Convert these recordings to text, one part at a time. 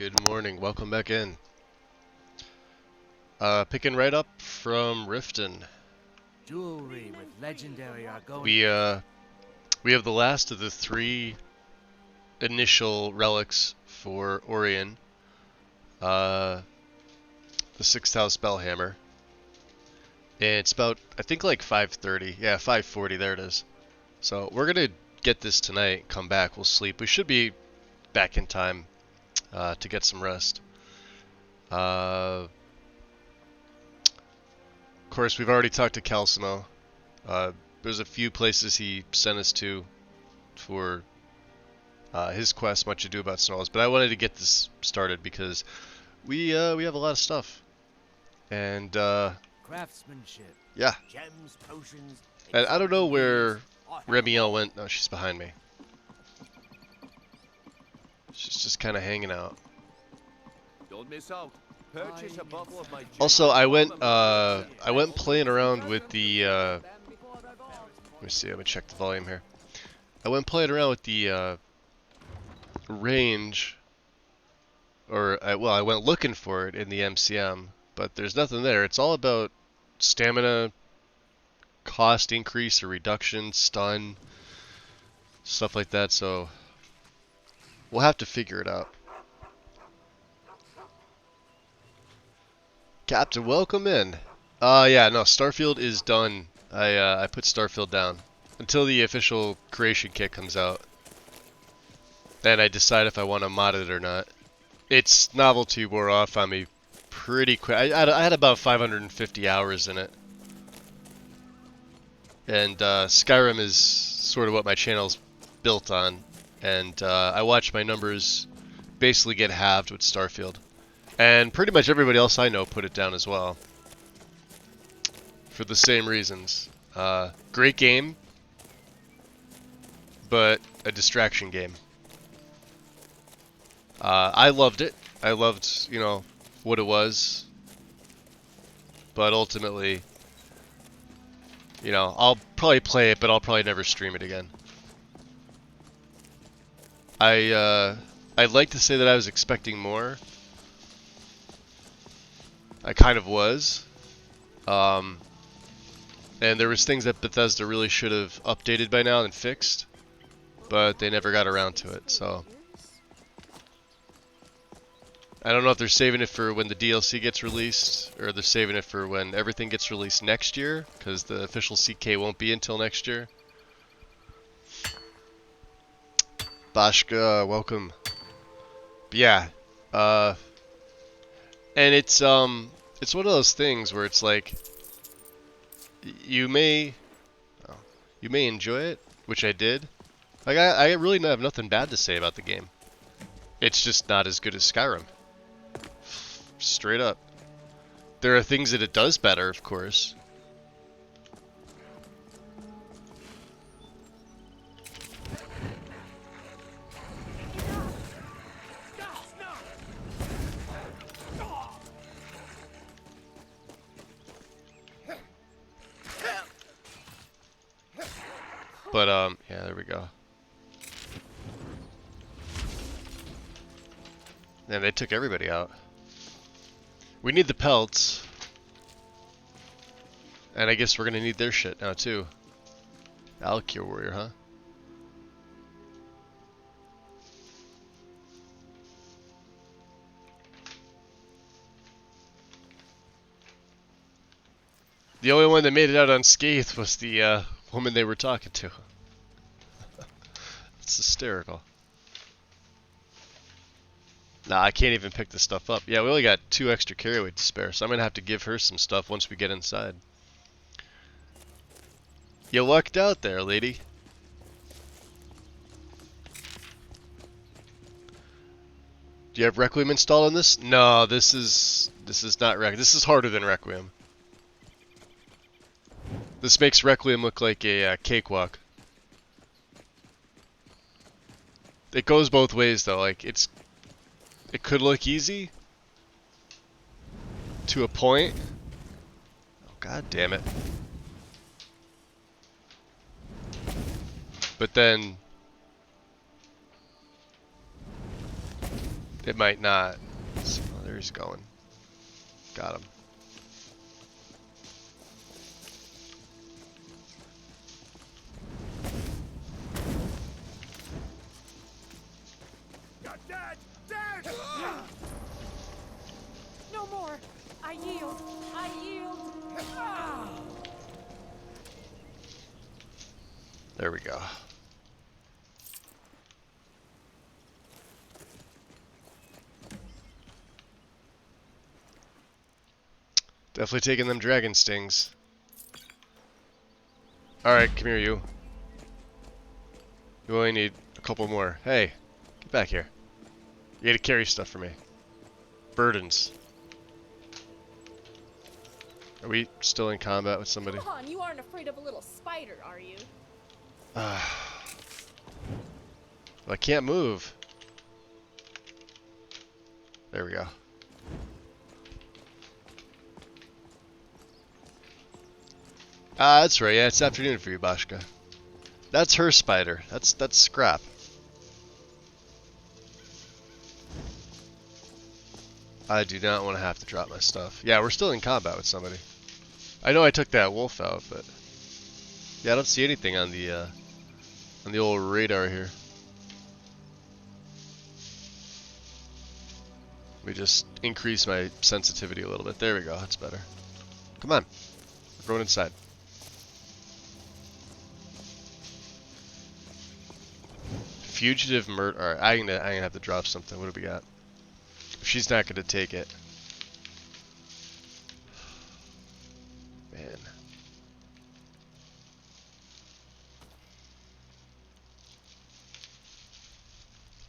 Good morning. Welcome back in. Picking right up from Riften. Jewelry with legendary Argonian. We have the last of the three initial relics for Orion. The Sixth House Bellhammer. And it's about, I think, like 5:30. Yeah, 5:40. There it is. So we're gonna get this tonight. Come back. We'll sleep. We should be back in time to get some rest. Of course, we've already talked to Calcimo. There's a few places he sent us to for his quest, Much Ado About Snows, but I wanted to get this started because we have a lot of stuff, and Craftsmanship. yeah. Gems, potions. And I don't know where Remiel went. No, she's behind me. She's just kind of hanging out. Don't miss out. Purchase a bottle of my Also, I went playing around with the. Let me see. Let me check the volume here. I went playing around with the range, or I went looking for it in the MCM, but there's nothing there. It's all about stamina, cost increase or reduction, stun, stuff like that. So we'll have to figure it out. Captain, welcome in. Yeah, no, Starfield is done. I put Starfield down until the official creation kit comes out. Then I decide if I want to mod it or not. Its novelty wore off on me pretty quick. I had about 550 hours in it. And Skyrim is sort of what my channel's built on. And I watched my numbers basically get halved with Starfield. And pretty much everybody else I know put it down as well. For the same reasons. Great game, but a distraction game. I loved it. I loved, you know, what it was. But ultimately, you know, I'll probably play it, but I'll probably never stream it again. I'd like to say that I was expecting more. I kind of was. And there was things that Bethesda really should have updated by now and fixed, but they never got around to it, so. I don't know if they're saving it for when the DLC gets released, or they're saving it for when everything gets released next year, because the official CK won't be until next year. Bashka, welcome. But yeah, and it's one of those things where it's like, you may enjoy it, which I did. Like, I really have nothing bad to say about the game. It's just not as good as Skyrim. Straight up. There are things that it does better, of course. But, yeah, there we go. And they took everybody out. We need the pelts. And I guess we're gonna need their shit now, too. Alcure Warrior, huh? The only one that made it out unscathed was the, woman they were talking to. It's hysterical. Nah, I can't even pick this stuff up. Yeah, we only got 2 extra carry weight to spare, so I'm gonna have to give her some stuff once we get inside. You lucked out there, lady. Do you have Requiem installed on this? No, this is not Requiem. This is harder than Requiem. This makes Requiem look like a cakewalk. It goes both ways though. Like it could look easy to a point. Oh, God damn it! But then It might not. So, oh, there he's going. Got him. You're dead! Dead! No more! I yield! I yield! Ah! There we go. Definitely taking them dragon stings. Alright, come here, you. You only need a couple more. Hey, get back here. You gotta carry stuff for me. Burdens. Are we still in combat with somebody? Come on, you aren't afraid of a little spider, are you? Well, I can't move. There we go. Ah, that's right. Yeah, it's afternoon for you, Bashka. That's her spider. That's scrap. I do not want to have to drop my stuff. Yeah, we're still in combat with somebody. I know I took that wolf out, but yeah, I don't see anything on the old radar here. Let me just increase my sensitivity a little bit. There we go. That's better. Come on, we're going inside. Fugitive murder. All right, I'm gonna have to drop something. What do we got? She's not gonna take it. Man.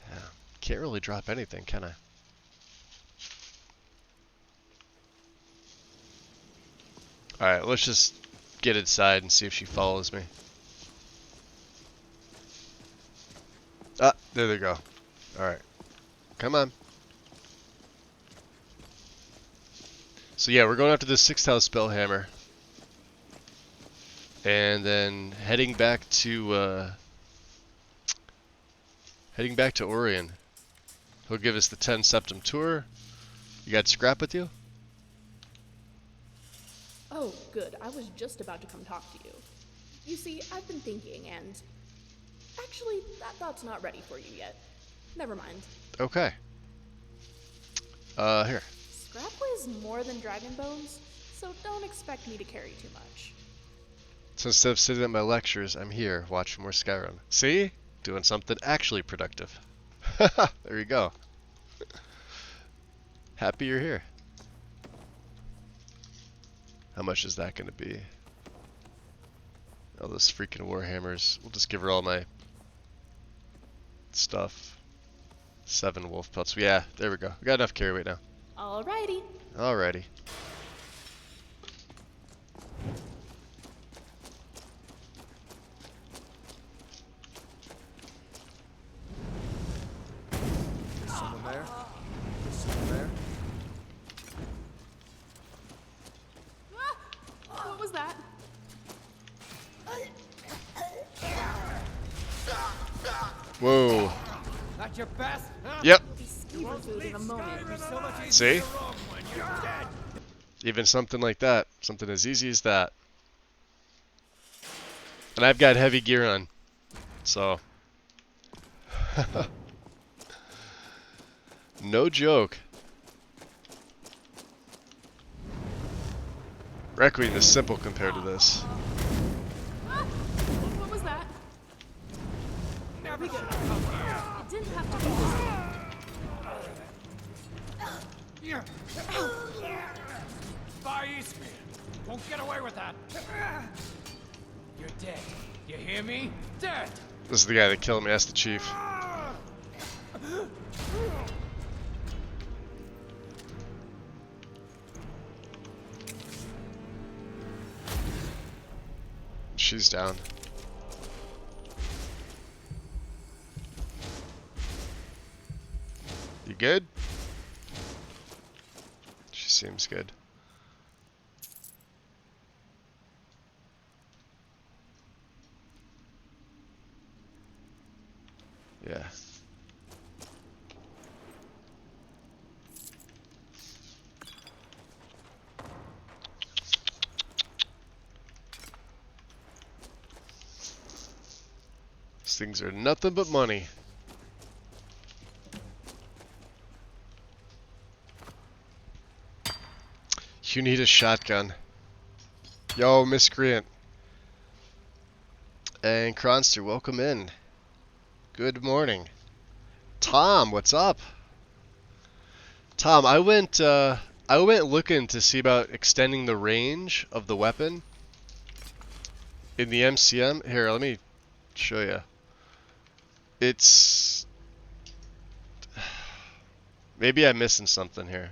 Yeah. Can't really drop anything, can I? Alright, let's just get inside and see if she follows me. Ah, there they go. Alright. Come on. So yeah, we're going after the 6th house Spellhammer. And then heading back to Orion. He'll give us the 10 Septim tour. You got scrap with you? Oh, good. I was just about to come talk to you. You see, I've been thinking, and actually, that thought's not ready for you yet. Never mind. Okay. Here. Scrap weighs more than dragon bones, so don't expect me to carry too much. So instead of sitting at my lectures, I'm here watching more Skyrim. See? Doing something actually productive. There you go. Happy you're here. How much is that going to be? All those freaking Warhammers. We'll just give her all my stuff. 7 wolf pelts. Yeah, there we go. We got enough carry weight now. Alrighty. Alrighty. Is someone there? Is someone there? Ah! What was that? Whoa. Not your best? Huh? Yep. We'll be skeever food in a moment. So much easier See? to wrong when you're dead. Even something like that. Something as easy as that. And I've got heavy gear on. So. No joke. Requiem is simple compared to this. Ah! What was that? There we go. It didn't have to be this way. Spies! Won't get away with that. You're dead. You hear me? Dead! This is the guy that killed me. That's the chief. She's down. You good? She seems good. Yeah. These things are nothing but money. You need a shotgun. Yo, Miscreant. And Kronster, welcome in. Good morning. Tom, what's up? Tom, I went looking to see about extending the range of the weapon in the MCM. Here, let me show you. It's... Maybe I'm missing something here.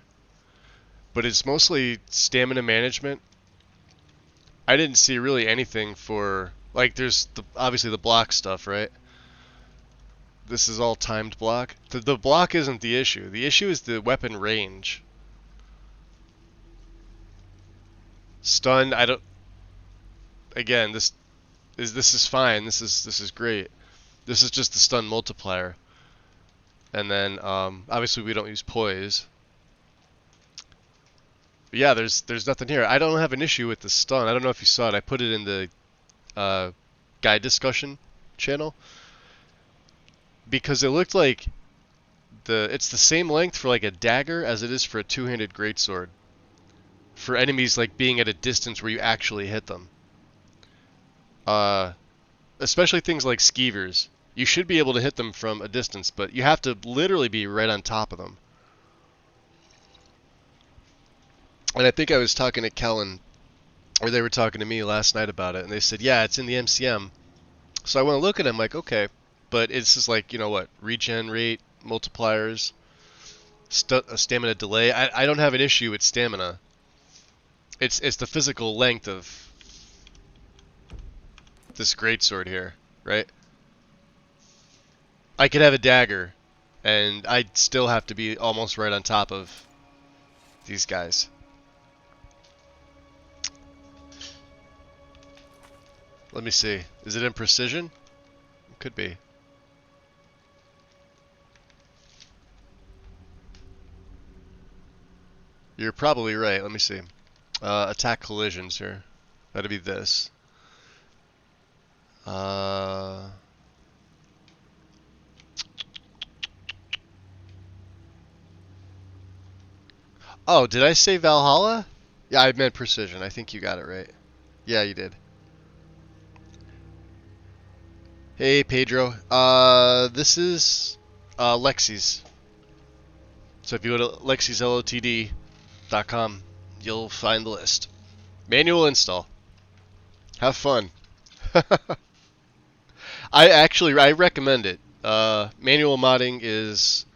But it's mostly stamina management. I didn't see really anything for... Like, there's obviously the block stuff, right? This is all timed block. The block isn't the issue. The issue is the weapon range. Stun, I don't... Again, this is fine. This is great. This is just the stun multiplier. And then, obviously we don't use poise. But yeah, there's nothing here. I don't have an issue with the stun. I don't know if you saw it. I put it in the guide discussion channel. Because it looked like it's the same length for like a dagger as it is for a two-handed greatsword. For enemies like being at a distance where you actually hit them. Especially things like skeevers. You should be able to hit them from a distance, but you have to literally be right on top of them. And I think I was talking to Kellen, or they were talking to me last night about it, and they said, yeah, it's in the MCM. So I went to look at it, I'm like, okay. But it's just like, you know what, regen rate, multipliers, stamina delay. I don't have an issue with stamina. It's the physical length of this greatsword here, right? I could have a dagger, and I'd still have to be almost right on top of these guys. Let me see. Is it in precision? It could be. You're probably right. Let me see. Attack collisions here. That'd be this. Oh, did I say Valhalla? Yeah, I meant precision. I think you got it right. Yeah, you did. Hey, Pedro. This is Lexi's. So if you go to lexislotd.com, you'll find the list. Manual install. Have fun. I recommend it. Manual modding is...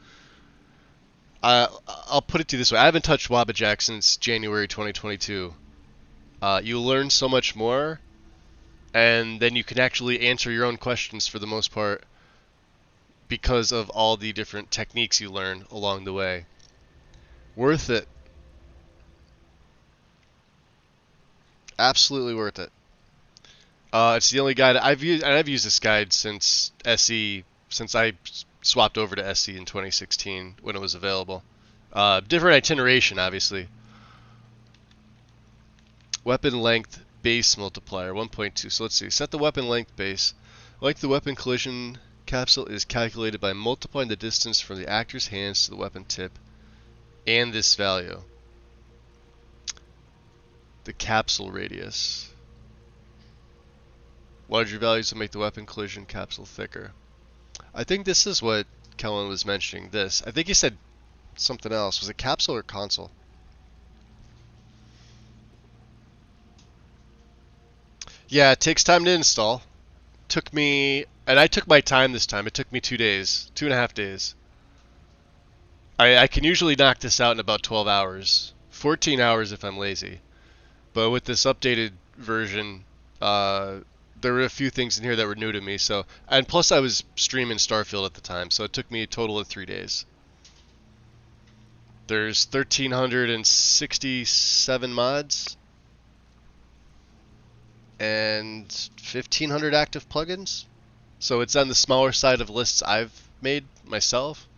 I'll put it to you this way. I haven't touched Wabbajack since January 2022. You learn so much more, and then you can actually answer your own questions for the most part because of all the different techniques you learn along the way. Worth it. Absolutely worth it. It's the only guide I've used, and I've used this guide since SE, since I swapped over to SE in 2016 when it was available. Different itineration, obviously. Weapon length base multiplier 1.2. So let's see. Set the weapon length base. Like the weapon collision capsule is calculated by multiplying the distance from the actor's hands to the weapon tip and this value. The capsule radius. Larger values will make the weapon collision capsule thicker. I think this is what Kellen was mentioning. This. I think he said something else. Was it capsule or console? Yeah, it takes time to install. Took me, and I took my time this time. It took me 2 days, 2.5 days. I can usually knock this out in about 12 hours. 14 hours if I'm lazy. But with this updated version, there were a few things in here that were new to me. So, and plus I was streaming Starfield at the time, so it took me a total of 3 days. There's 1,367 mods and 1,500 active plugins. So it's on the smaller side of lists I've made myself.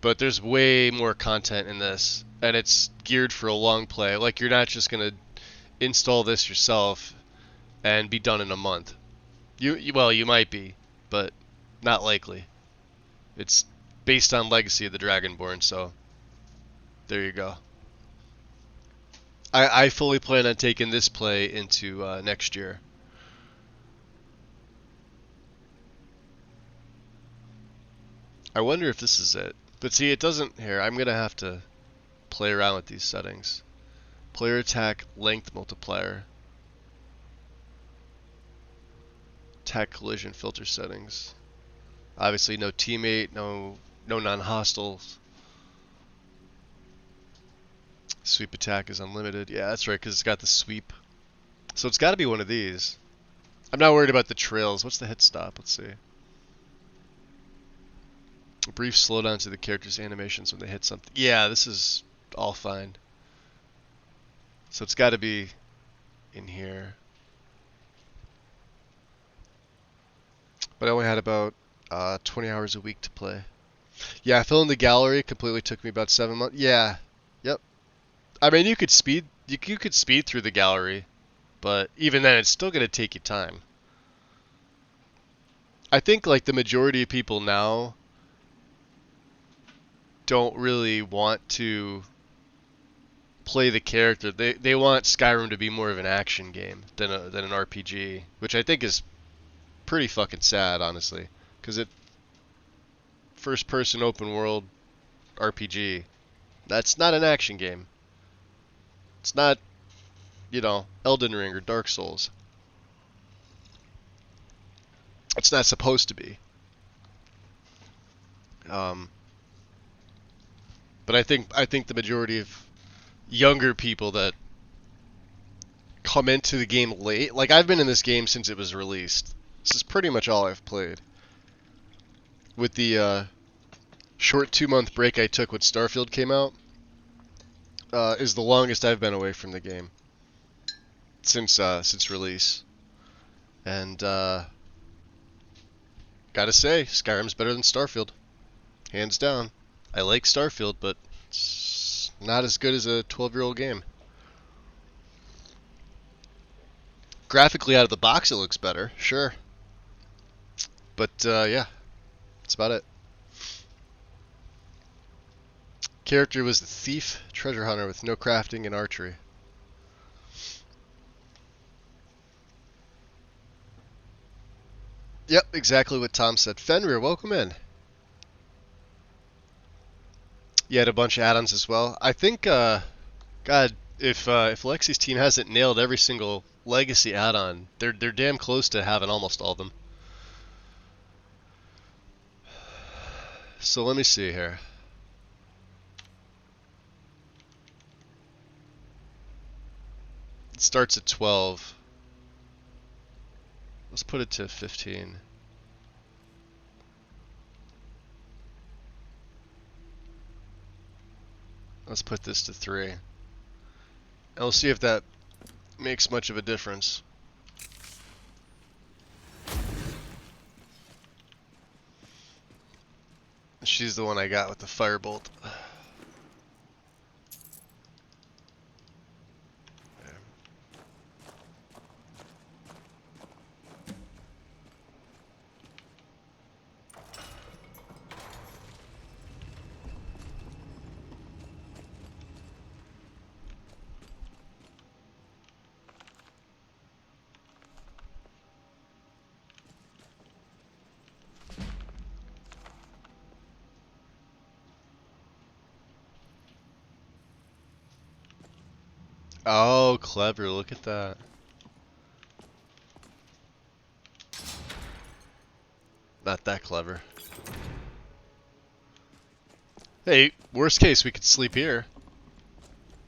But there's way more content in this, and it's geared for a long play. Like, you're not just gonna install this yourself and be done in a month. Well, you might be, but not likely. It's based on Legacy of the Dragonborn, so there you go. I fully plan on taking this play into next year. I wonder if this is it. But see, it doesn't here. I'm going to have to play around with these settings. Player attack length multiplier. Attack collision filter settings. Obviously no teammate, no non-hostiles. Sweep attack is unlimited. Yeah, that's right, because it's got the sweep. So it's got to be one of these. I'm not worried about the trails. What's the hit stop? Let's see. A brief slowdown to the character's animations when they hit something. Yeah, this is all fine. So it's got to be in here. But I only had about 20 hours a week to play. Yeah, filling the gallery completely took me about 7 months. Yeah, yep. I mean, you could speed through the gallery, but even then, it's still gonna take you time. I think like the majority of people now don't really want to play the character. They want Skyrim to be more of an action game than an RPG, which I think is pretty fucking sad, honestly, because it first person open world RPG, that's not an action game. It's not, you know, Elden Ring or Dark Souls. It's not supposed to be. But I think the majority of younger people that come into the game late, like I've been in this game since it was released. This is pretty much all I've played. With the short 2-month break I took when Starfield came out, is the longest I've been away from the game since release. And gotta say, Skyrim's better than Starfield, hands down. I like Starfield, but it's not as good as a 12-year-old game. Graphically, out of the box, it looks better, sure. But yeah, that's about it. Character was the thief, treasure hunter with no crafting and archery. Yep, exactly what Tom said. Fenrir, welcome in. You had a bunch of add-ons as well. I think, God, if Lexi's team hasn't nailed every single Legacy add-on, they're damn close to having almost all of them. So let me see here. It starts at 12. Let's put it to 15. Let's put this to 3. And we'll see if that makes much of a difference. She's the one I got with the firebolt. Oh, clever. Look at that. Not that clever. Hey, worst case, we could sleep here.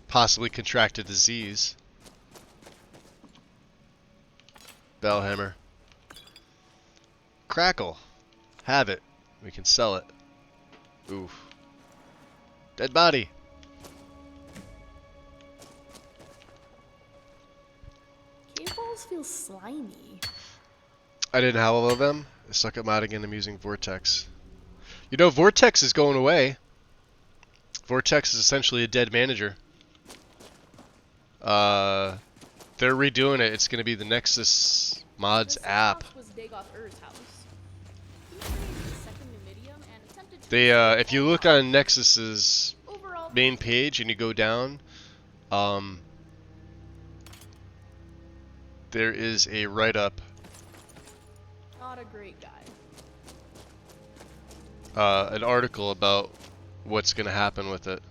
Possibly contract a disease. Bellhammer. Crackle. Have it. We can sell it. Oof. Dead body. Cave balls feel slimy. I didn't have all of them. I suck at modding and I'm using Vortex. You know, Vortex is going away. Vortex is essentially a dead manager. They're redoing it. It's going to be the Nexus Mods app. Was Dagoth Ur's house. created a second Numidium and attempted to They, restore if you all look life. on Nexus's Overall, main page and you go down, there is a write-up, not a great guy. an article about what's going to happen with it.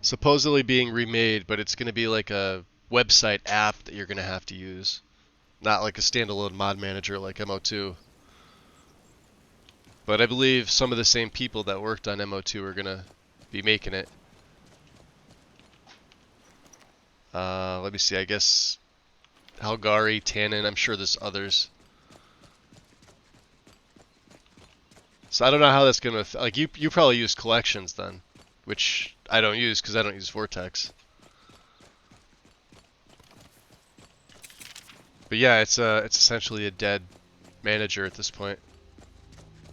Supposedly being remade, but it's going to be like a website app that you're going to have to use. Not like a standalone mod manager like MO2. But I believe some of the same people that worked on MO2 are going to be making it. Let me see, I guess Halgari, Tannen, I'm sure there's others. So I don't know how that's going to, like, you probably use collections then, which I don't use because I don't use Vortex. But yeah, it's essentially a dead manager at this point.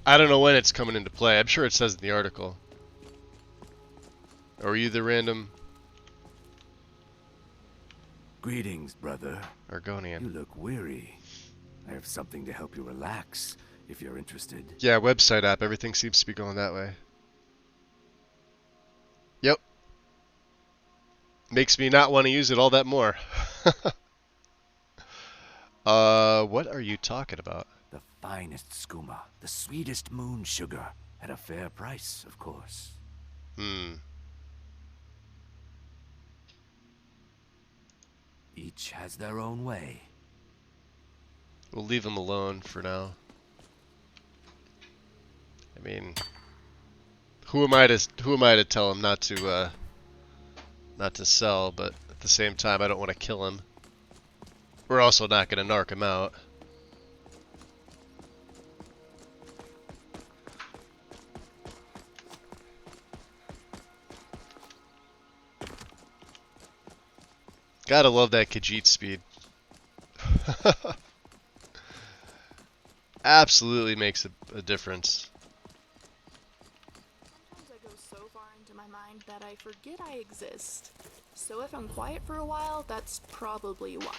I don't know when it's coming into play. I'm sure it says in the article. Or are you the random Greetings, brother. You Argonian? look weary. I have something to help you relax, if you're interested. Yeah, website app. Everything seems to be going that way. Yep. Makes me not want to use it all that more. What are you talking about? The finest skooma, the sweetest moon sugar, at a fair price, of course. Each has their own way. We'll leave them alone for now. I mean, who am I to tell him not to sell? But at the same time, I don't want to kill him. We're also not going to narc him out. Gotta love that Khajiit speed. Absolutely makes a difference. Sometimes I go so far into my mind that I forget I exist. So if I'm quiet for a while, that's probably why.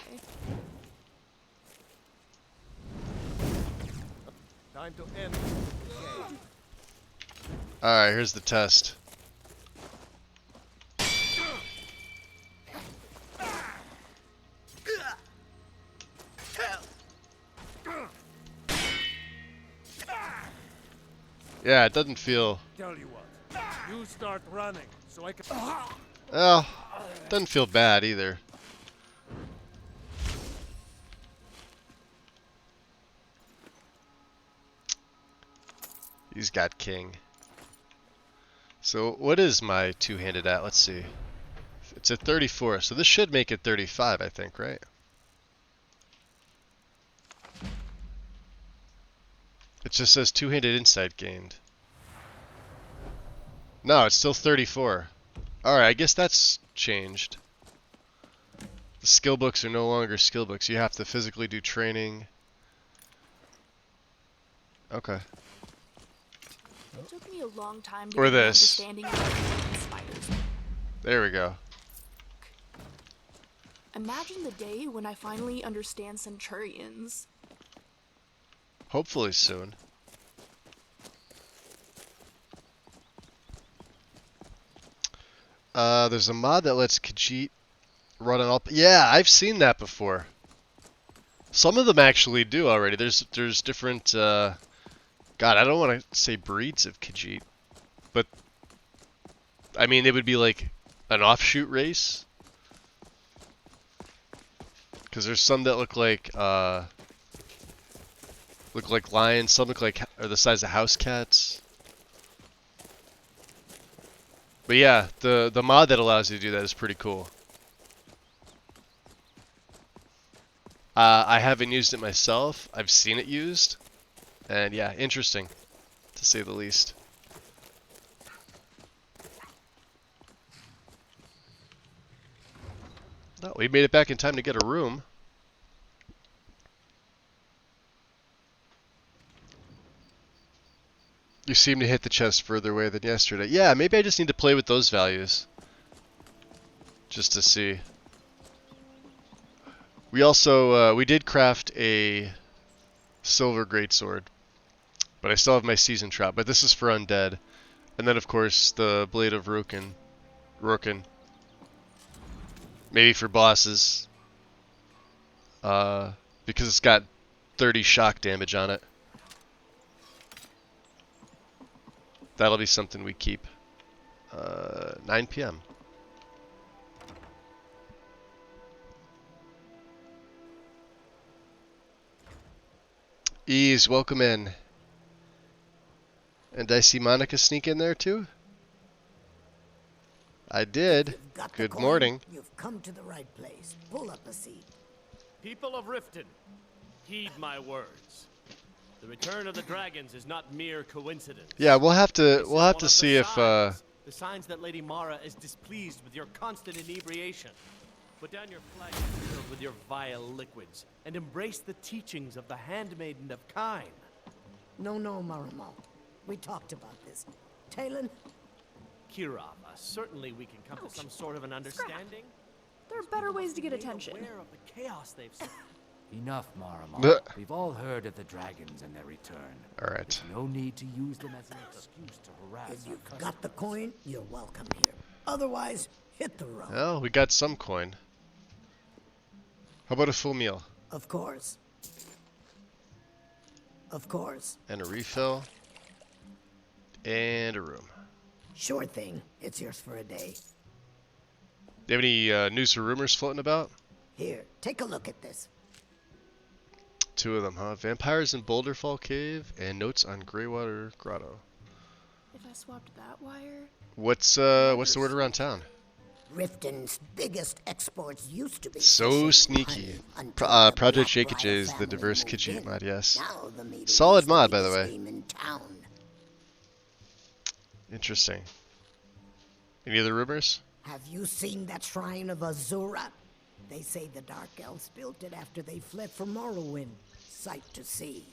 Time to end. Alright, here's the test. Yeah, it doesn't feel... Tell you what, you start running so I can. Well, doesn't feel bad either. He's got king. So what is my two-handed at? Let's see. It's at 34, so this should make it 35, I think, right? It just says two-handed insight gained. No, it's still 34. Alright, I guess that's changed. The skill books are no longer skill books. You have to physically do training. Okay. It took me a long time to Or get an this. understanding of everything spiders. There we go. Imagine the day when I finally understand centurions. Hopefully soon. There's a mod that lets Khajiit run on all... Yeah, I've seen that before. Some of them actually do already. There's different... God, I don't want to say breeds of Khajiit. But... I mean, it would be like an offshoot race. Because there's some that look like lions. Some look like... are the size of house cats. But yeah, the mod that allows you to do that is pretty cool. I haven't used it myself. I've seen it used. And yeah, interesting, to say the least. No, we made it back in time to get a room. You seem to hit the chest further away than yesterday. Yeah, maybe I just need to play with those values. Just to see. We also, we did craft a silver greatsword. But I still have my season trap. But this is for undead. And then, of course, the Blade of Roken. Maybe for bosses. Because it's got 30 shock damage on it. That'll be something we keep. 9 p.m. Ease, welcome in. And I see Monica sneak in there too? I did. You've got the Good coin, morning. You've come to the right place. Pull up a seat. People of Riften, heed my words. The return of the dragons is not mere coincidence. Yeah, we'll have This to is one of see the if signs. The signs that Lady Mara is displeased with your constant inebriation. Put down your flag filled with your vile liquids and embrace the teachings of the handmaiden of Kine. No, Maramo. We talked about this. Talon, Kirava, certainly we can come to some sort of an understanding. There are better ways to get Made attention. aware of the chaos they've seen. Enough, Maramo. Blech. We've all heard of the dragons and their return. Alright. There's no need to use them as an excuse to harass if our you've customers. got the coin, you're welcome here. Otherwise, hit the road. Well, we got some coin. How about a full meal? Of course. Of course. And a refill. And a room. Sure thing. It's yours for a day. Do you have any news or rumors floating about? Here, take a look at this. 2 of them, huh? Vampires in Boulderfall Cave and notes on Greywater Grotto. If I swapped that wire, What's the word around town? Riften's biggest exports used to be So fishing sneaky. honey until the Project Blackbriar Shake is the family diverse moved Khajiit in. mod, yes. Now the meeting Solid used to mod, be by the way. same in town. Interesting. Any other rumors? Have you seen that shrine of Azura? They say the Dark Elves built it after they fled from Morrowind. Sight to see.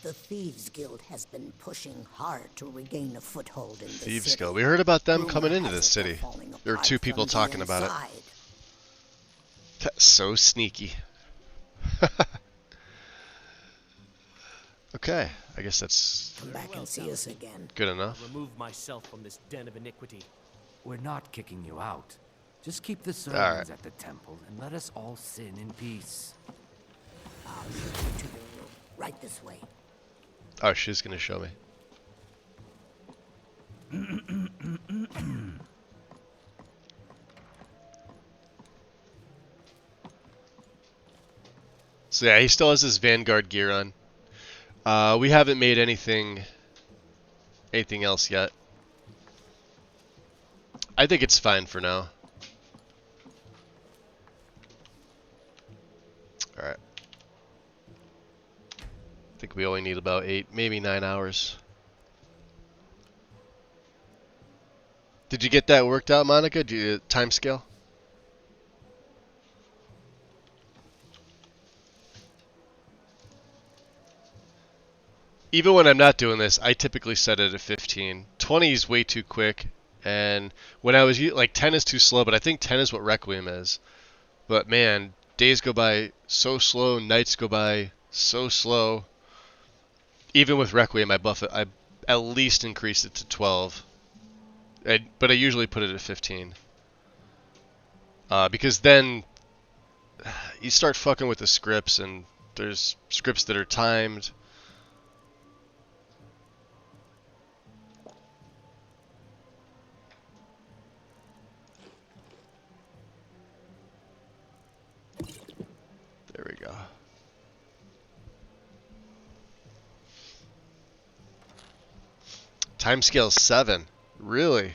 The Thieves Guild has been pushing hard to regain a foothold in the Thieves city. Guild. We heard about them Rumor coming into has this it they're city. falling There were apart 2 people from the talking about it. inside. So sneaky. Okay, I guess that's Come back and see us again. good enough. Remove myself from this den of iniquity. We're not kicking you out. Just keep the servants at the temple and let us all sin in peace. I'll show you to your room. Right this way. Oh, she's gonna show me. So yeah, he still has his Vanguard gear on. We haven't made anything else yet. I think it's fine for now. Alright. I think we only need about 8, maybe 9 hours. Did you get that worked out, Monica? Do you time scale? Even when I'm not doing this, I typically set it at 15. 20 is way too quick, and when I was like 10 is too slow, but I think 10 is what Requiem is. But man, days go by so slow, nights go by so slow. Even with Requiem, I buff it. I at least increased it to 12, but I usually put it at 15. Because then you start fucking with the scripts, and there's scripts that are timed. There we go. Timescale 7. Really?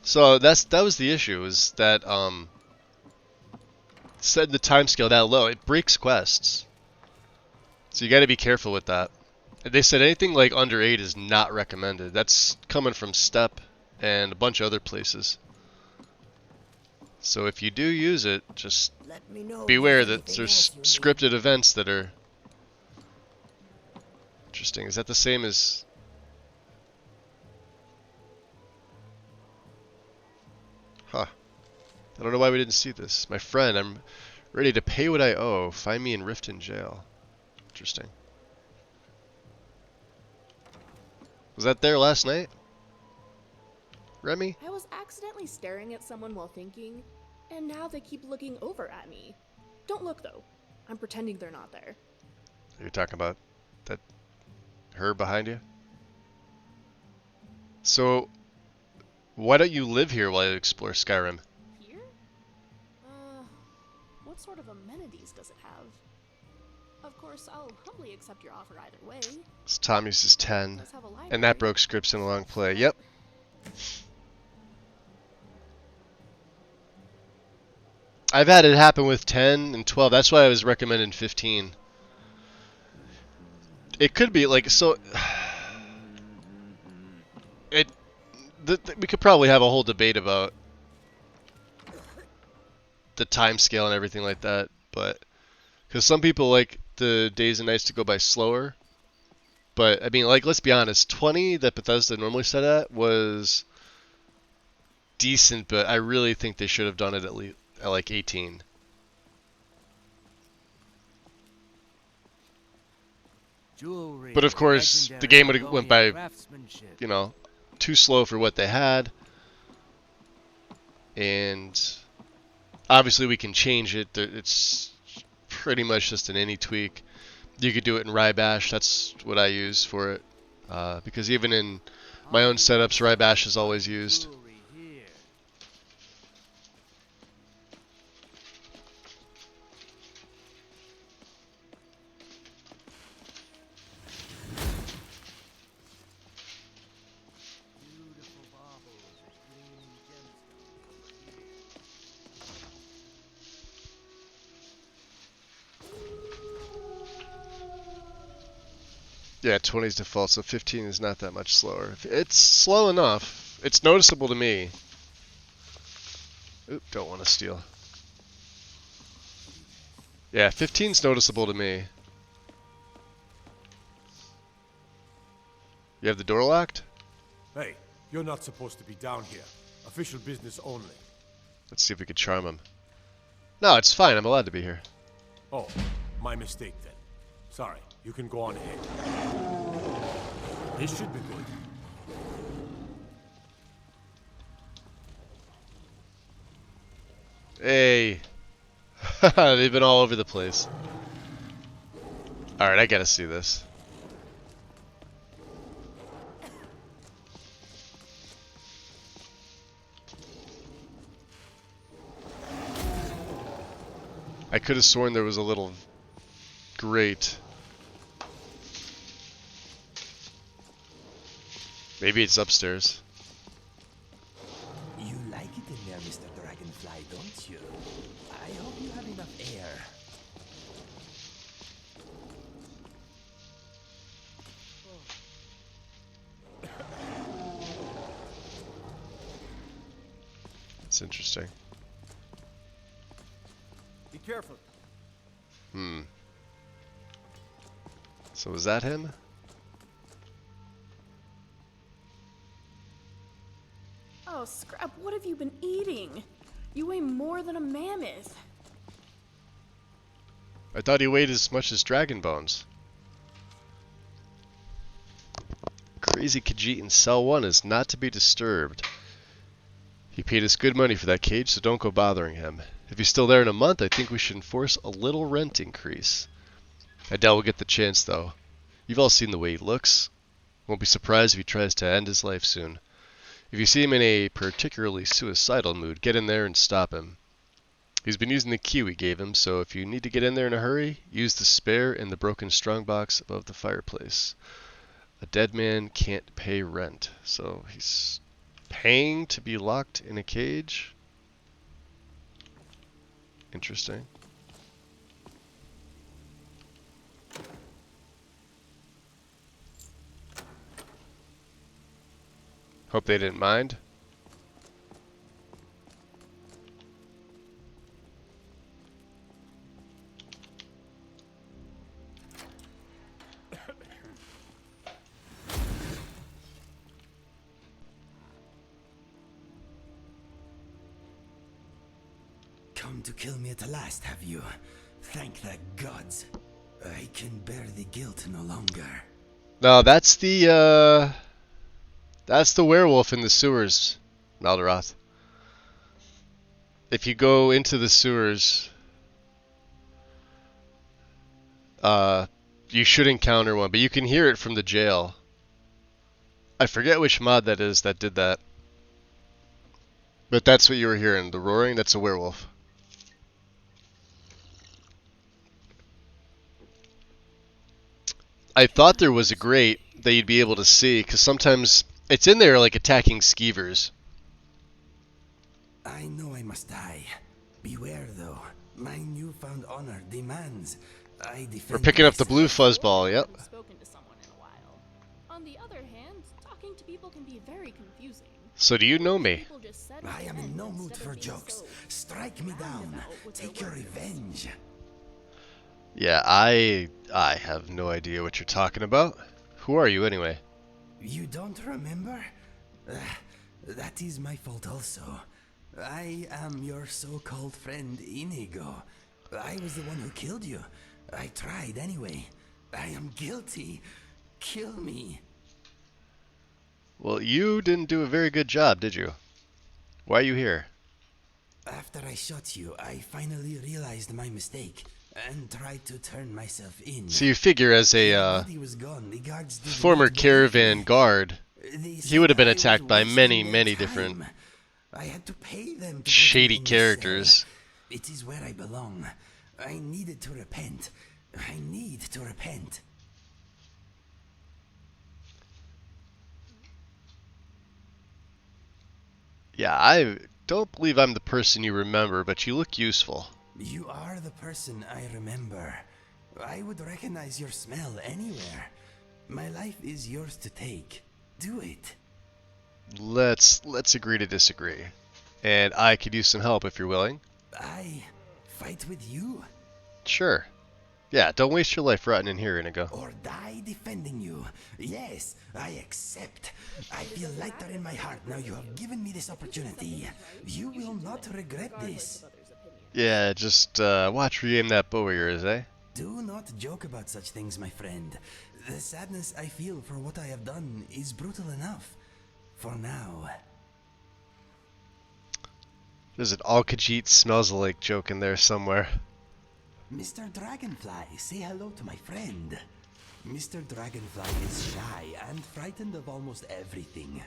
So that was the issue, is that setting the timescale that low, it breaks quests. So you got to be careful with that. And they said anything like under 8 is not recommended. That's coming from Step and a bunch of other places. So if you do use it, just Let me know if beware there's that anything there's else you scripted events that are interesting. Is that the same as... Huh. I don't know why we didn't see this. My friend, I'm ready to pay what I owe. Find me in Riften jail. Interesting. Was that there last night? Remy? I was accidentally staring at someone while thinking, and now they keep looking over at me. Don't look though. I'm pretending they're not there. Are you talking about that her behind you? So, why don't you live here while you explore Skyrim? Here? What sort of amenities does it have? Of course, I'll humbly accept your offer either way. So Tom uses 10, It does have a library. and that broke scripts in a long play. Yep. I've had it happen with 10 and 12. That's why I was recommending 15. It could be like so. We could probably have a whole debate about the time scale and everything like that, but because some people like the days and nights to go by slower. But I mean, like, let's be honest, 20 that Bethesda normally set at was decent, but I really think they should have done it at least at like 18. Jewelry, But of course, the game would have went by, craftsmanship. you know, too slow for what they had. And obviously we can change it. It's pretty much just an any tweak. You could do it in Rybash. That's what I use for it. Because even in my own setups, Rybash is always used. Jewelry here. Beautiful baubles with gleaming gemstones over here. Yeah, 20 is default, so 15 is not that much slower. It's slow enough. It's noticeable to me. Oop, don't want to steal. Yeah, 15's noticeable to me. You have the door locked? Hey, you're not supposed to be down here. Official business only. Let's see if we can charm him. No, it's fine. I'm allowed to be here. Oh, my mistake then. Sorry, you can go on ahead. This should be good. Hey. They've been all over the place. Alright, I gotta see this. I could have sworn there was a little grate. Maybe it's upstairs. You like it in there, Mr. Dragonfly, don't you? I hope you have enough air. It's interesting. Be careful. So was that him? Oh, Scrap, what have you been eating? You weigh more than a mammoth. I thought he weighed as much as Dragon Bones. Crazy Khajiit in Cell 1 is not to be disturbed. He paid us good money for that cage, so don't go bothering him. If he's still there in a month, I think we should enforce a little rent increase. I doubt we'll get the chance, though. You've all seen the way he looks. Won't be surprised if he tries to end his life soon. If you see him in a particularly suicidal mood, get in there and stop him. He's been using the key we gave him, so if you need to get in there in a hurry, use the spare in the broken strongbox above the fireplace. A dead man can't pay rent, so he's paying to be locked in a cage? Interesting. Hope they didn't mind. come to kill me at last, have you? Thank the gods. I can bear the guilt no longer. No, that's the werewolf in the sewers, Maldorath. If you go into the sewers, you should encounter one, but you can hear it from the jail. I forget which mod that is that did that. But that's what you were hearing. The roaring, that's a werewolf. I thought there was a grate that you'd be able to see, because sometimes it's in there like attacking skeevers. I know I must die. Beware, though. My newfound honor demands I defend We're picking up the blue myself. fuzzball, yep. Spoken to someone in a while. On the other hand, talking to people can be very confusing. So do you know me? People just said I am in no mood instead for of being jokes. so Strike me down. roundabout with their Take your words. revenge. Yeah, I have no idea what you're talking about. Who are you anyway? You don't remember? That is my fault also. I am your so-called friend Inigo. I was the one who killed you. I tried anyway. I am guilty. Kill me. Well, you didn't do a very good job, did you? Why are you here? After I shot you, I finally realized my mistake and tried to turn myself in. So you figure as The a body was gone. The guards did former not believe caravan me. guard, They he said would have been I was attacked by wasting many, their many time. different I had to pay them to put me shady in the cell. characters. It is where I belong. I needed to repent. I need to repent. Yeah, I don't believe I'm the person you remember, but you look useful. You are the person I remember. I would recognize your smell anywhere. My life is yours to take. Do it. Let's agree to disagree. And I could use some help if you're willing. I fight with you Sure. Yeah, don't waste your life rotting in here, Inigo. or die defending you. Yes, I accept. I feel lighter in my heart now you have given me this opportunity. You will not regret this. Yeah, just watch me aim that bow of yours, eh? Do not joke about such things, my friend. The sadness I feel for what I have done is brutal enough. For now. There's an Al-Khajiit smells like joke in there somewhere. Mr. Dragonfly, say hello to my friend. Mr. Dragonfly is shy and frightened of almost everything.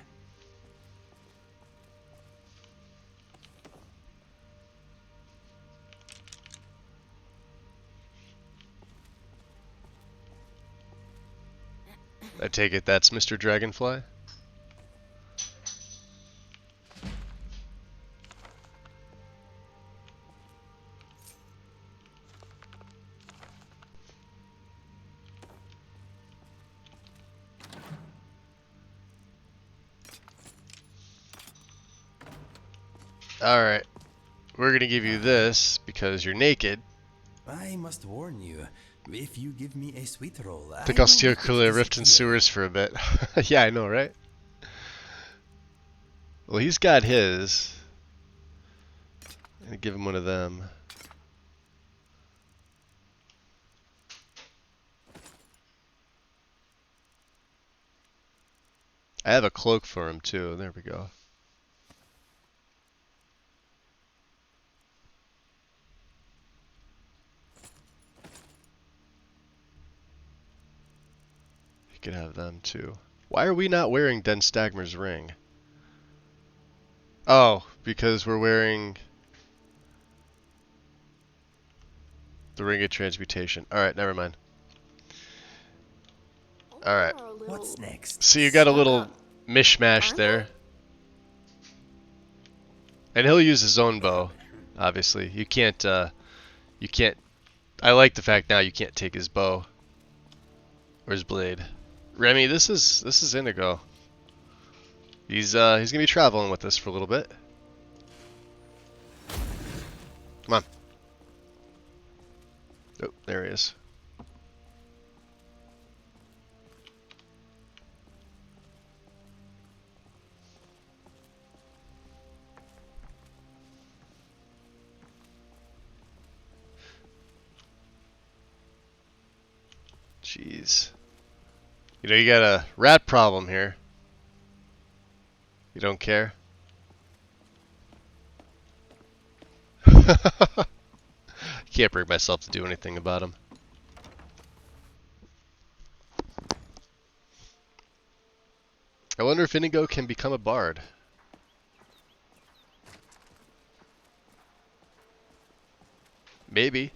I take it that's Mr. Dragonfly? Alright. We're gonna give you this because you're naked. I must warn you, if you give me a sweet roll, I think I'll steer clear of Rift and Sewers for a bit. Yeah, I know, right? Well, he's got his. I'm gonna give him one of them. I have a cloak for him too. There we go. You could have them too. Why are we not wearing Den Stagmer's ring? Oh, because we're wearing the Ring of Transmutation. Alright, never mind. Alright. What's next? So you got a little mishmash there. And he'll use his own bow, obviously. You can't, I like the fact now you can't take his bow. Or his blade. Remy, this is Inigo. He's gonna be traveling with us for a little bit. Come on. Oh, there he is. Jeez. You know, you got a rat problem here. You don't care? Can't bring myself to do anything about him. I wonder if Inigo can become a bard. Maybe.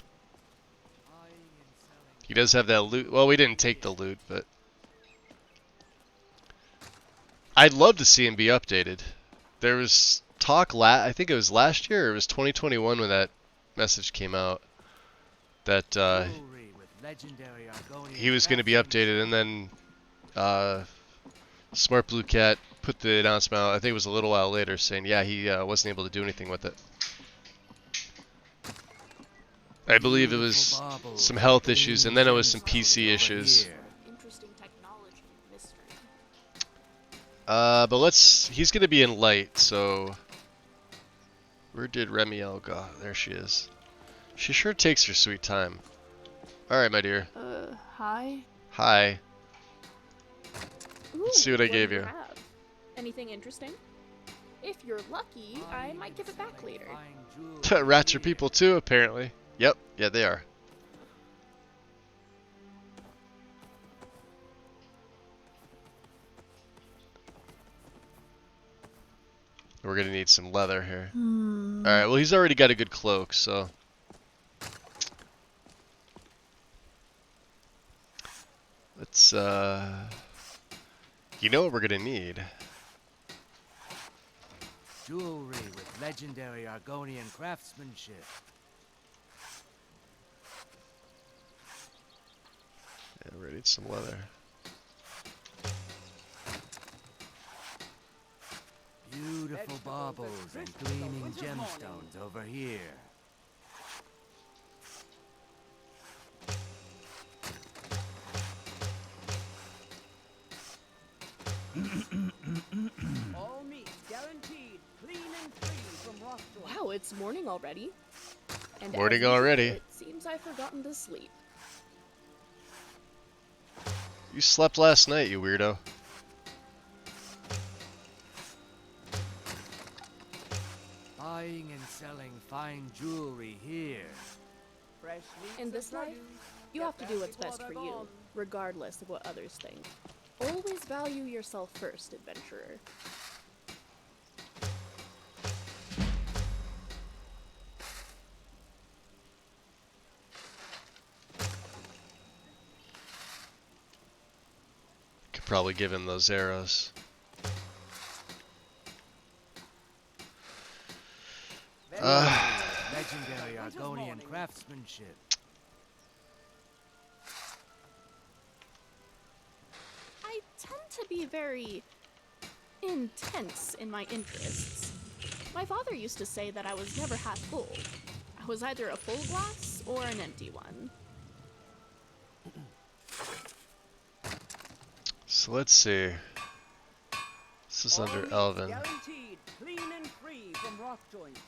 He does have that loot. Well, we didn't take the loot, but I'd love to see him be updated. There was talk I think it was last year or it was 2021 when that message came out that he was going to be updated, and then Smart Blue Cat put the announcement out, I think it was a little while later, saying yeah, he wasn't able to do anything with it. I believe it was some health issues, and then it was some PC issues. Interesting technology mystery. But he's gonna be in light, so where did Remiel go? There she is. She sure takes her sweet time. Alright, my dear. Hi? Hi. Ooh, Let's see what I gave do you. have? Anything interesting? If you're lucky, I might give it back later. Rats are people too, apparently. Yep, yeah, they are. We're gonna need some leather here. Alright, well, he's already got a good cloak, so. Let's, you know what we're gonna need? Jewelry with legendary Argonian craftsmanship. Yeah, we need some leather. Beautiful baubles and gleaming gemstones over here. All meat guaranteed, clean and free from rockdale. Wow, it's morning already. And Morning as usual, already. It seems I've forgotten to sleep. You slept last night, you weirdo. Buying and selling fine jewelry here. Fresh meats In this and life, produce. you Get have to them do what's before best for they're you, gone. regardless of what others think. Always value yourself first, adventurer. Could probably give him those arrows. Legendary Argonian craftsmanship. I tend to be very intense in my interests. My father used to say that I was never half full. I was either a full glass or an empty one. So let's see. This is All under meat Elvin. guaranteed, clean and free from rock joints.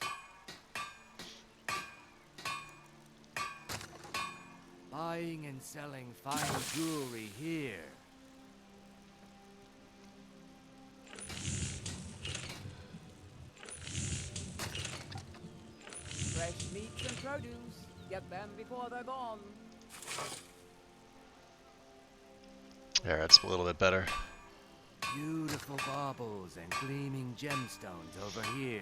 Buying and selling fine jewelry here. Fresh meats and produce. Get them before they're gone. Yeah, that's a little bit better. Beautiful baubles and gleaming gemstones over here.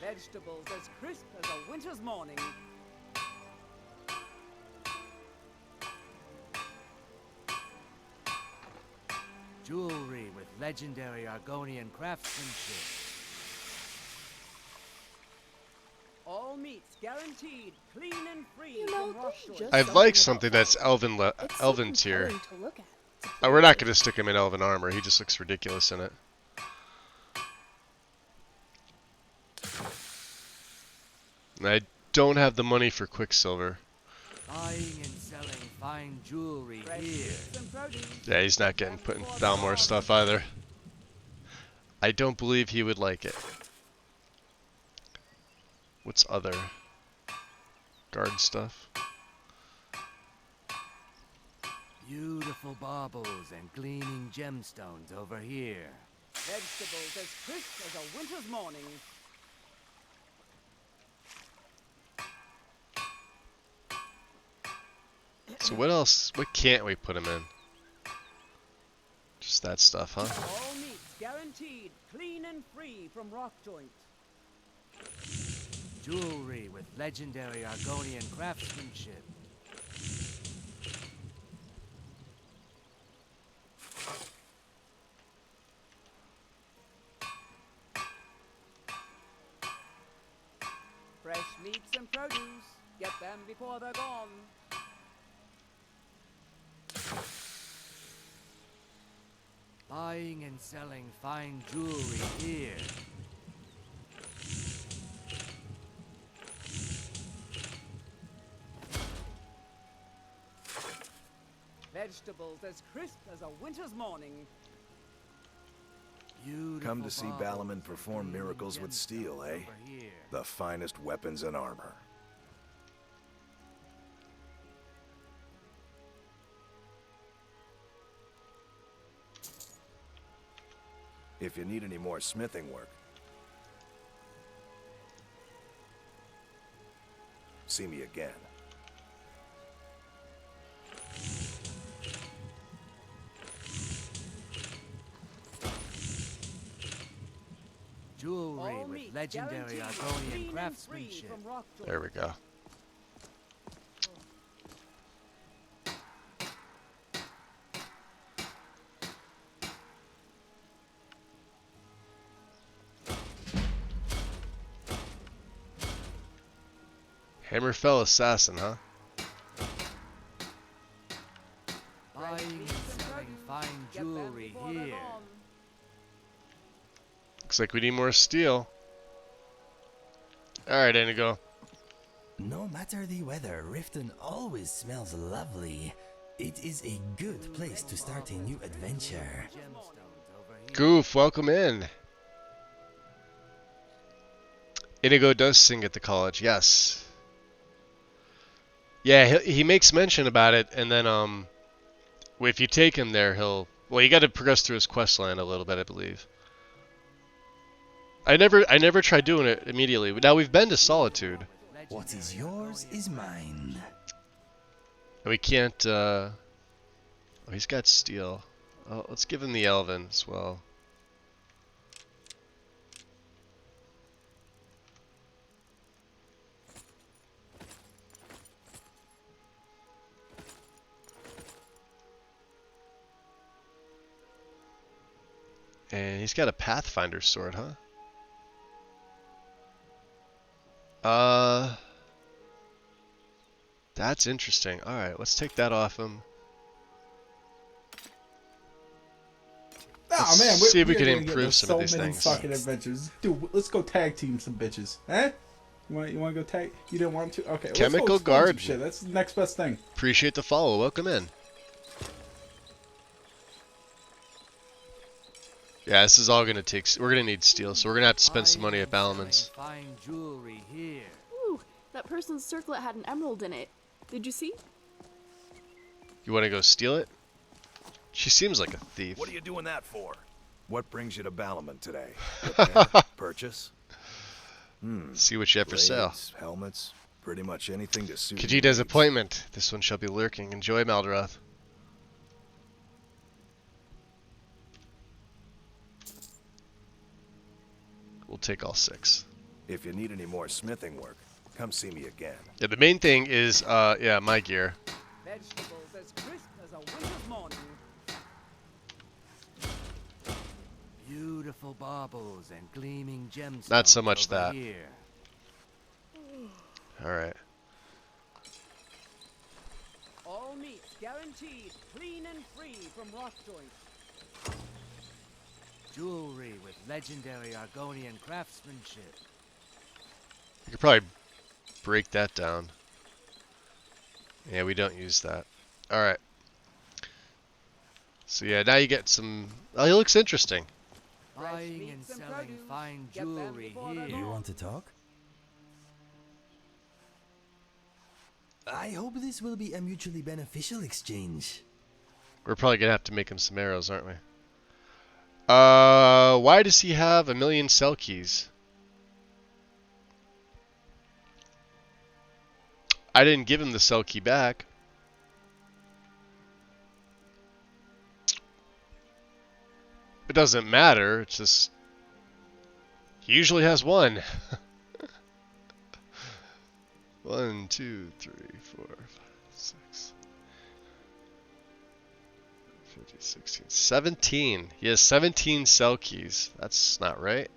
Vegetables as crisp as a winter's morning. Jewelry with legendary Argonian craftsmanship. All meats guaranteed, clean and free You know, from rock there's joints. just I'd like something that's Elvin It's so Elvin tier. compelling to look at. We're not gonna stick him in Elven armor. He just looks ridiculous in it. And I don't have the money for Quicksilver. Buying and selling fine jewelry Fresh here. meats and produce. Yeah, he's not getting putting down more stuff either. I don't believe he would like it. What's other? Guard stuff. Beautiful baubles and gleaming gemstones over here. Vegetables as crisp as a winter's morning. So what else? What can't we put him in? Just that stuff, huh? All meats guaranteed clean and free from rock joint. Jewelry with legendary Argonian craftsmanship. Fresh meats and produce. Get them before they're gone. Buying and selling fine jewelry here. Vegetables as crisp as a winter's morning. Come to see Balaman perform miracles with steel, eh? The finest weapons and armor. If you need any more smithing work, see me again. Jewelry with legendary Argonian craftsmanship. There we go. Hammerfell assassin, huh? Buying and selling fine jewelry here. Looks like we need more steel. Alright, Inigo. No matter the weather, Riften always smells lovely. It is a good place to start a new adventure. Goof, welcome in. Inigo does sing at the college, yes. Yeah, he makes mention about it, and then if you take him there, he'll. Well, you got to progress through his quest line a little bit, I believe. I never tried doing it immediately. Now we've been to Solitude. What is yours is mine. And we can't. Oh, he's got steel. Oh, let's give him the Elven as well. And he's got a Pathfinder sword, huh? That's interesting. Alright, let's take that off him. Oh man, see if we can improve some of these things. Fucking adventures, dude. Let's go tag team some bitches, eh? You want to go tag? You didn't want to? Okay. Chemical let's go guard. shit. That's the next best thing. Appreciate the follow. Welcome in. Yeah, this is all gonna take. We're gonna need steel, so we're gonna have to spend some money at Balaman's. Fine jewelry here. Ooh, that person's circlet had an emerald in it. Did you see? You want to go steal it? She seems like a thief. What are you doing that for? What brings you to Balaman today? Repair? Purchase? See what you have for sale. Blades, helmets, pretty much anything to suit Khajiita's appointment. This one shall be lurking. Enjoy, Maldaroth. We'll take all 6. If you need any more smithing work, come see me again. Yeah, the main thing is, yeah, my gear. Vegetables as crisp as a winter's morning. Beautiful baubles and gleaming gemstones. Not so much over that. Here. Alright. All meats guaranteed clean and free from rock joint. Jewelry with legendary Argonian craftsmanship. You could probably break that down. Yeah, we don't use that. Alright. So yeah, now you get some... Oh, he looks interesting. Buying and selling fine jewelry here. You want to talk? I hope this will be a mutually beneficial exchange. We're probably gonna have to make him some arrows, aren't we? Why does he have 1,000,000 cell keys? I didn't give him the cell key back. It doesn't matter, it's just... He usually has one. 1, 2, 3, 4, 5, 6, 15, 16, 17. He has 17 cell keys. That's not right.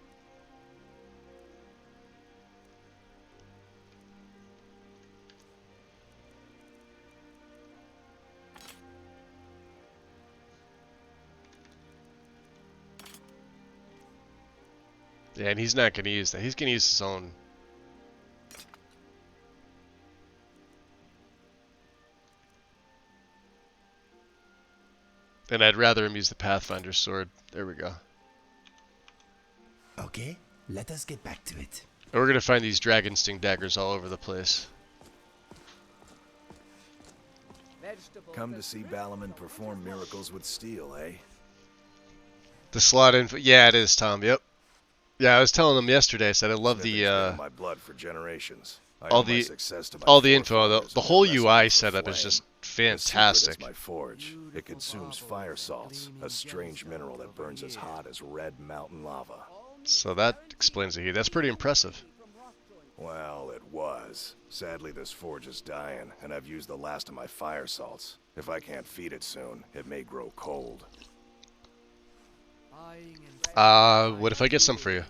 Yeah, and he's not going to use that. He's going to use his own. And I'd rather him use the Pathfinder sword. There we go. Okay, let us get back to it. And we're going to find these Dragon Sting daggers all over the place. Come to see Ballerman perform miracles with steel, eh? The slot info. Yeah, it is, Tom. Yep. Yeah, I was telling them yesterday. I said I love my blood for generations. all the info. The whole UI setup is just fantastic. My forge. It consumes fire salts, a strange mineral that burns as hot as red mountain lava. So that explains the heat. That's pretty impressive. Well, it was. Sadly, this forge is dying, and I've used the last of my fire salts. If I can't feed it soon, it may grow cold. What if I get some for you?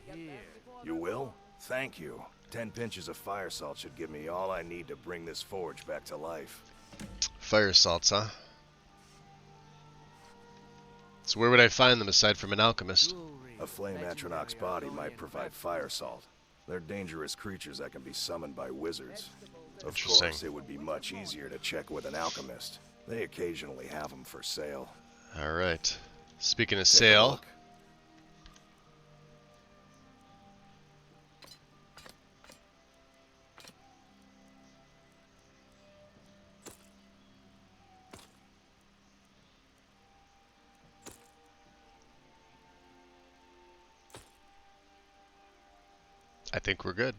You will? Thank you. 10 pinches of fire salt should give me all I need to bring this forge back to life. Fire salts, huh? So where would I find them aside from an alchemist? A flame atronach's body might provide fire salt. They're dangerous creatures that can be summoned by wizards. Of course, it would be much easier to check with an alchemist. They occasionally have them for sale. Alright. Speaking of sale... I think we're good.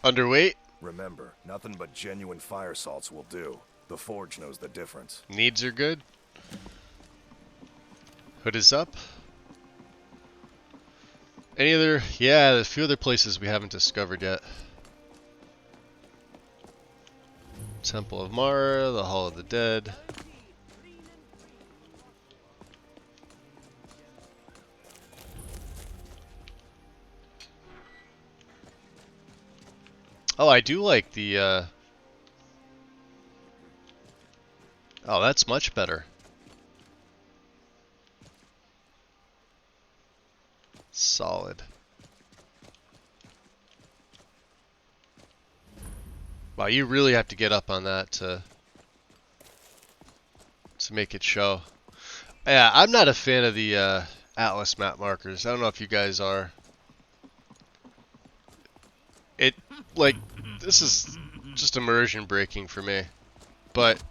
Underweight? Remember, nothing but genuine fire salts will do. The forge knows the difference. Needs are good. Hood is up. Any other? Yeah, there's a few other places we haven't discovered yet. Temple of Mara, the Hall of the Dead. Oh, I do like the, Oh, that's much better. Solid. Wow, you really have to get up on that to make it show. Yeah, I'm not a fan of the, Atlas map markers. I don't know if you guys are. Like, this is just immersion breaking for me, but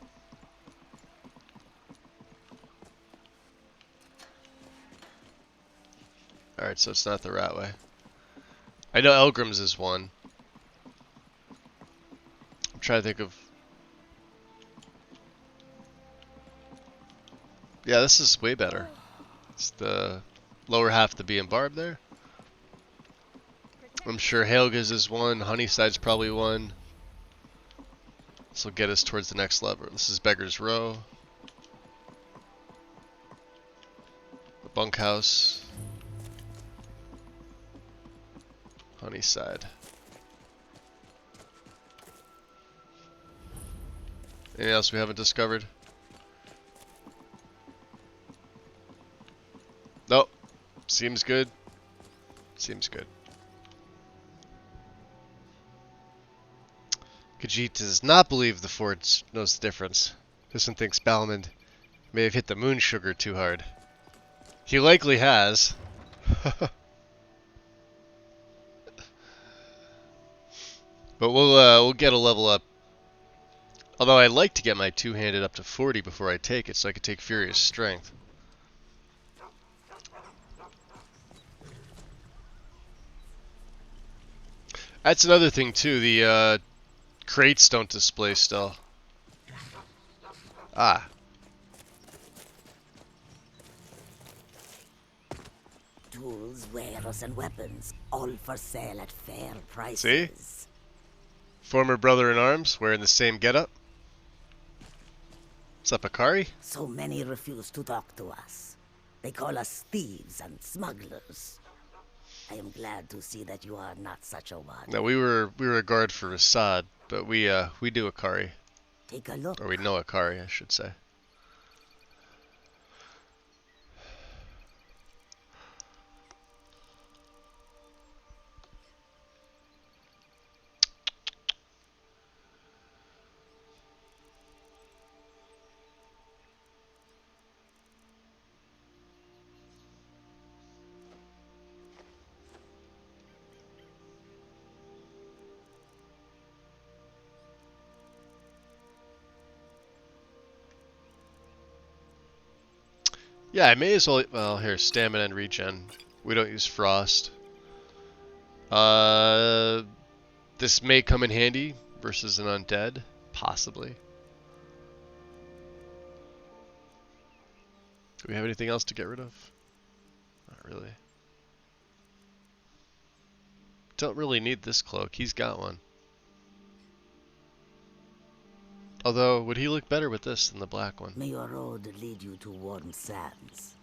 alright, so it's not the right way. I know Elgrim's is one. I'm trying to think of... Yeah, this is way better. It's the lower half of the beam barb there. I'm sure Helga's is one, Honeyside's probably one. This will get us towards the next level. This is Beggar's Row. The bunkhouse. Honeyside. Anything else we haven't discovered? Nope. Seems good. Seems good. Khajiit does not believe the forge knows the difference. This one thinks Ballerman may have hit the moon sugar too hard. He likely has. But we'll get a level up. Although I'd like to get my two-handed up to 40 before I take it, so I could take Furious Strength. That's another thing too. The crates don't display still. Ah. Tools, wares, and weapons, all for sale at fair prices. See? Former brother in arms, wearing the same getup. What's up, Akari? So many refuse to talk to us. They call us thieves and smugglers. I am glad to see that you are not such a one. No, we were a guard for Assad, but we do Akari. Take a look. Or we know Akari, I should say. Yeah, I may as well. Well, here, stamina and regen. We don't use frost. This may come in handy versus an undead, possibly. Do we have anything else to get rid of? Not really. Don't really need this cloak. He's got one. Although, would he look better with this than the black one? May your road lead you to warm sands.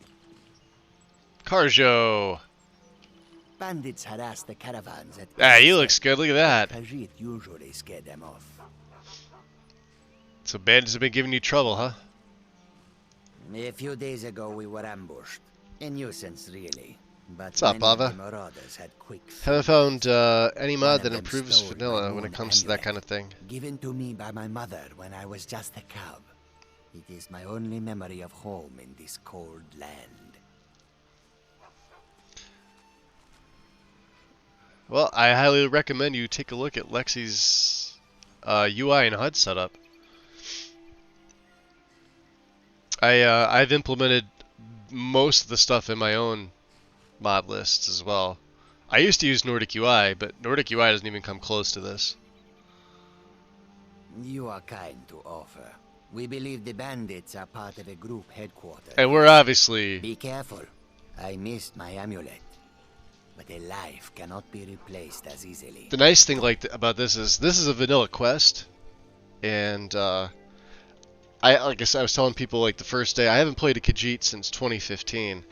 Carjo! Bandits harass the caravans at Ah, he looks good. Look at that. Khajiit usually scare them off. So bandits have been giving you trouble, huh? A few days ago we were ambushed. A nuisance, really. But What's up, many of Bava? the marauders had quick Haven't found any One mod of that them improves stole my vanilla when it moon comes to that amulet, kind of thing. given to me by my mother when I was just a cub. It is my only memory of home in this cold land. Well, I highly recommend you take a look at Lexi's UI and HUD setup. I've implemented most of the stuff in my own mod lists as well. I used to use Nordic UI, but Nordic UI doesn't even come close to this. You are kind to offer. We believe the bandits are part of a group headquartered. And we're obviously... Be careful. I missed my amulet. But a life cannot be replaced as easily. The nice thing about this is a vanilla quest, and like I said, I was telling people like the first day, I haven't played a Khajiit since 2015,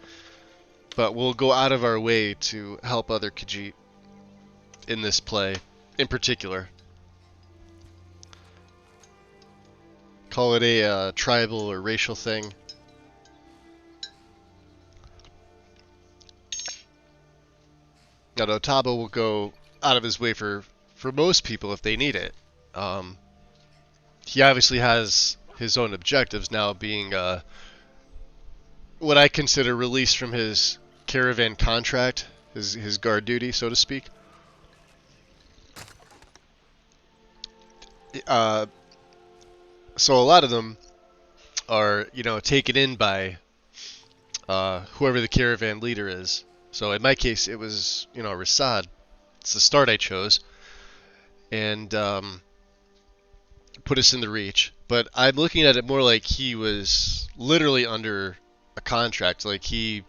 but we'll go out of our way to help other Khajiit in this play, in particular. Call it a tribal or racial thing. Now, Otabo will go out of his way for most people if they need it. He obviously has his own objectives now, being what I consider released from his caravan contract, his guard duty, so to speak. So a lot of them are, taken in by whoever the caravan leader is. So in my case, it was, Rasad. It's the start I chose, and put us in the Reach. But I'm looking at it more like he was literally under a contract. Like he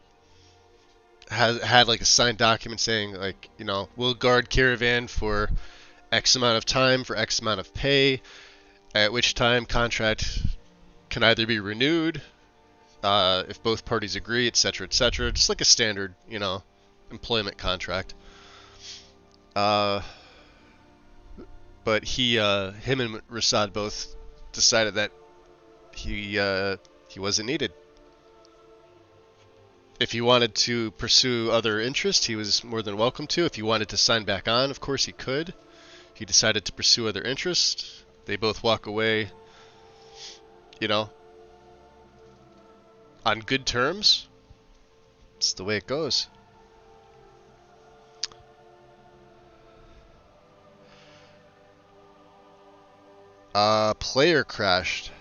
had like a signed document saying, like, we'll guard caravan for X amount of time for X amount of pay, at which time contract can either be renewed if both parties agree, etc., etc. Just like a standard, employment contract. But him and Rasad both decided that he wasn't needed. If he wanted to pursue other interests, he was more than welcome to. If he wanted to sign back on, of course he could. He decided to pursue other interests. They both walk away, on good terms. It's the way it goes. Player crashed.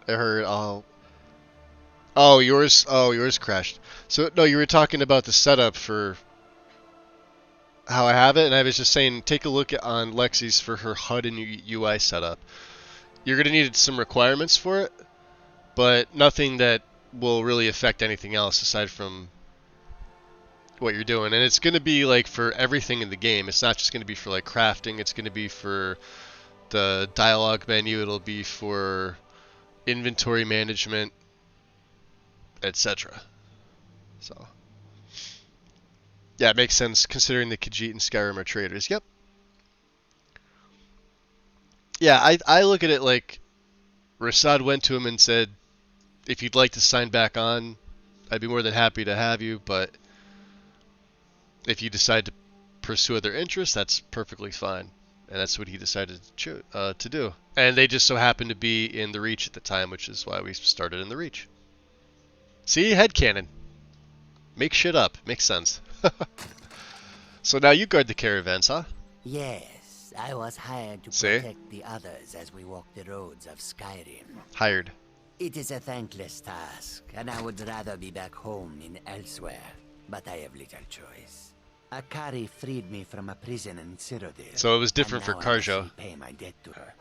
I heard. Oh, yours. Oh, yours crashed. So no, you were talking about the setup for how I have it, and I was just saying, take a look on Lexi's for her HUD and UI setup. You're gonna need some requirements for it, but nothing that will really affect anything else aside from what you're doing. And it's gonna be like for everything in the game. It's not just gonna be for like crafting. It's gonna be for the dialogue menu. It'll be for inventory management, etc. So, yeah, it makes sense considering the Khajiit and Skyrim are traders. Yep. Yeah, I look at it like Rasad went to him and said, if you'd like to sign back on, I'd be more than happy to have you, but if you decide to pursue other interests, that's perfectly fine. And that's what he decided to do. And they just so happened to be in the Reach at the time, which is why we started in the Reach. See? Headcanon. Make shit up. Makes sense. So now you guard the caravans, huh? Yes, I was hired to protect the others as we walk the roads of Skyrim. Hired. It is a thankless task, and I would rather be back home than elsewhere, but I have little choice. Akari freed me from a prison in Cyrodiil. So it was different for Karjo. Pay my debt to her.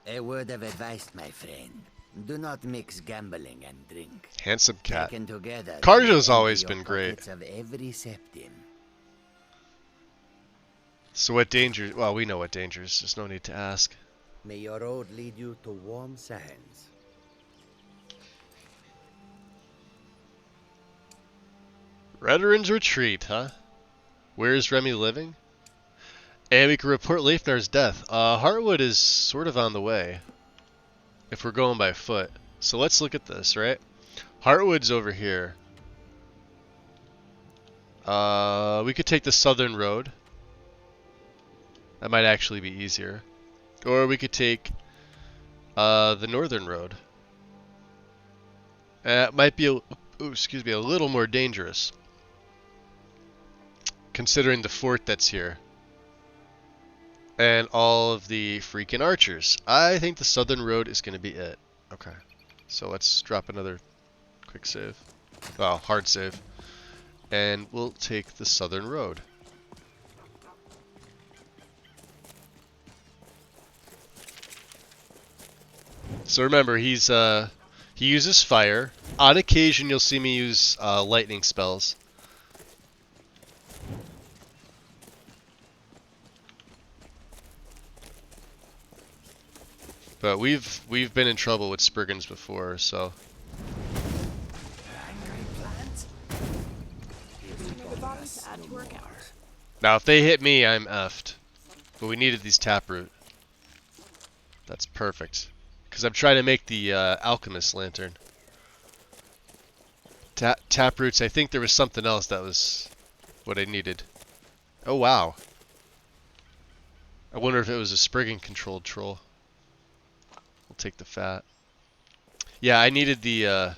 A word of advice, my friend. Do not mix gambling and drink. Handsome cat. Taken together, Karjo's always been great. Of every septim. So what dangers? Well, we know what dangers. There's no need to ask. May your road lead you to warm sands. Redoran's Retreat, huh? Where is Remy living? And we can report Leifnar's death. Heartwood is sort of on the way, if we're going by foot. So let's look at this, right? Heartwood's over here. We could take the southern road. That might actually be easier. Or we could take the northern road. It might be a little more dangerous, considering the fort that's here and all of the freaking archers. I think the southern road is going to be it. Okay, so let's drop another quick save. Well, hard save. And we'll take the southern road. So remember, he uses fire. On occasion, you'll see me use lightning spells. But we've been in trouble with Spriggans before, so. Now, if they hit me, I'm effed. But we needed these taproot. That's perfect. Because I'm trying to make the alchemist lantern. Taproots, I think there was something else that was what I needed. Oh, wow. I wonder if it was a Spriggan controlled troll. We'll take the fat. Yeah, I needed the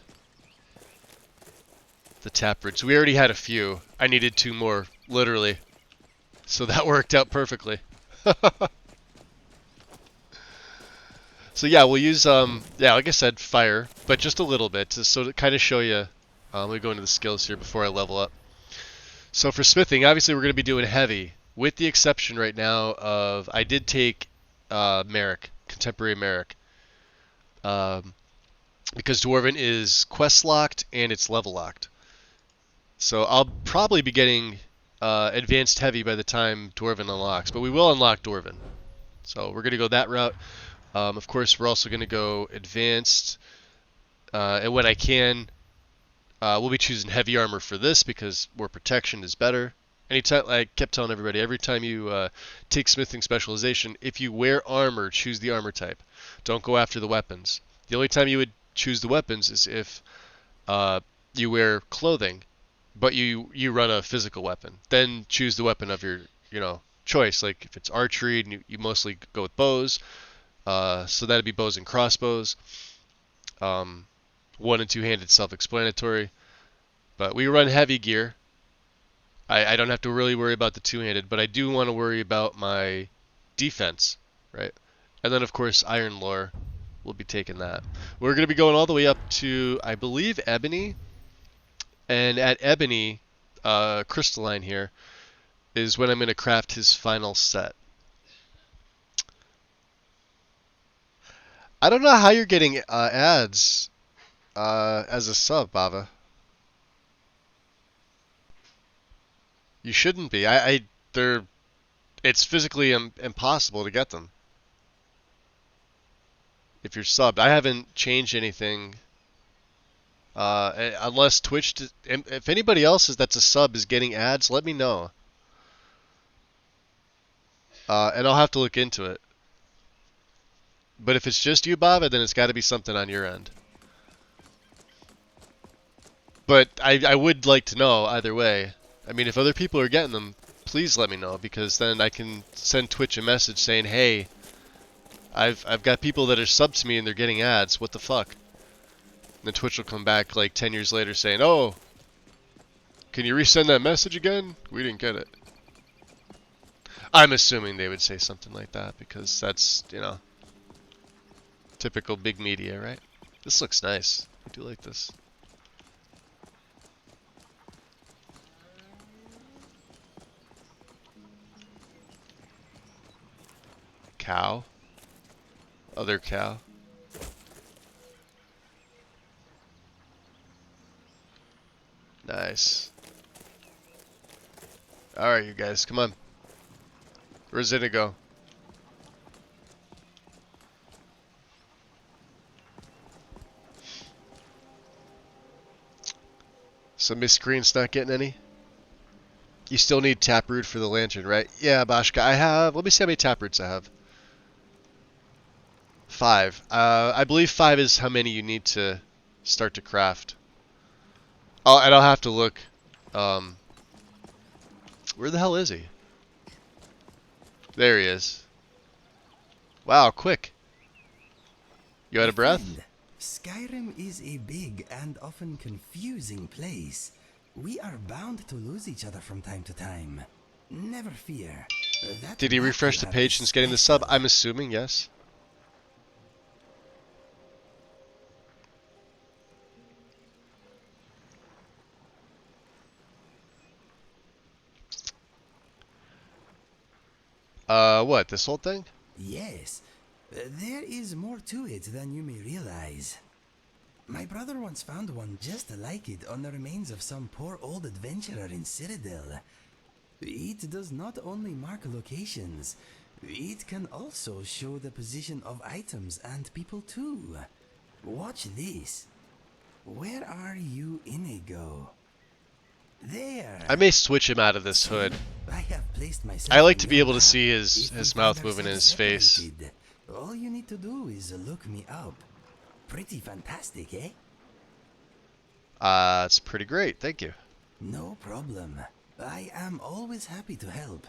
taproots. We already had a few. I needed 2 more, literally. So that worked out perfectly. So yeah, we'll use yeah, like I said, fire, but just a little bit to kind of show you. Let me go into the skills here before I level up. So for smithing, obviously we're going to be doing heavy, with the exception right now of I did take Merrick, Contemporary Merrick, because Dwarven is quest locked and it's level locked. So I'll probably be getting advanced heavy by the time Dwarven unlocks, but we will unlock Dwarven. So we're going to go that route. Of course, we're also going to go advanced, and when I can, we'll be choosing heavy armor for this because more protection is better. Anytime, I kept telling everybody, every time you take smithing specialization, if you wear armor, choose the armor type. Don't go after the weapons. The only time you would choose the weapons is if you wear clothing, but you run a physical weapon. Then choose the weapon of your choice. Like if it's archery, and you mostly go with bows. So that'd be bows and crossbows. one and two-handed self-explanatory. But we run heavy gear. I don't have to really worry about the two-handed, but I do want to worry about my defense, right? And then, of course, Iron Lore will be taking that. We're going to be going all the way up to, I believe, Ebony. And at Ebony, Crystalline here, is when I'm going to craft his final set. I don't know how you're getting ads as a sub, Bava. You shouldn't be. It's physically impossible to get them if you're subbed. I haven't changed anything unless Twitch. If anybody else that's a sub is getting ads, let me know, and I'll have to look into it. But if it's just you, Bava, then it's got to be something on your end. But I would like to know either way. I mean, if other people are getting them, please let me know, because then I can send Twitch a message saying, hey, I've got people that are subbed to me and they're getting ads. What the fuck? And then Twitch will come back like 10 years later saying, oh, can you resend that message again? We didn't get it. I'm assuming they would say something like that, because that's, you know, typical big media, right? This looks nice. I do like this. Cow. Other cow. Nice. Alright, you guys, come on. Where's Inigo? So Miss Green's not getting any? You still need taproot for the lantern, right? Yeah, Bashka, I have... Let me see how many taproots I have. 5. I believe 5 is how many you need to start to craft. Oh, and I'll have to look. Where the hell is he? There he is. Wow, quick. You out of breath? Skyrim is a big and often confusing place. We are bound to lose each other from time to time. Never fear. Did he refresh the page since getting the sub? I'm assuming, yes. What, this whole thing? Yes. There is more to it than you may realize. My brother once found one just like it on the remains of some poor old adventurer in Cyrodiil. It does not only mark locations, it can also show the position of items and people too. Watch this. Where are you, Inigo? There. I may switch him out of this hood. I have placed myself I like to be able to see his mouth moving in his face. All you need to do is look me up. Pretty fantastic, eh? It's pretty great, thank you. No problem. I am always happy to help.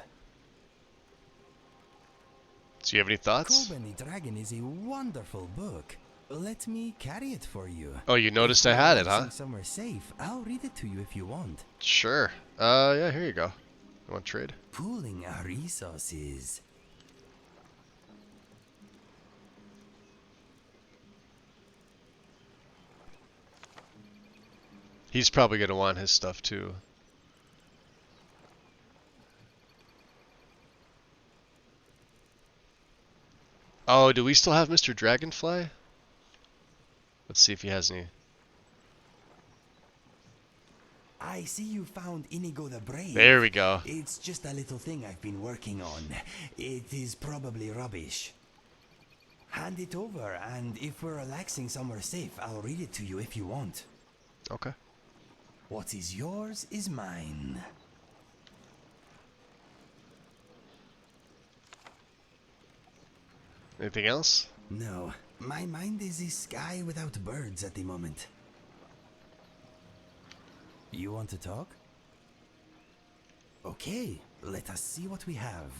Do you have any thoughts? Kobani Dragon is a wonderful book. Let me carry it for you. Oh, you noticed I had it, huh? Somewhere safe. I'll read it to you if you want. Sure. Yeah, here you go. You want to trade? Pooling our resources. He's probably going to want his stuff too. Oh, do we still have Mr. Dragonfly? Let's see if he has any. I see you found Inigo the Brave. There we go. It's just a little thing I've been working on. It is probably rubbish. Hand it over, and if we're relaxing somewhere safe, I'll read it to you if you want. Okay. What is yours is mine. Anything else? No. My mind is a sky without birds at the moment. You want to talk? Okay, let us see what we have.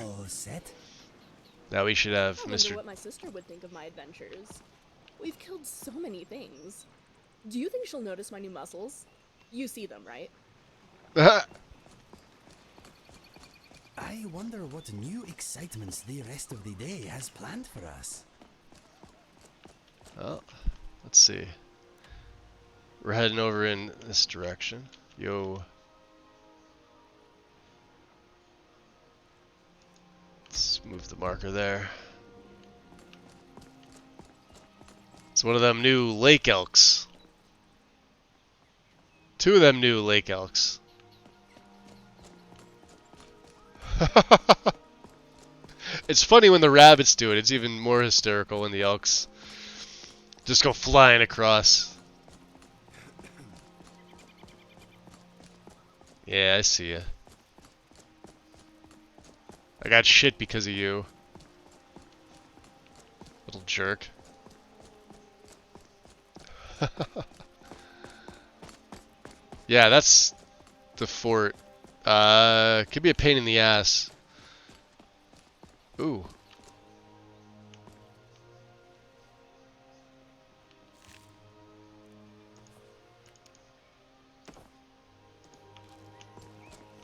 all set? Now we should have I wonder Mr. what my sister would think of my adventures. We've killed so many things. Do you think she'll notice my new muscles? You see them, right? I wonder what new excitements the rest of the day has planned for us. Well, let's see. We're heading over in this direction. Yo. Let's move the marker there. It's one of them new lake elks. Two of them new lake elks. It's funny when the rabbits do it. It's even more hysterical when the elks just go flying across. Yeah, I see ya. I got shit because of you. Little jerk. Yeah, that's the fort. Could be a pain in the ass. Ooh.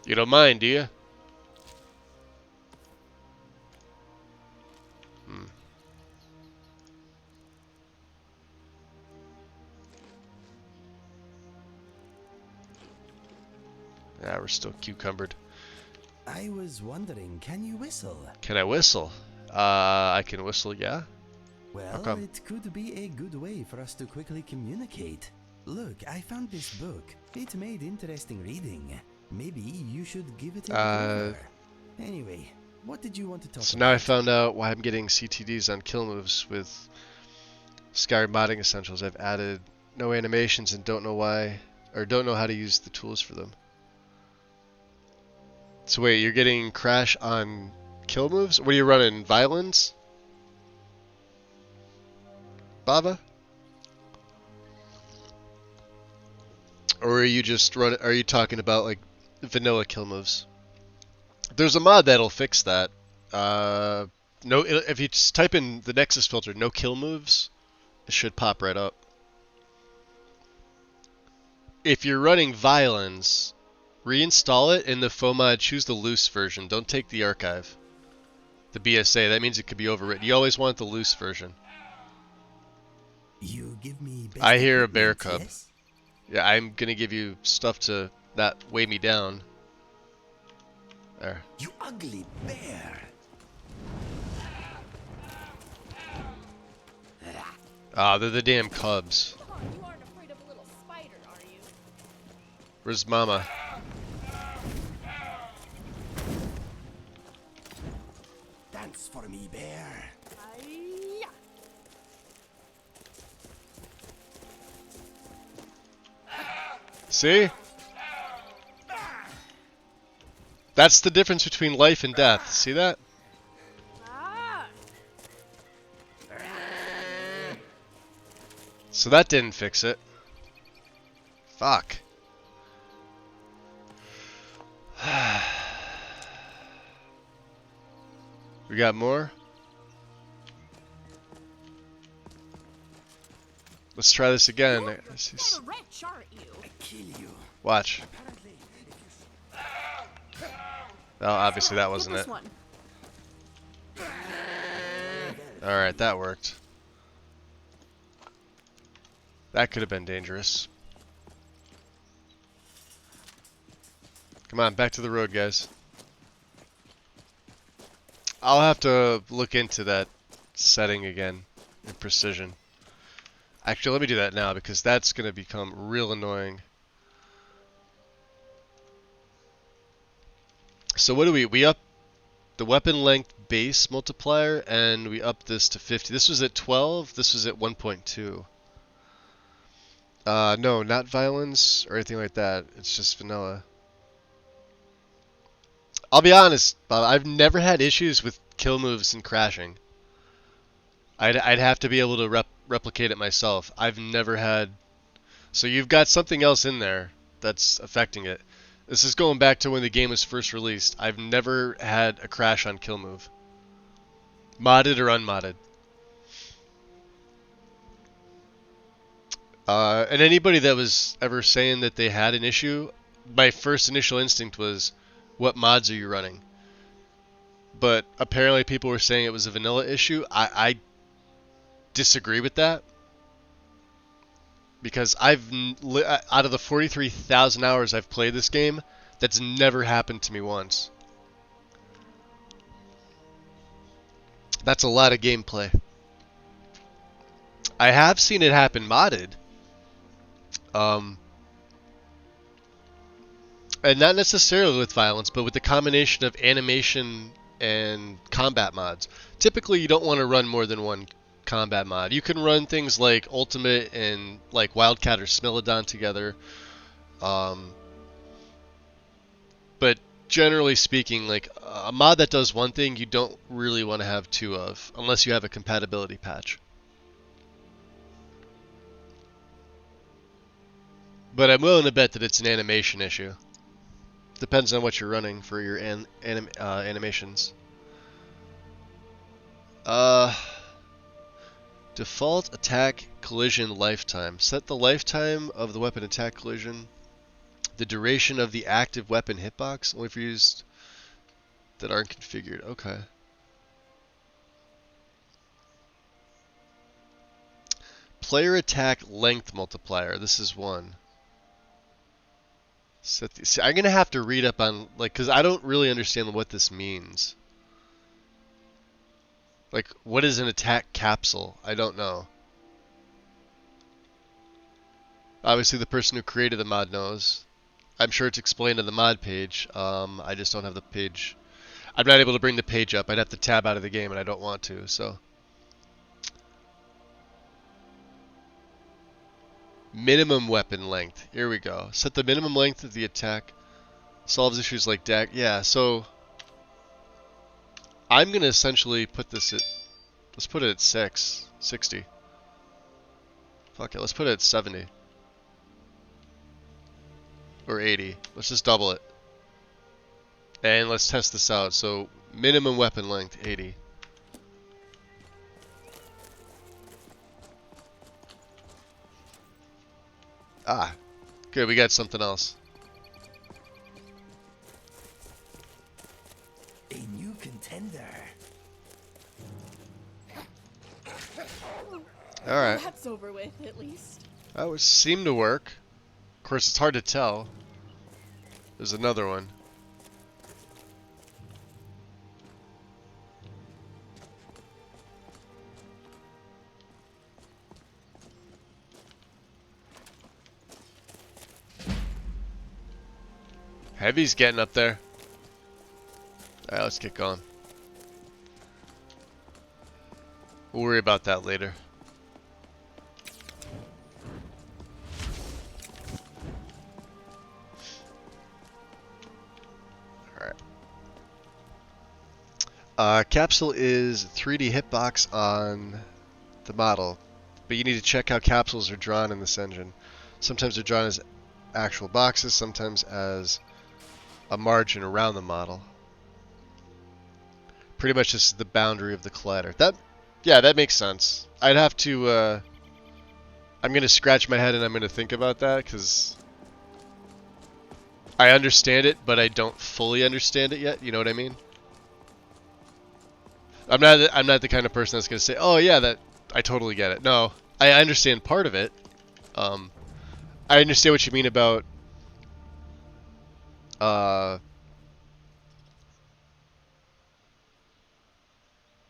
You don't mind, do you? Hmm. Yeah, we're still cucumbered. I was wondering, can you whistle? Can I whistle? I can whistle, yeah. Well, it could be a good way for us to quickly communicate. Look, I found this book. It made interesting reading. Maybe you should give it a look. Anyway, what did you want to talk about? So now I found out why I'm getting CTDs on kill moves with Skyrim modding essentials. I've added no animations and don't know why, or don't know how to use the tools for them. So wait, you're getting crash on kill moves? What are you running? Violence? Bava? Or are you just are you talking about like vanilla kill moves? There's a mod that'll fix that. If you just type in the Nexus filter, no kill moves, it should pop right up. If you're running violence, reinstall it in the FOMod, choose the loose version. Don't take the archive. The BSA, that means it could be overwritten. You always want the loose version. You give me I hear a bear cub. Yes? Yeah, I'm gonna give you stuff to not weigh me down. There. You ugly bear. Ah, they're the damn cubs. Come on, you aren't afraid of a little spider, are you? Where's Mama? Dance for me, bear. Hi-ya! See? That's the difference between life and death. See that? Ah! So that didn't fix it. Fuck. We got more? Let's try this again. You're a wretch, aren't you? I kill you. Watch. Well, obviously that Get wasn't this it. one. Alright, that worked. That could have been dangerous. Come on, back to the road, guys. I'll have to look into that setting again in precision. Actually, let me do that now because that's going to become real annoying. So what do we up the weapon length base multiplier and we up this to 50. This was at 12, this was at 1.2. No, not violence or anything like that. It's just vanilla. I'll be honest, Bob, I've never had issues with kill moves and crashing. I'd have to be able to replicate it myself. I've never had... So you've got something else in there that's affecting it. This is going back to when the game was first released. I've never had a crash on kill move. Modded or unmodded. And anybody that was ever saying that they had an issue, my first initial instinct was, what mods are you running? But apparently people were saying it was a vanilla issue. I disagree with that. Because out of the 43,000 hours I've played this game, that's never happened to me once. That's a lot of gameplay. I have seen it happen modded. And not necessarily with violence, but with the combination of animation and combat mods. Typically, you don't want to run more than one combat mod. You can run things like Ultimate and like Wildcat or Smilodon together. But generally speaking, like a mod that does one thing, you don't really want to have two of, unless you have a compatibility patch. But I'm willing to bet that it's an animation issue. Depends on what you're running for your animations. Default attack collision lifetime. Set the lifetime of the weapon attack collision. The duration of the active weapon hitbox, only for used that aren't configured. Okay. Player attack length multiplier. This is one. See, I'm gonna have to read up on, like, because I don't really understand what this means. Like, what is an attack capsule? I don't know. Obviously, the person who created the mod knows. I'm sure it's explained on the mod page. I just don't have the page. I'm not able to bring the page up. I'd have to tab out of the game, and I don't want to, so. Minimum weapon length. Here we go. Set the minimum length of the attack. Solves issues like yeah, so I'm going to essentially put this at, let's put it at 60. Fuck it, let's put it at 70. Or 80. Let's just double it. And let's test this out. So minimum weapon length, 80. Ah, good, we got something else. A new contender. Alright. That's over with, at least. That would seem to work. Of course, it's hard to tell. There's another one. Heavy's getting up there. Alright, let's get going. We'll worry about that later. Alright. Capsule is 3D hitbox on the model, but you need to check how capsules are drawn in this engine. Sometimes they're drawn as actual boxes, sometimes as a margin around the model. Pretty much this is the boundary of the collider. Yeah, that makes sense. I'd have to, I'm going to scratch my head and I'm going to think about that, because I understand it, but I don't fully understand it yet, you know what I mean? I'm not the kind of person that's going to say, oh yeah, I totally get it. No, I understand part of it. I understand what you mean about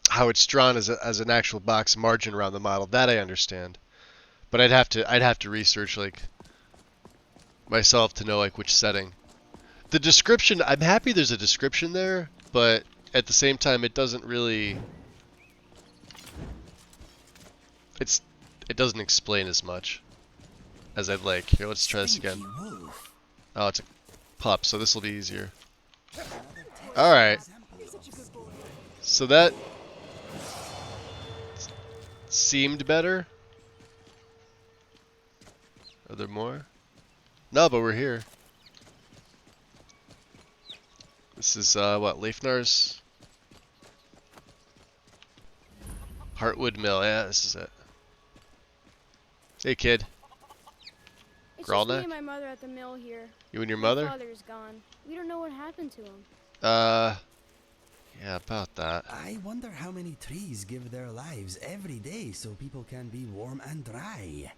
how it's drawn as an actual box margin around the model. That I understand, but I'd have to research like myself to know like which setting. The description, I'm happy there's a description there, but at the same time it doesn't really, it doesn't explain as much as I'd like. Here, let's try this again. Oh, it's a pup, so this will be easier. Alright. So that seemed better. Are there more? No, but we're here. This is, what, Leifnar's? Heartwood Mill, yeah, this is it. Hey, kid. It's just me Gralneck? and my mother at the mill here. You and your My mother? father's gone. We don't know what happened to him. Yeah, about that. I wonder how many trees give their lives every day so people can be warm and dry.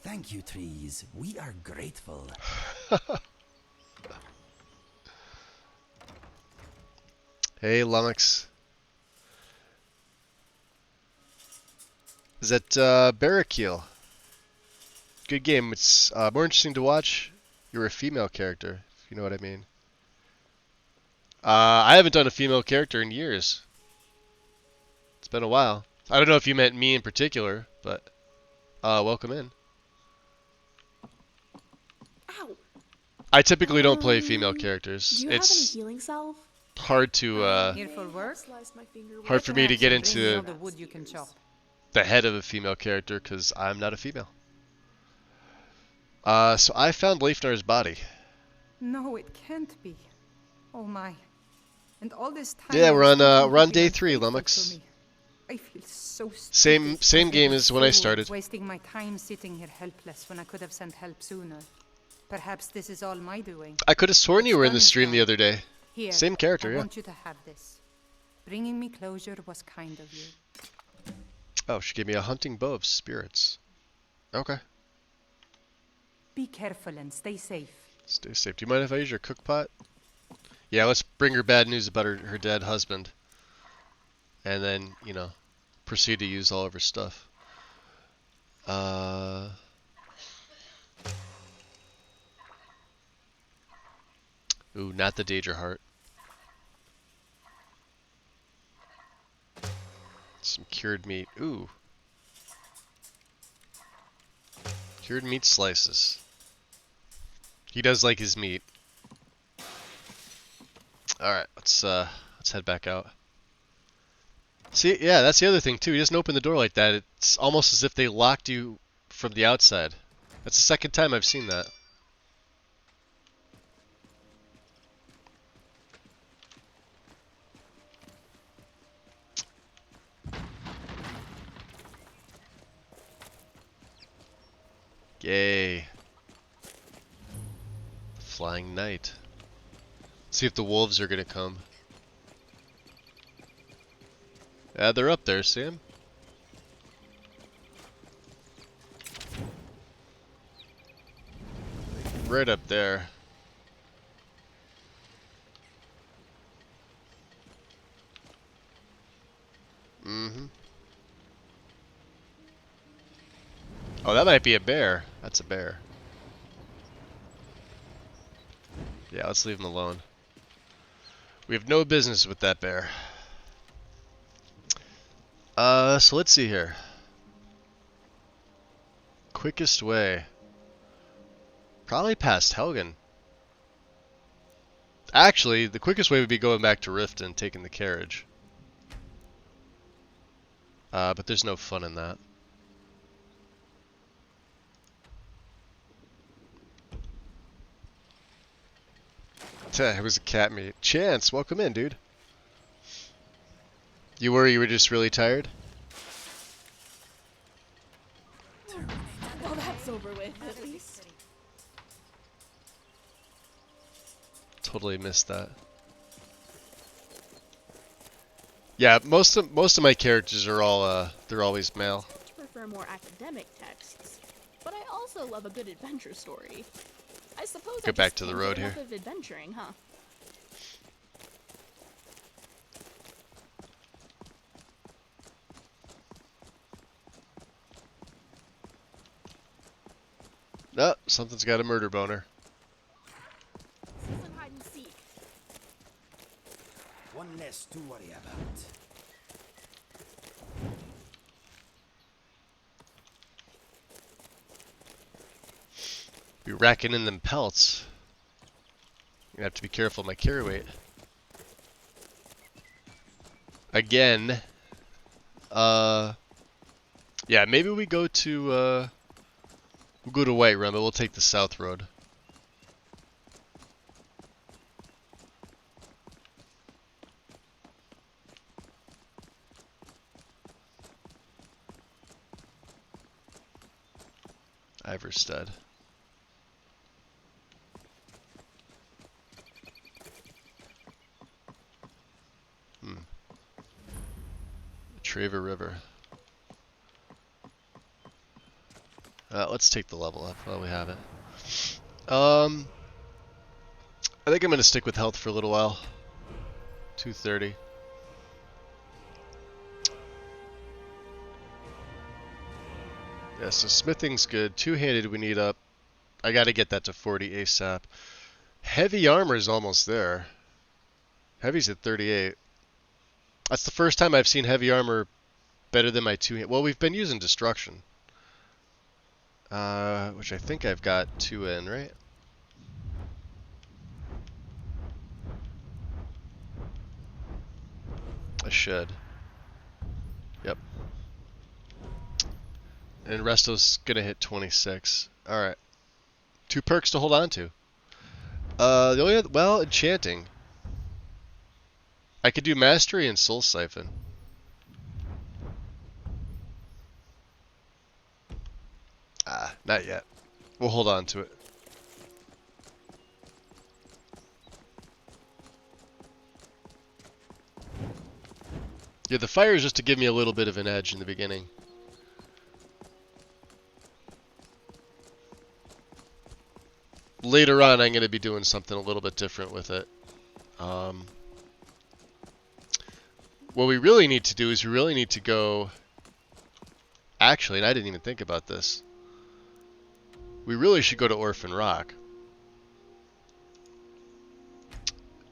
Thank you, trees. We are grateful. Hey, Lummox. Is that Barrakiel? Good game. It's more interesting to watch. You're a female character, if you know what I mean. I haven't done a female character in years. It's been a while. I don't know if you meant me in particular, but welcome in. Ow. I typically don't play female characters. Do you have any It's healing salve? hard to Here for work? hard for me to get Bring me all into the wood you can chop. the head of a female character because I'm not a female. So I found Leifnar's body. No, it can't be. Oh my. And all this time Yeah, I we're was on thinking we're on you'd be day 3, unfaithful Lummox. to me. I feel so Same stupid, game a as when I fool, started. wasting my time sitting here helpless when I could have sent help sooner. Perhaps this is all my doing. I could have sworn you were in the Done is stream the done. other day. Here, Same character, I yeah. want you to have this. Bringing me closure was kind of you. Oh, she gave me a hunting bow of spirits. Okay. Be careful and stay safe. Stay safe. Do you mind if I use your cook pot? Yeah, let's bring her bad news about her dead husband. And then, you know, proceed to use all of her stuff. Ooh, not the Daedra heart. Some cured meat. Ooh. Cured meat slices. He does like his meat. Alright, let's head back out. See, yeah, that's the other thing too. He doesn't open the door like that. It's almost as if they locked you from the outside. That's the second time I've seen that. Yay. Flying Knight. See if the wolves are gonna come. Yeah, they're up there, Sam. Right up there. Mm-hmm. Oh, that might be a bear. That's a bear. Yeah, let's leave him alone. We have no business with that bear. So let's see here. Quickest way. Probably past Helgen. Actually, the quickest way would be going back to Rift and taking the carriage. But there's no fun in that. It was a cat meat. Chance, welcome in, dude. You were just really tired? Well, that's over with, at least. Totally missed that. Yeah, most of my characters are all they're always male. I prefer more academic texts, but I also love a good adventure story. I suppose Go I back just to the can't road get enough here. of adventuring, huh? Oh, something's got a murder boner. This isn't hide and seek. One less to worry about. Be racking in them pelts. You have to be careful of my carry weight. Again. Yeah, maybe we go to we'll go to Whiterun, but we'll take the south road. Iverstead. Traver River. Let's take the level up while we have it. I think I'm going to stick with health for a little while. 230. Yeah, so smithing's good. Two-handed we need up. I got to get that to 40 ASAP. Heavy armor is almost there. Heavy's at 38. That's the first time I've seen heavy armor better than my two-hand. Well, we've been using destruction. Which I think I've got 2 in, right? I should. Yep. And Resto's gonna hit 26. Alright. 2 perks to hold on to. The only other, well, enchanting. I could do Mastery and Soul Siphon. Not yet. We'll hold on to it. Yeah, the fire is just to give me a little bit of an edge in the beginning. Later on, I'm going to be doing something a little bit different with it. What we really need to do is we really need to go... Actually, and I didn't even think about this. We really should go to Orphan Rock.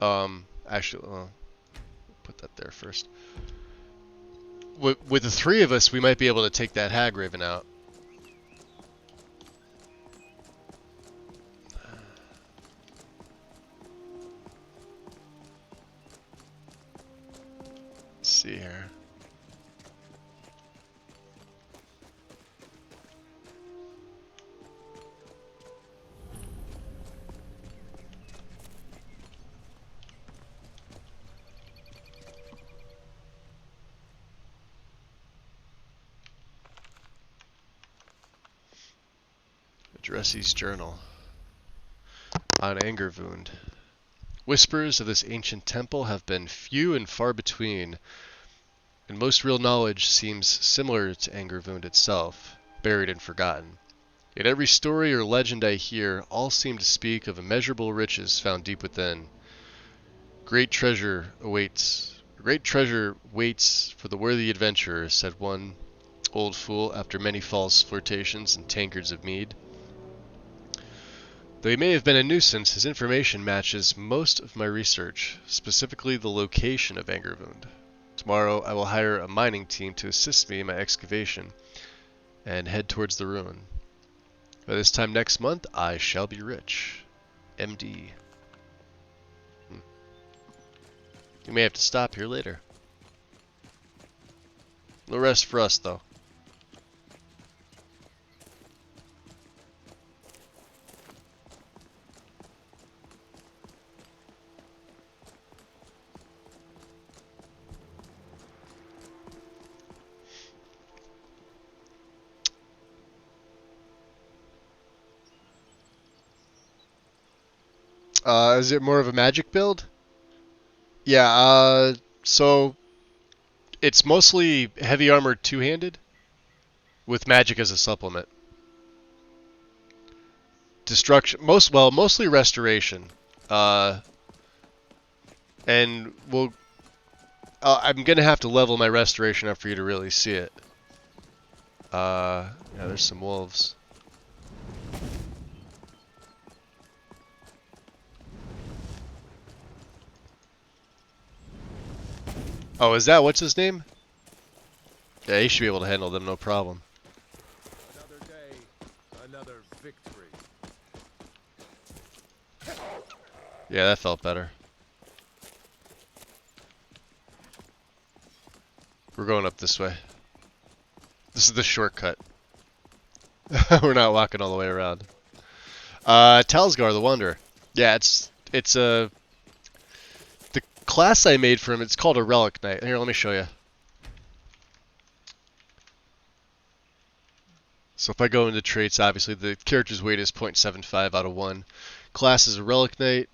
Actually, put that there first. With the 3 of us, we might be able to take that Hag Raven out. Let's see here. Dressy's journal on Angerwound. Whispers of this ancient temple have been few and far between, and most real knowledge seems similar to Angerwound itself, buried and forgotten. Yet every story or legend I hear all seem to speak of immeasurable riches found deep within. Great treasure waits for the worthy adventurer, said one old fool after many false flirtations and tankards of mead. Though he may have been a nuisance, his information matches most of my research, specifically the location of Angerwound. Tomorrow I will hire a mining team to assist me in my excavation and head towards the ruin. By this time next month, I shall be rich. MD. You may have to stop here later. No rest for us, though. Is it more of a magic build? Yeah, so it's mostly heavy armor two-handed with magic as a supplement. Destruction, mostly restoration. And I'm gonna have to level my restoration up for you to really see it. Yeah, there's some wolves. Oh, is that what's his name? Yeah, he should be able to handle them, no problem. Another day, another victory. Yeah, that felt better. We're going up this way. This is the shortcut. We're not walking all the way around. Talsgar the Wanderer. Yeah, it's a... The class I made for him, it's called a Relic Knight. Here, let me show you. So if I go into traits, obviously the character's weight is 0.75 out of 1. Class is a Relic Knight.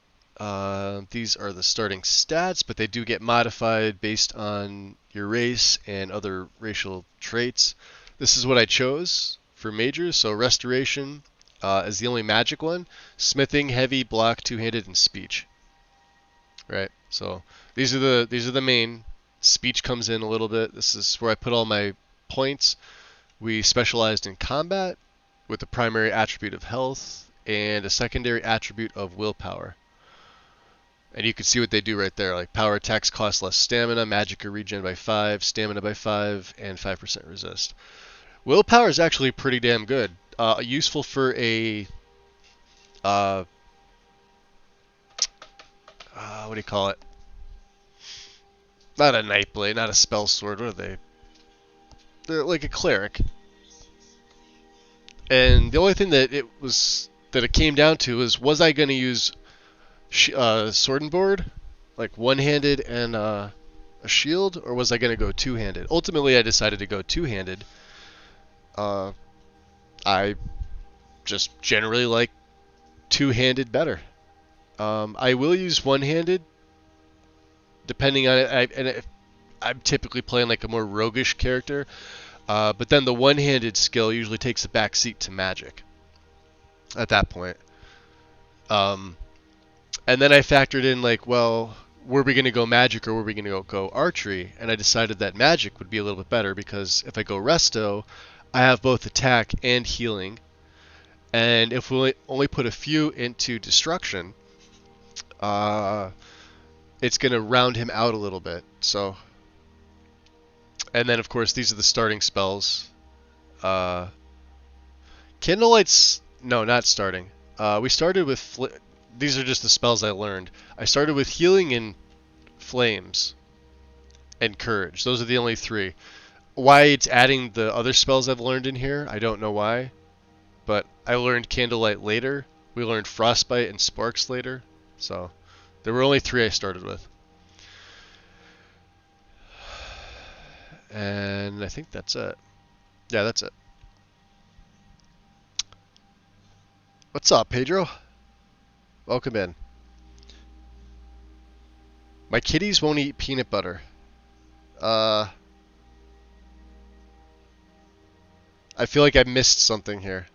These are the starting stats, but they do get modified based on your race and other racial traits. This is what I chose for majors. So Restoration is the only magic one. Smithing, Heavy, Block, Two-Handed, and Speech. Right. So these are the main. Speech comes in a little bit. This is where I put all my points. We specialized in combat with the primary attribute of health and a secondary attribute of willpower. And you can see what they do right there. Like power attacks cost less stamina, magicka regen by 5, stamina by 5, and 5% resist. Willpower is actually pretty damn good. Useful for a what do you call it? Not a Nightblade, not a spell sword. What are they? They're like a cleric. And the only thing that it came down to was I going to use sword and board, like one-handed and a shield, or was I going to go two-handed? Ultimately, I decided to go two-handed. I just generally like two-handed better. I will use one-handed, depending on it. I'm typically playing like a more roguish character, but then the one-handed skill usually takes a back seat to magic at that point. And then I factored in like, well, were we going to go magic or were we going to go archery? And I decided that magic would be a little bit better because if I go resto, I have both attack and healing. And if we only put a few into destruction, it's going to round him out a little bit. So, and then of course these are the starting spells. Candlelight's no, not starting. We started with these are just the spells I learned. I started with healing and flames and courage. Those are the only 3. Why it's adding the other spells I've learned in here, I don't know why. But I learned Candlelight later. We learned Frostbite and Sparks later. So there were only 3 I started with. And I think that's it. Yeah, that's it. What's up, Pedro? Welcome in. My kitties won't eat peanut butter. I feel like I missed something here.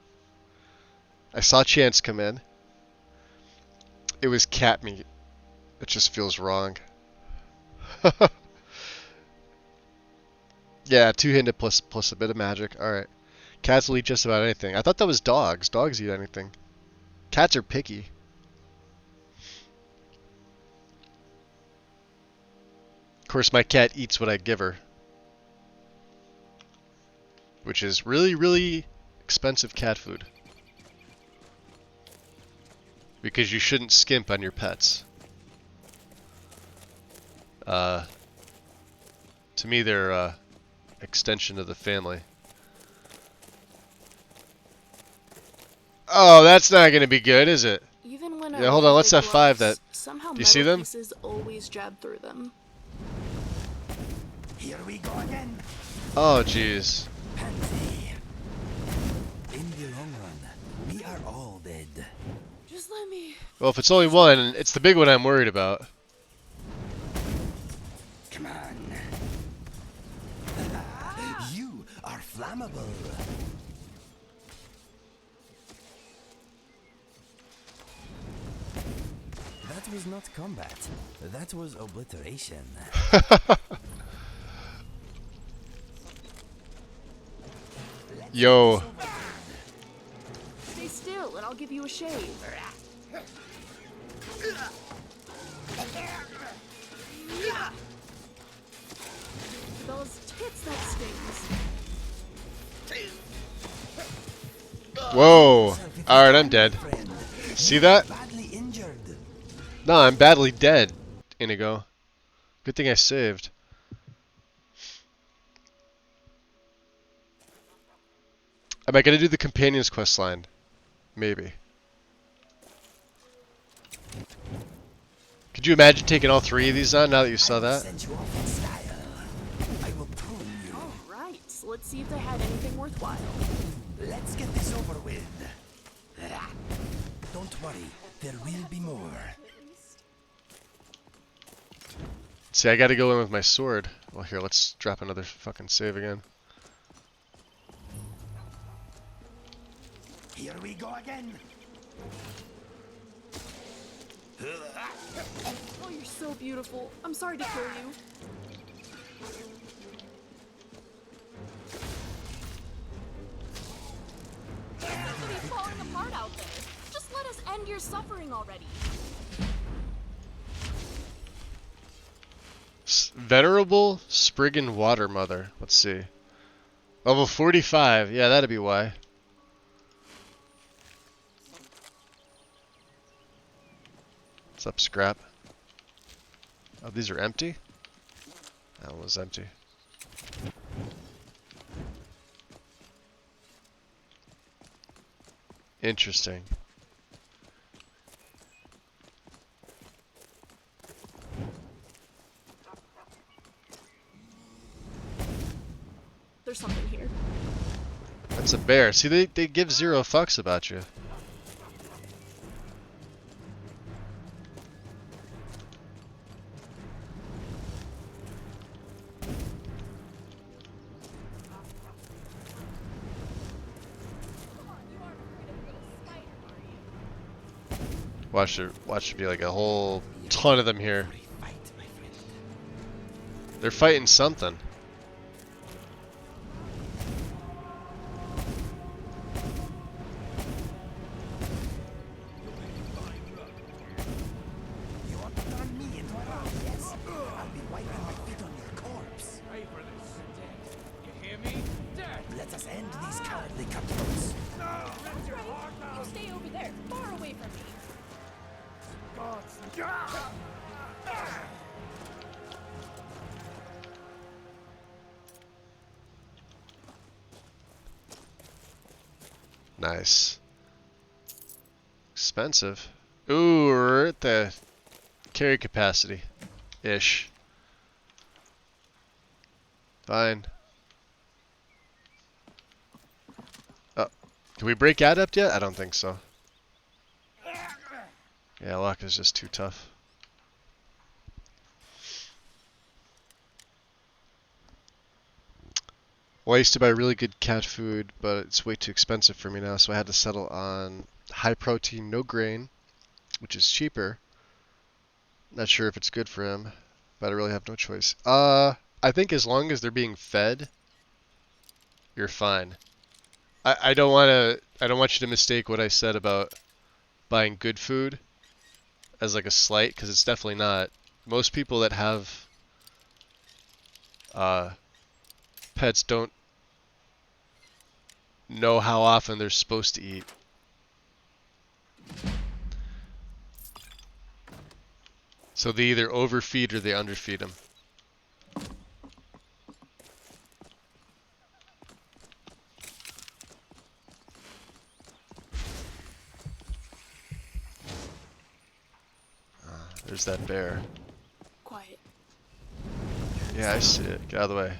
I saw Chance come in. It was cat meat. It just feels wrong. Yeah, two-handed plus a bit of magic. Alright. Cats will eat just about anything. I thought that was dogs. Dogs eat anything. Cats are picky. Of course, my cat eats what I give her. Which is really, really expensive cat food. Because you shouldn't skimp on your pets. To me, they're extension of the family. Oh, that's not going to be good, is it? Even when Yeah, hold on. Let's F5 that. Somehow Do you see them? pieces always jab through them. Here we go again. Oh, jeez. Pansy. In the long run, we are all dead. Just let me. Well, if it's only one, it's the big one I'm worried about. Come on. You are flammable. That was not combat. That was obliteration. Yo. Stay still, and I'll give you a shave. Those tits, that stings. Whoa. Alright, I'm dead. See that? No, I'm badly dead, Inigo. Good thing I saved. Am I going to do the Companion's quest line? Maybe. Could you imagine taking all 3 of these on now that you saw that? Alright, so let's see if they had anything worthwhile. Let's get this over with. Don't worry, there will be more. See, I gotta go in with my sword. Well, here, let's drop another fucking save again. Here we go again. Oh, you're so beautiful. I'm sorry to kill you. You're to be falling apart out there. Just let us end your suffering already. Venerable Spriggan Water Mother. Let's see. Level 45. Yeah, that'd be why. What's up, Scrap? Oh, these are empty? That one was empty. Interesting. There's something here. That's a bear. See, they give zero fucks about you. Watch there be like a whole ton of them here. They're fighting something. You want to turn me into a rock, yes? I'll be wiping my feet on your corpse. Pay for this. Dead. You hear me? Dead. Let us end these cowardly cutthroats. That's right. You stay over there, far away from me. Nice. Expensive. Ooh, we're at the carry capacity ish. Fine. Oh, can we break adept yet? I don't think so. Yeah, luck is just too tough. Well, I used to buy really good cat food, but it's way too expensive for me now, so I had to settle on high protein, no grain, which is cheaper. Not sure if it's good for him, but I really have no choice. I think as long as they're being fed, you're fine. I don't want you to mistake what I said about buying good food as like a slight, because it's definitely not. Most people that have pets don't know how often they're supposed to eat. So they either overfeed or they underfeed them. There's that bear. Quiet. Yeah, I see it. Get out of the way.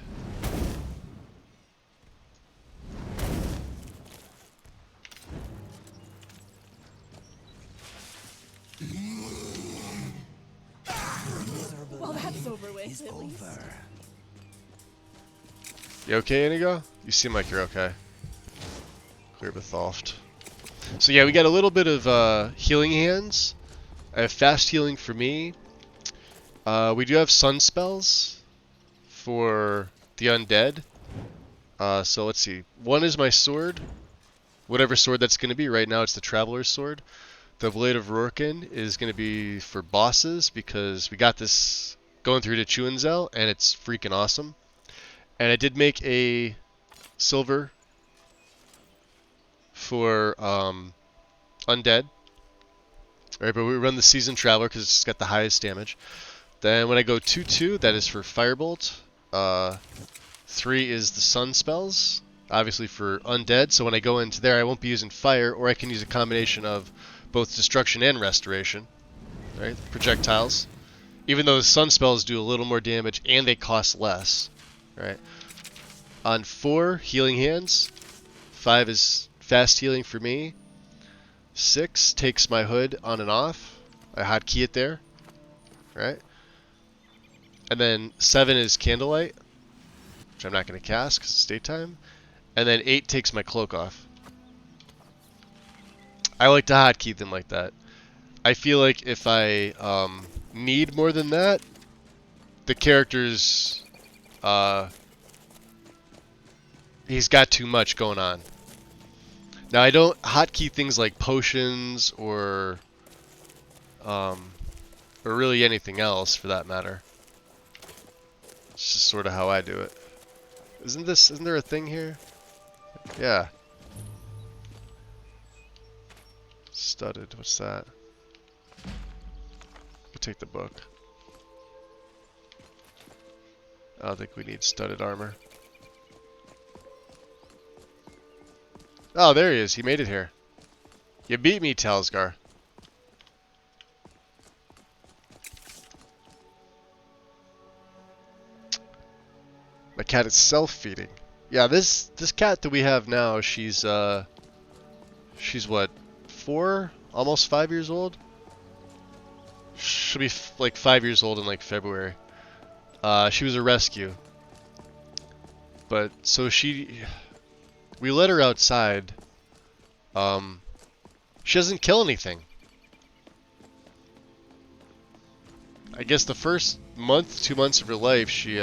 Well, that's over with, It's at least. over. You okay, Inigo? You seem like you're okay. Clear Bethoft. So yeah, we got a little bit of healing hands. I have fast healing for me. We do have sun spells for the undead. So let's see. One is my sword. Whatever sword that's going to be. Right now it's the Traveler's Sword. The Blade of Rorken is going to be for bosses because we got this going through to Chuanzel and it's freaking awesome. And I did make a silver for undead. Alright, but we run the Seasoned Traveler because it's got the highest damage. Then when I go 2-2, that is for Firebolt. 3 is the Sun spells, obviously for undead. So when I go into there, I won't be using fire, or I can use a combination of both destruction and restoration. Right, projectiles. Even though the Sun spells do a little more damage and they cost less. Right. On 4 healing hands, 5 is fast healing for me. 6 takes my hood on and off. I hotkey it there, right? And then 7 is candlelight, which I'm not going to cast because it's daytime. And then 8 takes my cloak off. I like to hotkey them like that. I feel like if I need more than that, the character's he's got too much going on. Now I don't hotkey things like potions or really anything else for that matter. It's just sort of how I do it. Isn't there a thing here? Yeah. Studded, what's that? I'll take the book. I don't think we need studded armor. Oh, there he is. He made it here. You beat me, Talsgar. My cat is self-feeding. Yeah, this cat that we have now, she's what, 4? Almost 5 years old? She'll be like 5 years old in like February. She was a rescue. But, so we let her outside. She doesn't kill anything. I guess the first month, 2 months of her life, she,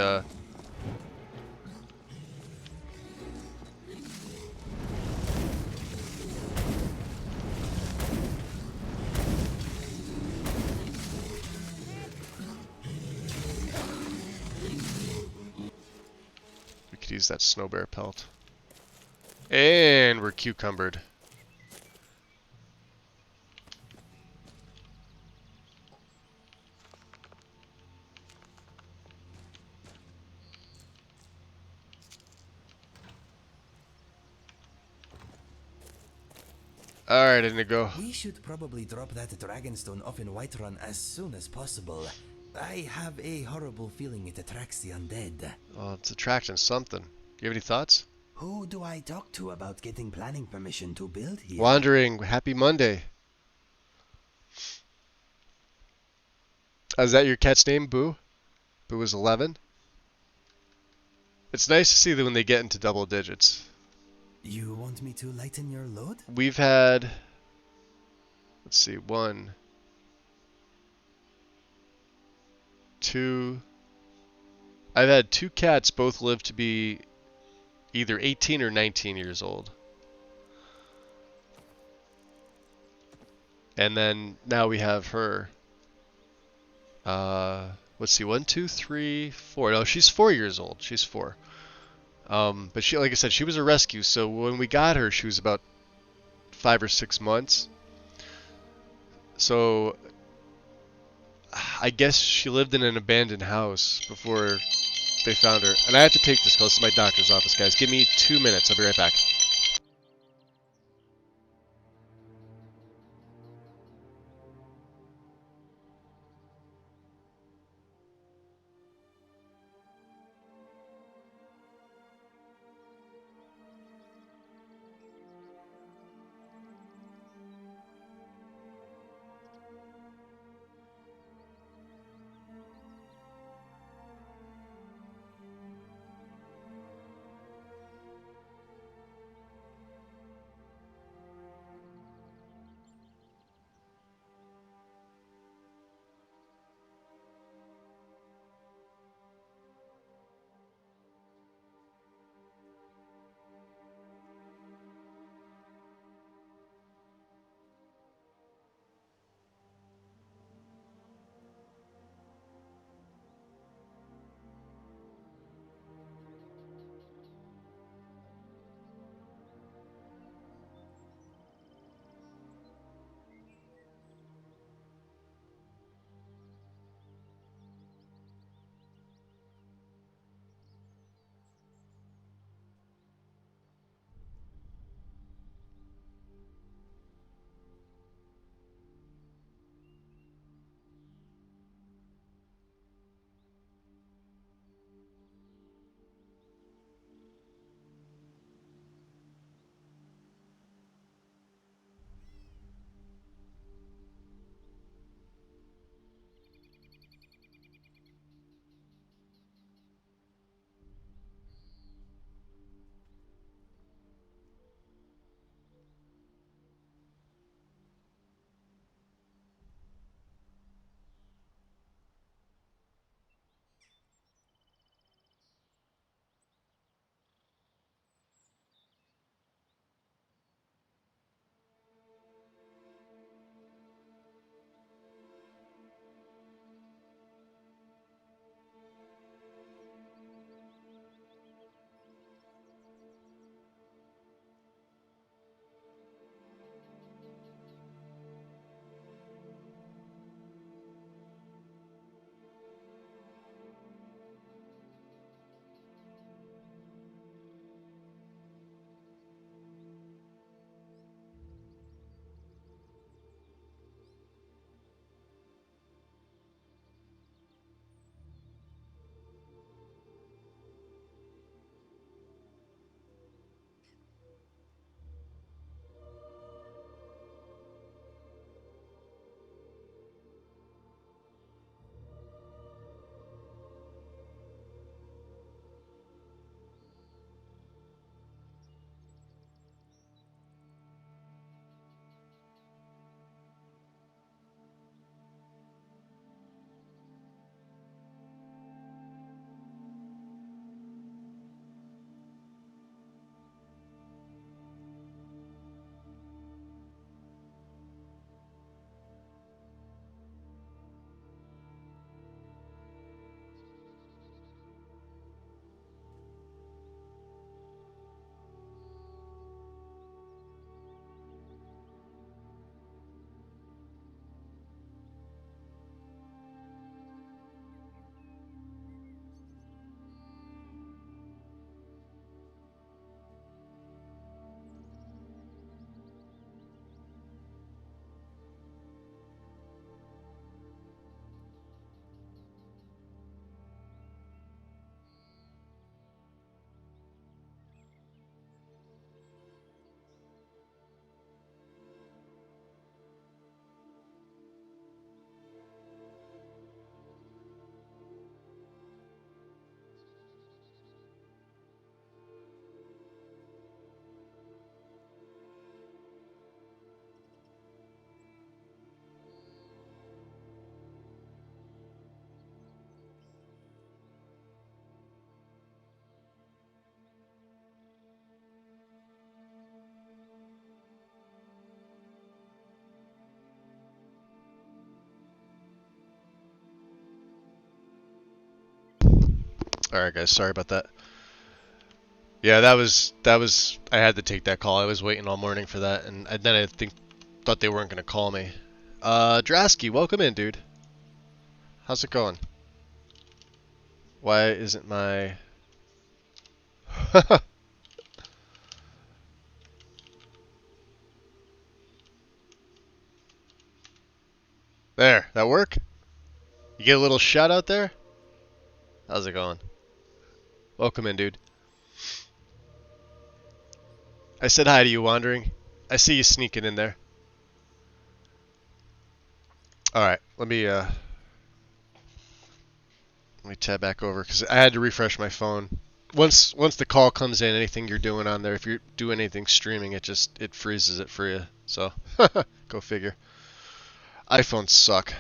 we could use that snow bear pelt. And we're cucumbered. Alright, Indigo. We should probably drop that dragonstone off in Whiterun as soon as possible. I have a horrible feeling it attracts the undead. Well, it's attracting something. Do you have any thoughts? Who do I talk to about getting planning permission to build here? Wandering, happy Monday. Is that your cat's name, Boo? Boo is 11? It's nice to see that when they get into double digits. You want me to lighten your load? We've had, let's see, 1, 2. I've had 2 cats both live to be either 18 or 19 years old. And then now we have her. Let's see, 1, 2, 3, 4. No, she's 4 years old. She's 4. But she, like I said, she was a rescue. So when we got her, she was about 5 or 6 months. So I guess she lived in an abandoned house before they found her. And I have to take this call. This is my doctor's office, guys. Give me 2 minutes. I'll be right back. Alright guys, sorry about that. Yeah, that was I had to take that call. I was waiting all morning for that, and then I thought they weren't gonna call me. Drasky, welcome in, dude. How's it going? Why isn't my There, that work? You get a little shout out there? How's it going? Welcome in, dude. I said hi to you, Wandering. I see you sneaking in there. Alright, let me tab back over, because I had to refresh my phone. Once the call comes in, anything you're doing on there, if you do anything streaming, it freezes it for you. So, go figure. iPhones suck.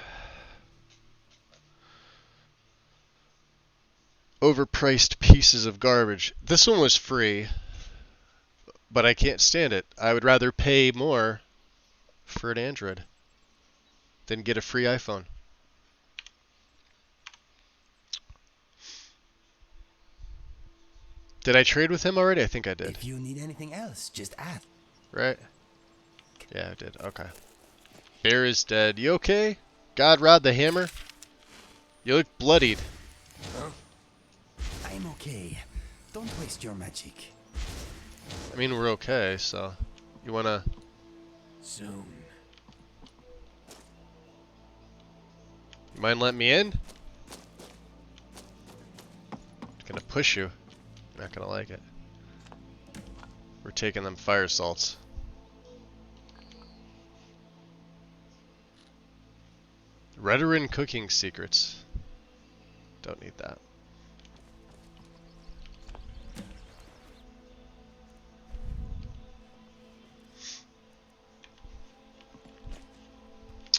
Overpriced pieces of garbage. This one was free, but I can't stand it. I would rather pay more for an Android than get a free iPhone. Did I trade with him already? I think I did. If you need anything else, just ask. Right? Yeah, I did. Okay. Bear is dead. You okay? God Rod the Hammer? You look bloodied. Huh? I'm okay. Don't waste your magic. I mean, we're okay, so... You wanna... Soon. You mind letting me in? I'm gonna push you. You're not gonna like it. We're taking them fire salts. Redoran cooking secrets. Don't need that.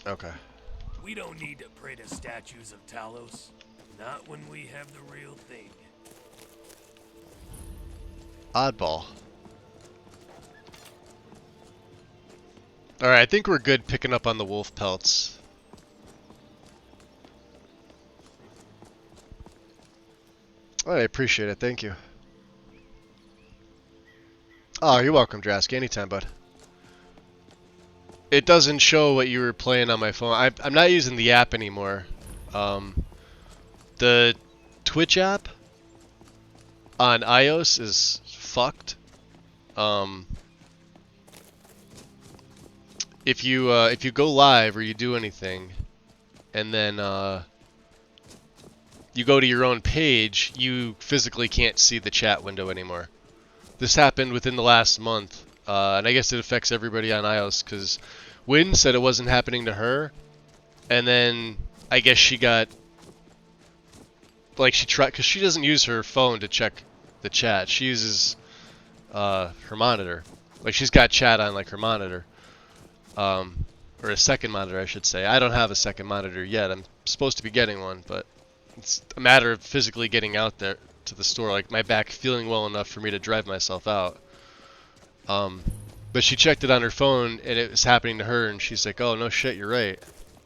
Okay. We don't need to pray to statues of Talos. Not when we have the real thing. Oddball. Alright, I think we're good picking up on the wolf pelts. I appreciate it, thank you. Oh, you're welcome, Drasky. Anytime, bud. It doesn't show what you were playing on my phone. I'm not using the app anymore. The Twitch app on iOS is fucked. If you go live or you do anything, and then you go to your own page, you physically can't see the chat window anymore. This happened within the last month, and I guess it affects everybody on iOS, because Wynn said it wasn't happening to her, and then I guess she got, like, she tried, because she doesn't use her phone to check the chat. She uses her monitor. Like, she's got chat on, like, her monitor. Or a second monitor, I should say. I don't have a second monitor yet. I'm supposed to be getting one, but it's a matter of physically getting out there to the store, like my back feeling well enough for me to drive myself out. But she checked it on her phone, and it was happening to her, and she's like, oh, no shit, you're right.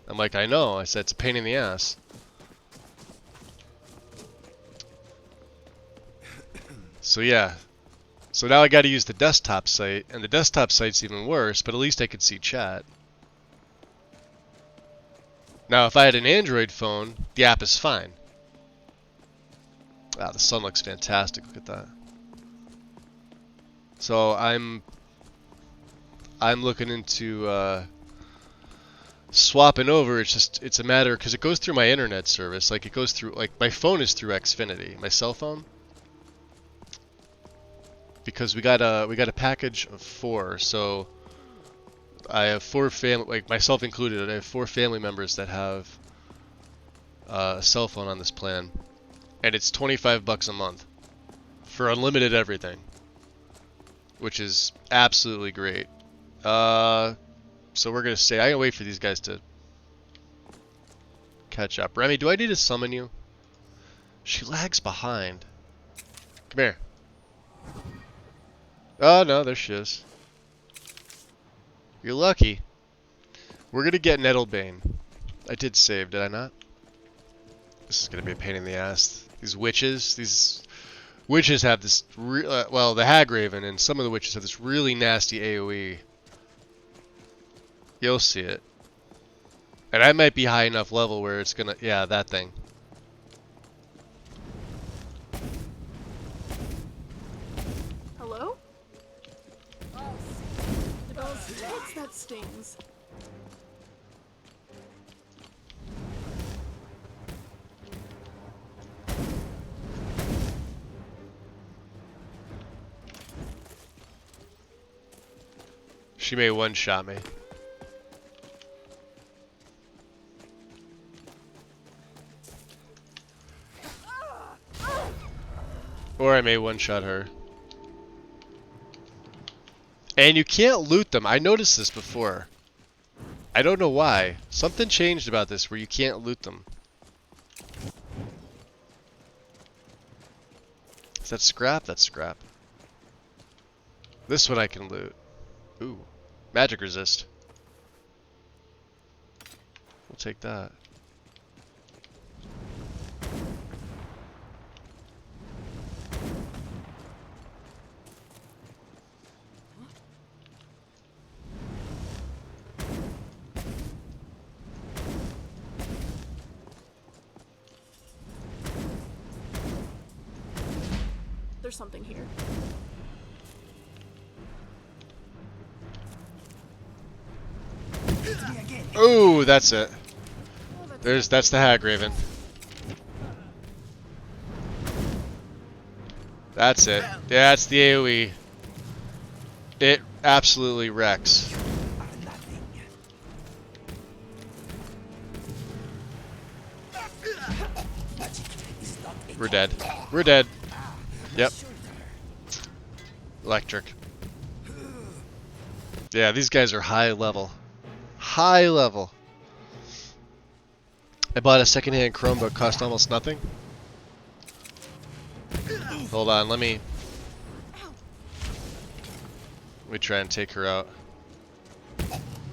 I'm like, I know. I said, it's a pain in the ass. So yeah. So now I got to use the desktop site, and the desktop site's even worse, but at least I could see chat. Now, if I had an Android phone, the app is fine. Wow, the sun looks fantastic. Look at that. So I'm looking into swapping over. It's a matter, because it goes through my internet service. Like, it goes through, like, my phone is through Xfinity, my cell phone. Because we got a package of 4, so I have 4 like myself included. I have 4 family members that have a cell phone on this plan, and it's $25 a month for unlimited everything, which is absolutely great. So we're gonna say I gotta wait for these guys to catch up. Remy, do I need to summon you? She lags behind. Come here. Oh, no, there she is. You're lucky. We're gonna get Nettlebane. I did save, did I not? This is gonna be a pain in the ass. These witches. These witches have this... well, the Hagraven and some of the witches have this really nasty AoE. You'll see it. And I might be high enough level where it's gonna... Yeah, that thing. Hello? What's that stings? She may one-shot me. Or I may one-shot her. And you can't loot them. I noticed this before. I don't know why. Something changed about this where you can't loot them. Is that scrap? That's scrap. This one I can loot. Ooh. Magic resist. We'll take that. There's something here. Ooh, that's it. That's the Hagraven. That's it. Yeah, that's the AoE. It absolutely wrecks. We're dead. We're dead. Yep. Electric. Yeah, these guys are high level. High level. I bought a secondhand Chromebook, cost almost nothing. Hold on, let me try and take her out.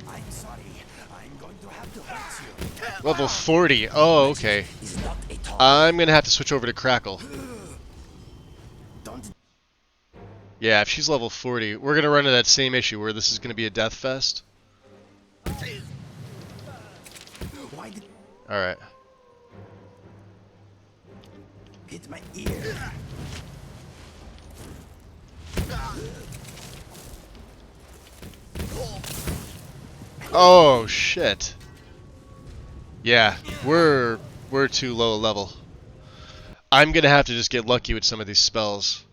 I'm sorry. I'm going to have to hurt you. Level 40. Oh, okay. I'm gonna have to switch over to Crackle. Yeah, if she's level 40, we're gonna run into that same issue where this is gonna be a death fest. Alright. Hit my ear. Oh shit. Yeah, we're too low level. I'm gonna have to just get lucky with some of these spells.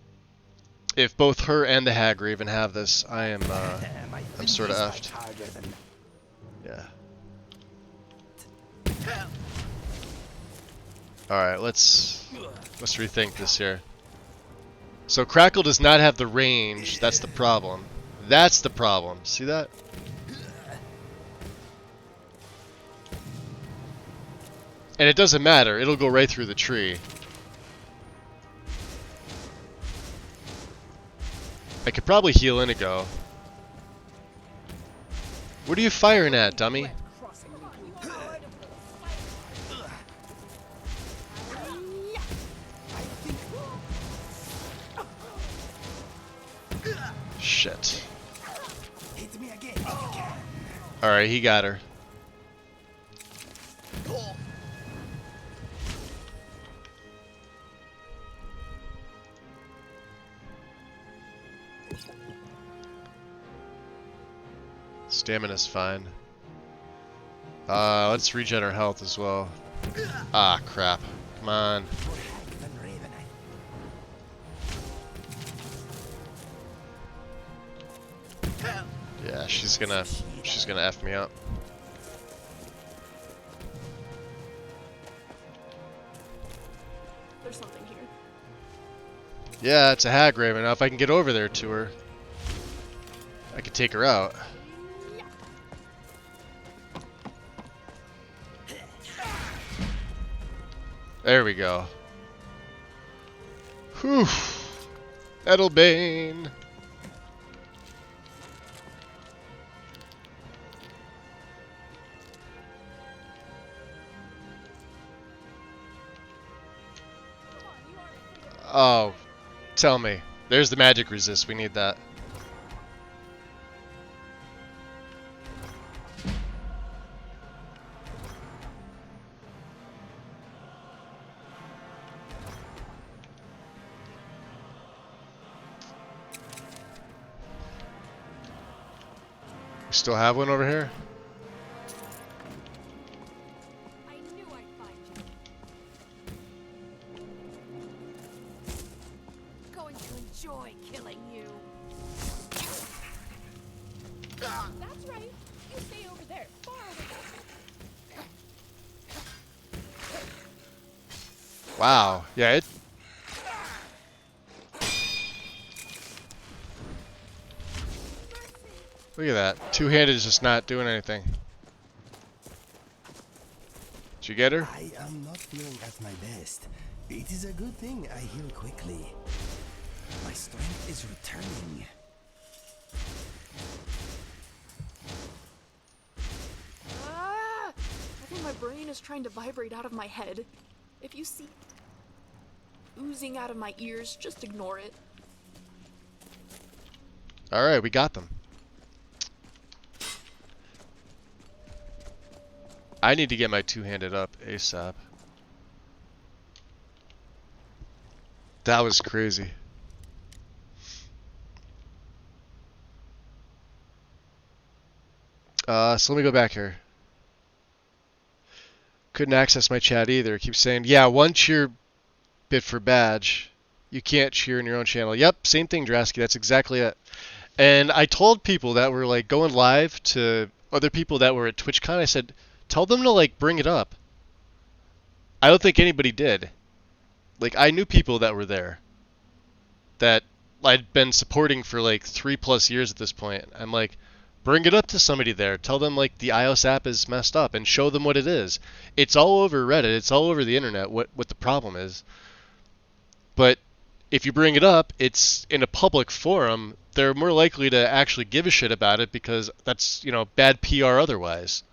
If both her and the Hagraven have this, I'm sort of effed. Yeah. Alright, let's rethink this here. So Crackle does not have the range, that's the problem. That's the problem. See that? And it doesn't matter, it'll go right through the tree. I could probably heal Inigo. What are you firing at, dummy? Shit. Alright, he got her. Stamina's fine. Let's regen our health as well. Ah, crap. Come on. Yeah, she's gonna F me up. There's something here. Yeah, it's a Hagraven. Now if I can get over there to her, I could take her out. There we go. Whew. Edelbane. Oh, tell me. There's the magic resist. We need that. We still have one over here? I knew I'd find you. Going to enjoy killing you. That's right. You stay over there, far away. Wow. Yeah, it... Look at that. Two-handed is just not doing anything. Did you get her? I am not feeling at my best. It is a good thing I heal quickly. My strength is returning. Ah! I think my brain is trying to vibrate out of my head. If you see oozing out of my ears, just ignore it. Alright, we got them. I need to get my two-handed up ASAP. That was crazy. So let me go back here. Couldn't access my chat either. Keeps saying, yeah, one cheer bit for badge. You can't cheer in your own channel. Yep, same thing, Drasky. That's exactly it. And I told people that were like going live to other people that were at TwitchCon, I said, tell them to like bring it up. I don't think anybody did. Like, I knew people that were there that I'd been supporting for like 3+ years at this point. I'm like, bring it up to somebody there. Tell them like the iOS app is messed up and show them what it is. It's all over Reddit. It's all over the internet what the problem is. But if you bring it up, it's in a public forum. They're more likely to actually give a shit about it because that's, you know, bad PR otherwise.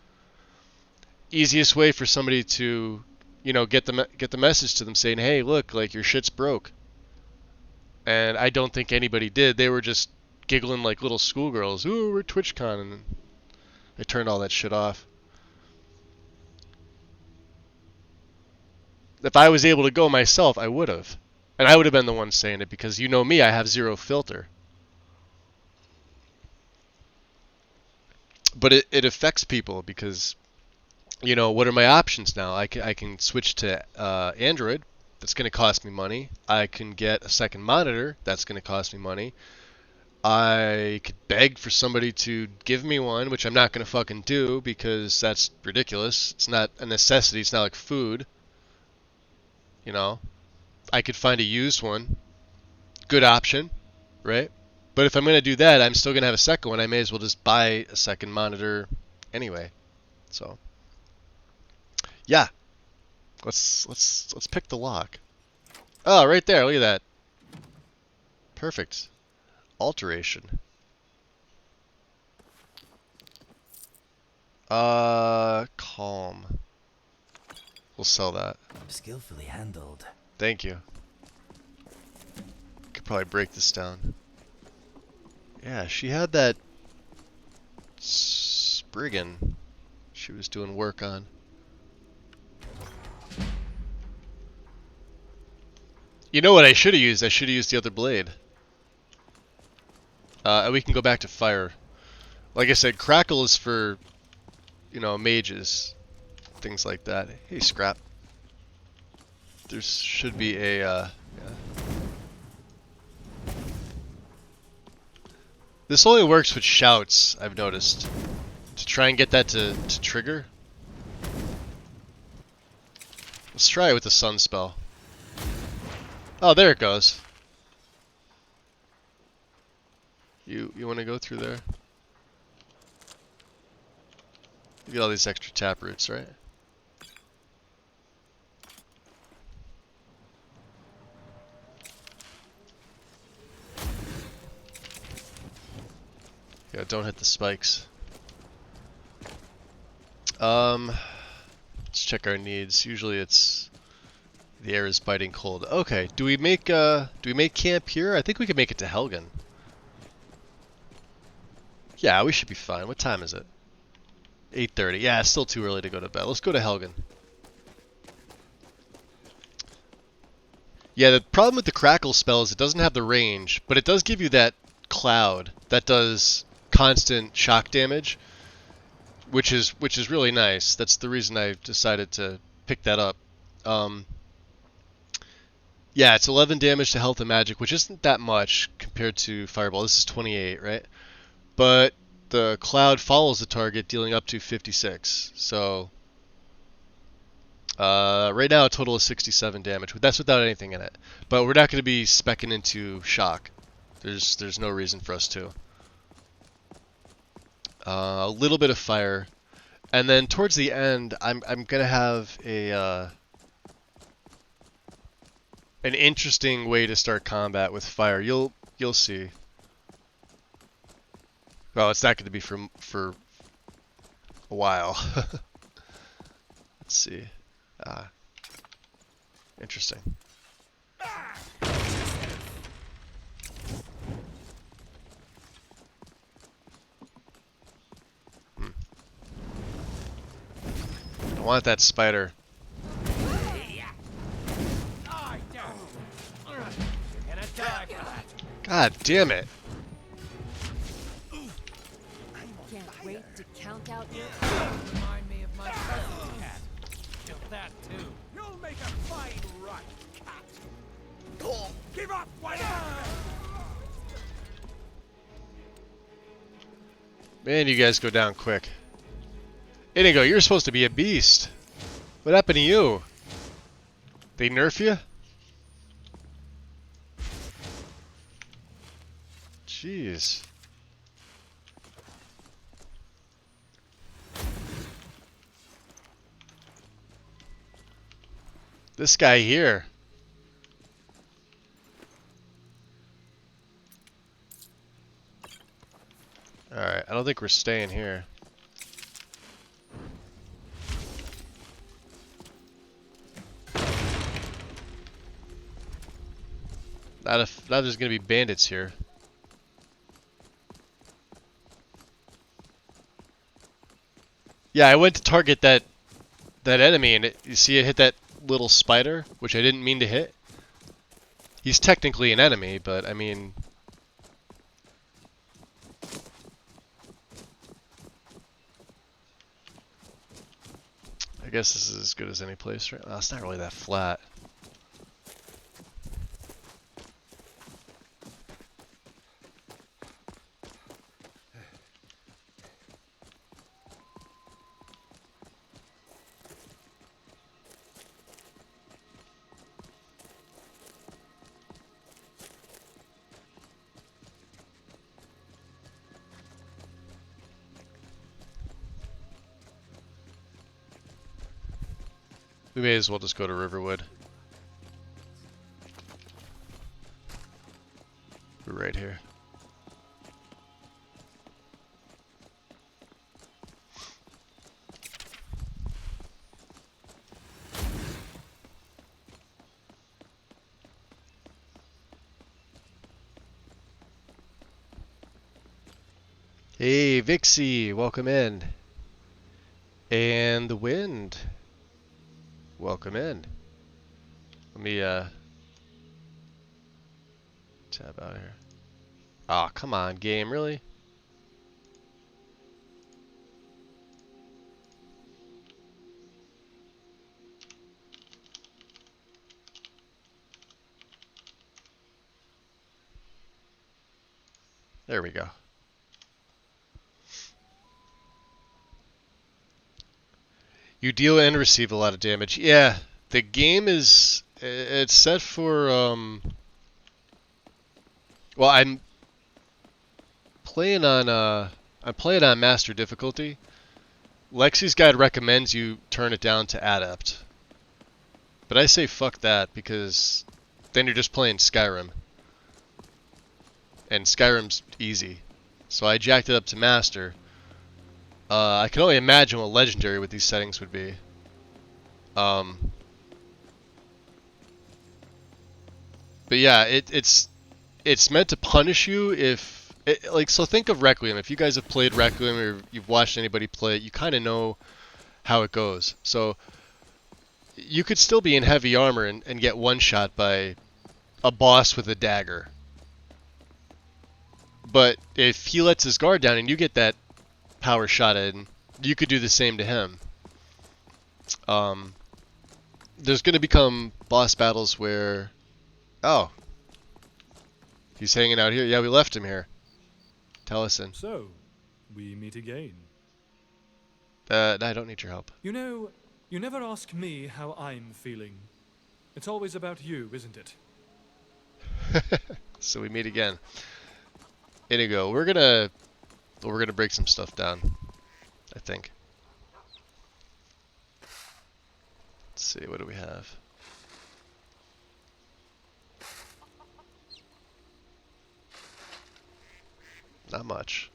Easiest way for somebody to, you know, get the message to them saying, hey, look, like your shit's broke. And I don't think anybody did. They were just giggling like little schoolgirls. Ooh, we're TwitchCon, and I turned all that shit off. If I was able to go myself, I would have. And I would have been the one saying it because you know me, I have zero filter. But it affects people because, you know, what are my options now? I can switch to Android. That's going to cost me money. I can get a second monitor. That's going to cost me money. I could beg for somebody to give me one, which I'm not going to fucking do because that's ridiculous. It's not a necessity. It's not like food. You know, I could find a used one. Good option, right? But if I'm going to do that, I'm still going to have a second one. I may as well just buy a second monitor anyway. So, yeah. Let's pick the lock. Oh, right there. Look at that. Perfect. Alteration. Calm. We'll sell that. Skillfully handled. Thank you. Could probably break this down. Yeah, she had that Spriggan she was doing work on. You know what I should have used? I should have used the other blade. And we can go back to fire. Like I said, crackle is for, you know, mages, things like that. Hey, scrap. There should be a, yeah. This only works with shouts, I've noticed. To try and get that to trigger. Let's try it with the sun spell. Oh, there it goes. You want to go through there? You get all these extra tap roots, right? Yeah, don't hit the spikes. Let's check our needs. Usually it's The air is biting cold. Okay, do we make camp here? I think we could make it to Helgen. Yeah, we should be fine. What time is it? 8:30. Yeah, it's still too early to go to bed. Let's go to Helgen. Yeah, the problem with the crackle spell is it doesn't have the range, but it does give you that cloud that does constant shock damage, which is really nice. That's the reason I decided to pick that up. Yeah, it's 11 damage to health and magic, which isn't that much compared to Fireball. This is 28, right? But the cloud follows the target, dealing up to 56. So right now a total of 67 damage. That's without anything in it. But we're not going to be speccing into shock. There's no reason for us to. A little bit of fire, and then towards the end, I'm gonna have an interesting way to start combat with fire. You'll see. Well, it's not going to be for a while. Let's see. Interesting. I want that spider. God damn it. Can't wait to count out your... Remind me of my cousin cat. Kill that too. You'll make a fine run, cat. Give up, white. Man, you guys go down quick. Inigo, you're supposed to be a beast. What happened to you? They nerf you? Jeez. This guy here. Alright, I don't think we're staying here. Not if there's gonna be bandits here. Yeah, I went to target that enemy, and you see it hit that little spider, which I didn't mean to hit. He's technically an enemy, but I mean, I guess this is as good as any place, right? Well, it's not really that flat. We may as well just go to Riverwood. We're right here. Hey, Vixie, welcome in. And the wind. Welcome in. Let me tab out here. Aw, oh, come on, game, really? There we go. You deal and receive a lot of damage. Yeah, the game is it's set for well, I'm playing on master difficulty. Lexi's guide recommends you turn it down to adept. But I say fuck that because then you're just playing Skyrim. And Skyrim's easy. So I jacked it up to master. I can only imagine what legendary with these settings would be. But yeah, it's meant to punish you if like, so think of Requiem. If you guys have played Requiem or you've watched anybody play it, you kind of know how it goes. So you could still be in heavy armor and get one shot by a boss with a dagger. But if he lets his guard down and you get that power shot in, you could do the same to him. There's going to become boss battles where, oh, he's hanging out here. Yeah, we left him here. Tellison. So, we meet again. I don't need your help. You know, you never ask me how I'm feeling. It's always about you, isn't it? So we meet again. Inigo, we're gonna break some stuff down, I think. Let's see, what do we have? Not much.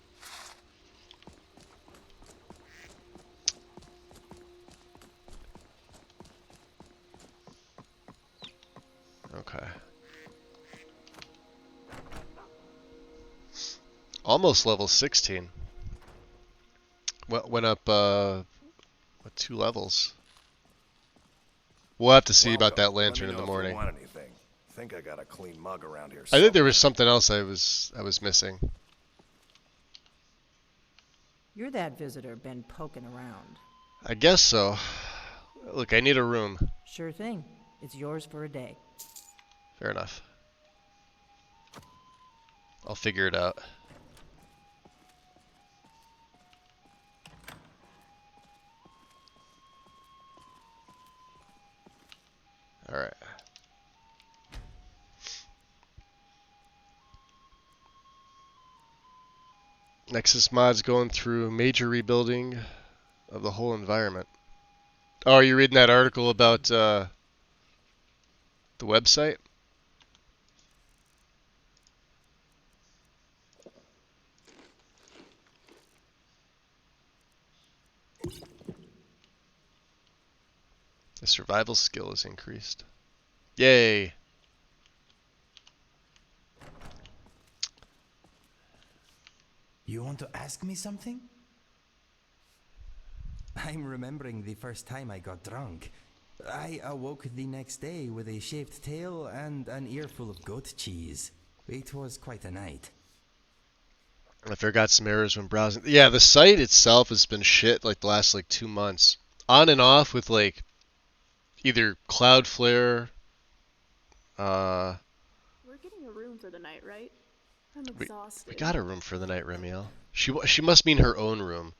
Okay. Almost level 16. Went up 2 levels. We'll have to see about that lantern in the morning. Want anything. Think I got a clean mug around here. I think there was something else I was missing. You're that visitor been poking around. I guess so. Look, I need a room. Sure thing. It's yours for a day. Fair enough. I'll figure it out. Alright. Nexus Mod's going through major rebuilding of the whole environment. Oh, are you reading that article about the website? The survival skill is increased. Yay! You want to ask me something? I'm remembering the first time I got drunk. I awoke the next day with a shaved tail and an earful of goat cheese. It was quite a night. I forgot some errors when browsing. Yeah, the site itself has been shit like the last 2 months. On and off with either Cloudflare. We're getting a room for the night, right? I'm exhausted. We got a room for the night, Remiel. She must mean her own room.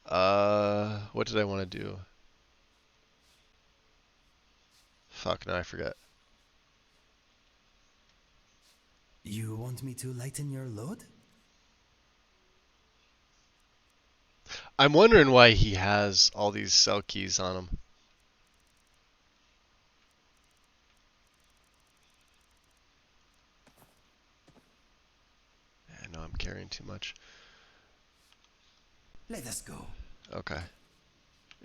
What did I want to do? Fuck, now I forgot. You want me to lighten your load? I'm wondering why he has all these cell keys on him. I know I'm carrying too much. Let us go. Okay.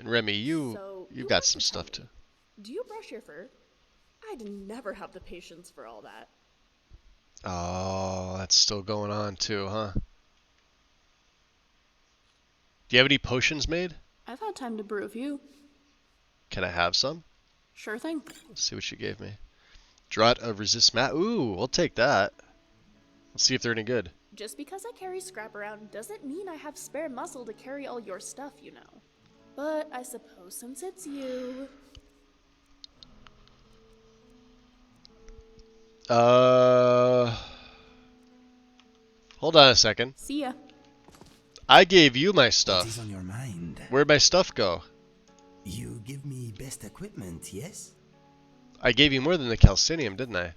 And Remy, you got some stuff too. Do you brush your fur? I'd never have the patience for all that. Oh, that's still going on too, huh? Do you have any potions made? I've had time to brew a few. Can I have some? Sure thing. Let's see what you gave me. Draught of resist mat. Ooh, we'll take that. Let's see if they're any good. Just because I carry scrap around doesn't mean I have spare muscle to carry all your stuff, you know. But I suppose since it's you... Hold on a second. See ya. I gave you my stuff. What is on your mind? Where'd my stuff go? You give me best equipment, yes? I gave you more than the calcinium, didn't I?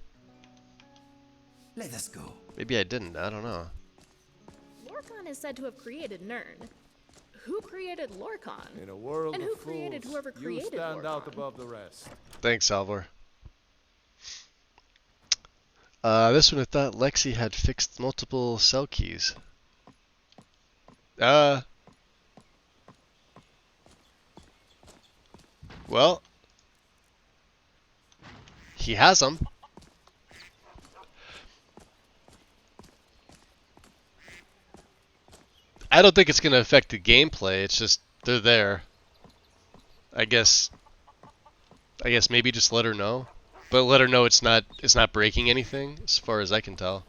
Let us go. Maybe I didn't. I don't know. Lorcan is said to have created Nern. Who created Lorcan? In a world and of who fools, created whoever created you stand Lorcan? out above the rest. Thanks, Salvor. This one I thought Lexi had fixed multiple cell keys. Well, he has them. I don't think it's going to affect the gameplay. It's just they're there. I guess maybe just let her know, but let her know it's not breaking anything as far as I can tell.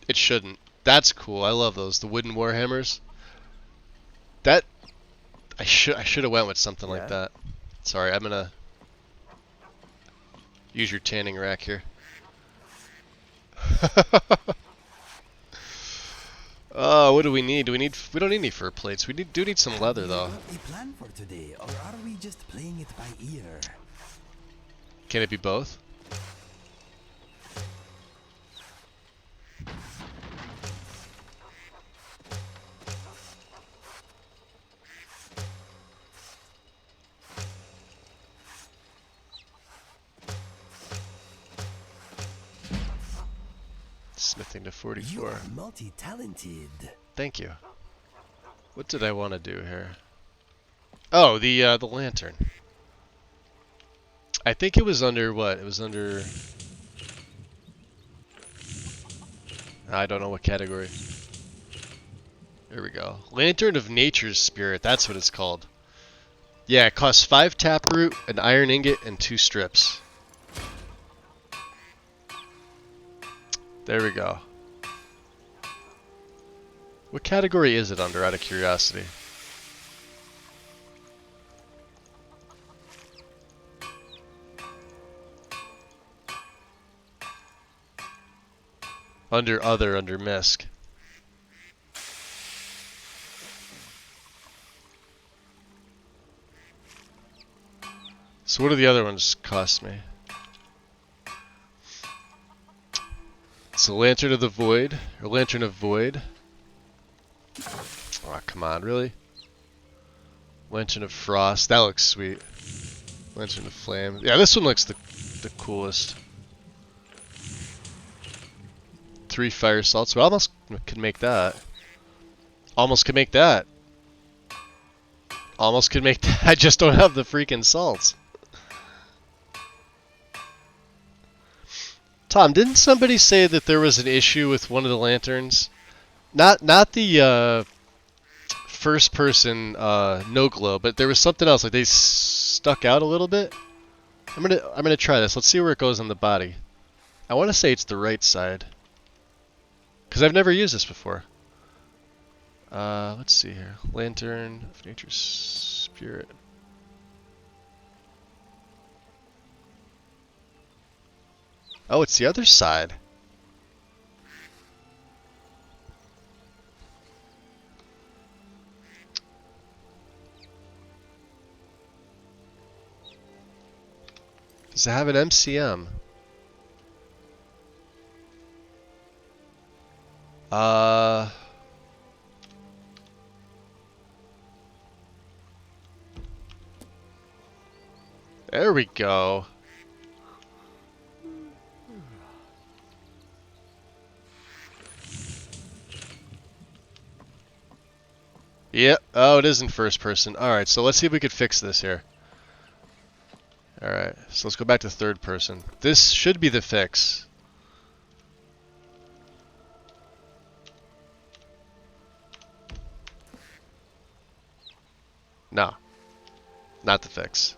It shouldn't. That's cool. I love those. The wooden warhammers. That I should have went with something like that. Sorry, I'm gonna use your tanning rack here. Oh, what do we need? We don't need any fur plates. We do need some leather though. A plan for today, or are we just playing it by ear? Can it be both? Smithing to 44. You are multi-talented. Thank you. What did I want to do here? Oh, the lantern. I think it was under what? It was under... I don't know what category. There we go. Lantern of Nature's Spirit. That's what it's called. Yeah, it costs 5 taproot, an iron ingot, and 2 strips. There we go. What category is it under, out of curiosity? Under other, under MISC. So what do the other ones cost me? So Lantern of the Void, or Lantern of Void. Oh, come on, really? Lantern of Frost, that looks sweet. Lantern of Flame. Yeah, this one looks the coolest. 3 fire salts. We almost could make that. Almost could make that. Almost could make that. I just don't have the freaking salts. Tom, didn't somebody say that there was an issue with one of the lanterns? Not the first person no glow, but there was something else, like they stuck out a little bit. I'm gonna try this. Let's see where it goes on the body. I want to say it's the right side, because I've never used this before. Let's see here. Lantern of Nature's Spirit. Oh, it's the other side. Does it have an MCM? There we go. Yep. Oh, it is in first person. Alright, so let's see if we could fix this here. Alright, so let's go back to third person. This should be the fix. No. Not the fix.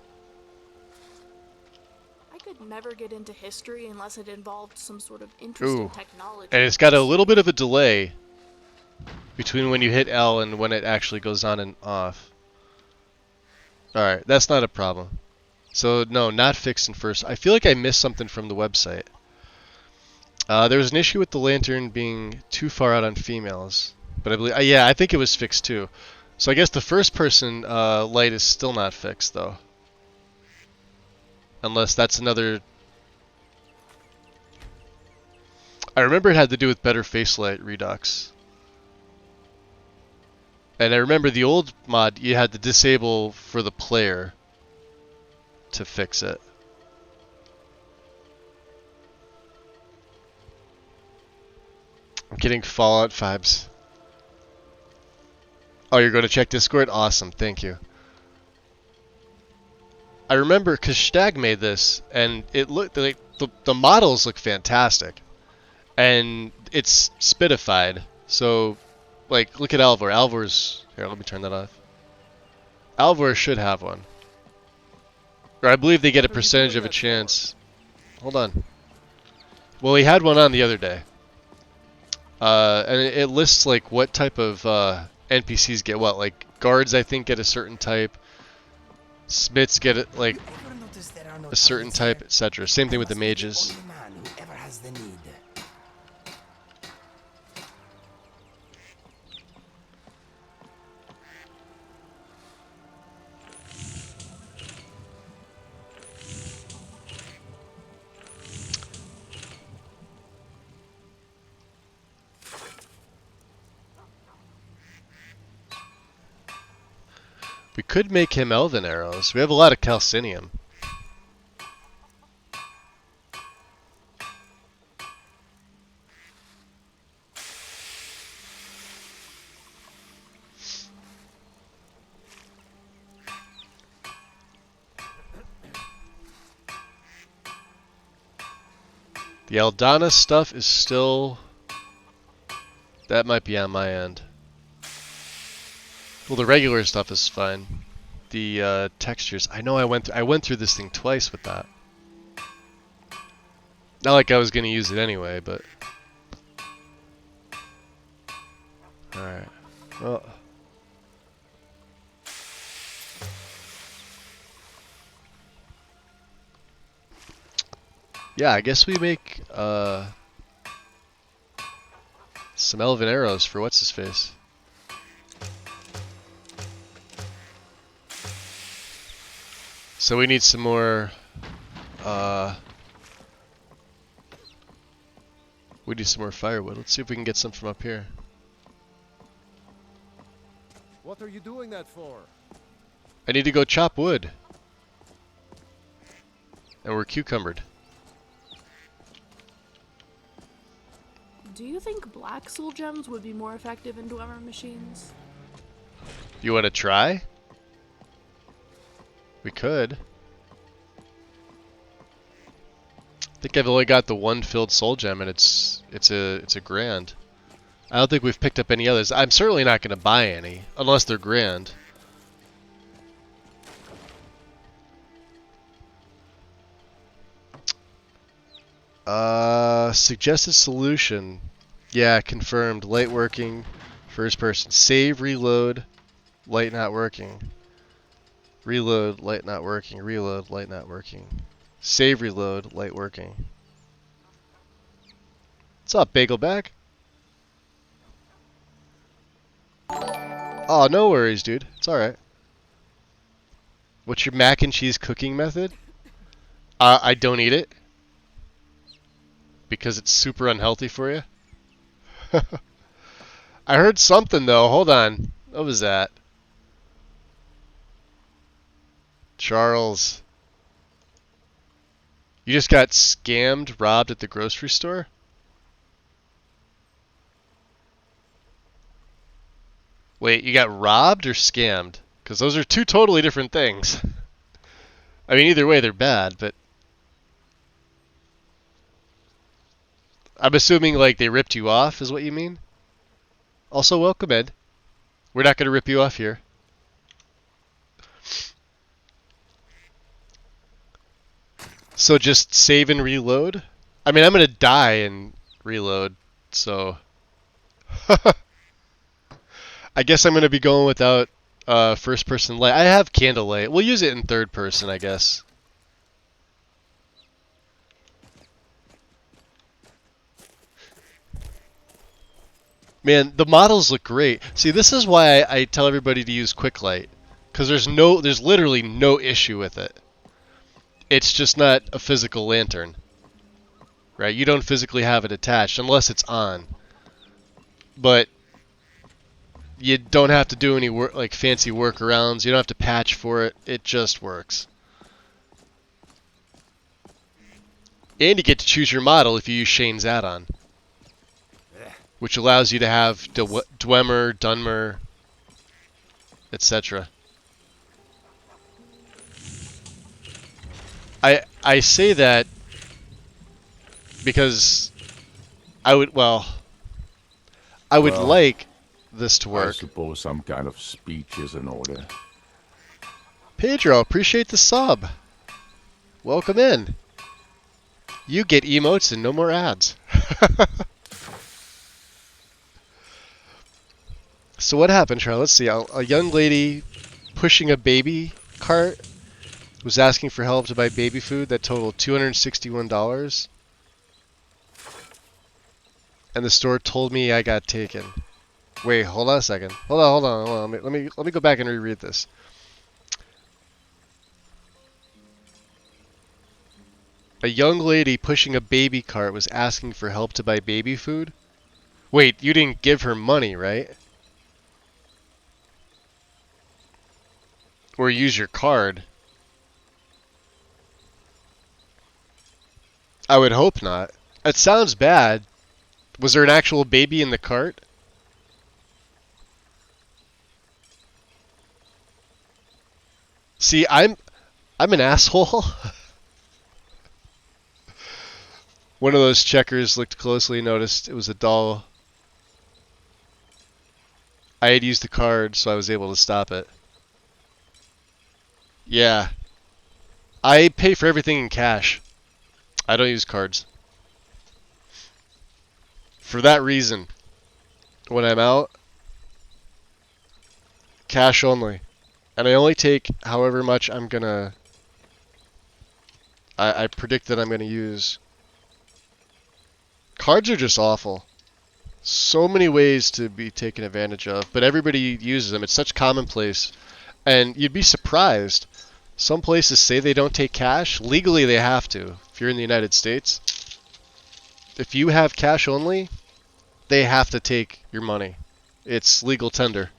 I could never get into history unless it involved some sort of interesting technology. And it's got a little bit of a delay between when you hit L and when it actually goes on and off. Alright, that's not a problem. So, no, not fixed in first. I feel like I missed something from the website. There was an issue with the lantern being too far out on females. But I believe, yeah, I think it was fixed too. So I guess the first person light is still not fixed though. Unless that's another... I remember it had to do with better face light redux. And I remember the old mod, you had to disable for the player to fix it. I'm getting Fallout vibes. Oh, you're going to check Discord? Awesome, thank you. I remember because Stag made this, and it looked like the models look fantastic, and it's spitified. So, like, look at Alvor. Alvor's here. Let me turn that off. Alvor should have one, or I believe they get a percentage of a chance. Hold on. Well, he had one on the other day, and it lists like what type of NPCs get what. Like guards, I think, get a certain type. Smiths get it like a certain type, etc. Same thing with the mages. We could make him elven arrows. We have a lot of calcinium. The Aldana stuff is still... That might be on my end. Well, the regular stuff is fine. The textures, I know I went through this thing twice with that. Not like I was gonna use it anyway, but all right. Well, yeah, I guess we make some elven arrows for what's his face. So we need some more, we need some more firewood. Let's see if we can get some from up here. What are you doing that for? I need to go chop wood. And we're cucumbered. Do you think black soul gems would be more effective in Dwemer machines? You want to try? We could. I think I've only got the one filled soul gem, and it's a grand. I don't think we've picked up any others. I'm certainly not going to buy any unless they're grand. Suggested solution. Yeah, confirmed. Light working. First person. Save, reload. Light not working. Reload, light not working. Reload, light not working. Save, reload, light working. What's up, Bagelback? Oh, no worries, dude. It's alright. What's your mac and cheese cooking method? I don't eat it. Because it's super unhealthy for you. I heard something, though. Hold on. What was that? Charles. You just got scammed, robbed at the grocery store? Wait, you got robbed or scammed? Because those are two totally different things. I mean, either way, they're bad, but... I'm assuming, like, they ripped you off, is what you mean? Also, welcome, Ed. We're not going to rip you off here. So just save and reload? I mean, I'm going to die and reload, so... I guess I'm going to be going without first-person light. I have candlelight. We'll use it in third person, I guess. Man, the models look great. See, this is why I tell everybody to use quick light, because there's literally no issue with it. It's just not a physical lantern, right? You don't physically have it attached unless it's on. But you don't have to do any work, like fancy workarounds. You don't have to patch for it. It just works. And you get to choose your model if you use Shane's add-on, which allows you to have Dwemer, Dunmer, etc. I say that because I would I would Well, like this to I work. suppose some kind of speech is in order. Pedro, appreciate the sub. Welcome in. You get emotes and no more ads. So what happened, Charlie? Let's see. A young lady pushing a baby cart was asking for help to buy baby food that totaled $261. And the store told me I got taken. Wait, hold on a second. Hold on. Let me go back and reread this. A young lady pushing a baby cart was asking for help to buy baby food. Wait, you didn't give her money, right? Or use your card. I would hope not. It sounds bad. Was there an actual baby in the cart? See, I'm an asshole. One of those checkers looked closely, noticed it was a doll. I had used the card, so I was able to stop it. Yeah. I pay for everything in cash. I don't use cards. For that reason, when I'm out, cash only. And I only take however much I'm gonna... I predict that I'm gonna use. Cards are just awful. So many ways to be taken advantage of, but everybody uses them. It's such commonplace. And you'd be surprised. Some places say they don't take cash. Legally, they have to. If you're in the United States, if you have cash only, they have to take your money. It's legal tender.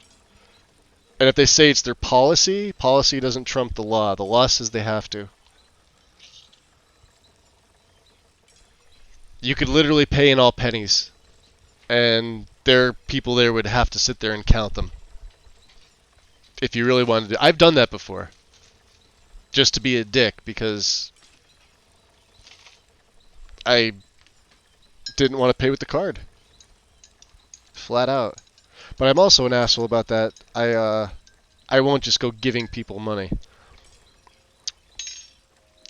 And if they say it's their policy, policy doesn't trump the law. The law says they have to. You could literally pay in all pennies. And there, people there would have to sit there and count them. If you really wanted to. I've done that before. Just to be a dick, because I didn't want to pay with the card. Flat out. But I'm also an asshole about that. I won't just go giving people money.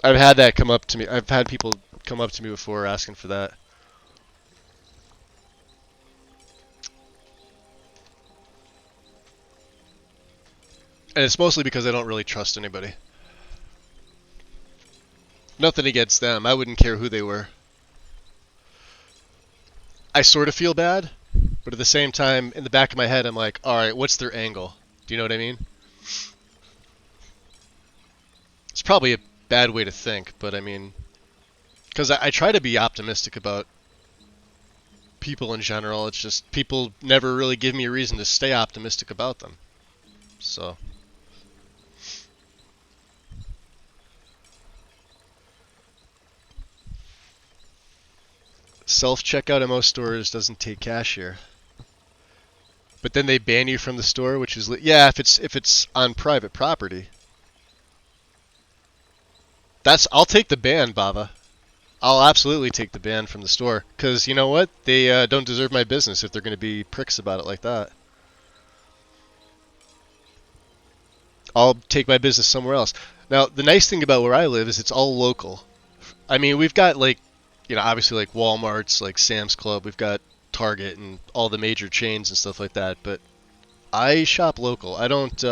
I've had that come up to me. I've had people come up to me before asking for that. And it's mostly because I don't really trust anybody. Nothing against them. I wouldn't care who they were. I sort of feel bad, but at the same time, in the back of my head, I'm like, alright, what's their angle? Do you know what I mean? It's probably a bad way to think, but I mean... Because I try to be optimistic about people in general. It's just people never really give me a reason to stay optimistic about them. So... Self-checkout at most stores doesn't take cashier. But then they ban you from the store, which is... Yeah, if it's on private property. I'll take the ban, Bava. I'll absolutely take the ban from the store. Because, you know what? They don't deserve my business if they're going to be pricks about it like that. I'll take my business somewhere else. Now, the nice thing about where I live is it's all local. I mean, we've got, like, you know, obviously, like, Walmart's, like, Sam's Club. We've got Target and all the major chains and stuff like that. But I shop local. I don't,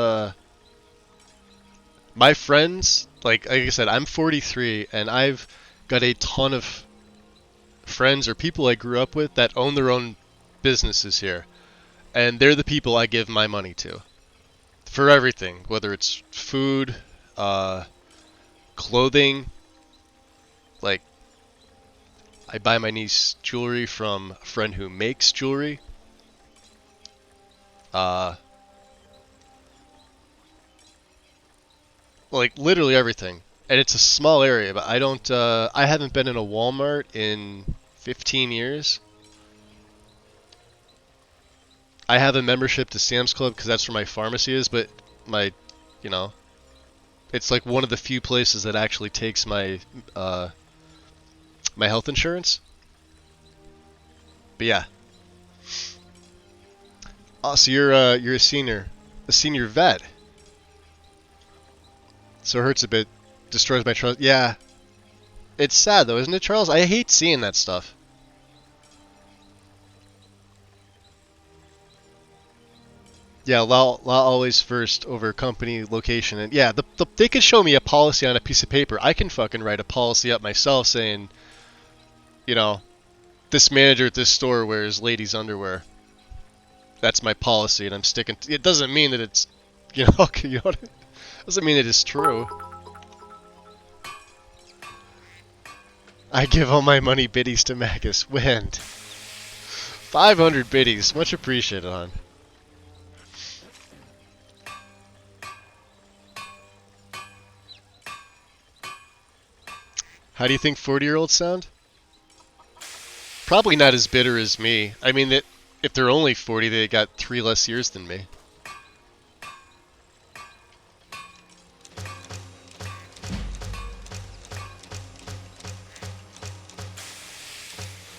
my friends, like I said, I'm 43, and I've got a ton of friends or people I grew up with that own their own businesses here. And they're the people I give my money to. For everything, whether it's food, clothing, like, I buy my niece jewelry from a friend who makes jewelry. Like, literally everything. And it's a small area, but I don't, I haven't been in a Walmart in 15 years. I have a membership to Sam's Club because that's where my pharmacy is, but my, you know, It's like one of the few places that actually takes my my health insurance. But yeah. Oh, so you're a senior vet. So it hurts a bit, destroys my trust. Yeah, it's sad though, isn't it, Charles? I hate seeing that stuff. Yeah, law always first over company location, and yeah, they could show me a policy on a piece of paper. I can fucking write a policy up myself saying, you know, this manager at this store wears ladies' underwear. That's my policy, and I'm sticking to it. Doesn't mean that it's, you know, doesn't mean it is true. I give all my money biddies to Magus. Wind. 500 biddies. Much appreciated, hon. How do you think 40-year-olds sound? Probably not as bitter as me. I mean, if they're only 40, they got 3 less years than me.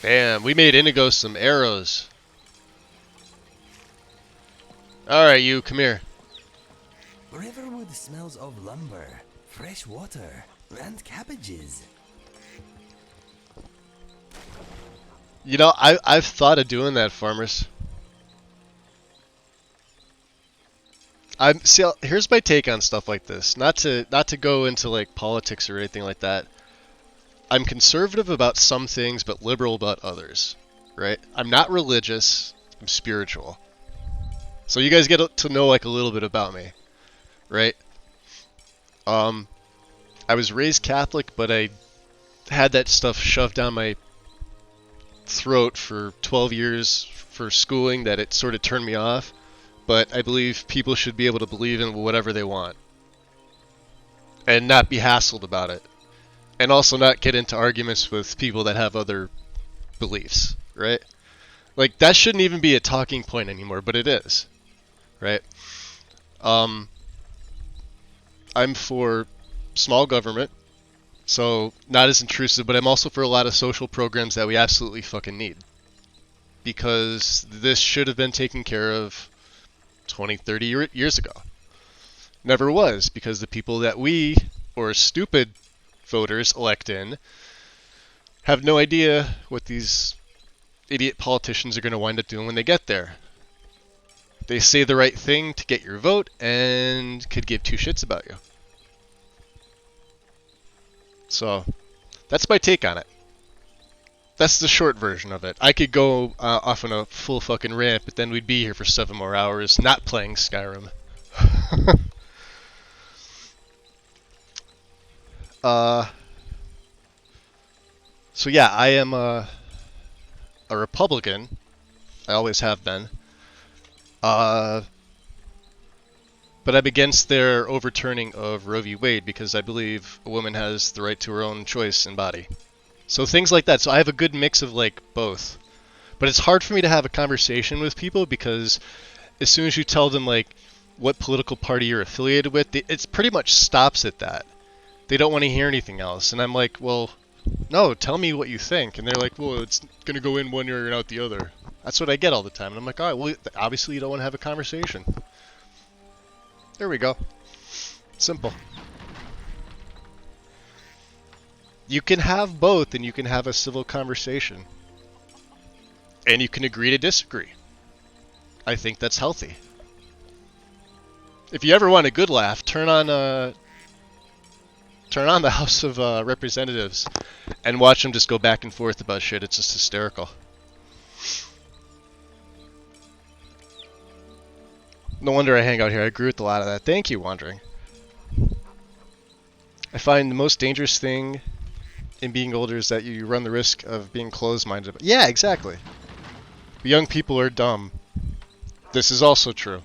Damn, we made Inigo some arrows. Alright, you, come here. Riverwood smells of lumber, fresh water, and cabbages. You know, I've thought of doing that, farmers. Here's my take on stuff like this. Not to go into like politics or anything like that. I'm conservative about some things, but liberal about others. Right? I'm not religious. I'm spiritual. So you guys get to know like a little bit about me, right? I was raised Catholic, but I had that stuff shoved down my throat for 12 years for schooling that it sort of turned me off. But I believe people should be able to believe in whatever they want and not be hassled about it, and also not get into arguments with people that have other beliefs, right? Like, that shouldn't even be a talking point anymore, but it is, right? I'm for small government, so not as intrusive, but I'm also for a lot of social programs that we absolutely fucking need, because this should have been taken care of 20, 30 years ago. Never was, because the people that we, or stupid voters, elect in have no idea what these idiot politicians are going to wind up doing when they get there. They say the right thing to get your vote and could give two shits about you. So, that's my take on it. That's the short version of it. I could go off on a full fucking rant, but then we'd be here for 7 more hours not playing Skyrim. So yeah, I am a Republican. I always have been. But I'm against their overturning of Roe v. Wade because I believe a woman has the right to her own choice and body. So things like that. So I have a good mix of like both. But it's hard for me to have a conversation with people because as soon as you tell them like what political party you're affiliated with, it pretty much stops at that. They don't want to hear anything else. And I'm like, well, no, tell me what you think. And they're like, well, it's going to go in one ear and out the other. That's what I get all the time. And I'm like, all right, well, obviously you don't want to have a conversation. There we go. Simple. You can have both, and you can have a civil conversation. And you can agree to disagree. I think that's healthy. If you ever want a good laugh, turn on the House of Representatives and watch them just go back and forth about shit. It's just hysterical. No wonder I hang out here. I agree with a lot of that. Thank you, Wandering. I find the most dangerous thing in being older is that you run the risk of being closed-minded. Yeah, exactly. Young people are dumb. This is also true.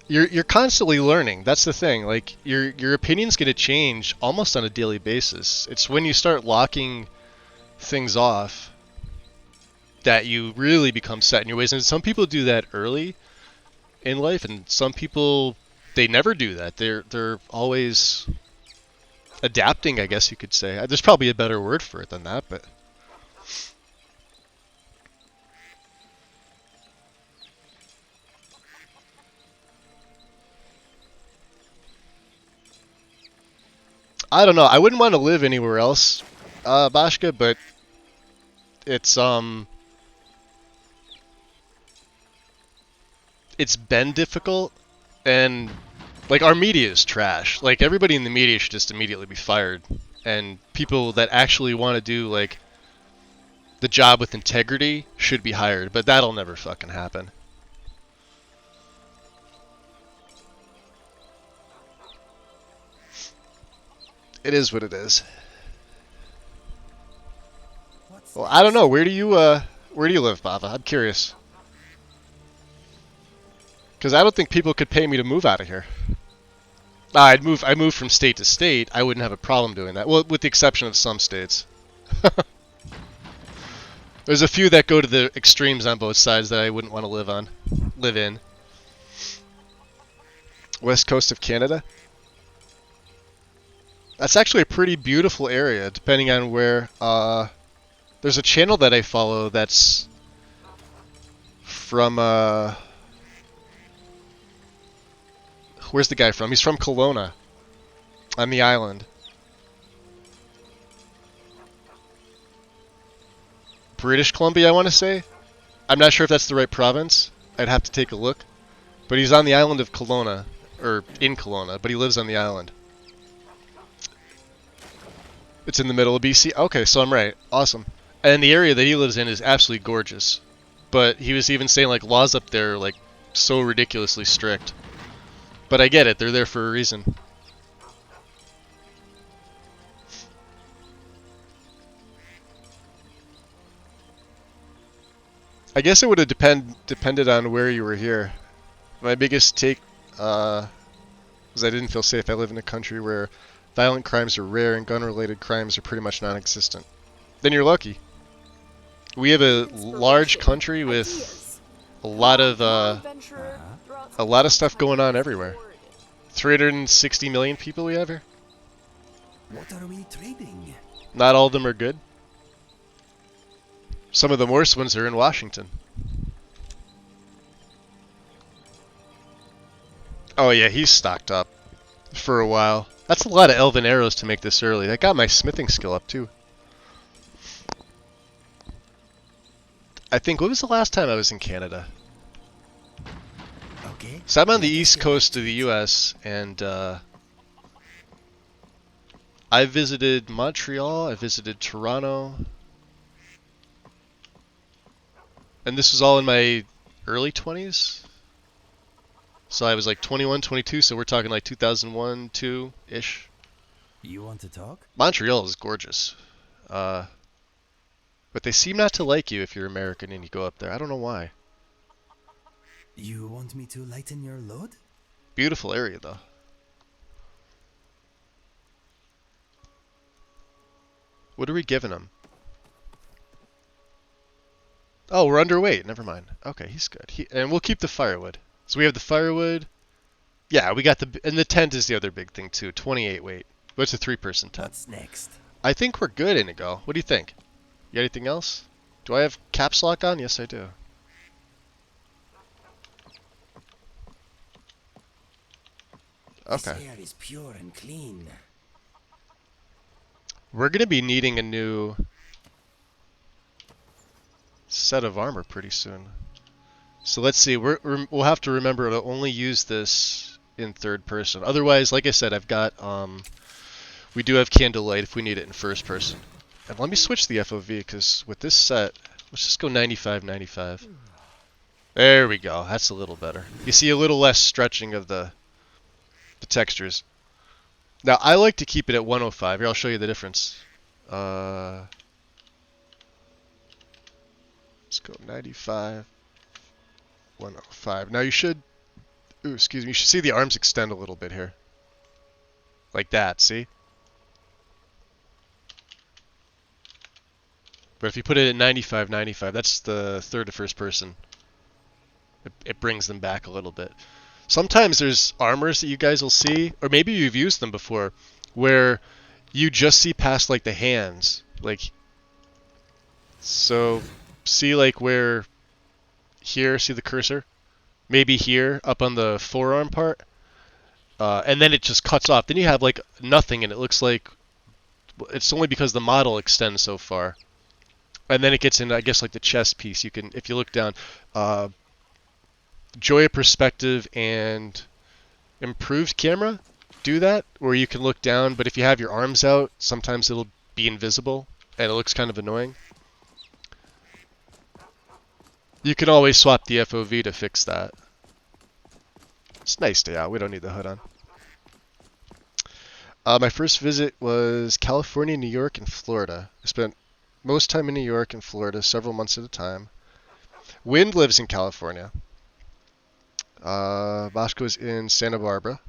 You're constantly learning. That's the thing. Like your opinion's going to change almost on a daily basis. It's when you start locking things off that you really become set in your ways. And some people do that early in life, and some people they never do that. They're always adapting, I guess you could say. There's probably a better word for it than that, but I don't know. I wouldn't want to live anywhere else, Bashka, but it's been difficult, and like our media is trash. Like everybody in the media should just immediately be fired, and people that actually want to do like the job with integrity should be hired, but that'll never fucking happen. It is what it is. Well, I don't know. Where do you live, Bava? I'm curious. Because I don't think people could pay me to move out of here. I move from state to state. I wouldn't have a problem doing that. Well, with the exception of some states. There's a few that go to the extremes on both sides that I wouldn't want to live in. West coast of Canada. That's actually a pretty beautiful area, depending on where. There's a channel that I follow that's from. Where's the guy from? He's from Kelowna, on the island. British Columbia, I want to say. I'm not sure if that's the right province. I'd have to take a look. But he's on the island of Kelowna, or in Kelowna, but he lives on the island. It's in the middle of BC? Okay, so I'm right. Awesome. And the area that he lives in is absolutely gorgeous. But he was even saying, like, laws up there are, like, so ridiculously strict. But I get it. They're there for a reason. I guess it would have depended on where you were here. My biggest take was I didn't feel safe. I live in a country where violent crimes are rare and gun-related crimes are pretty much non-existent. Then you're lucky. We have a large country with a lot of stuff going on everywhere. 360 million people we have here. What are we trading? Not all of them are good. Some of the worst ones are in Washington. Oh yeah, he's stocked up for a while. That's a lot of elven arrows to make this early. That got my smithing skill up too. I think, what was the last time I was in Canada? Okay. So I'm on the east coast of the US, and I visited Montreal, I visited Toronto, and this was all in my early 20s. So I was like 21, 22, so we're talking like 2001, 2-ish. You want to talk? Montreal is gorgeous. But they seem not to like you if you're American and you go up there. I don't know why. You want me to lighten your load? Beautiful area, though. What are we giving him? Oh, we're underweight. Never mind. Okay, he's good. And we'll keep the firewood. So we have the firewood. Yeah, we got and the tent is the other big thing, too. 28 weight. But it's a 3-person tent. What's next? I think we're good, Inigo. What do you think? You got anything else? Do I have caps lock on? Yes, I do. Okay. This air is pure and clean. We're going to be needing a new set of armor pretty soon. So let's see. We'll have to remember to only use this in third person. Otherwise, like I said, I've got we do have candlelight if we need it in first person. And let me switch the FOV because with this set, let's just go 95-95. There we go. That's a little better. You see a little less stretching of the textures. Now I like to keep it at 105. Here, I'll show you the difference. Let's go 95, 105. Now you should, ooh, excuse me, you should see the arms extend a little bit here. Like that, see? But if you put it at 95-95, that's the third to first person. It brings them back a little bit. Sometimes there's armors that you guys will see, or maybe you've used them before, where you just see past like the hands. Like, so see like where here, see the cursor? Maybe here, up on the forearm part. And then it just cuts off. Then you have like nothing, and it looks like it's only because the model extends so far. And then it gets in, I guess, like the chest piece. You can, if you look down, Joy of Perspective and Improved Camera do that, where you can look down, but if you have your arms out, sometimes it'll be invisible, and it looks kind of annoying. You can always swap the FOV to fix that. It's nice day out. We don't need the hood on. My first visit was California, New York, and Florida. I spent most time in New York and Florida, several months at a time. Wind lives in California. Bosco's in Santa Barbara.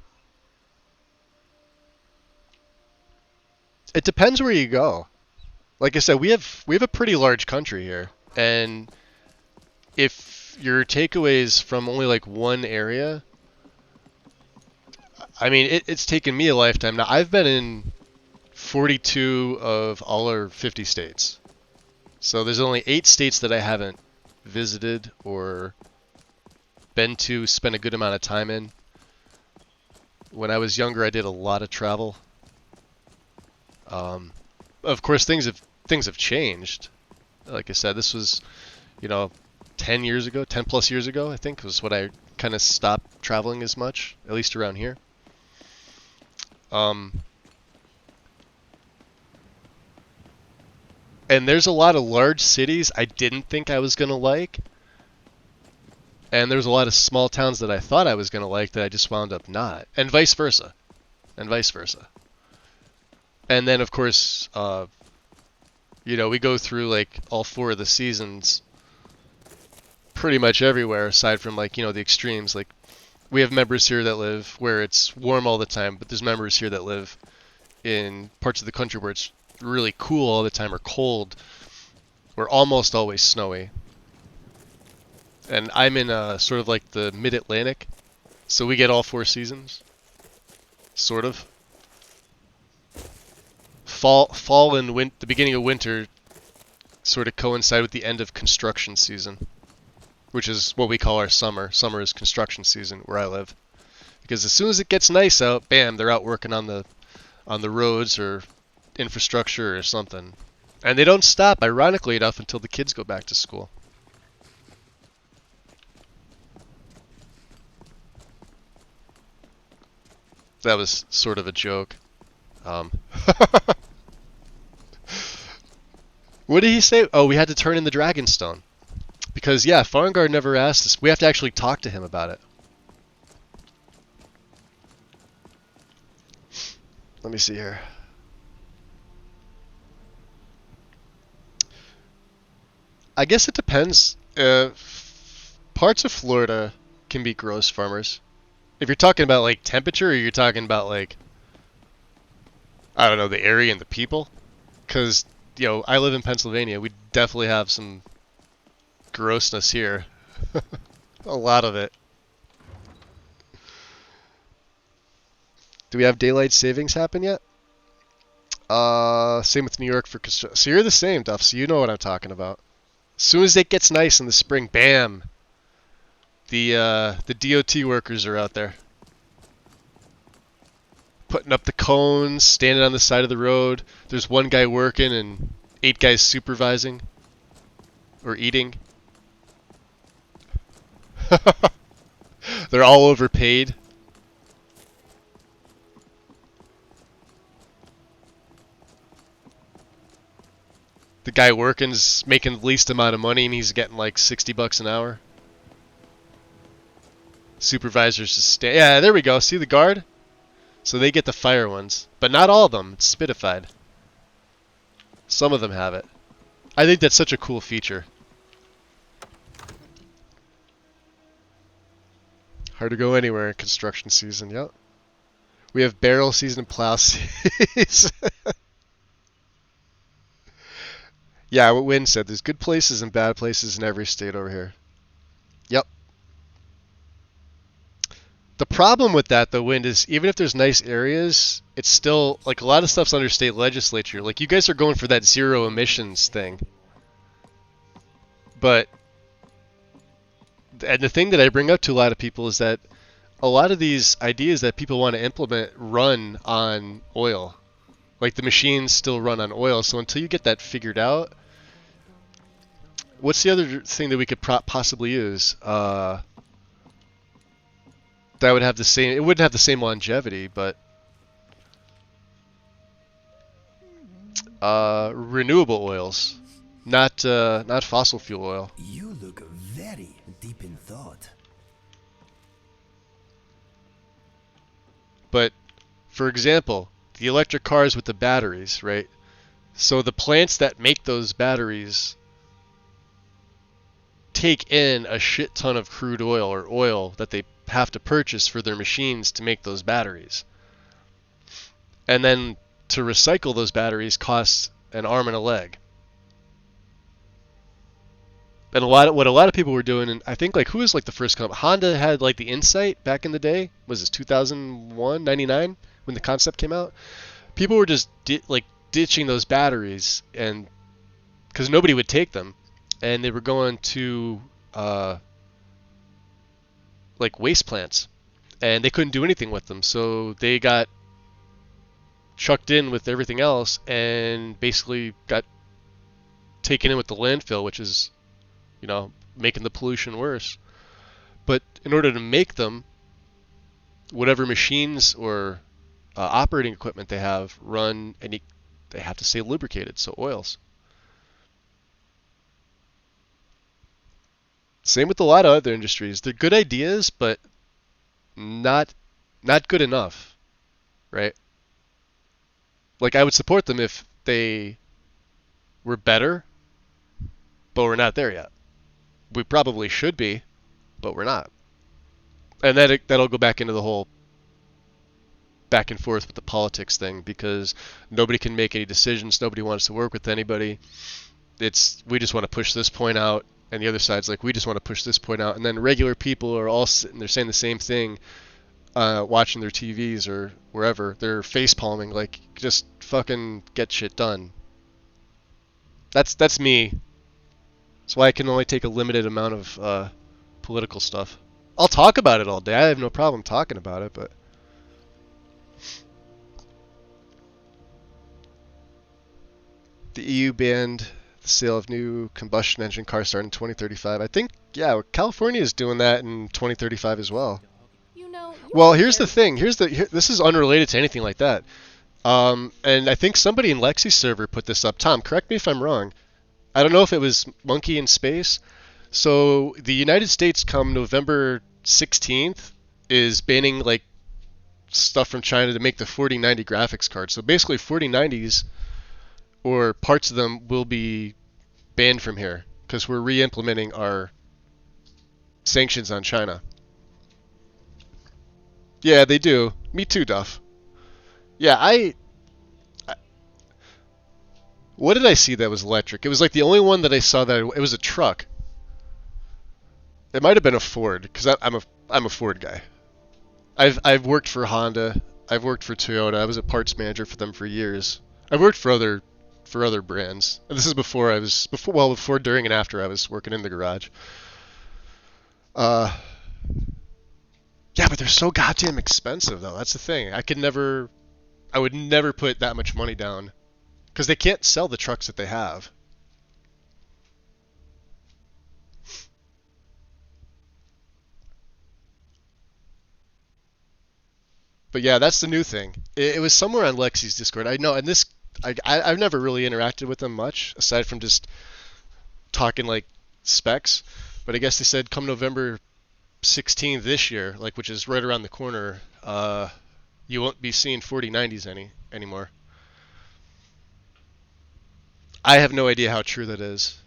It depends where you go. Like I said, we have a pretty large country here, and if your takeaways from only like one area, I mean, it's taken me a lifetime. Now, I've been in 42 of all our 50 states. So there's only 8 states that I haven't visited or been to, spent a good amount of time in. When I was younger, I did a lot of travel. Of course, things have changed. Like I said, this was, 10 years ago, 10 plus years ago, I think, was when I kind of stopped traveling as much, at least around here. And there's a lot of large cities I didn't think I was going to like. And there's a lot of small towns that I thought I was going to like that I just wound up not. And vice versa. And vice versa. And then, of course, we go through like all 4 of the seasons pretty much everywhere aside from like, the extremes. Like, we have members here that live where it's warm all the time, but there's members here that live in parts of the country where it's really cool all the time or cold or almost always snowy. And I'm in sort of like the mid-Atlantic, so we get all 4 seasons, sort of. Fall and the beginning of winter sort of coincide with the end of construction season, which is what we call our summer. Summer is construction season where I live, because as soon as it gets nice out, bam, they're out working on the roads or infrastructure or something, and they don't stop, ironically enough, until the kids go back to school. That was sort of a joke. What did he say? Oh, we had to turn in the Dragonstone. Because, yeah, Farngard never asked us. We have to actually talk to him about it. Let me see here. I guess it depends. Parts of Florida can be gross farmers. If you're talking about, like, temperature, or you're talking about, like, I don't know, the area and the people. Because, I live in Pennsylvania. We definitely have some grossness here. A lot of it. Do we have daylight savings happen yet? Same with New York for construction. So you're the same, Duff, so you know what I'm talking about. As soon as it gets nice in the spring, bam! The DOT workers are out there. Putting up the cones, standing on the side of the road. There's one guy working and 8 guys supervising. Or eating. They're all overpaid. The guy working's making the least amount of money and he's getting like $60 an hour. Supervisors just stay. Yeah, there we go. See the guard? So they get the fire ones. But not all of them. It's spitified. Some of them have it. I think that's such a cool feature. Hard to go anywhere in construction season, yep. We have barrel season and plow season. Yeah, what Wynn said, there's good places and bad places in every state over here. Yep. The problem with that, though, Wind, is even if there's nice areas, it's still, like, a lot of stuff's under state legislature. Like, you guys are going for that zero emissions thing. But, and the thing that I bring up to a lot of people is that a lot of these ideas that people want to implement run on oil. Like, the machines still run on oil, so until you get that figured out, what's the other thing that we could possibly use? That would have the same, it wouldn't have the same longevity, but renewable oils, not fossil fuel oil. You look very deep in thought. But for example, the electric cars with the batteries, right? So the plants that make those batteries take in a shit ton of crude oil or oil that they have to purchase for their machines to make those batteries. And then to recycle those batteries costs an arm and a leg. And what a lot of people were doing, and I think, like, who was like the first company? Honda had like the Insight back in the day. Was this 2001, 99 when the concept came out? People were just ditching those batteries, and because nobody would take them, and they were going to like waste plants, and they couldn't do anything with them, so they got chucked in with everything else and basically got taken in with the landfill, which is, you know, making the pollution worse. But in order to make them, whatever machines or operating equipment they have run, and they have to stay lubricated, so oils. Same with a lot of other industries. They're good ideas, but not good enough, right? Like, I would support them if they were better, but we're not there yet. We probably should be, but we're not. And that'll go back into the whole back and forth with the politics thing, because nobody can make any decisions. Nobody wants to work with anybody. We just want to push this point out, and the other side's like, we just want to push this point out. And then regular people are all sitting there saying the same thing, watching their TVs or wherever. They're face palming, like, just fucking get shit done. That's me. That's why I can only take a limited amount of political stuff. I'll talk about it all day. I have no problem talking about it, but the EU banned the sale of new combustion engine cars starting in 2035. I think, yeah, California is doing that in 2035 as well. Well, here's the thing. This is unrelated to anything like that. And I think somebody in Lexi's server put this up. Tom, correct me if I'm wrong. I don't know if it was Monkey in Space. So the United States, come November 16th, is banning like stuff from China to make the 4090 graphics card. So basically 4090s or parts of them will be banned from here because we're re-implementing our sanctions on China. Yeah, they do. Me too, Duff. Yeah, what did I see that was electric? It was like the only one that I saw that it was a truck. It might have been a Ford, because I'm a Ford guy. I've worked for Honda. I've worked for Toyota. I was a parts manager for them for years. I've worked for other brands. And this is before, during, and after I was working in the garage. Yeah, but they're so goddamn expensive, though. That's the thing. I would never put that much money down, because they can't sell the trucks that they have. But yeah, that's the new thing. It was somewhere on Lexi's Discord. I know, and this, I've never really interacted with them much, aside from just talking like specs. But I guess they said come November 16th this year, like, which is right around the corner, you won't be seeing 4090s anymore. I have no idea how true that is.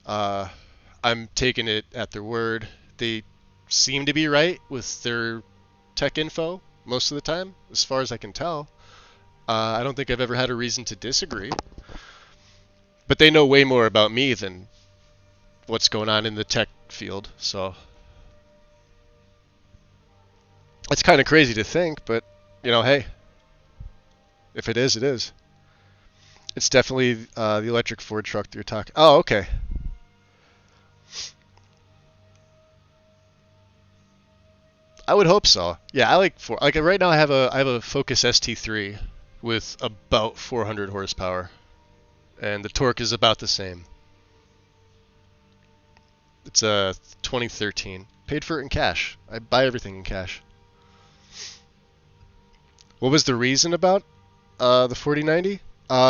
I'm taking it at their word. They seem to be right with their tech info most of the time, as far as I can tell. I don't think I've ever had a reason to disagree. But they know way more about me than what's going on in the tech field, so. It's kind of crazy to think, but, you know, hey, if it is, it is. It's definitely the electric Ford truck that you're talking. Oh, okay. I would hope so. Yeah, I like Ford. Like right now, I have a Focus ST3 with about 400 horsepower, and the torque is about the same. It's a 2013. Paid for it in cash. I buy everything in cash. What was the reason about the 4090?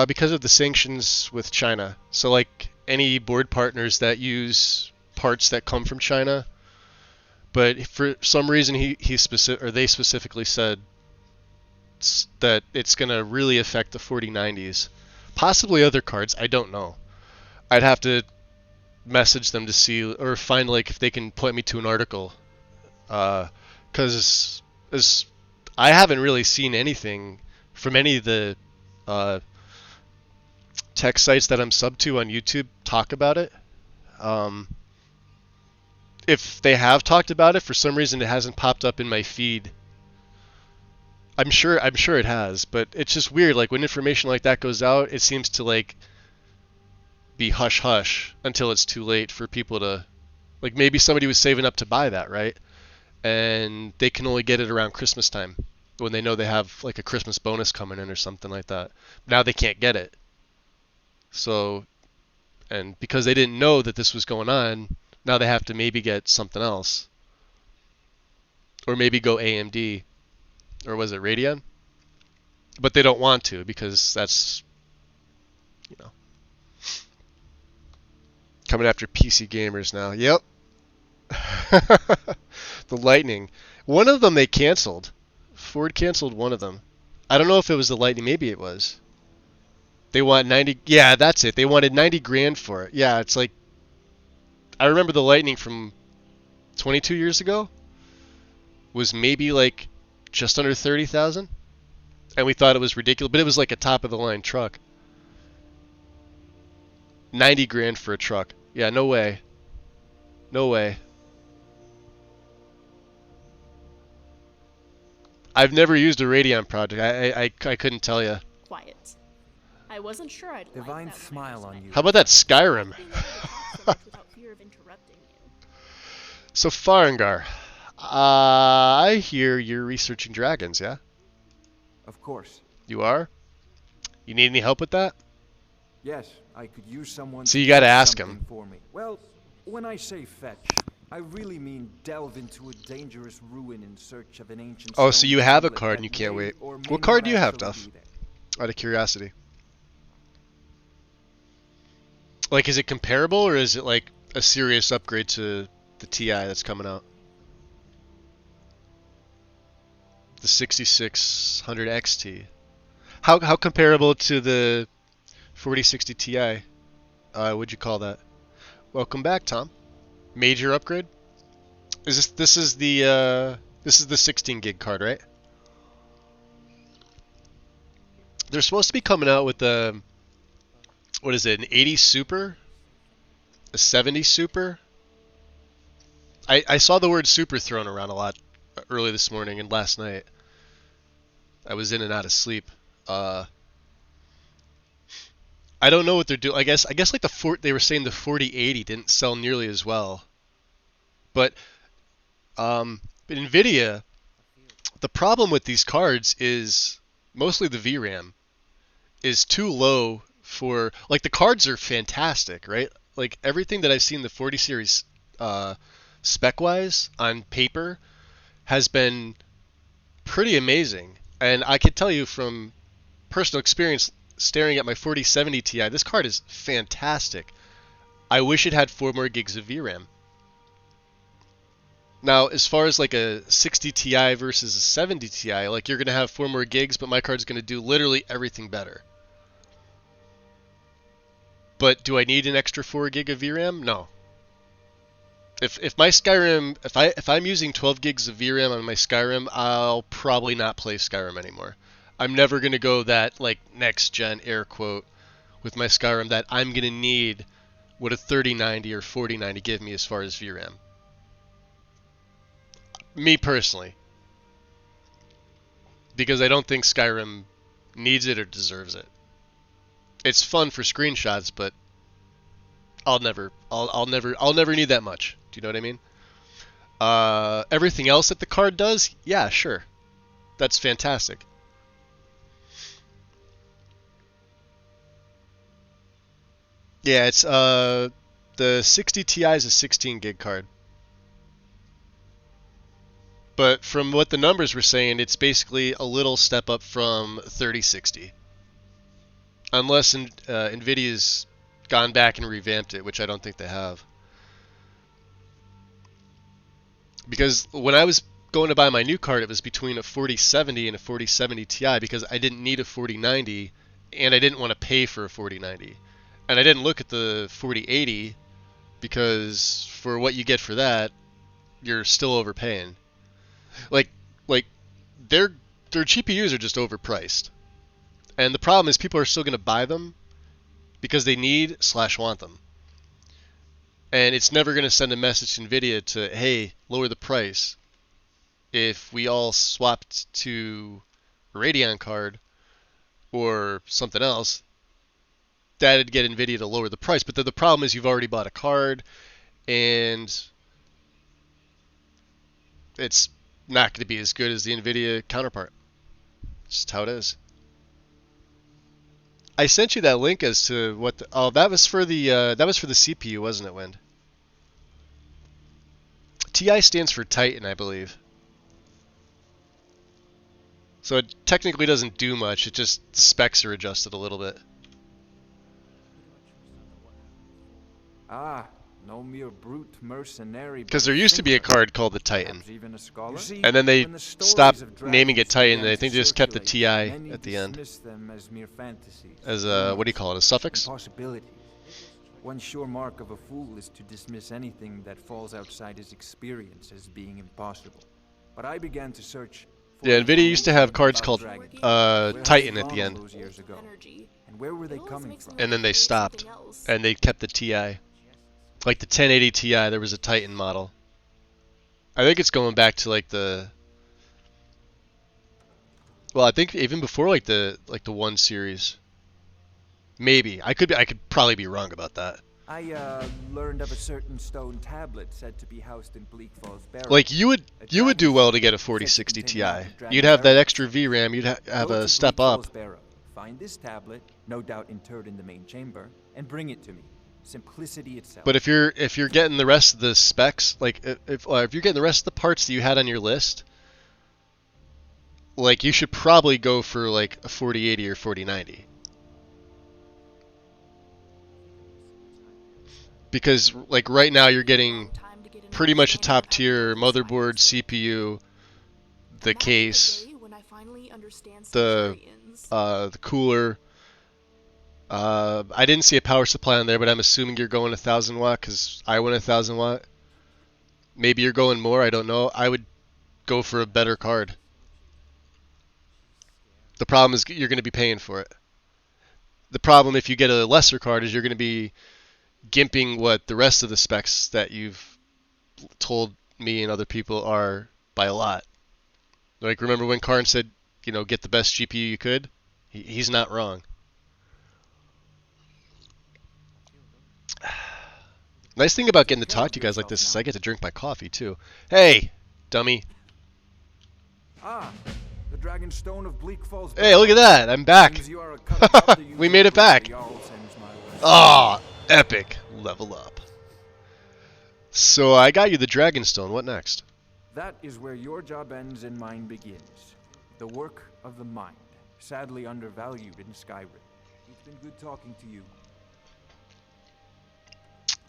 Because of the sanctions with China. So like any board partners that use parts that come from China, but for some reason they specifically said that it's going to really affect the 4090s. Possibly other cards, I don't know. I'd have to message them to see or find like if they can point me to an article. Cuz as I haven't really seen anything from any of the tech sites that I'm sub to on YouTube talk about it. If they have talked about it, for some reason it hasn't popped up in my feed. I'm sure it has, but it's just weird. Like when information like that goes out, it seems to like be hush hush until it's too late for people to, like maybe somebody was saving up to buy that, right? And they can only get it around Christmas time when they know they have like a Christmas bonus coming in or something like that. Now they can't get it. So, and because they didn't know that this was going on, now they have to maybe get something else. Or maybe go AMD. Or was it Radeon? But they don't want to because that's, you know, coming after PC gamers now. Yep. The Lightning. One of them they canceled. Ford canceled one of them. I don't know if it was the Lightning. Maybe it was. They want 90. Yeah, that's it. They wanted 90 grand for it. Yeah, it's like, I remember the Lightning from 22 years ago was maybe like just under 30,000, and we thought it was ridiculous, but it was like a top of the line truck. 90 grand for a truck. Yeah, no way. No way. I've never used a Radeon project. I couldn't tell you. Quiet. I wasn't sure I'd Divine like that smile on you. How about that Skyrim? without fear of interrupting you. So Farengar, I hear you're researching dragons, yeah? Of course. You are? You need any help with that? Yes, I could use someone. So you gotta ask something him. For me. Well, when I say fetch, I really mean delve into a dangerous ruin in search of an ancient. Oh, so you have a tablet card and you that can't may wait. or may What card not do you have, actually Duff? be there. Out of curiosity. Like, is it comparable or is it like a serious upgrade to the TI that's coming out? The 6600 XT. How comparable to the 4060 Ti would you call that? Welcome back, Tom. Major upgrade? This is the 16 gig card, right? They're supposed to be coming out with the, what is it, an 80 Super? A 70 Super? I saw the word super thrown around a lot early this morning and last night. I was in and out of sleep. I don't know what they're doing. I guess like they were saying the 4080 didn't sell nearly as well. But Nvidia, the problem with these cards is mostly the VRAM is too low for, like, the cards are fantastic, right? Like everything that I've seen the 40 series spec-wise on paper has been pretty amazing. And I can tell you from personal experience staring at my 4070 Ti, this card is fantastic. I wish it had 4 more gigs of VRAM. Now, as far as like a 60 Ti versus a 70 Ti, like you're going to have 4 more gigs, but my card's going to do literally everything better. But do I need an extra 4 gig of VRAM? No. If my Skyrim, if I'm using 12 gigs of VRAM on my Skyrim, I'll probably not play Skyrim anymore. I'm never going to go that like next gen air quote with my Skyrim that I'm going to need what a 3090 or 4090 give me as far as VRAM. Me personally. because I don't think Skyrim needs it or deserves it. It's fun for screenshots, but I'll never need that much. Do you know what I mean? Everything else that the card does, yeah, sure, that's fantastic. Yeah, it's the 60 Ti is a 16 gig card. But from what the numbers were saying, it's basically a little step up from 3060. Unless NVIDIA's gone back and revamped it, which I don't think they have. Because when I was going to buy my new card, it was between a 4070 and a 4070 Ti because I didn't need a 4090 and I didn't want to pay for a 4090. And I didn't look at the 4080 because for what you get for that, you're still overpaying. Like their GPUs are just overpriced. And the problem is people are still going to buy them because they need/want them. And it's never going to send a message to NVIDIA to, hey, lower the price. If we all swapped to a Radeon card or something else, that'd get NVIDIA to lower the price. But the problem is you've already bought a card and it's not going to be as good as the NVIDIA counterpart. It's just how it is. I sent you that link as to what the, that was for the CPU, wasn't it, Wind? TI stands for Titan, I believe. So it technically doesn't do much, it just the specs are adjusted a little bit. Ah, no mere brute mercenary. Because there used to be a card called the Titan. And then they stopped naming it Titan, and I think they just kept the TI at the end. As a, what do you call it, a suffix? One sure mark of a fool is to dismiss anything that falls outside his experience as being impossible. But I began to search. Yeah, NVIDIA used to have cards called Titan at the end. And where were they coming from? And then they stopped, and they kept the TI. Like the 1080 Ti, there was a Titan model. I think it's going back to like the. Well, I think even before like the 1 series. Maybe I could probably be wrong about that. I learned of a certain stone tablet said to be housed in Bleak Falls Barrow. Like you would do well to get a 4060 Ti. You'd have that extra VRAM. You'd have a step up. Find this tablet, no doubt interred in the main chamber, and bring it to me. Simplicity itself. But if you're getting the rest of the specs, like if you're getting the rest of the parts that you had on your list, like you should probably go for like a 4080 or 4090. Because like right now you're getting pretty much a top tier motherboard, CPU, the case, the cooler. I didn't see a power supply on there, but I'm assuming you're going 1000 watt because I went 1000 watt. Maybe you're going more, I don't know. I would go for a better card. The problem is you're going to be paying for it. The problem if you get a lesser card is you're going to be gimping what the rest of the specs that you've told me and other people are by a lot. Like remember when Karn said, you know, get the best GPU you could? He's not wrong. Nice thing about getting to talk to you guys like this is I get to drink my coffee too. Hey, dummy. Ah, the Dragon Stone of Bleak Falls. Hey, look at that. I'm back. We made it back. Ah, epic. Level up. So I got you the Dragonstone. What next? That is where your job ends and mine begins. The work of the mind, sadly undervalued in Skyrim. It's been good talking to you.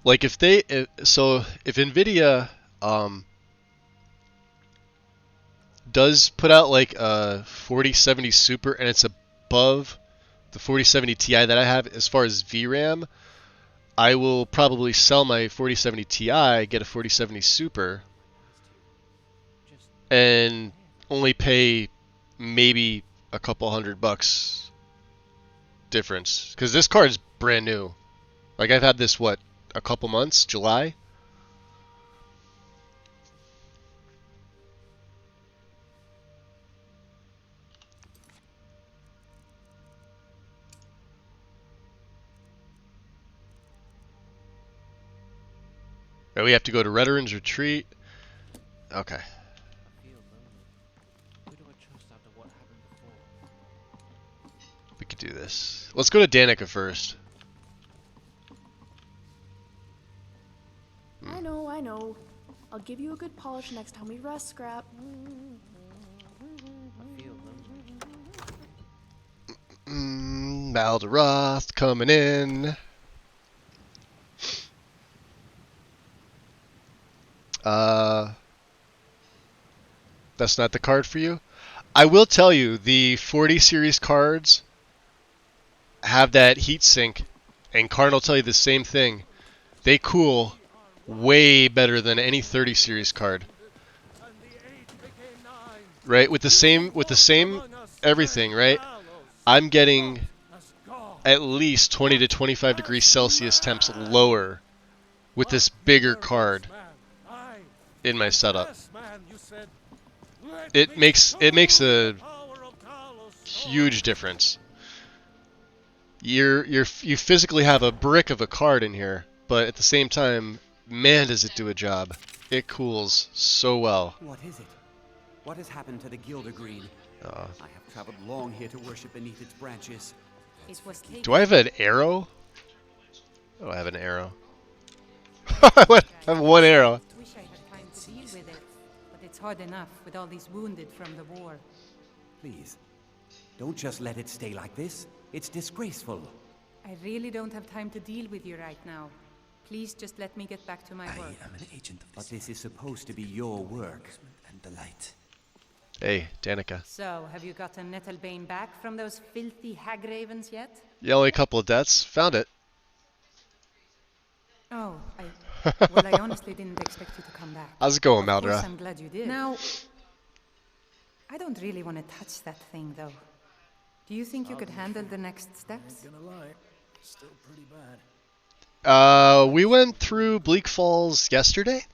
Like if NVIDIA does put out like a 4070 Super and it's above the 4070 Ti that I have as far as VRAM, I will probably sell my 4070 Ti, get a 4070 Super, and only pay maybe a couple $100 difference. Because this card is brand new. Like I've had this, what, a couple months? July? Right, we have to go to Rederin's Retreat. Okay. We could do this. Let's go to Danica first. I know. I'll give you a good polish next time we rest, Scrap. Balderoth coming in. That's not the card for you. I will tell you, the 40 series cards have that heat sink, and Karn will tell you the same thing. They cool way better than any 30 series card. Right, with the same everything, right? I'm getting at least 20 to 25 degrees Celsius temps lower with this bigger card in my setup. It makes a huge difference. You physically have a brick of a card in here, but at the same time, man, does it do a job. It cools so well. What is it? What has happened to the Gildergreen? I have traveled long here to worship beneath its branches. Do I have an arrow? Oh, I have an arrow. I have one arrow. Wish I had time to deal with it, but it's hard enough with all these wounded from the war. Please, don't just let it stay like this. It's disgraceful. I really don't have time to deal with you right now. Please just let me get back to my work. I am an agent of But this is supposed to be your work. And the light. Hey, Danica. So, have you gotten Nettlebane back from those filthy hag ravens yet? Yeah, only a couple of deaths. Found it. Oh, well, I honestly didn't expect you to come back. How's it going, Of course, Maldra? I'm glad you did. Now, I don't really want to touch that thing, though. Do you think you could handle the next steps? Not gonna lie, still pretty bad. We went through Bleak Falls yesterday.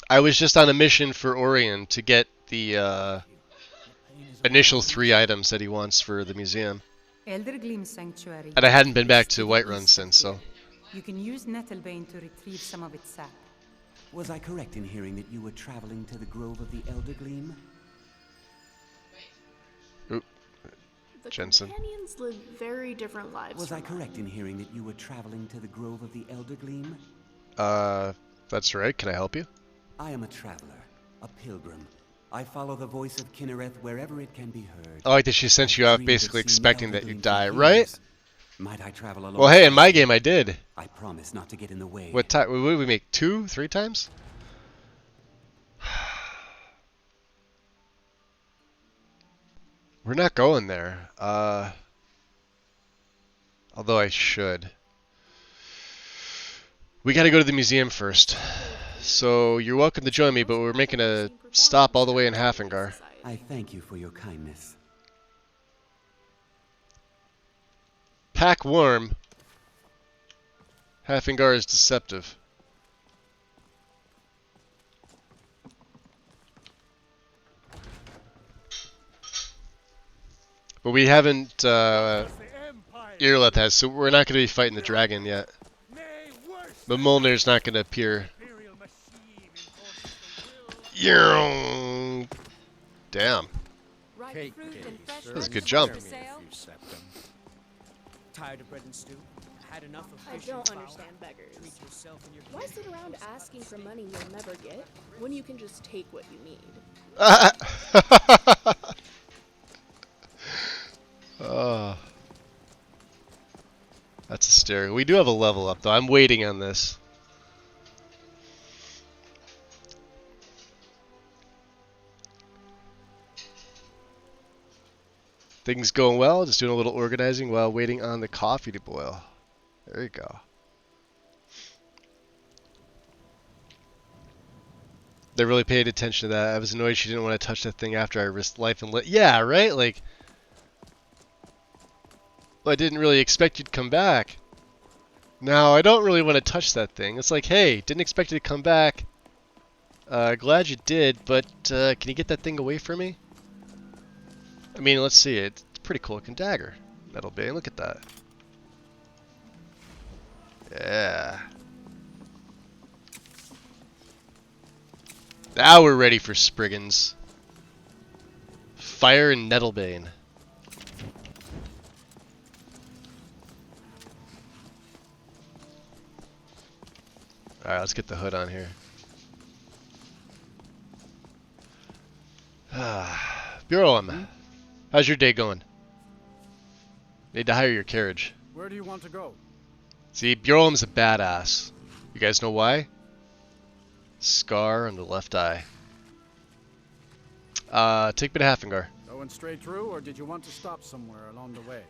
I was just on a mission for Orion to get the initial 3 items that he wants for the museum. Eldergleam Sanctuary. And I hadn't been back to Whiterun since, so. You can use Nettlebane to retrieve some of its sap. Was I correct in hearing that you were traveling to the Grove of the Eldergleam? Oop. The Jensen. companions live very different lives. Was I from correct in hearing that you were traveling to the Grove of the Eldergleam? That's right. Can I help you? I am a traveler, a pilgrim. I follow the voice of Kinnereth wherever it can be heard. I like that she sent you out basically expecting that you'd die, right? Might I travel along? Well, hey, in my game I did. I promise not to get in the way. What time? What did we make? 2, 3 times? We're not going there. Although I should. We gotta go to the museum first. So you're welcome to join me, but we're making a stop all the way in Hafengar. I thank you for your kindness. Pack warm. Hafengar is deceptive. But we haven't, Irleth has, so we're not going to be fighting the dragon yet. But Molnir's not going to appear. Damn. That was a good jump. Tired of bread and stew? Had enough of I fish don't and understand fowl? beggars. Treat yourself and your Why sit around asking for money you'll never get when you can just take what you need? Oh. That's hysterical. We do have a level up, though. I'm waiting on this. Things going well. Just doing a little organizing while waiting on the coffee to boil. There you go. They really paid attention to that. I was annoyed she didn't want to touch that thing after I risked life and limb. Yeah, right? Like, well, I didn't really expect you to come back. No, I don't really want to touch that thing. It's like, hey, didn't expect you to come back. Glad you did, but can you get that thing away from me? I mean, let's see. It's a pretty cool looking dagger. Metal Bane, look at that. Yeah. Now we're ready for Spriggans. Fire and Nettlebane. Alright, let's get the hood on here. Bureauum, how's your day going? Need to hire your carriage. Where do you want to go? See, Bureauum's a badass. You guys know why? Scar on the left eye. Take me to Hafengar. Going straight through, or did you want to stop somewhere along the way?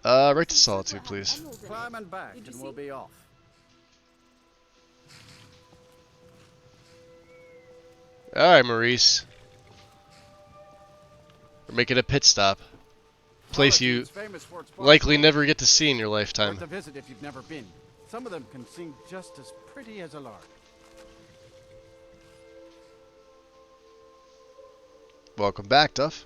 Right to Solitude, please. Climb and back, and we'll be off. Alright, Maurice. We're making a pit stop. Place you likely never get to see in your lifetime. Worth a visit if you've never been. Some of them can sing just as pretty as a lark. Welcome back, Duff.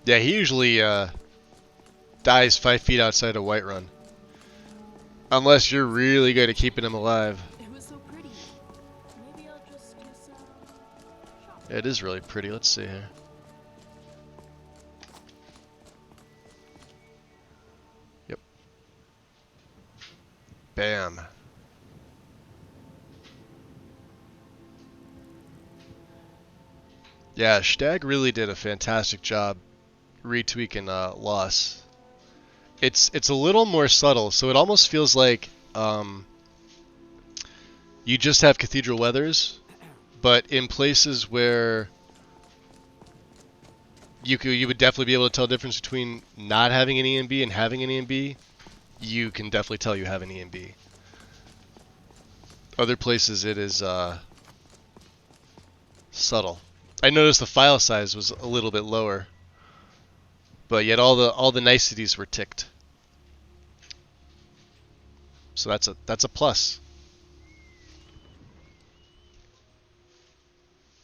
Yeah, he usually dies 5 feet outside of Whiterun. Unless you're really good at keeping him alive. It was so pretty. Maybe I'll just do some shopping. Yeah, it is really pretty. Let's see here. Yep. Bam. Yeah, Stag really did a fantastic job retweaking Loss. It's a little more subtle, so it almost feels like you just have Cathedral Weathers, but in places where you would definitely be able to tell the difference between not having an EMB and having an EMB, you can definitely tell you have an EMB. Other places it is subtle. I noticed the file size was a little bit lower, but yet all the niceties were ticked. So that's a plus.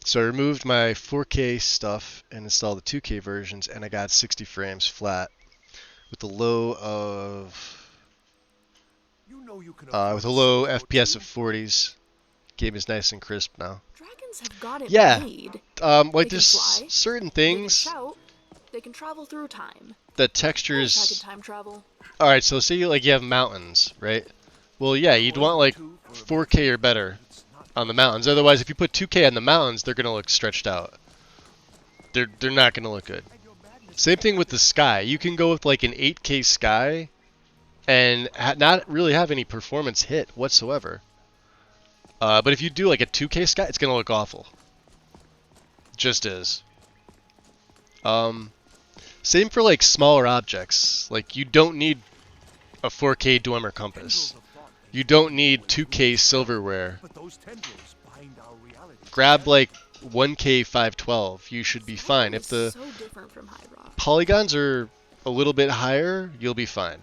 So I removed my 4K stuff and installed the 2K versions, and I got 60 frames flat with a low of with a low FPS of 40s. Game is nice and crisp now. Dragons have got it Yeah, made. like They there's can fly, certain They can things. shout. They can travel through time. The I textures. can time travel. All right, so say you have mountains, right? Well, yeah, you'd want like 4K or better on the mountains. Otherwise, if you put 2K on the mountains, they're gonna look stretched out. They're not gonna look good. Same thing with the sky. You can go with like an 8K sky and not really have any performance hit whatsoever. But if you do like a 2K sky, it's gonna look awful. Just is. Same for like smaller objects. Like you don't need a 4K Dwemer compass. You don't need 2K silverware. Grab like 1K 512. You should be fine. If the So different from High Rock. polygons are a little bit higher, you'll be fine.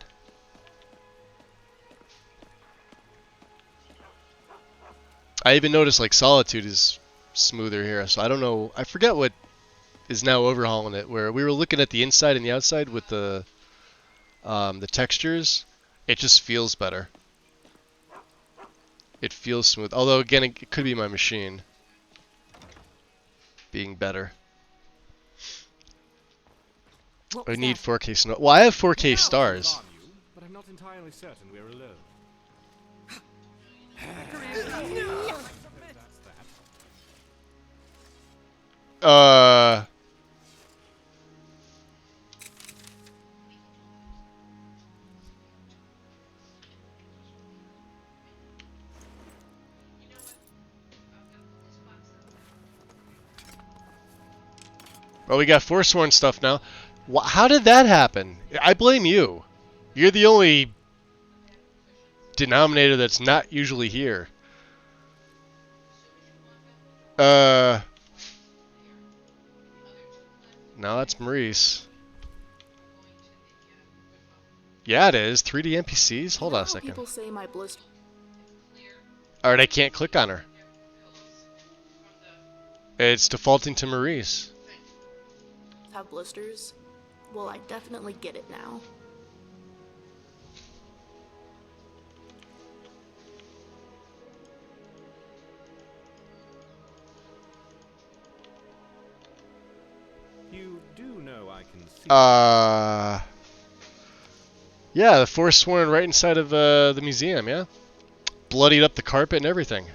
I even noticed like Solitude is smoother here, so I don't know. I forget what is now overhauling it. Where we were looking at the inside and the outside with the textures, it just feels better. It feels smooth. Although again, it could be my machine being better. I need 4K snow. Well, I have 4K stars. But I'm not entirely certain we're alone. Well, we got Forsworn stuff now. How did that happen? I blame you. You're the only denominator that's not usually here. No, that's Maurice. Yeah, it is. 3D NPCs? Hold on a second. People say my blister. Alright, I can't click on her. It's defaulting to Maurice. have blisters? Well, I definitely get it now. You do know I can see. Yeah, the Forsworn right inside of the museum, yeah? Bloodied up the carpet and everything.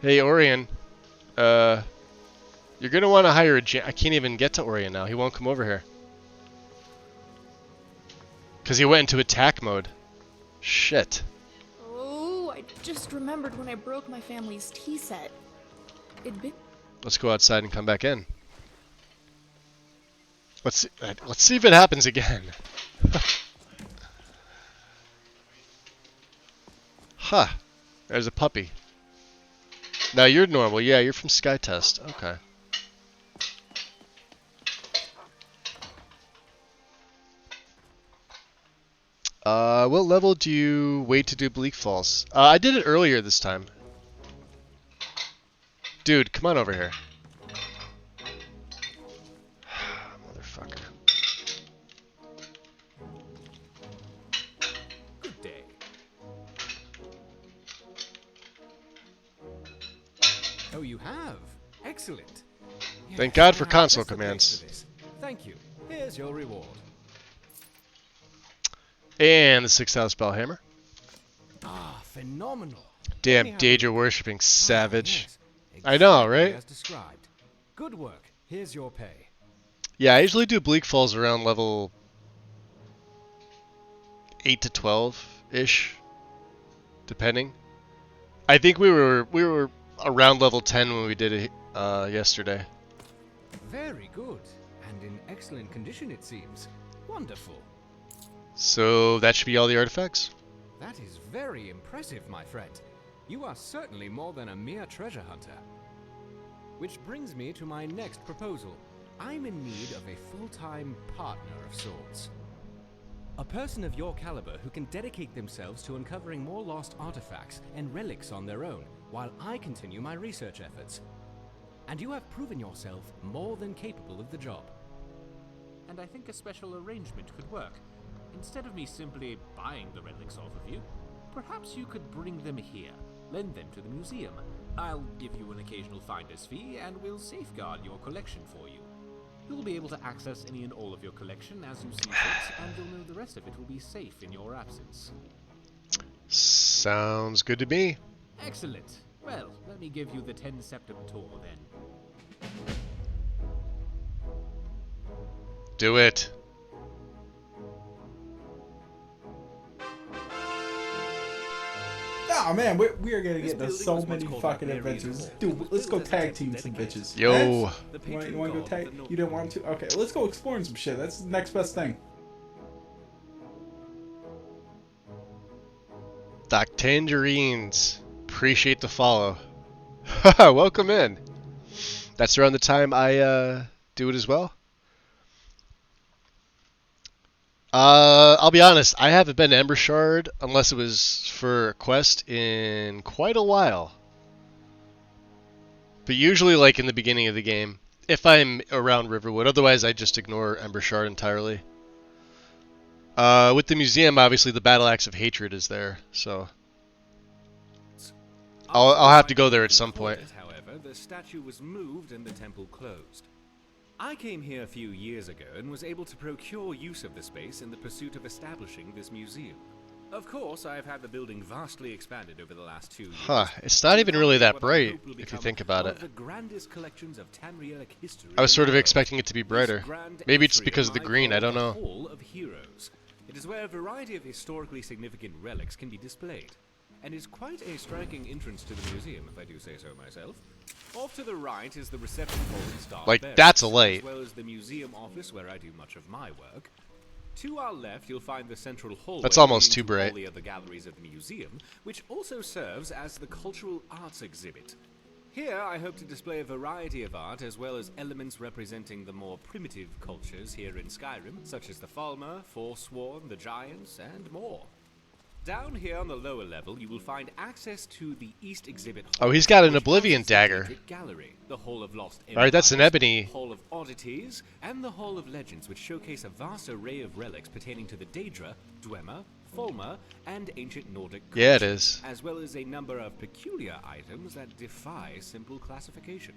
Hey, Orion. You're gonna want to hire a I can't even get to Orion now. He won't come over here. Because he went into attack mode. Shit. Oh, I just remembered when I broke my family's tea set. It'd been... Let's go outside and come back in. Let's see if it happens again. Huh. There's a puppy. Now you're normal. Yeah, you're from Sky Test. Okay. What level do you wait to do Bleak Falls? I did it earlier this time. Dude, come on over here. Motherfucker. Good day. Oh, you have? Excellent. Thank God for Now, console that's the place commands. for this. Thank you. Here's your reward. And the 6th Spellhammer. Ah, phenomenal. Damn, Daedra worshipping savage. Yes, I know, exactly right? as described. Good work. Here's your pay. Yeah, I usually do Bleak Falls around level 8 to 12-ish, depending. I think we were around level 10 when we did it yesterday. Very good. And in excellent condition, it seems. Wonderful. So that should be all the artifacts? That is very impressive, my friend. You are certainly more than a mere treasure hunter. Which brings me to my next proposal. I'm in need of a full-time partner of sorts. A person of your caliber who can dedicate themselves to uncovering more lost artifacts and relics on their own, while I continue my research efforts. And you have proven yourself more than capable of the job. And I think a special arrangement could work. Instead of me simply buying the relics off of you, perhaps you could bring them here, lend them to the museum. I'll give you an occasional finder's fee, and we'll safeguard your collection for you. You'll be able to access any and all of your collection as you see fit, and you'll know the rest of it will be safe in your absence. Sounds good to me. Excellent. Well, let me give you the 10 Septum tour then. Do it. Oh man, we are gonna get into so many fucking adventures. Dude, let's go tag team some bitches. Yo. You wanna go tag? You didn't want to? Okay, let's go exploring some shit. That's the next best thing. Doc Tangerines. Appreciate the follow. Welcome in. That's around the time I do it as well. I'll be honest, I haven't been to Ember Shard unless it was for a quest in quite a while. But usually like in the beginning of the game, if I'm around Riverwood. Otherwise I just ignore Ember Shard entirely. With the museum, obviously the Battle Axe of Hatred is there, so I'll have to go there at some point. However, the statue was moved and the temple closed. I came here a few years ago and was able to procure use of the space in the pursuit of establishing this museum. Of course, I have had the building vastly expanded over the last 2 years. Huh, it's not even really that bright if you think about it. I was sort of expecting it to be brighter. Maybe it's because of the green, I don't know. Hall of Heroes. It is where a variety of historically significant relics can be displayed, and is quite a striking entrance to the museum, if I do say so myself. Off to the right is the reception hall and staff like, barracks, that's a light. as well as the museum office where I do much of my work. To our left, you'll find the central hallway. That's almost leading too to bright. all the other galleries of the museum, which also serves as the cultural arts exhibit. Here, I hope to display a variety of art, as well as elements representing the more primitive cultures here in Skyrim, such as the Falmer, Forsworn, the Giants, and more. Down here on the lower level, you will find access to the East Exhibit Hall. Oh, he's got an which Oblivion houses the dagger. Daedric Gallery, the Hall of Lost All right, that's an Empires, ebony. Hall of Oddities, and the Hall of Legends, which showcase a vast array of relics pertaining to the Daedra, Dwemer, Fulmer, and ancient Nordic culture, Yeah, it is. as well as a number of peculiar items that defy simple classification.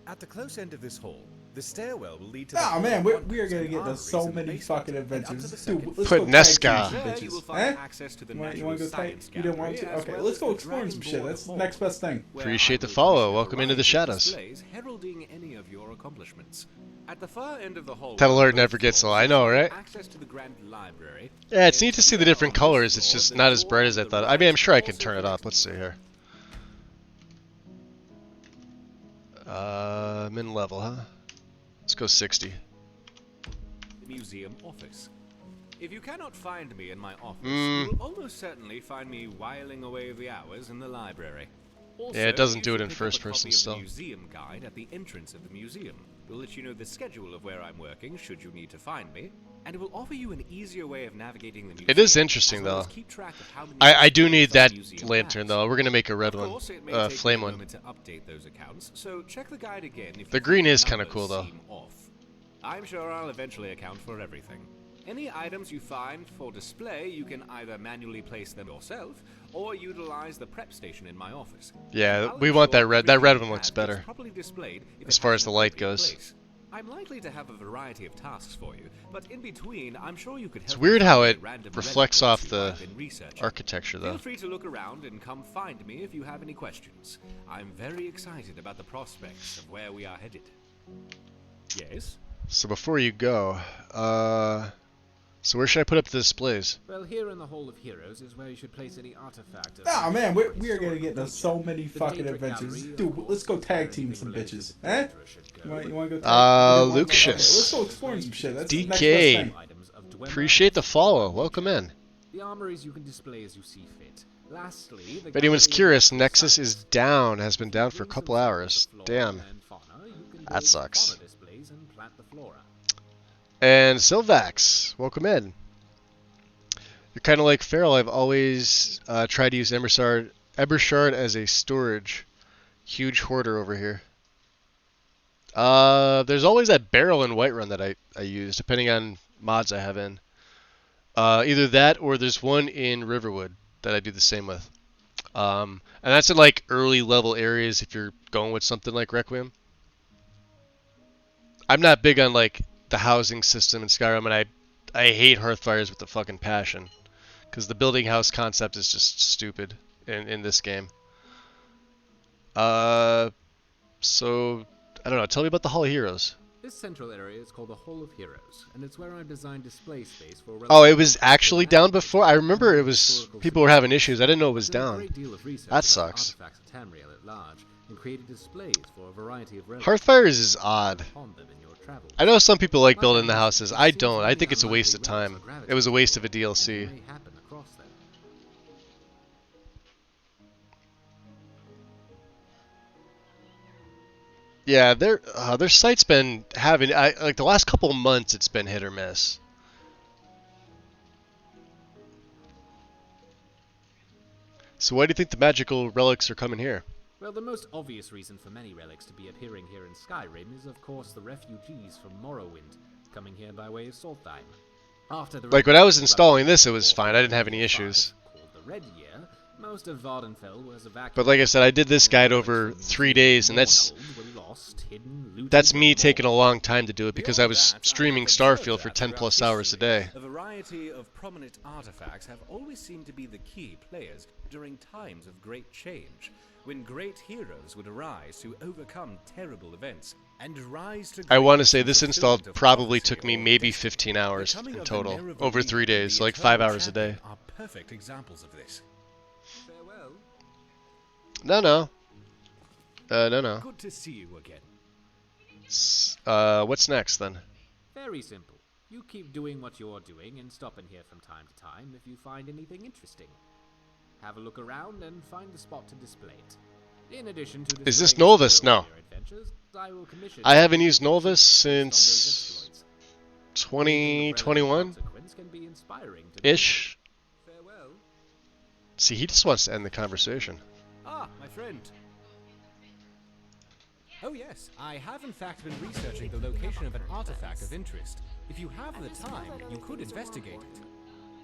At the close end of this hall, the stairwell will lead to Oh the man, hall we are gonna and get to armories so in the many basement fucking and up to adventures. the Dude, second let's Put go Nesca. tag team some There bitches. you will find Eh? access to the You Natural want to go tag? Science You don't want Gallery, to? as Okay, well let's as go the exploring some Dragon shit. Board That's the Hall, next best thing. where Appreciate I the will follow. commission a Welcome into the variety of shadows. displays heralding any of your accomplishments. At the far end of the hall, Telelord never gets low. I know, right? access to the Grand Library. Yeah, it's neat to see the different colors. It's just not as bright as I thought. I mean, I'm sure I can turn it up. Let's see here. Min level, huh? Let's go 60. The museum office. If you cannot find me in my office, Mm. you will almost certainly find me whiling away the hours in the library. Also, Yeah, it doesn't you do it should in pick up first a copy person of the still. museum guide at the entrance of the museum. It will let you know the schedule of where I'm working should you need to find me, and it will offer you an easier way of navigating the museum. It is interesting, as well though. as keep track of how many I do displays need the that museum lantern, has. though. We're gonna make a red Of one. course, it may take Flame me a one. moment to update those accounts, so check the guide again if The you green think is kinda numbers cool, though. seem off. I'm sure I'll eventually account for everything. Any items you find for display, you can either manually place them yourself or utilize the prep station in my office. Yeah, I'll we want ensure that red. That everything red you one looks have gets better. properly displayed if As it far has as an the light appropriate goes. place. I'm likely to have a variety of tasks for you, but in between, I'm sure you could help It's me weird find how a it random reflects relic or off two the I've been researching. architecture, though. Feel free to look around and come find me if you have any questions. I'm very excited about the prospects of where we are headed. Yes? So before you go, so where should I put up the displays? Well, here in the Hall of Heroes is where you should place any artifact. Oh man, we are gonna get to so many fucking adventures. Dude, let's go tag team some bitches. Eh? You want to go tag? Lucius. Let's go exploring some shit. That's the next best DK. thing. Appreciate the follow. Welcome in. The armories you can display as you see fit. Lastly, If anyone's curious, Nexus is down. Has been down for a couple hours. Damn. That sucks. And Silvax, welcome in. You're kind of like Farrell. I've always tried to use Ebershard as a storage. Huge hoarder over here. There's always that barrel in Whiterun that I use, depending on mods I have in. Either that or there's one in Riverwood that I do the same with. And that's in like early level areas if you're going with something like Requiem. I'm not big on like the housing system in Skyrim, and I hate Hearthfires with a fucking passion. Because the building house concept is just stupid in this game. So, I don't know. Tell me about the Hall of Heroes. This central area is called the Hall of Heroes, and it's where I've designed display space for. Oh, it was actually down before? I remember it was. People were having issues. I didn't know it was down. That sucks. And created displays for a variety of Hearthfires is odd. I know some people like building the houses. I don't. I think it's a waste of time. It was a waste of a DLC. Yeah, their site's been having like the last couple of months. It's been hit or miss. So why do you think the magical relics are coming here? Well, the most obvious reason for many relics to be appearing here in Skyrim is, of course, the refugees from Morrowind coming here by way of Solstheim. After the like when I was installing this, it was fine. I didn't have any issues. Called the Red Year, most of Vardenfell was evacuated. But like I said, I did this guide over 3 days, and that's me taking a long time to do it because I was streaming Starfield for 10+ hours a day. A variety of prominent artifacts have always seemed to be the key players during times of great change, when great heroes would arise to overcome terrible events and rise to. I want to say this install probably took me maybe 15 hours in total over 3 days, so like 5 hours a day. Are perfect examples of this. Farewell. No. Good to see you again. What's next then? Very simple. You keep doing what you're doing and stop in here from time to time if you find anything interesting. Have a look around and find the spot to display it. In addition to is this Nolvis? No. I haven't used Nolvis since 2021-ish. See, he just wants to end the conversation. Ah, my friend. Oh yes, I have in fact been researching the location of an artifact of interest. If you have the time, you could investigate it.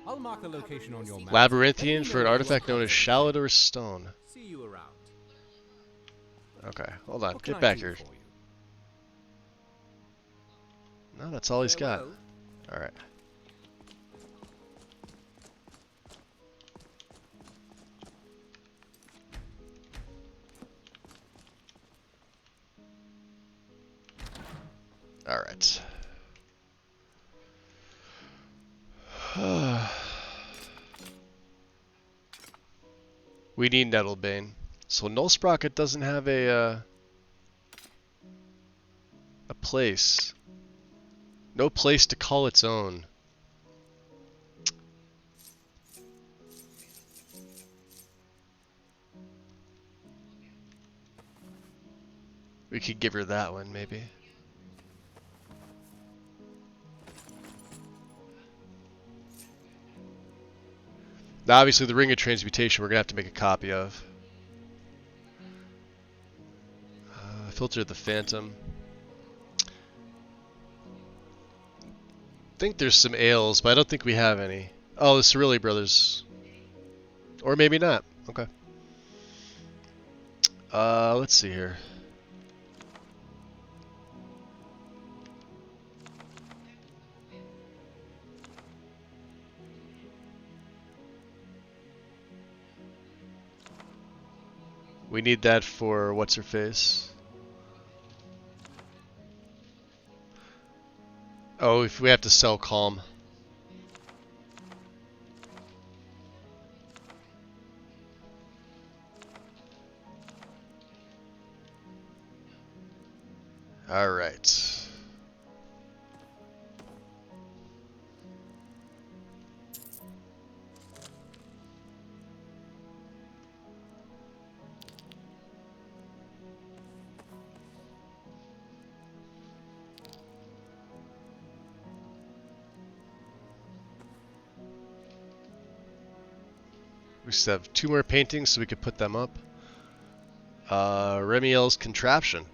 I'll mark the location on your map. Labyrinthian for an artifact known as Shallow's Stone. See you around. Okay, hold on. Get back here. No, that's all he's got. Alright. Alright. We need Nettlebane. So Null Sprocket doesn't have a place. No place to call its own. We could give her that one, maybe. Now, obviously, the Ring of Transmutation we're going to have to make a copy of. Filter the Phantom. I think there's some ales, but I don't think we have any. Oh, the Cirilli brothers. Or maybe not. Okay. Let's see here. We need that for what's her face. Oh, if we have to sell Calm. All right. We just have 2 more paintings so we could put them up. Remiel's Contraption.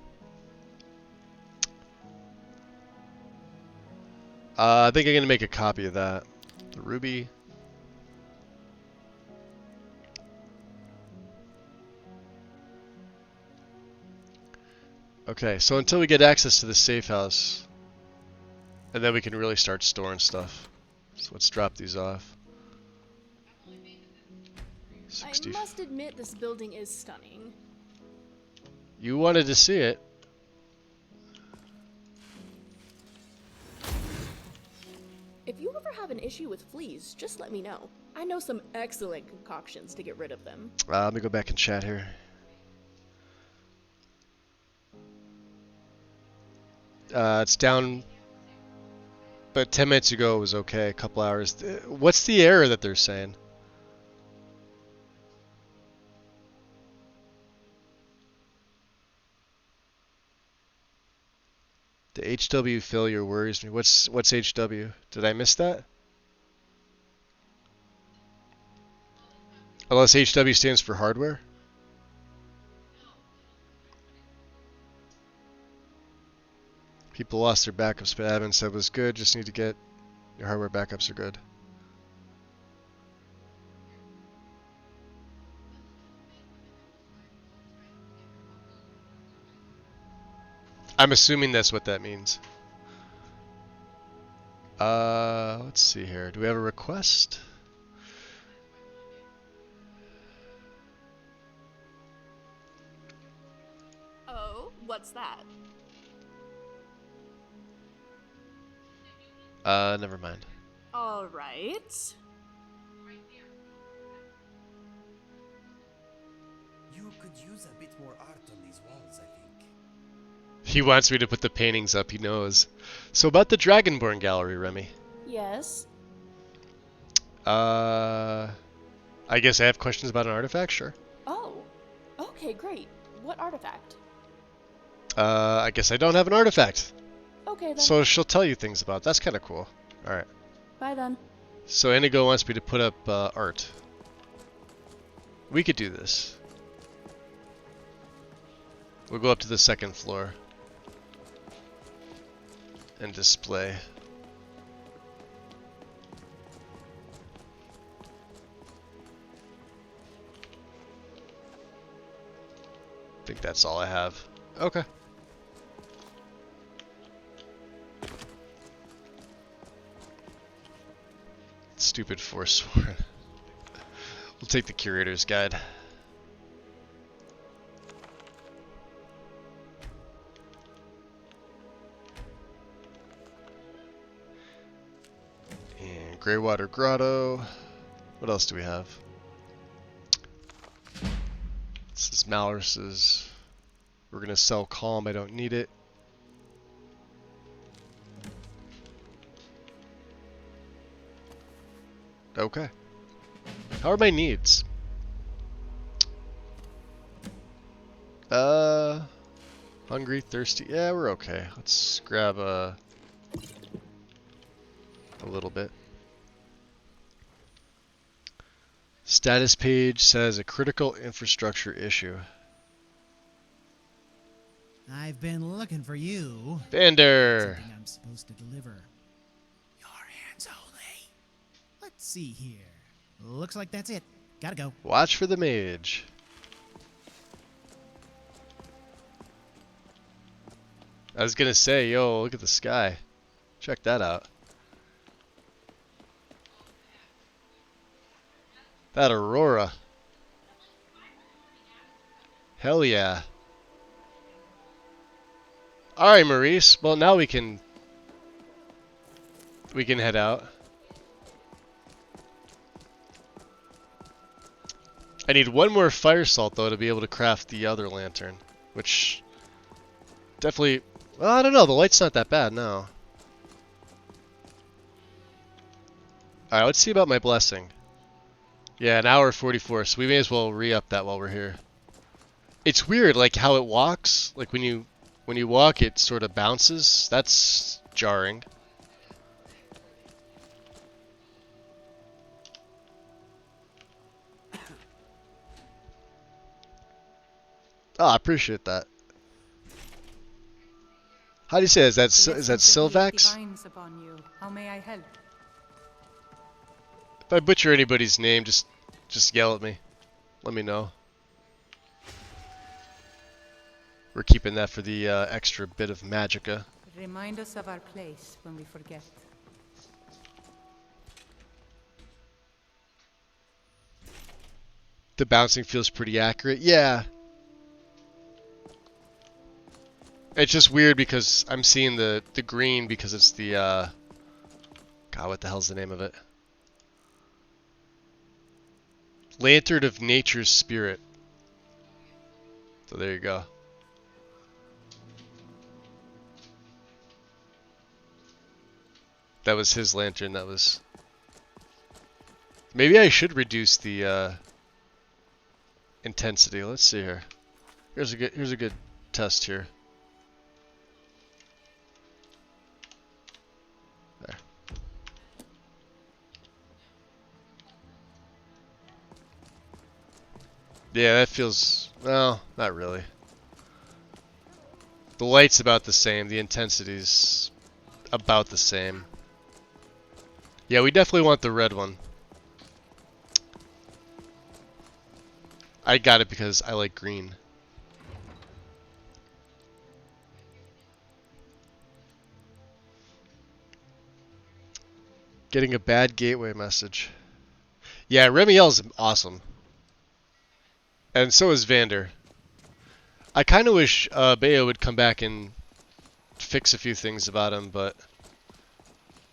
I think I'm going to make a copy of that. The Ruby. Okay, so until we get access to the safe house, and then we can really start storing stuff. So let's drop these off. 60. I must admit this building is stunning. You wanted to see it. If you ever have an issue with fleas, just let me know. I know some excellent concoctions to get rid of them. Let me go back and chat here. It's down, but 10 minutes ago it was okay, a couple hours. What's the error that they're saying? The HW failure worries me. What's HW? Did I miss that? Unless HW stands for hardware? People lost their backups, but admin said was good. Just need to get your hardware backups are good. I'm assuming that's what that means. Let's see here. Do we have a request? Oh, what's that? Never mind. All right. You could use a bit more art on these walls, I think. He wants me to put the paintings up, he knows. So about the Dragonborn Gallery, Remy. Yes. I guess I have questions about an artifact, sure. Oh, okay, great. What artifact? I guess I don't have an artifact. Okay then. So she'll tell you things about it. That's kind of cool. Alright. Bye then. So Inigo wants me to put up art. We could do this. We'll go up to the second floor and display. I think that's all I have. Okay. Stupid Forsworn. We'll take the Curator's Guide. And Greywater Grotto. What else do we have? This is Malrus's. We're gonna sell Calm, I don't need it. Okay. How are my needs? Hungry, thirsty. Yeah, we're okay. Let's grab a little bit. Status page says a critical infrastructure issue. I've been looking for you. Vander. Something I'm supposed to deliver. Your hands only. Let's see here. Looks like that's it. Gotta go. Watch for the mage. I was gonna say, yo, look at the sky. Check that out. That aurora. Hell yeah. Alright, Maurice. Well, now we can head out. I need one more fire salt, though, to be able to craft the other lantern. Which definitely... Well, I don't know. The light's not that bad now. Alright, let's see about my blessing. Yeah, an hour 44, so we may as well re-up that while we're here. It's weird, like, how it walks. Like, when you walk, it sort of bounces. That's jarring. Oh, I appreciate that. How do you say it? Is that Silvax? How may I help? If I butcher anybody's name, just yell at me. Let me know. We're keeping that for the extra bit of magicka. Remind us of our place when we forget. The bouncing feels pretty accurate. Yeah. It's just weird because I'm seeing the green because it's the God, what the hell's the name of it? Lantern of Nature's Spirit. So there you go. That was his lantern. That was. Maybe I should reduce the intensity. Let's see here. Here's a good test here. There. Yeah, that feels, well, not really. The light's about the same. The intensity's about the same. Yeah, we definitely want the red one. I got it because I like green. Getting a bad gateway message. Yeah, Remiel's awesome. And so is Vander. I kind of wish Bayo would come back and fix a few things about him, but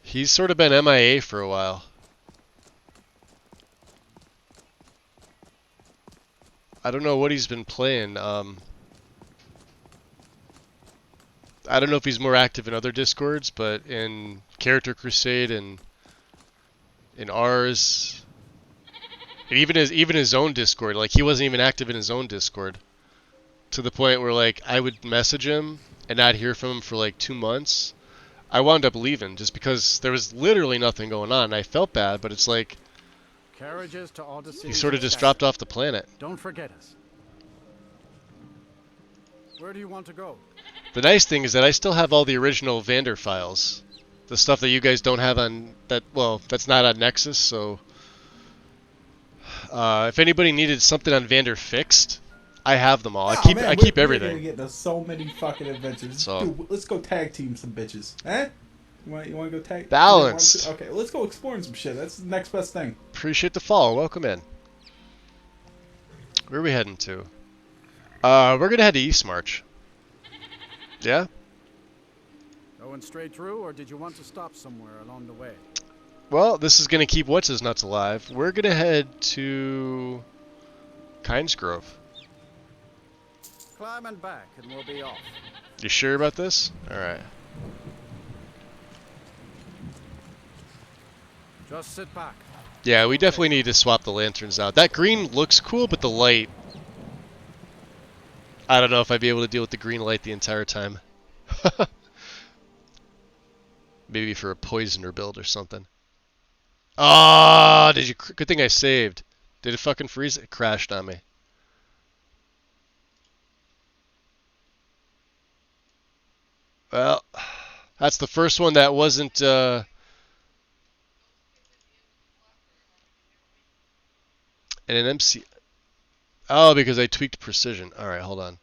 he's sort of been MIA for a while. I don't know what he's been playing. I don't know if he's more active in other Discords, but in Character Crusade and in ours, and even his own Discord, like he wasn't even active in his own Discord. To the point where like I would message him and not hear from him for like 2 months. I wound up leaving just because there was literally nothing going on. I felt bad, but it's like Carriages to all the cities. He sort of just dropped off the planet. Don't forget us. Where do you want to go? The nice thing is that I still have all the original Vander files. The stuff that you guys don't have on that, well, that's not on Nexus, so if anybody needed something on Vander fixed, I have them all. I keep everything. We're gonna get to so many fucking adventures. So. Dude, let's go tag team some bitches. Eh? You want to go tag? Balanced. Okay, let's go exploring some shit. That's the next best thing. Appreciate the follow. Welcome in. Where are we heading to? We're gonna head to East March. Yeah? Going straight through, or did you want to stop somewhere along the way? Well, this is gonna keep What's-His-Nuts alive. We're gonna head to Kynesgrove. Climb and back, and we'll be off. You sure about this? Alright. Just sit back. Yeah, we definitely need to swap the lanterns out. That green looks cool, but the light... I don't know if I'd be able to deal with the green light the entire time. Maybe for a poisoner build or something. Ah, good thing I saved. Did it fucking freeze? It crashed on me. Well, that's the first one that wasn't, an MC... Oh, because I tweaked precision. Alright, hold on.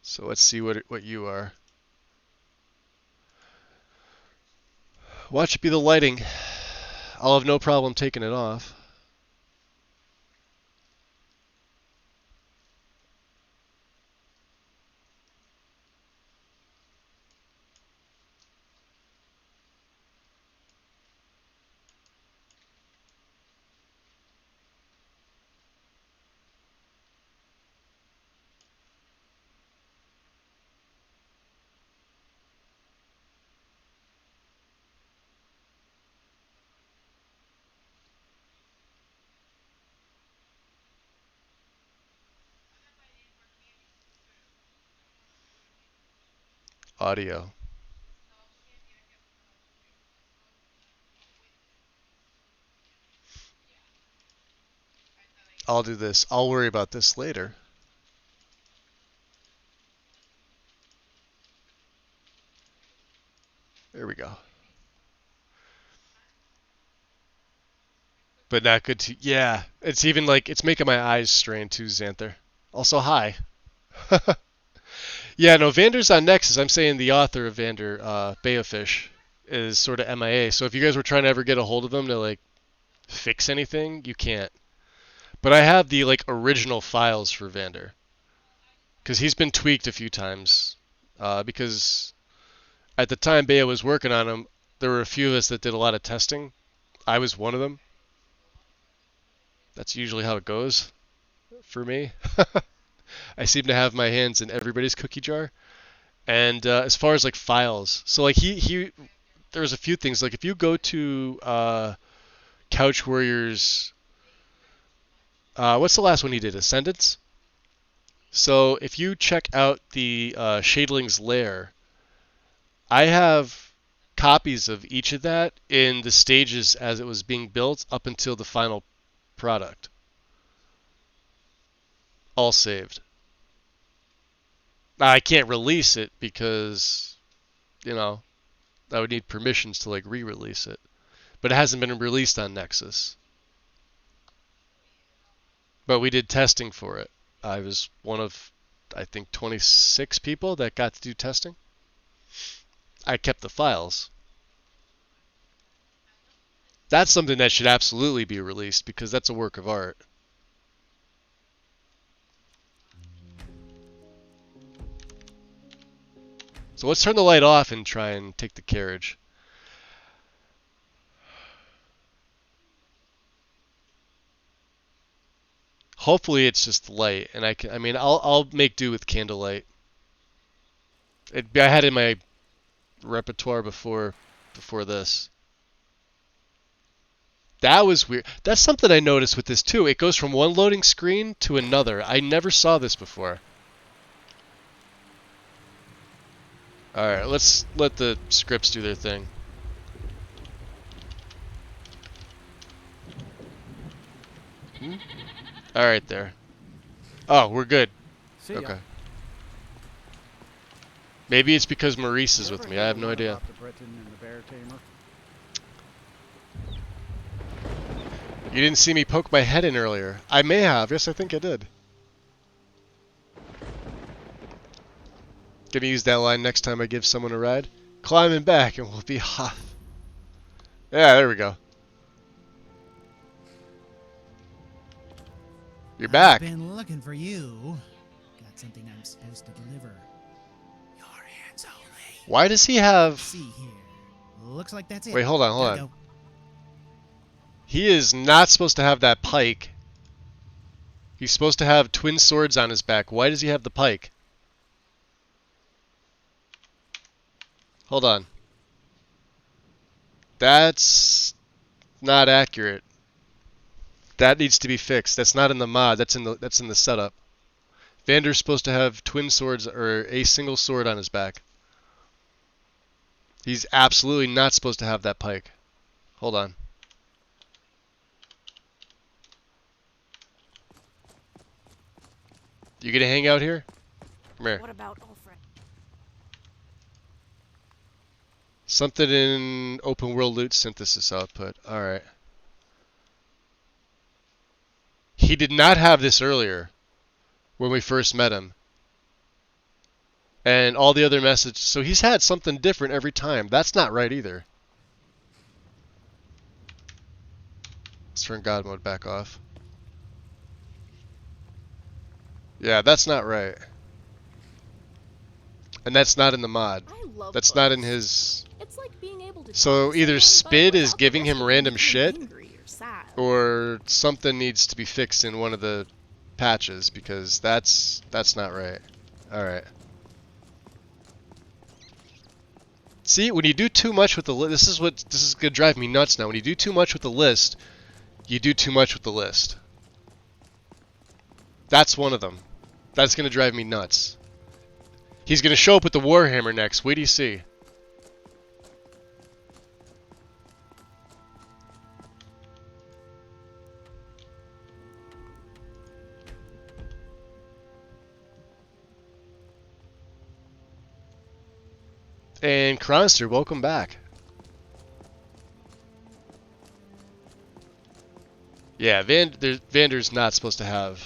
So let's see what you are. Watch it be the lighting. I'll have no problem taking it off. Audio. I'll do this. I'll worry about this later. There we go. But not good to... Yeah, it's even like... It's making my eyes strain too, Xanther. Also, hi. Yeah, no, Vander's on Nexus. I'm saying the author of Vander, Bayofish, is sort of MIA. So if you guys were trying to ever get a hold of him to, like, fix anything, you can't. But I have the, like, original files for Vander. Because he's been tweaked a few times. Because at the time Bayo was working on him, there were a few of us that did a lot of testing. I was one of them. That's usually how it goes for me. I seem to have my hands in everybody's cookie jar. And as far as like files, so like there's a few things. Like if you go to Couch Warriors, what's the last one he did? Ascendance. So if you check out the Shadeling's Lair, I have copies of each of that in the stages as it was being built up until the final product. All saved. Now, I can't release it because, you know, I would need permissions to like re-release it. But it hasn't been released on Nexus. But we did testing for it. I was one of, I think, 26 people that got to do testing. I kept the files. That's something that should absolutely be released because that's a work of art. So let's turn the light off and try and take the carriage. Hopefully it's just light, and I mean, I'll make do with candlelight. I had it in my repertoire before this. That was weird. That's something I noticed with this too. It goes from one loading screen to another. I never saw this before. Alright, let's let the scripts do their thing. Alright there. Oh, we're good. See ya. Okay. Maybe it's because Maurice is with me. I have no idea. About the Briton and the bear tamer? You didn't see me poke my head in earlier. I may have. Yes, I think I did. Gonna use that line next time I give someone a ride. Climbing back and we'll be hot. Yeah, there we go. You're back. I've been looking for you. Got something I'm supposed to deliver. Why does he have... See here. Looks like that's it. Wait, hold on, hold on. Go. He is not supposed to have that pike. He's supposed to have twin swords on his back. Why does he have the pike? Hold on. That's not accurate. That needs to be fixed. That's not in the mod. That's in the setup. Vander's supposed to have twin swords or a single sword on his back. He's absolutely not supposed to have that pike. Hold on. You gonna hang out here? Come here. What about Alfred? Something in open world loot synthesis output. Alright. He did not have this earlier when we first met him. And all the other messages. So he's had something different every time. That's not right either. Let's turn God mode back off. Yeah, that's not right. And that's not in the mod. That's not in his... It's like being able to so either Spid is giving him random shit, or something needs to be fixed in one of the patches, because that's not right. Alright. See, when you do too much with the list, this is gonna drive me nuts now. When you do too much with the list, you do too much with the list. That's one of them. That's gonna drive me nuts. He's gonna show up with the Warhammer next. Wait till you see. And Kronster, welcome back. Yeah, Vander's not supposed to have...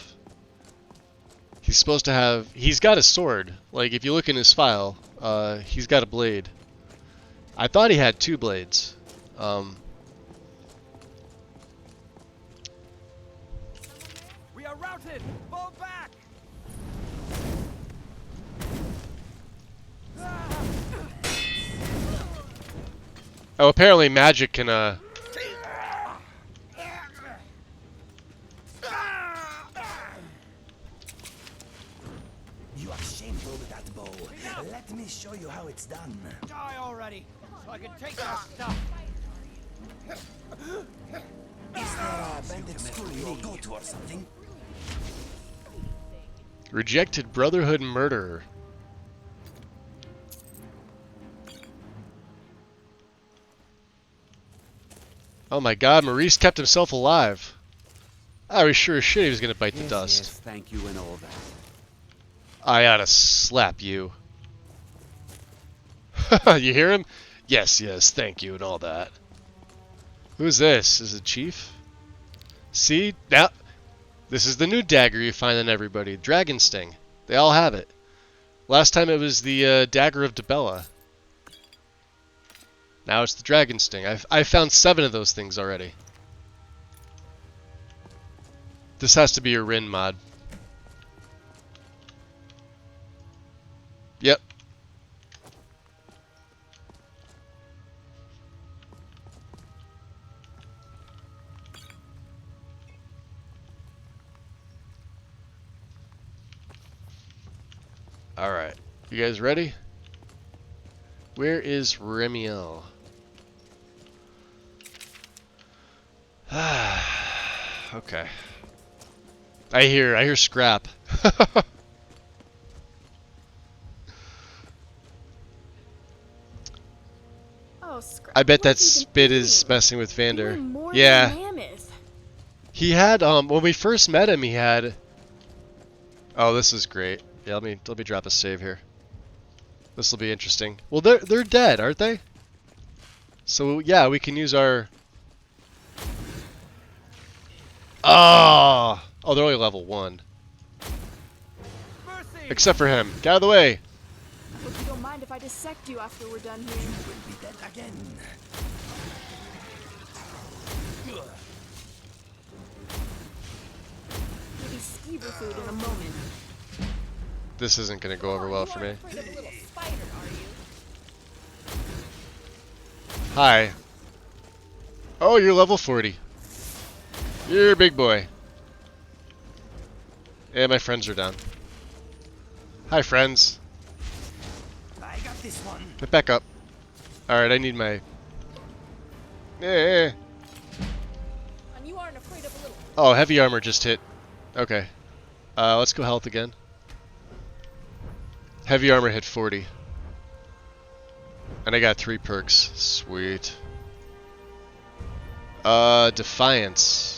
He's supposed to have... He's got a sword. Like, if you look in his file, he's got a blade. I thought he had two blades. We are routed! Fall back! Oh, apparently magic can, You are shameful with that bow. Let me show you how it's done. Die already, so I can take your stuff. Is there a bandit school you'll go to or something? Rejected Brotherhood murderer. Oh my god, Maurice kept himself alive. I was sure as shit he was gonna bite the dust. Yes, thank you and all that. I oughta slap you. You hear him? Yes, yes, thank you and all that. Who's this? Is it Chief? See? Now, this is the new dagger you find on everybody. Dragon Sting. They all have it. Last time it was the Dagger of Debella. Now it's the Dragon Sting. I've found 7 of those things already. This has to be a Rin mod. Yep. Alright. You guys ready? Where is Remiel? Okay. I hear scrap. Oh, Scrap, I bet what that have you been spit eating? is messing with Vander. Doing more Yeah. than a mammoth. He had when we first met him, he had. Oh, this is great. Yeah, let me drop a save here. This will be interesting. Well, they're dead, aren't they? So yeah, we can use our. Oh, they're only level 1. Except for him. Get out of the way. Hope you don't mind if I dissect you after we're done here. You will be dead again. You'll be skeever food in a moment. This isn't gonna go over well for me. Afraid of a little spider, are you? Hi. Oh, you're level 40. You're a big boy. Yeah, my friends are down. Hi, friends. I got this one. Get back up. Alright, I need my... Yeah. And you aren't afraid of a little... Oh, heavy armor just hit. Okay. Let's go health again. Heavy armor hit 40. And I got 3 perks. Sweet. Defiance.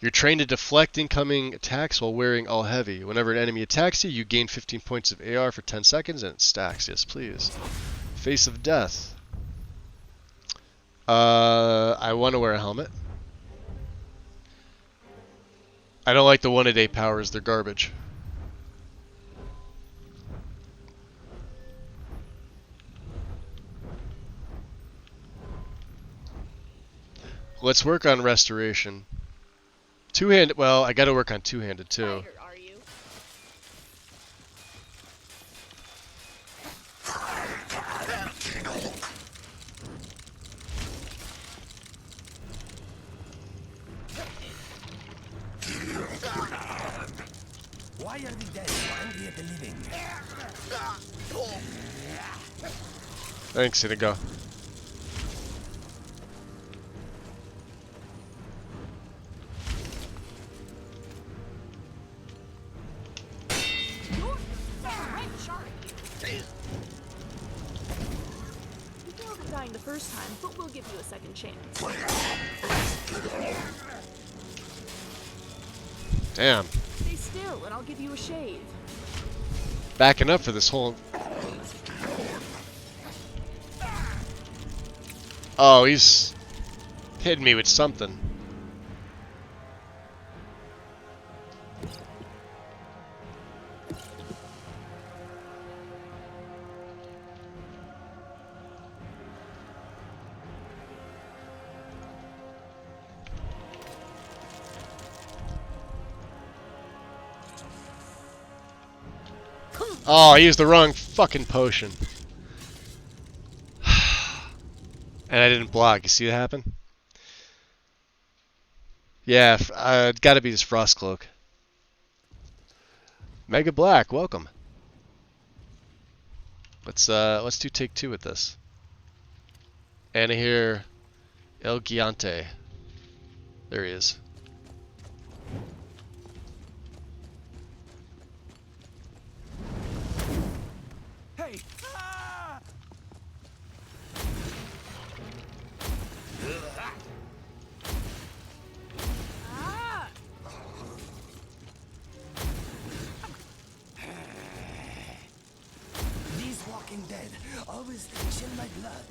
You're trained to deflect incoming attacks while wearing all heavy. Whenever an enemy attacks you, you gain 15 points of AR for 10 seconds, and it stacks. Yes, please. Face of Death. I want to wear a helmet. I don't like the 1-a-day powers. They're garbage. Let's work on restoration. Two-handed, well, I gotta work on two-handed too. Spider, are you? Why are the dead so angry at the living? Thanks, Inigo. You failed at dying the first time, but we'll give you a second chance. Damn. Stay still, and I'll give you a shave. Backing up for this whole... Oh, he's hitting me with something. Oh, I used the wrong fucking potion. And I didn't block. You see that happen? Yeah, it's gotta be this Frost Cloak. Mega Black, welcome. Let's do take 2 with this. And here, El Gigante. There he is. Hey! Ah! Ah! These walking dead always chill my blood.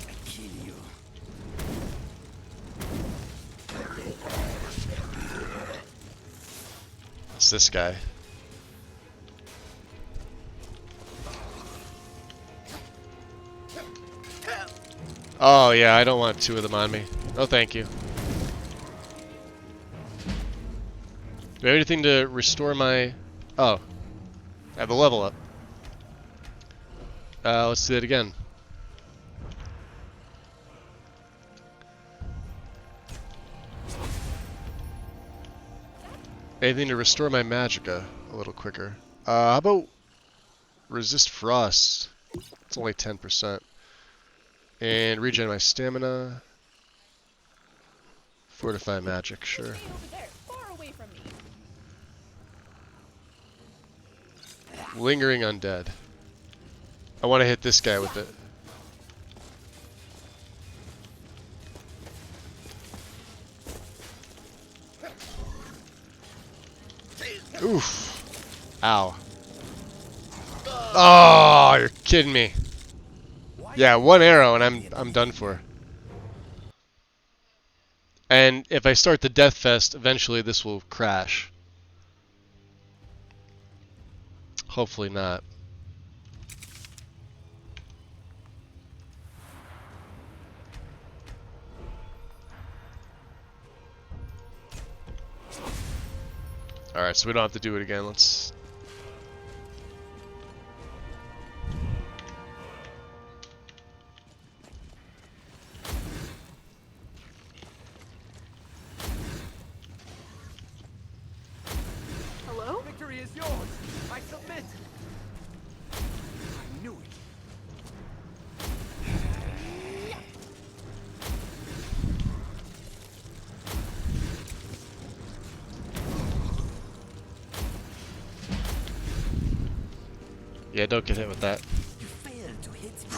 I kill you. It's this guy. Oh yeah, I don't want 2 of them on me. No thank you. Do I have anything to restore my... Oh. I have the level up. Let's do that again. Anything to restore my magicka a little quicker. How about resist frost? It's only 10%. And regen my stamina. Fortify magic, sure. Stay over there, far away from me. Lingering undead. I want to hit this guy with it. Oof. Ow. Oh, you're kidding me. Yeah, one arrow and I'm done for. And if I start the Death Fest, eventually this will crash. Hopefully not. Alright, so we don't have to do it again. Let's... Hello? Victory is yours. I submit. I knew it. Yeah, don't get hit with that. You failed to hit me.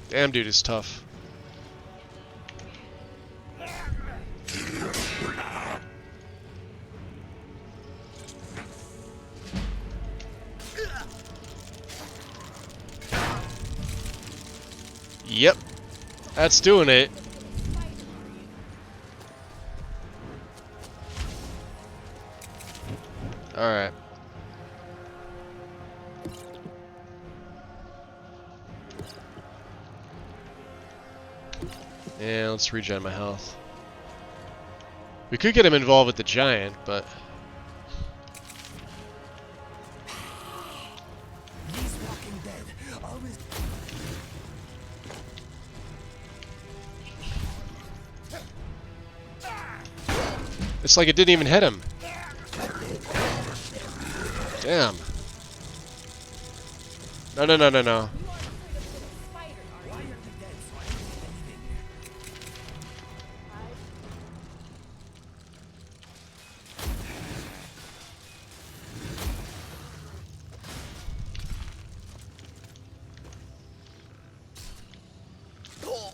Damn, dude is tough. Yep, that's doing it. Alright. And let's regen my health. We could get him involved with the giant, but... These Walking Dead always... It's like it didn't even hit him. Damn. No, no, no, no, no.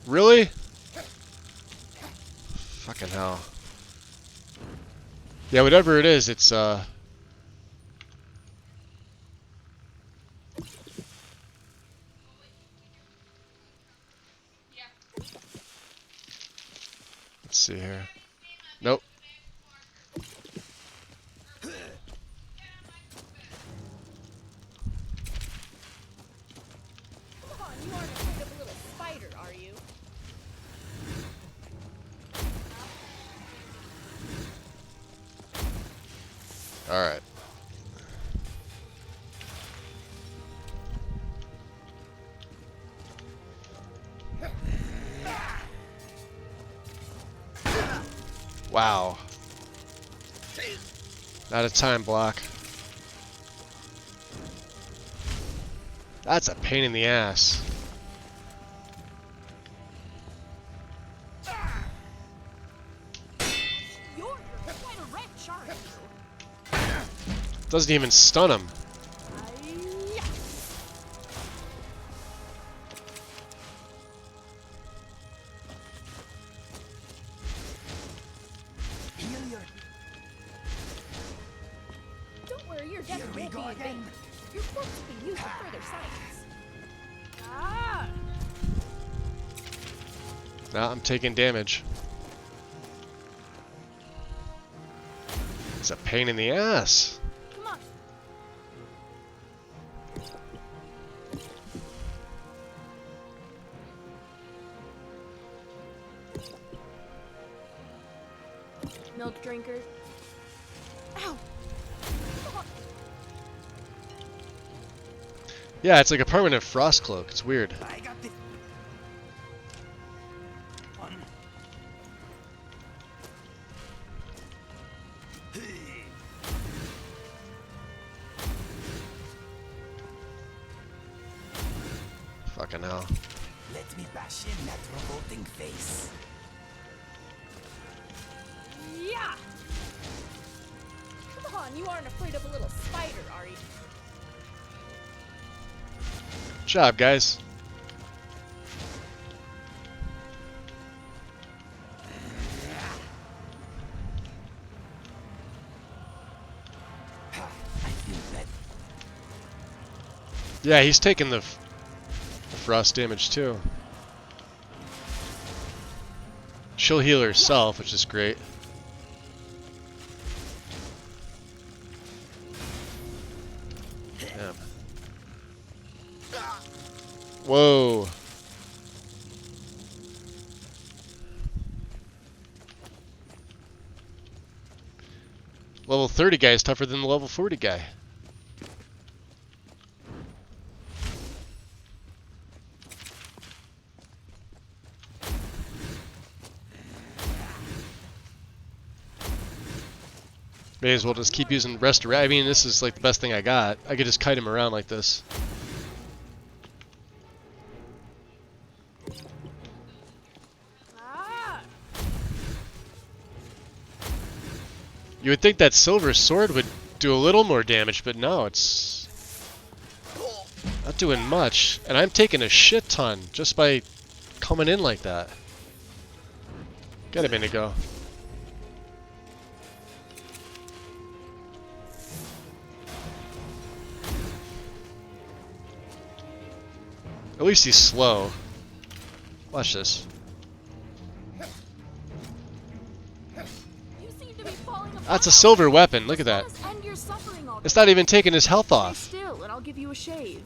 Really? Fucking hell. Yeah, whatever it is, it's let's see here. Nope. Come on, you aren't afraid of a little spider, are you? All right. Wow. Not a time block. That's a pain in the ass. You're quite a wretch, aren't you? Doesn't even stun him. Don't worry, your death won't be in vain. Your corpse will be used for further science. Ah! Nah, I'm taking damage. It's a pain in the ass. Come on. Milk drinker. Ow! Come on. Yeah, it's like a permanent frost cloak. It's weird. I got this. Fucking hell. Let me bash in that revolting face. Yeah! Come on, you aren't afraid of a little spider, are you? Good job, guys. Yeah, he's taking the frost damage too. She'll heal herself, which is great. Damn. Whoa. Level 30 guy is tougher than the level 40 guy. May as well just keep using Restoration. I mean, this is like the best thing I got. I could just kite him around like this. You would think that silver sword would do a little more damage, but no, it's not doing much. And I'm taking a shit ton just by coming in like that. Get him, Inigo. At least he's slow. Watch this. That's a silver weapon. Look at that. It's not even taking his health off. Still, and I'll give you a shave.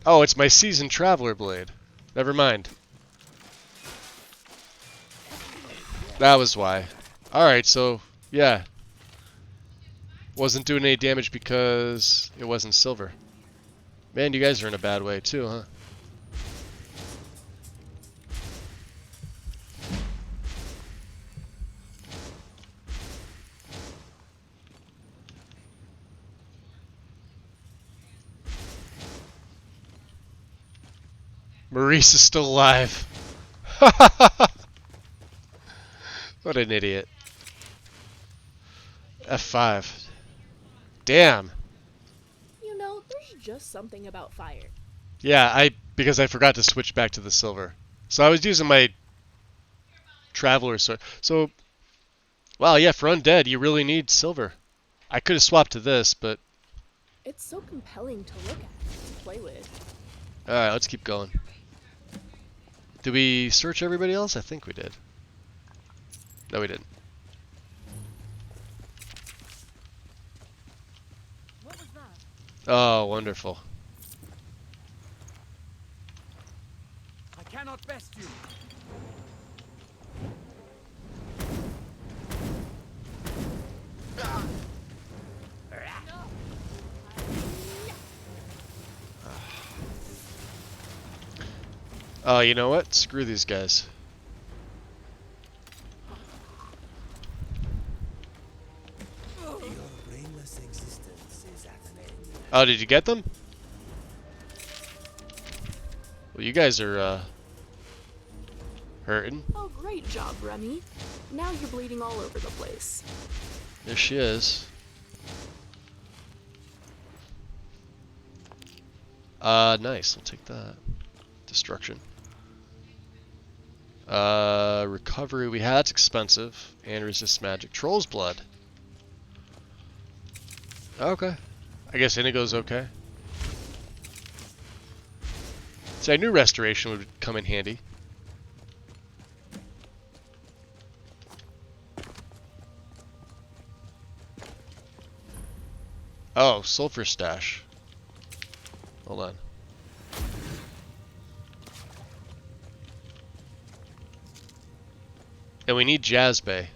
Oh, it's my seasoned traveler blade. Never mind. That was why. Alright, so, yeah. Wasn't doing any damage because it wasn't silver. Man, you guys are in a bad way too, huh? Maurice is still alive. What an idiot. F5. Damn. You know, there's just something about fire. Yeah, because I forgot to switch back to the silver. So I was using my traveler sword. So, wow, yeah, for undead, you really need silver. I could have swapped to this, but... It's so compelling to look at, to play with. Alright, let's keep going. Did we search everybody else? I think we did. No, we didn't. What was that? Oh, wonderful. I cannot best you. Oh, you know what? Screw these guys. Oh, did you get them? Well, you guys are, hurting. Oh, great job, Remy. Now you're bleeding all over the place. There she is. Nice. I'll take that. Destruction. Recovery we had. That's expensive. And resist magic. Troll's blood. Okay. I guess Inigo's okay. See, I knew restoration would come in handy. Oh, sulfur stash. Hold on. And we need Jazz Bay.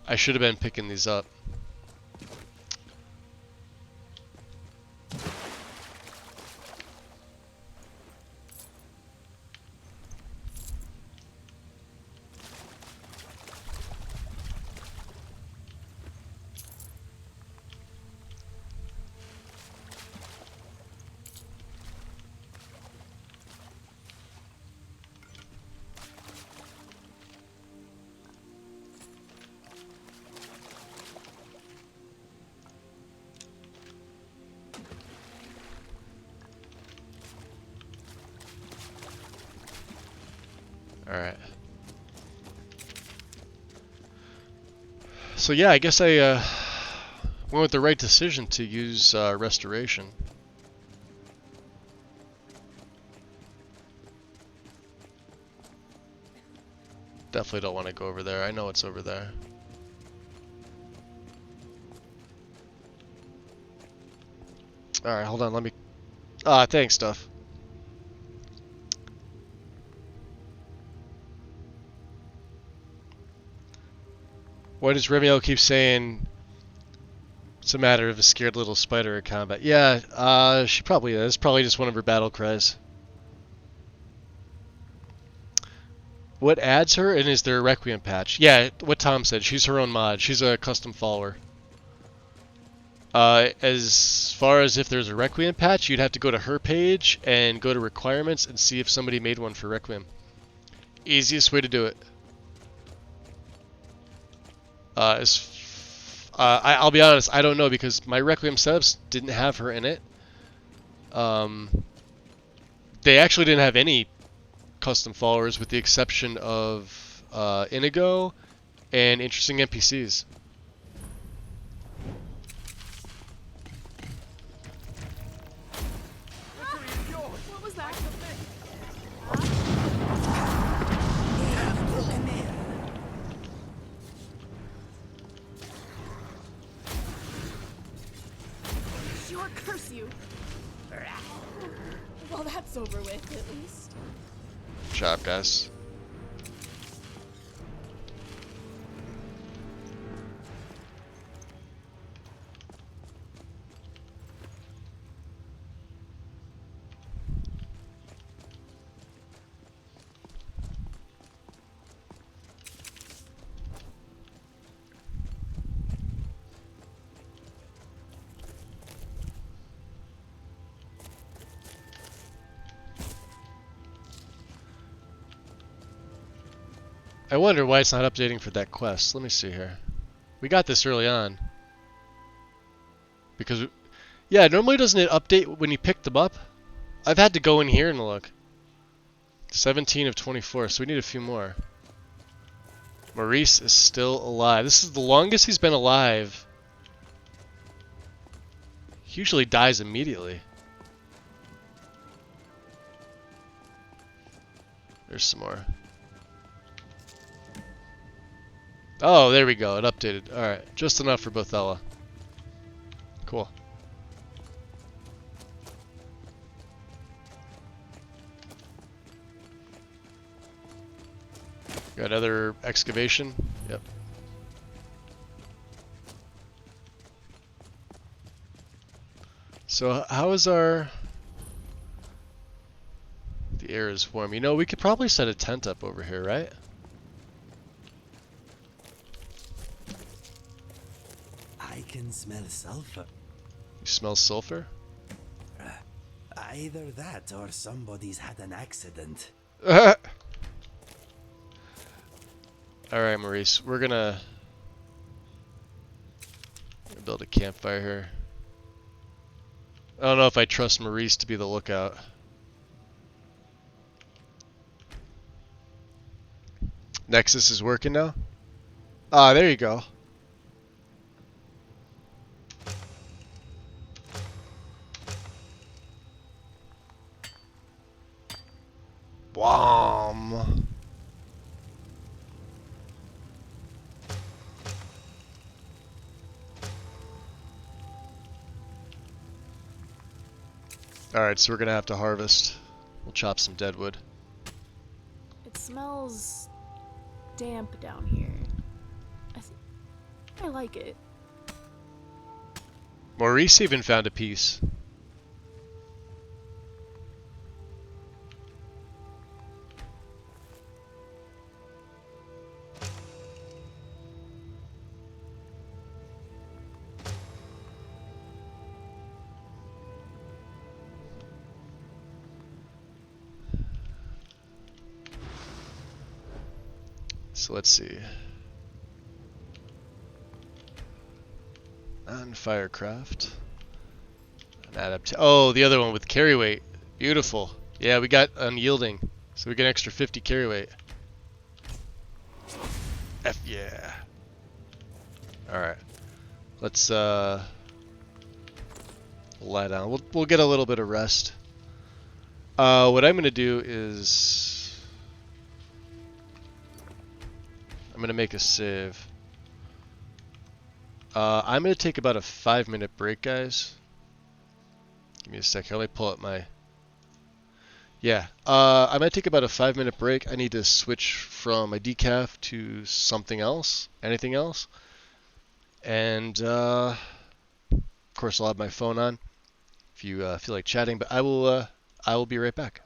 I should have been picking these up. Alright. So yeah, I guess I went with the right decision to use restoration. Definitely don't want to go over there. I know it's over there. Alright, hold on, let me... thanks, Stuff. Why does Remiel keep saying it's a matter of a scared little spider in combat? Yeah, she probably is. Probably just one of her battle cries. What adds her, and is there a Requiem patch? Yeah, what Tom said. She's her own mod. She's a custom follower. As far as if there's a Requiem patch, you'd have to go to her page and go to requirements and see if somebody made one for Requiem. Easiest way to do it. I'll be honest, I don't know because my Requiem setups didn't have her in it. They actually didn't have any custom followers with the exception of Inigo and interesting NPCs. What was that? Sure, curse you. Well, that's over with, at least. Good job, guys. I wonder why it's not updating for that quest. Let me see here. We got this early on. Because, yeah, normally doesn't it update when you pick them up? I've had to go in here and look. 17 of 24, so we need a few more. Maurice is still alive. This is the longest he's been alive. He usually dies immediately. There's some more. Oh, there we go. It updated. Alright. Just enough for Bothella. Cool. Got another excavation. Yep. So how is our... The air is warm. You know, we could probably set a tent up over here, right? I can smell sulfur. You smell sulfur? Either that or somebody's had an accident. Alright, Maurice. We're gonna build a campfire here. I don't know if I trust Maurice to be the lookout. Nexus is working now? Ah, there you go. Wham! Alright, so we're gonna have to harvest. We'll chop some dead wood. It smells damp down here. I like it. Maurice even found a piece. So let's see. On Firecraft. Oh, the other one with carry weight. Beautiful. Yeah, we got unyielding. So we get an extra 50 carry weight. F yeah. Alright. Let's lie down. We'll get a little bit of rest. What I'm gonna do is I'm gonna make a save. I'm gonna take about a 5-minute break, guys. Give me a second. Let me pull up my... Yeah, I'm gonna take about a 5-minute break. I need to switch from my decaf to something else, anything else. And, of course, I'll have my phone on if you feel like chatting, but I will be right back.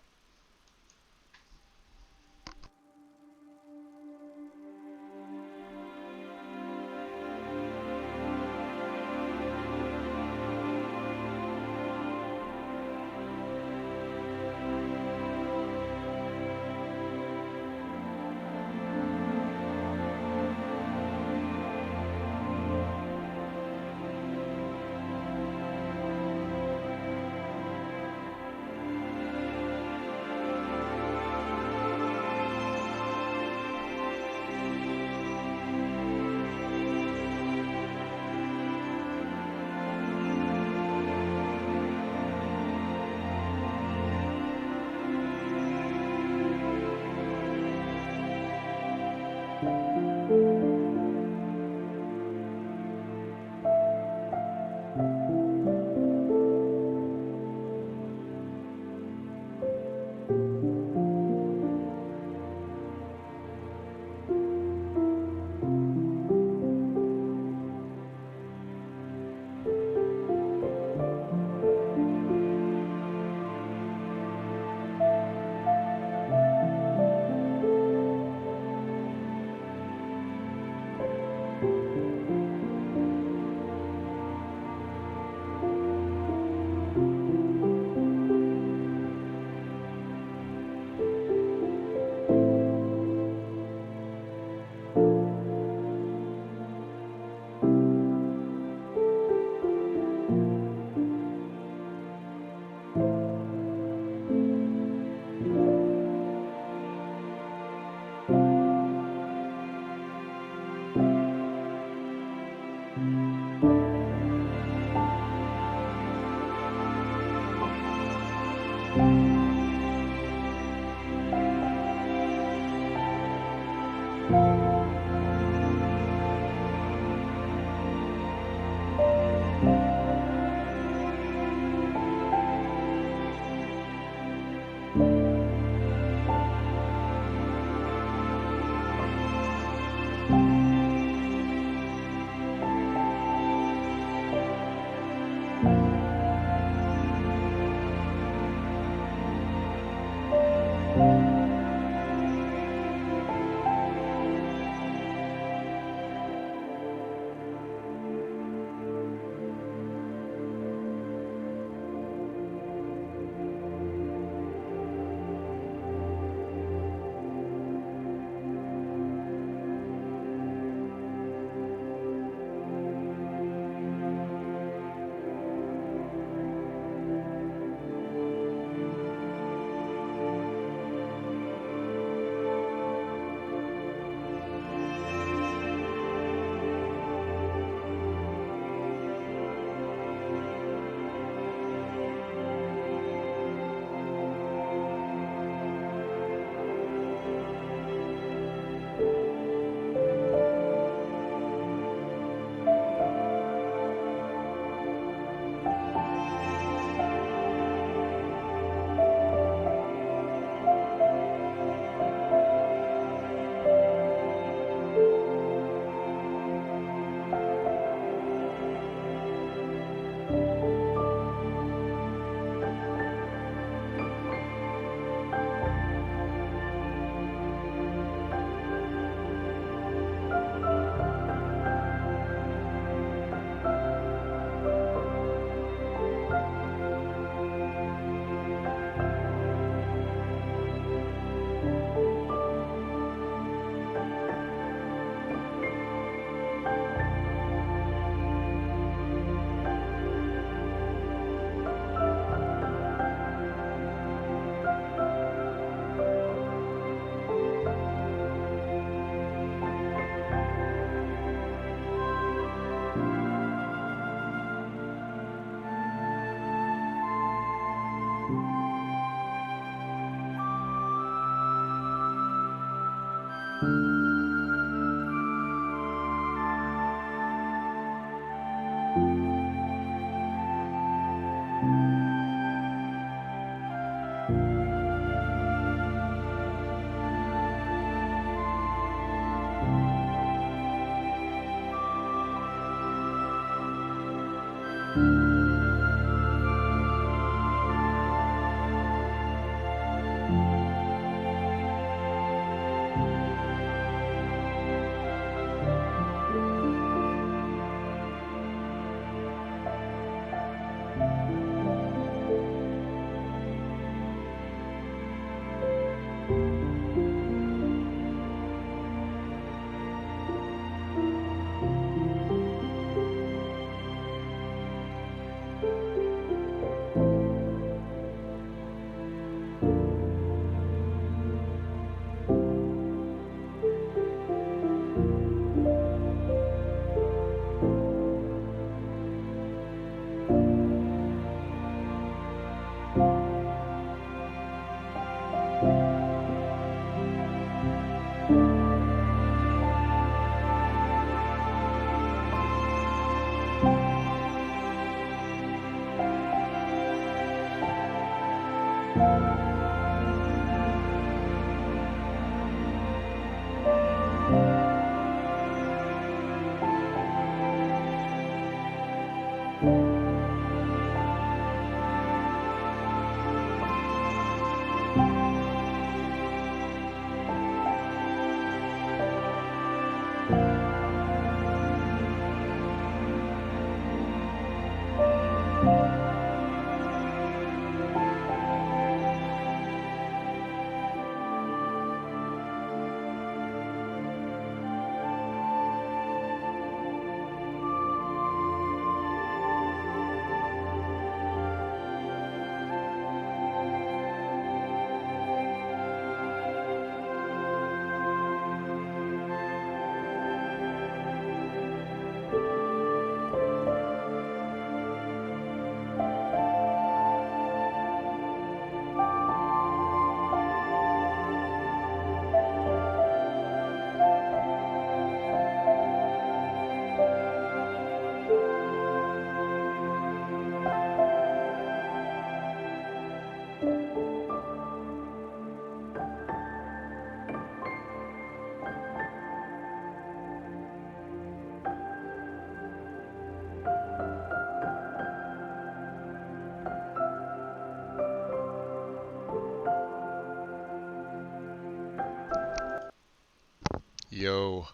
Yo,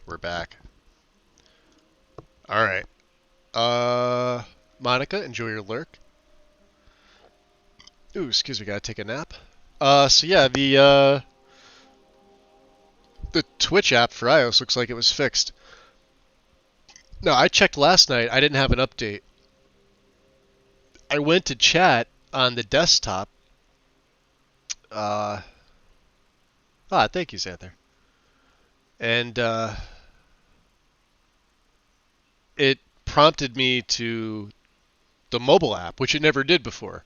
we're back. Alright. Monica, enjoy your lurk. Ooh, excuse me, gotta take a nap. So yeah, the Twitch app for iOS looks like it was fixed. No, I checked last night, I didn't have an update. I went to chat on the desktop. Thank you, Xanther. And, it prompted me to the mobile app, which it never did before.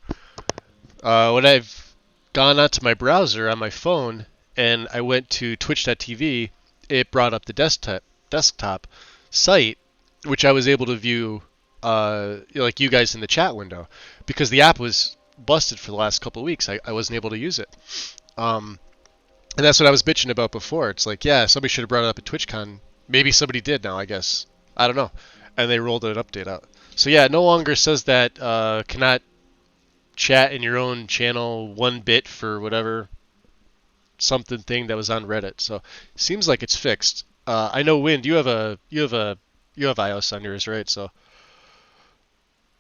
When I've gone onto my browser on my phone and I went to twitch.tv, it brought up the desktop site, which I was able to view, like you guys in the chat window, because the app was busted for the last couple of weeks. I wasn't able to use it. And that's what I was bitching about before. It's like, yeah, somebody should have brought it up at TwitchCon. Maybe somebody did now, I guess. I don't know. And they rolled an update out. So yeah, it no longer says that cannot chat in your own channel 1 bit for whatever something thing that was on Reddit. So seems like it's fixed. I know, Wind, you have iOS on yours, right? So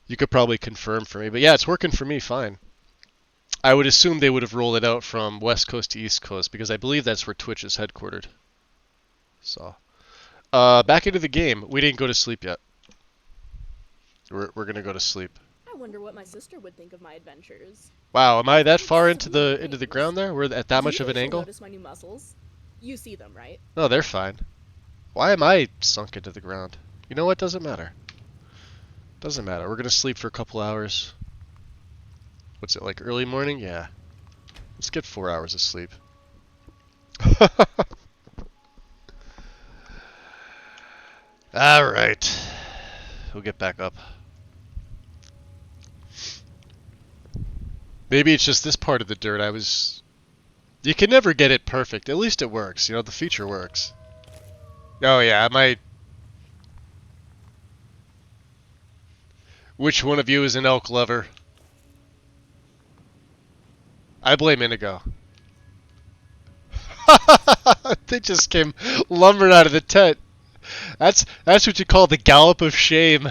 you could probably confirm for me. But yeah, it's working for me fine. I would assume they would have rolled it out from West Coast to East Coast because I believe that's where Twitch is headquartered. So, back into the game. We didn't go to sleep yet. We're gonna go to sleep. I wonder what my sister would think of my adventures. Wow, am I that far into the ground there? We're at that much of an angle? Notice my new muscles? You see them, right? No, they're fine. Why am I sunk into the ground? You know what? Doesn't matter. Doesn't matter. We're gonna sleep for a couple hours. What's it, like early morning? Yeah. Let's get 4 hours of sleep. Alright. He'll get back up. Maybe it's just this part of the dirt I was... You can never get it perfect. At least it works. You know, the feature works. Oh yeah, I might... Which one of you is an elk lover? I blame Inigo. They just came lumbering out of the tent. That's what you call the gallop of shame.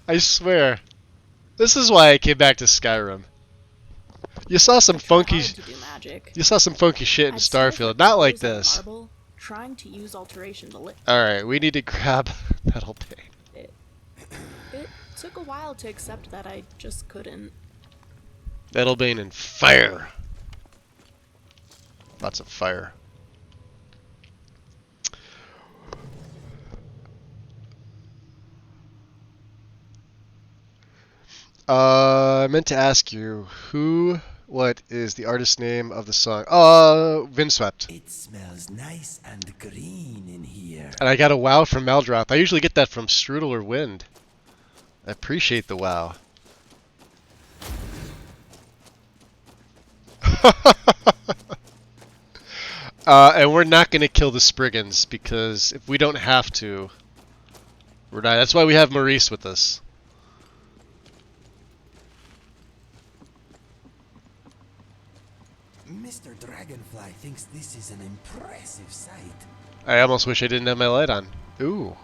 I swear. This is why I came back to Skyrim. You saw some funky shit in Starfield, not like this. Marble, trying to use alteration to lit. Alright, we need to grab Metal Pain. It took a while to accept that I just couldn't. Metal Bane and fire. Lots of fire. I meant to ask you, what is the artist name of the song? Windswept. It smells nice and green in here. And I got a wow from Maldrop. I usually get that from Strudel or Wind. I appreciate the wow. And we're not going to kill the Spriggans, because if we don't have to, we're not. That's why we have Maurice with us. Mr. Dragonfly thinks this is an impressive sight. I almost wish I didn't have my light on. Ooh.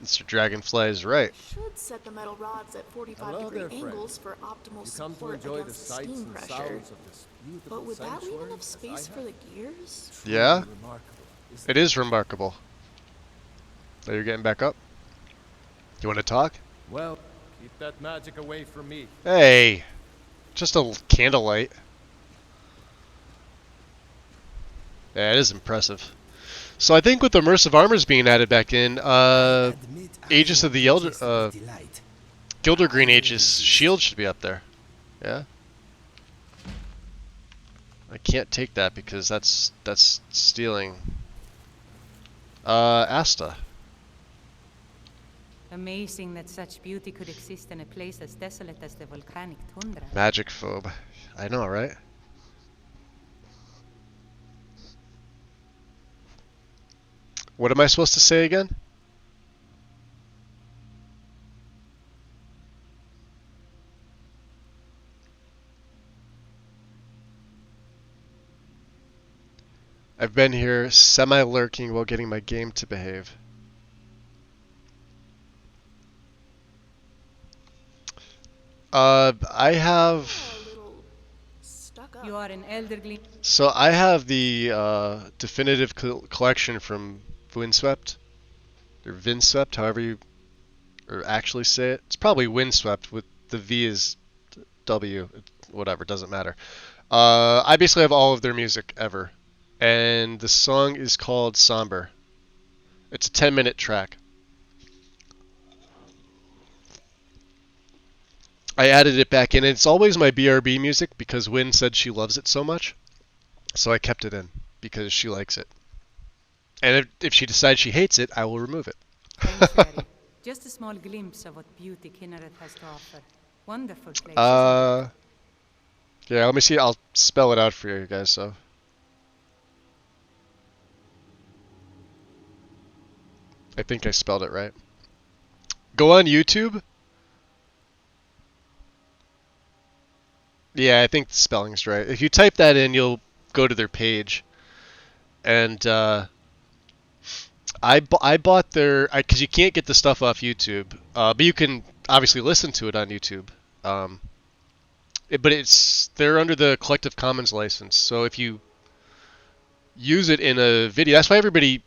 Mr. Dragonfly is right. Should set the metal rods at 45-degree angles for optimal support against the steam pressure. But would that leave enough space for the gears? Yeah, it is remarkable. So you're getting back up? You want to talk? Well, keep that magic away from me. Hey, just a candlelight. Yeah, it is impressive. So I think with immersive armors being added back in, Aegis of the Gilder Green Aegis shield should be up there. Yeah. I can't take that because that's stealing. Asta. Amazing that such beauty could exist in a place as desolate as the volcanic tundra. Magic phobe. I know, right? What am I supposed to say again? I've been here semi-lurking while getting my game to behave. I have... You are an elderly... So I have the definitive collection from Windswept, or Vindswept, however you actually say it. It's probably Windswept with the V is W, whatever, doesn't matter. I basically have all of their music ever, and the song is called Somber. It's a 10-minute track. I added it back in. It's always my BRB music because Wynn said she loves it so much, so I kept it in because she likes it. And if she decides she hates it, I will remove it. Thanks, Harry. Just a small glimpse of what beauty Kinneret has to offer. Wonderful place. Yeah, let me see. I'll spell it out for you guys, so. I think I spelled it right. Go on YouTube. Yeah, I think the spelling's right. If you type that in, you'll go to their page. And, I bought their, because you can't get the stuff off YouTube, but you can obviously listen to it on YouTube. But they're under the Creative Commons license, so if you use it in a video, that's why everybody,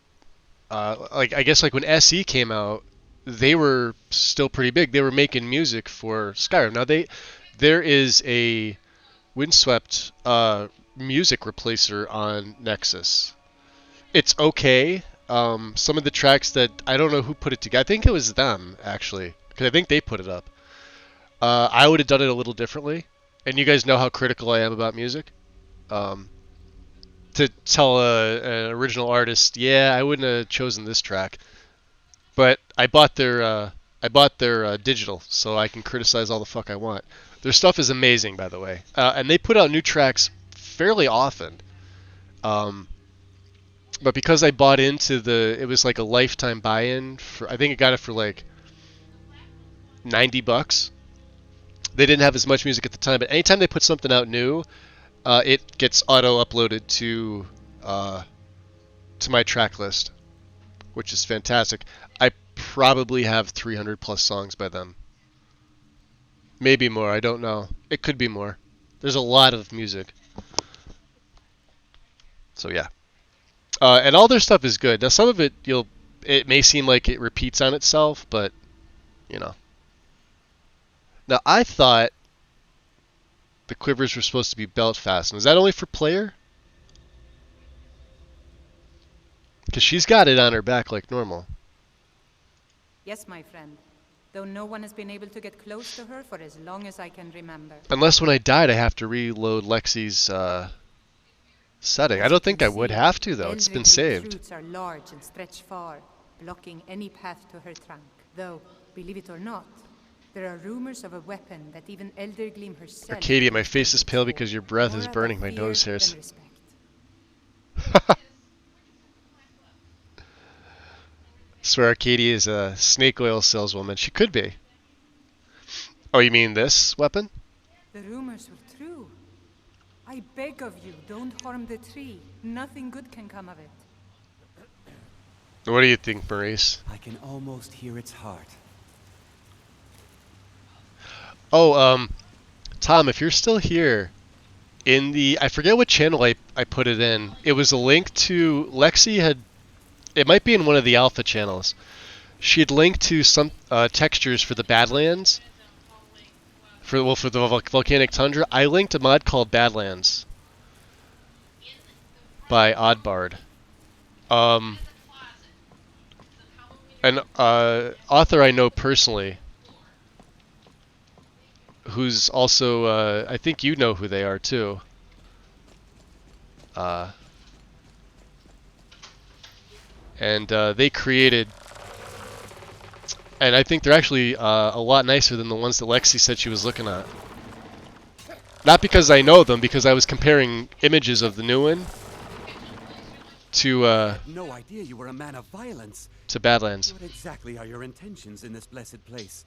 I guess like when SE came out, they were still pretty big. They were making music for Skyrim. Now there is a Windswept music replacer on Nexus. It's okay. Some of the tracks that I don't know who put it together. I think it was them actually, because I think they put it up. I would have done it a little differently. And you guys know how critical I am about music. to tell an original artist, yeah, I wouldn't have chosen this track. But I bought their digital, so I can criticize all the fuck I want. Their stuff is amazing, by the way, and they put out new tracks fairly often. But because I bought into it was like a lifetime buy-in. I think I got it for like $90. They didn't have as much music at the time, but anytime they put something out new, it gets auto-uploaded to my track list, which is fantastic. I probably have 300 plus songs by them. Maybe more, I don't know. It could be more. There's a lot of music. So yeah. And all their stuff is good. Now some of it it may seem like it repeats on itself, but you know. Now I thought the quivers were supposed to be belt fastened. Is that only for player? Because she's got it on her back like normal. Yes, my friend. Though no one has been able to get close to her for as long as I can remember. Unless when I died I have to reload Lexi's setting. I don't think I would have to though. It's been saved. Roots are large and stretch far, blocking any path to her trunk. Though, believe it or not, there are rumors of a weapon that even Eldergleam herself... Arcadia, my face is pale because your breath is burning my nose hairs. Swear Arcadia is a snake oil saleswoman. She could be. Oh, you mean this weapon? The rumors were true. I beg of you, don't harm the tree. Nothing good can come of it. What do you think, Maurice? I can almost hear its heart. Oh, Tom, if you're still here, I forget what channel I put it in. It was a link to, Lexi had, it might be in one of the alpha channels. She had linked to some textures for the Badlands. For the volcanic tundra. I linked a mod called Badlands by Oddbard. An author I know personally, who's also, I think you know who they are too. And they created, and I think they're actually a lot nicer than the ones that Lexi said she was looking at. Not because I know them, because I was comparing images of the new one to I had no idea you were a man of violence. To Badlands. What exactly are your intentions in this blessed place?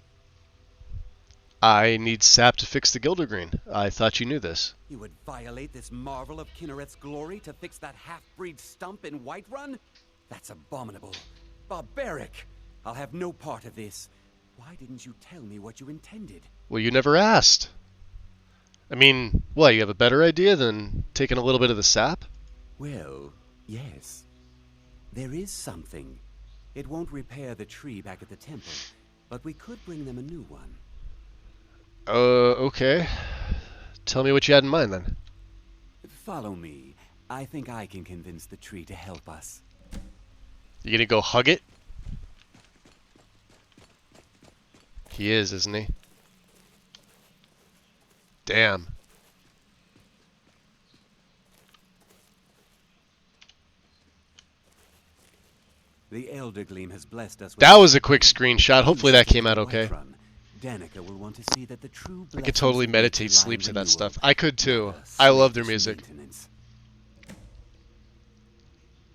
I need sap to fix the Gildergreen. I thought you knew this. You would violate this marvel of Kinneret's glory to fix that half-breed stump in Whiterun? That's abominable. Barbaric. I'll have no part of this. Why didn't you tell me what you intended? Well, you never asked. I mean, what, you have a better idea than taking a little bit of the sap? Well, yes. There is something. It won't repair the tree back at the temple, but we could bring them a new one. Okay. Tell me what you had in mind, then. Follow me. I think I can convince the tree to help us. You gonna go hug it? He is, isn't he? Damn. The Elder Gleam has blessed us with that was a quick screenshot. Hopefully that came out okay. Danica will want to see that the true I could totally meditate sleep to that stuff. I could too. I love their music.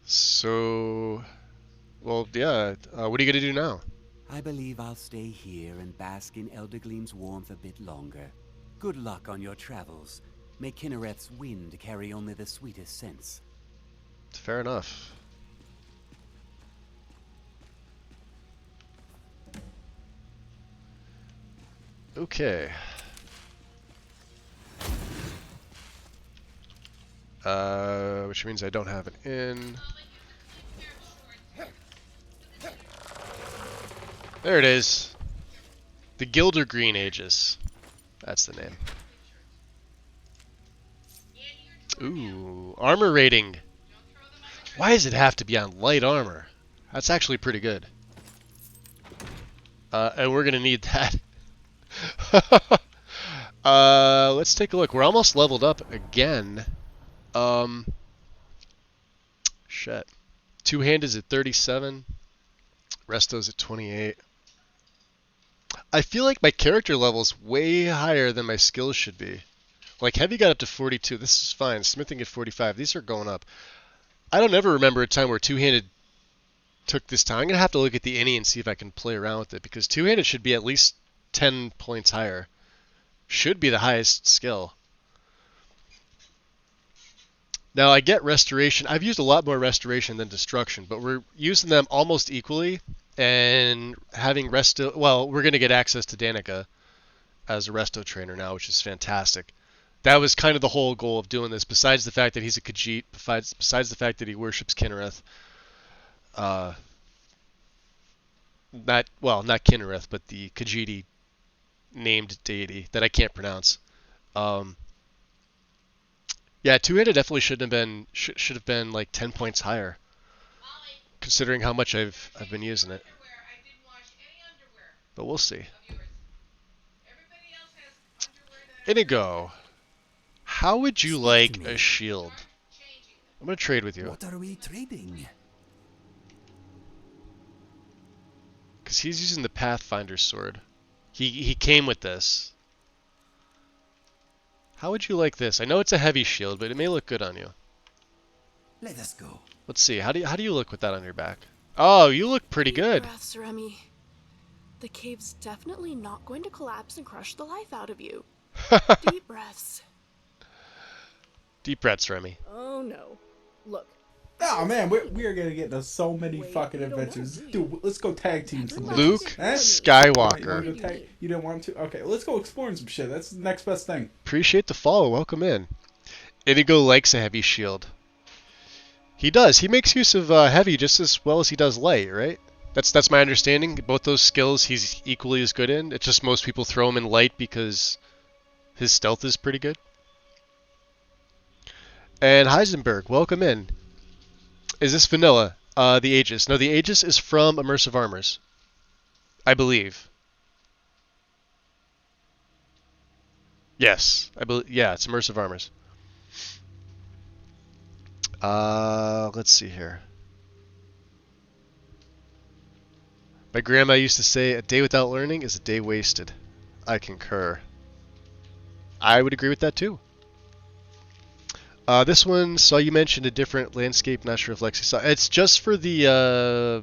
So, well, yeah. What are you gonna do now? I believe I'll stay here and bask in Elder Gleam's warmth a bit longer. Good luck on your travels. May Kinneret's wind carry only the sweetest scents. Fair enough. Okay. Which means I don't have an inn. There it is. The Gildergreen Aegis. That's the name. Ooh, armor rating. Why does it have to be on light armor? That's actually pretty good. And we're gonna need that. Let's take a look. We're almost leveled up again. Shit. Two-hand is at 37. Resto's at 28. I feel like my character level's way higher than my skills should be. Like, heavy got up to 42. This is fine. Smithing at 45. These are going up. I don't ever remember a time where two-handed took this time. I'm going to have to look at the innie and see if I can play around with it, because two-handed should be at least 10 points higher. Should be the highest skill. Now, I get restoration. I've used a lot more restoration than destruction, but we're using them almost equally, and having resto... Well, we're going to get access to Danica as a resto trainer now, which is fantastic. That was kind of the whole goal of doing this, besides the fact that he's a Khajiit, besides the fact that he worships Kinnereth. Not Kinnereth, but the Khajiiti named deity that I can't pronounce. Yeah, two-handed definitely should have been like 10 points higher, considering how much I've been using it. But we'll see. Inigo, how would you like a shield? I'm gonna trade with you. What are we trading? Because he's using the Pathfinder sword. He came with this. How would you like this? I know it's a heavy shield, but it may look good on you. Let us go. Let's see. How do you look with that on your back? Oh, you look pretty good. Deep breaths, Remy. The cave's definitely not going to collapse and crush the life out of you. Deep breaths. Deep breaths, Remy. Oh no. Look. Oh man, we are gonna get into so many fucking adventures. Dude, let's go tag team some bitches. Luke Eh? Skywalker. You didn't want to? Okay, let's go exploring some shit. That's the next best thing. Appreciate the follow. Welcome in. Inigo likes a heavy shield. He does. He makes use of heavy just as well as he does light, right? That's my understanding. Both those skills he's equally as good in. It's just most people throw him in light because his stealth is pretty good. And Heisenberg, welcome in. Is this vanilla? The Aegis. No, the Aegis is from Immersive Armors, I believe. Yes, I believe. Yeah, it's Immersive Armors. Let's see here. My grandma used to say, "A day without learning is a day wasted." I concur. I would agree with that too. This one, saw you mentioned a different landscape. Not sure if Lexi saw. It's just for the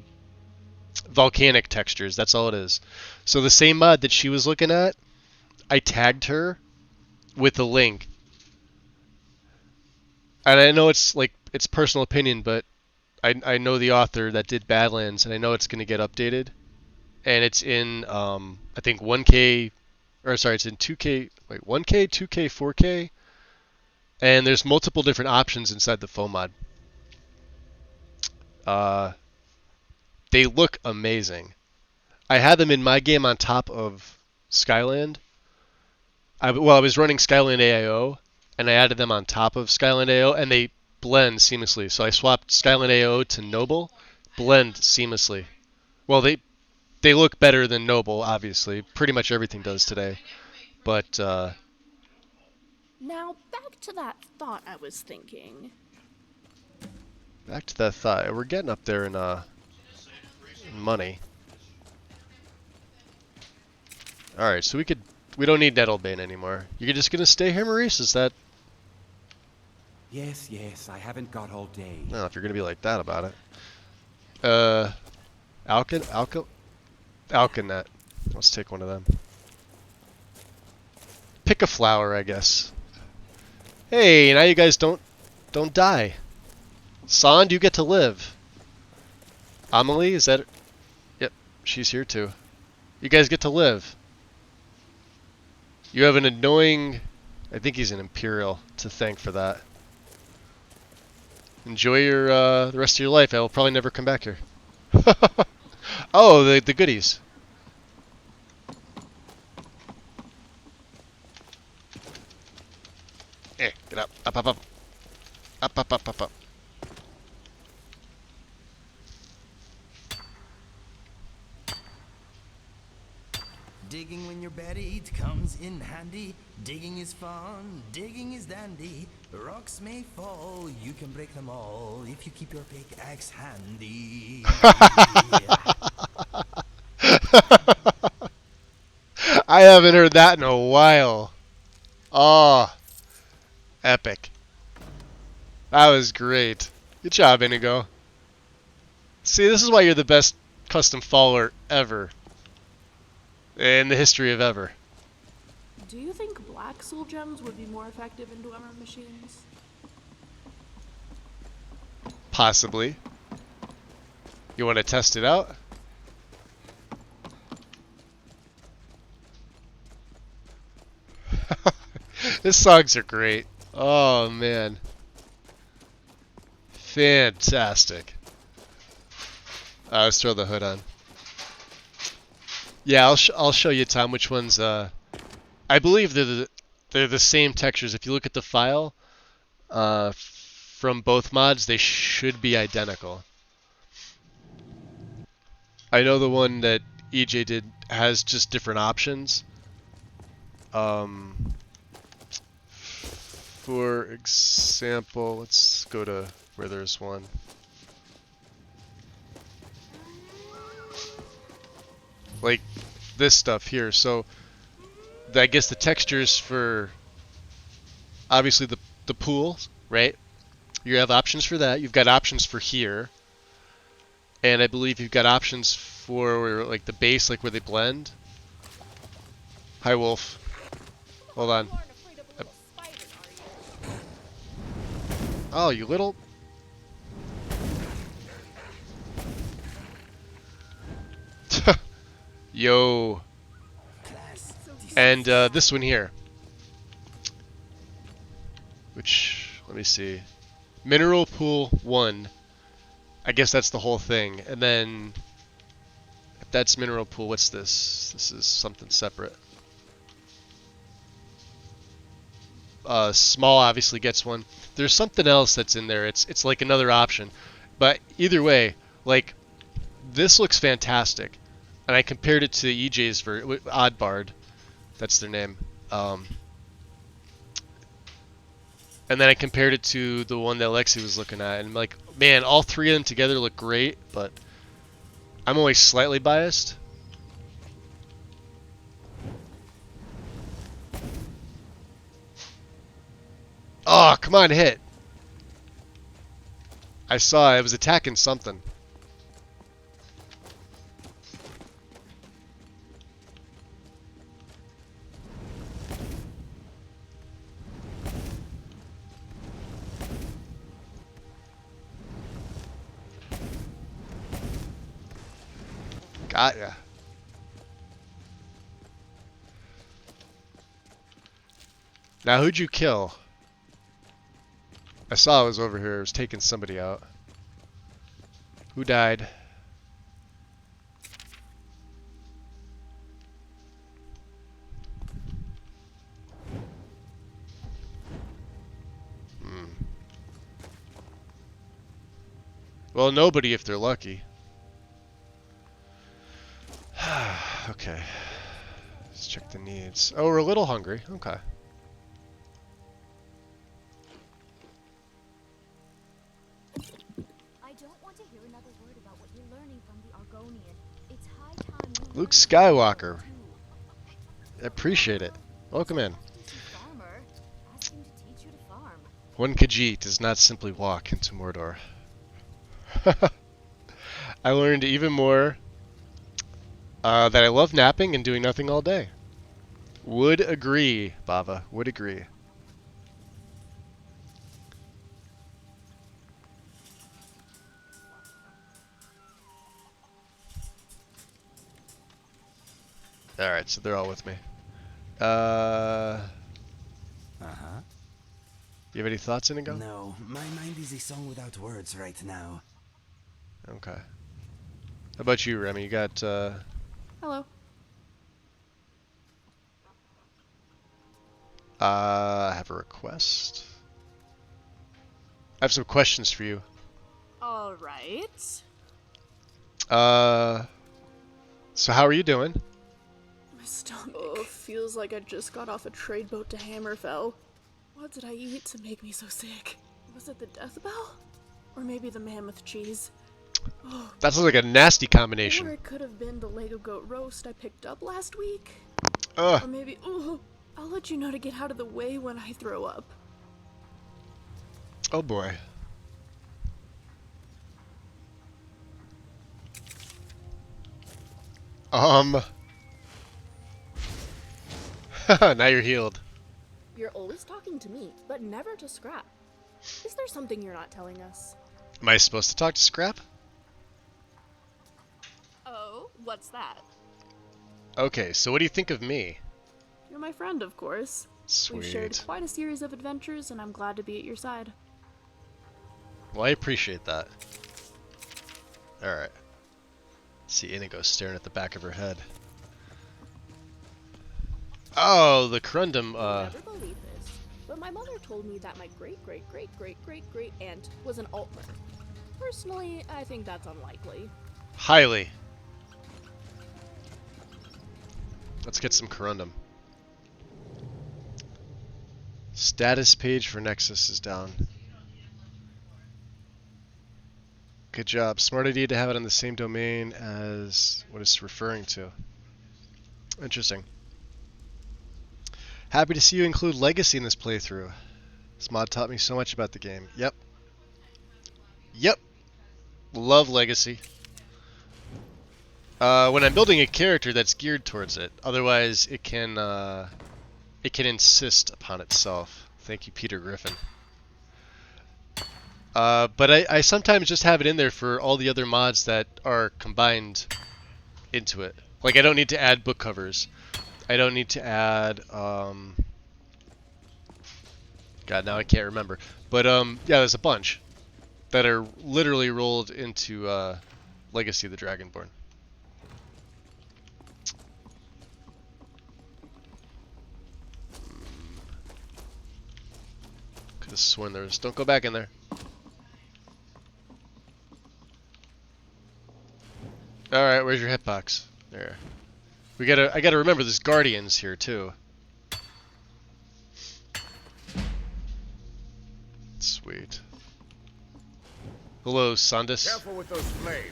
volcanic textures. That's all it is. So the same mod that she was looking at, I tagged her with a link. And I know it's like it's personal opinion, but I know the author that did Badlands, and I know it's going to get updated. And it's in I think 1K, or sorry, it's in 2K. Wait, 1K, 2K, 4K. And there's multiple different options inside the foam mod. They look amazing. I had them in my game on top of Skyland. I was running Skyland AIO, and I added them on top of Skyland AIO, and they blend seamlessly. So I swapped Skyland AIO to Noble, blend seamlessly. Well, they look better than Noble, obviously. Pretty much everything does today. But Now, back to that thought I was thinking. back to that thought. We're getting up there in money. Alright, so we don't need Nettlebane anymore. You're just gonna stay here, Maurice? Is that... Yes, I haven't got all day. I don't know if you're gonna be like that about it. Alkanet. Let's take one of them. Pick a flower, I guess. Hey, now you guys don't die. Sand, you get to live. Amelie, is that... Yep, she's here too. You guys get to live. You have an annoying... I think he's an Imperial to thank for that. Enjoy your the rest of your life. I will probably never come back here. Oh, the goodies. Hey, get up. Up, up, up. Up, up, up, up, up. Digging when you're buried comes in handy. Digging is fun, digging is dandy. Rocks may fall, you can break them all if you keep your pickaxe handy. I haven't heard that in a while. Oh, epic. That was great. Good job, Inigo. See, this is why you're the best custom follower ever. In the history of ever. Do you think black soul gems would be more effective in Dwemer machines? Possibly. You want to test it out? These songs are great. Oh man. Fantastic. Let's throw the hood on. Yeah, I'll show you, Tom, which ones. I believe they're the same textures. If you look at the file from both mods, they should be identical. I know the one that EJ did has just different options. For example, let's go to where there's one. Like this stuff here. So I guess the textures for obviously the pool, right? You have options for that. You've got options for here. And I believe you've got options for like the base, like where they blend. Hi, Wolf. Hold on. Oh, you little... Yo. And this one here. Which, let me see. Mineral Pool 1. I guess that's the whole thing. And then, if that's Mineral Pool, what's this? This is something separate. Small obviously gets one. There's something else that's in there. It's like another option. But either way, like, this looks fantastic. And I compared it to EJ's for Oddbard. That's their name. And then I compared it to the one that Lexi was looking at. And I'm like, man, all three of them together look great. But I'm always slightly biased. Oh, come on, hit. I saw it was attacking something. Got ya. Now, who'd you kill? I saw it was over here. It was taking somebody out. Who died? Well, nobody if they're lucky. Okay. Let's check the needs. Oh, we're a little hungry. Okay. I don't want to hear another word about what you're learning from the Argonian. It's high time you Luke Skywalker. I appreciate it. Welcome in. farmer. Ask him to teach you to farm. One Khajiit does not simply walk into Mordor. I learned even more that I love napping and doing nothing all day. Would agree, Bava. Would agree. Alright, so they're all with me. Uh-huh. You have any thoughts, Inigo? No, my mind is a song without words right now. Okay. How about you, Remy? You got, Hello. I have a request. I have some questions for you. All right. So how are you doing? My stomach. Oh, feels like I just got off a trade boat to Hammerfell. What did I eat to make me so sick? Was it the death bell? Or maybe the mammoth cheese? Oh, That sounds like a nasty combination. or it could have been the Lego goat roast I picked up last week. Ugh. Or maybe, oh, I'll let you know to get out of the way when I throw up. Oh boy. Now you're healed. You're always talking to me, but never to Scrap. Is there something you're not telling us? Am I supposed to talk to Scrap? Oh, what's that? Okay, so what do you think of me? You're my friend, of course. Sweet. We've shared quite a series of adventures, and I'm glad to be at your side. Well, I appreciate that. Alright. See Inigo staring at the back of her head. Oh, the Corundum, You'll never believe this, but my mother told me that my great-great-great-great-great-great aunt was an Altmer. Personally, I think that's unlikely. Highly. Let's get some Corundum. Status page for Nexus is down. Good job. Smart idea to have it on the same domain as what it's referring to. Interesting. Happy to see you include Legacy in this playthrough. This mod taught me so much about the game. Yep. Yep. Love Legacy. When I'm building a character that's geared towards it. Otherwise, it can insist upon itself. Thank you, Peter Griffin. But I sometimes just have it in there for all the other mods that are combined into it. Like, I don't need to add book covers. I don't need to add, God, now I can't remember. But, yeah, there's a bunch that are literally rolled into, Legacy of the Dragonborn. Could have sworn there was, don't go back in there. Alright, where's your hitbox? There. I gotta remember there's guardians here too. Sweet. Hello, Sandus. Careful with those flames,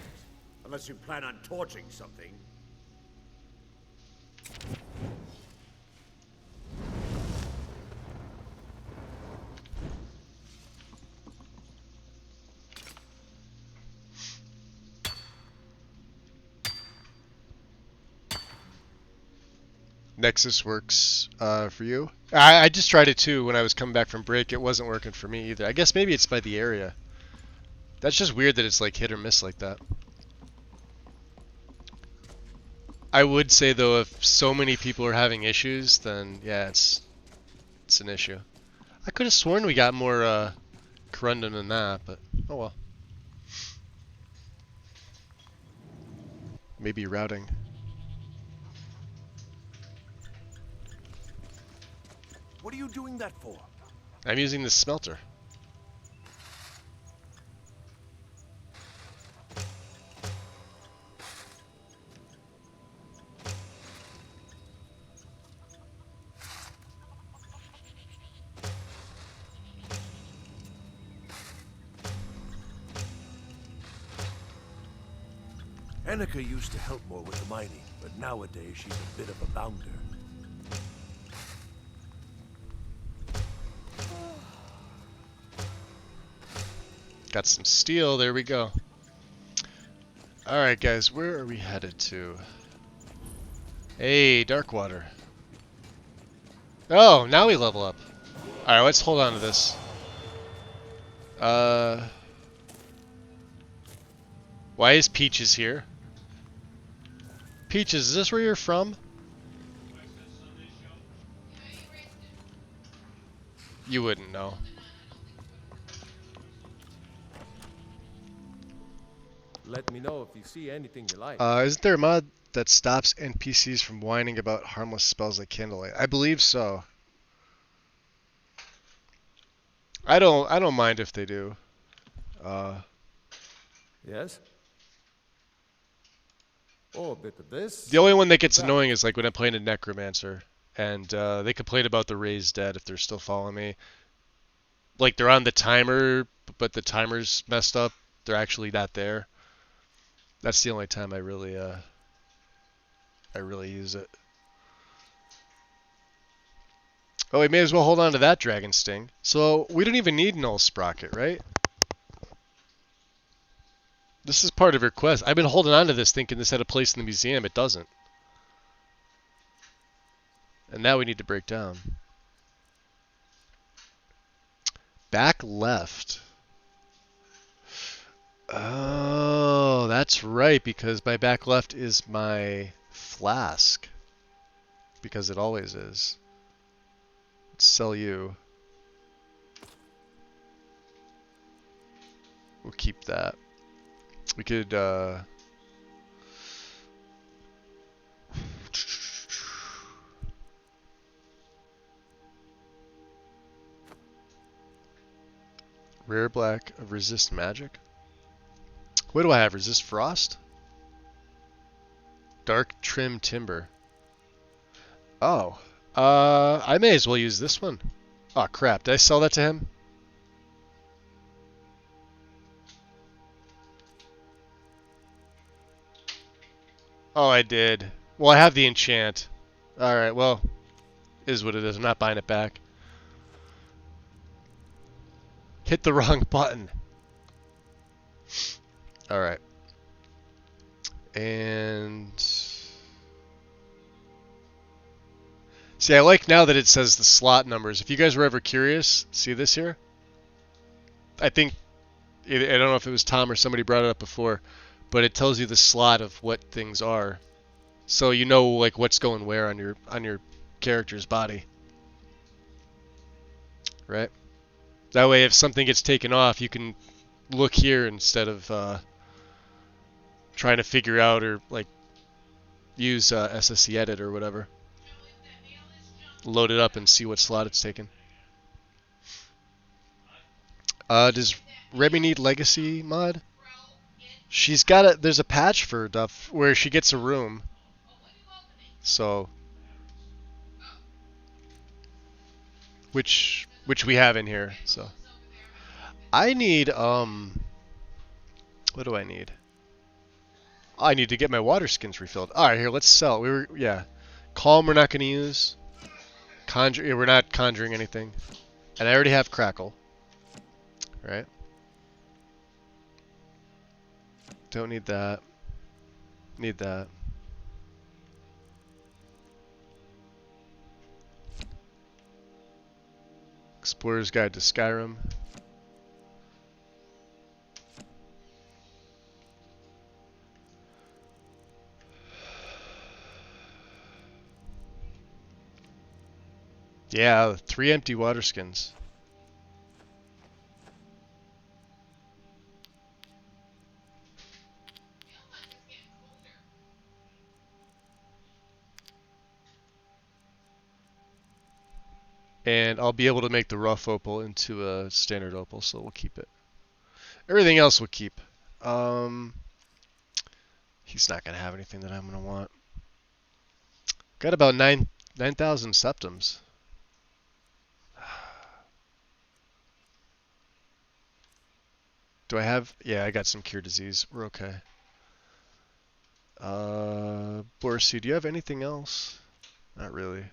unless you plan on torching something. Nexus works for you? I just tried it too when I was coming back from break. It wasn't working for me either. I guess maybe it's by the area. That's just weird that it's like hit or miss like that. I would say though, if so many people are having issues, then yeah, it's an issue. I could have sworn we got more Corundum than that, but oh well. Maybe routing. What are you doing that for? I'm using the smelter. Annika used to help more with the mining, but nowadays she's a bit of a bounder. Got some steel, there we go. Alright guys, where are we headed to? Hey, Darkwater. Oh, now we level up. Alright, let's hold on to this. Why is Peaches here? Peaches, is this where you're from? You wouldn't know. Let me know if you see anything you like. Isn't there a mod that stops NPCs from whining about harmless spells like Candlelight? I believe so. I don't mind if they do. Yes? Oh, a bit of this. The only one that gets annoying is like when I'm playing a necromancer, and they complain about the raised dead if they're still following me. Like they're on the timer, but the timer's messed up. They're actually not there. That's the only time I really use it. Oh, we may as well hold on to that Dragon Sting. So we don't even need Null Sprocket, right? This is part of your quest. I've been holding on to this thinking this had a place in the museum. It doesn't. And now we need to break down. Back left. Oh, that's right, because my back left is my flask. Because it always is. Let's sell you. We'll keep that. We could, rare black of resist magic. What do I have? Resist frost? Dark trim timber. Oh. I may as well use this one. Oh crap, did I sell that to him? Oh, I did. Well, I have the enchant. Alright, well, is what it is. I'm not buying it back. Hit the wrong button. Alright. And... see, I like now that it says the slot numbers. If you guys were ever curious, see this here? I think, I don't know if it was Tom or somebody brought it up before, but it tells you the slot of what things are. So you know like what's going where on your character's body. Right? That way if something gets taken off, you can look here instead of trying to figure out or like use SSC edit or whatever. Load it up and see what slot it's taken. Does Remy need Legacy mod? She's got a, there's a patch for Duff where she gets a room. So which we have in here, so I need what do I need? I need to get my water skins refilled. Alright, here, let's sell. Calm we're not gonna use. Conjure, yeah, we're not conjuring anything. And I already have Crackle. Right? Don't need that. Need that. Explorer's Guide to Skyrim. Yeah, 3 empty water skins. And I'll be able to make the rough opal into a standard opal, so we'll keep it. Everything else we'll keep. He's not going to have anything that I'm going to want. Got about 9,000 septums. Do I have... yeah, I got some cure disease. We're okay. Borsi, do you have anything else? Not really.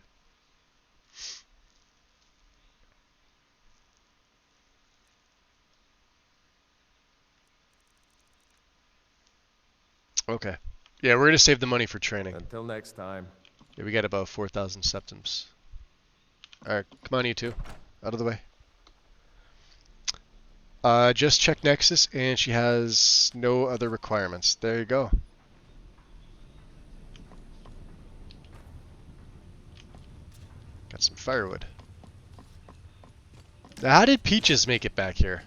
Okay. Yeah, we're going to save the money for training. Until next time. Yeah, we got about 4,000 septums. Alright, come on you two. Out of the way. Just check Nexus, and she has no other requirements. There you go. Got some firewood. Now, how did Peaches make it back here?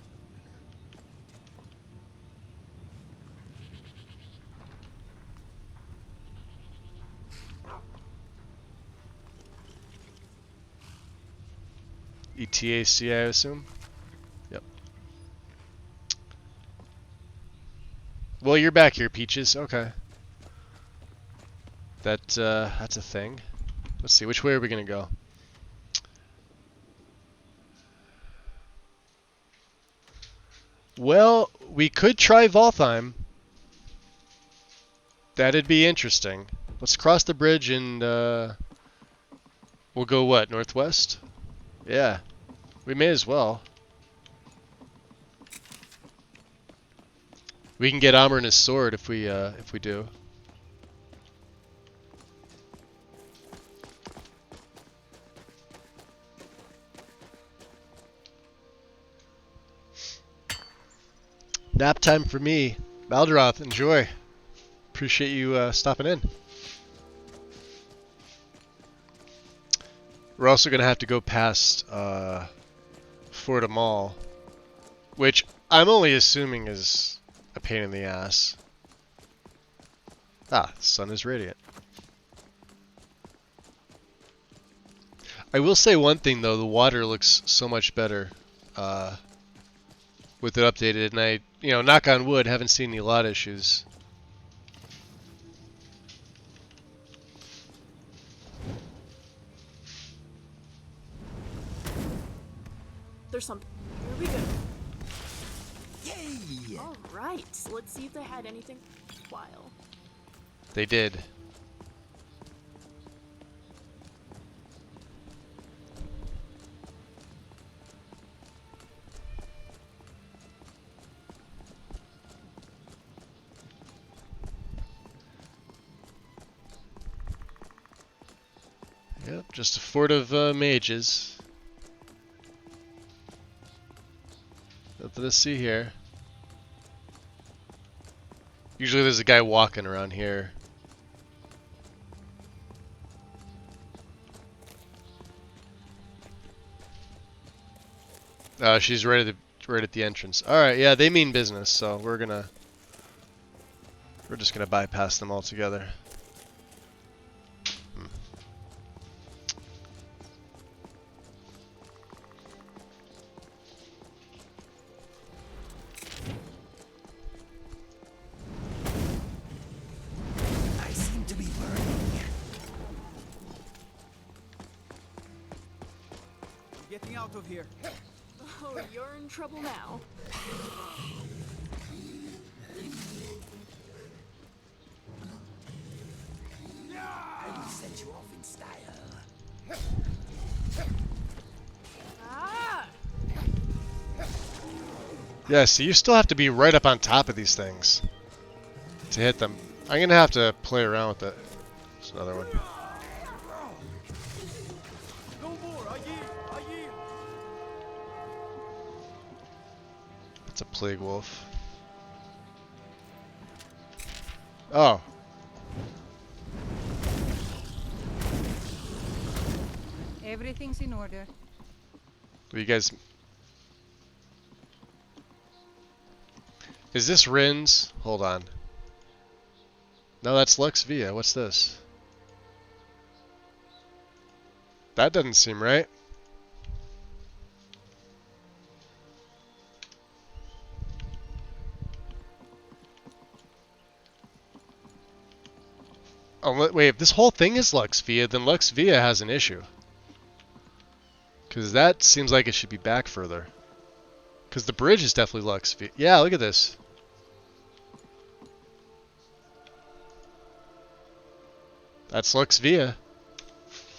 ETAC, I assume? Yep. Well, you're back here, Peaches. Okay. That's a thing. Let's see, which way are we gonna go? Well, we could try Valtheim. That'd be interesting. Let's cross the bridge and we'll go what, northwest? Yeah, we may as well. We can get Amryn's sword if we do. Nap time for me. Valderoth, enjoy. Appreciate you stopping in. We're also going to have to go past Fort Amal, which I'm only assuming is a pain in the ass. Ah, the sun is radiant. I will say one thing though, the water looks so much better with it updated, and I, knock on wood, haven't seen any lot issues. There's something. Here we go. Yay! All right, so let's see if they had anything worthwhile. They did. Yep, just a fort of mages. Nothing to see here. Usually there's a guy walking around here. She's right at the entrance. All right, yeah, they mean business, so we're just gonna bypass them altogether. I seem to be burning. Getting out of here. Oh, you're in trouble now. I will set you off in style. Ah! Yeah, so you still have to be right up on top of these things to hit them. I'm gonna have to play around with it. There's another one. No more. I yield. It's a plague wolf. Oh. Everything's in order. You guys... Is this Rin's? Hold on. No, that's Lux Via. What's this? That doesn't seem right. Oh, wait, if this whole thing is Lux Via, then Lux Via has an issue. Because that seems like it should be back further. Because the bridge is definitely Lux Via. Yeah, look at this. That's Lux Via.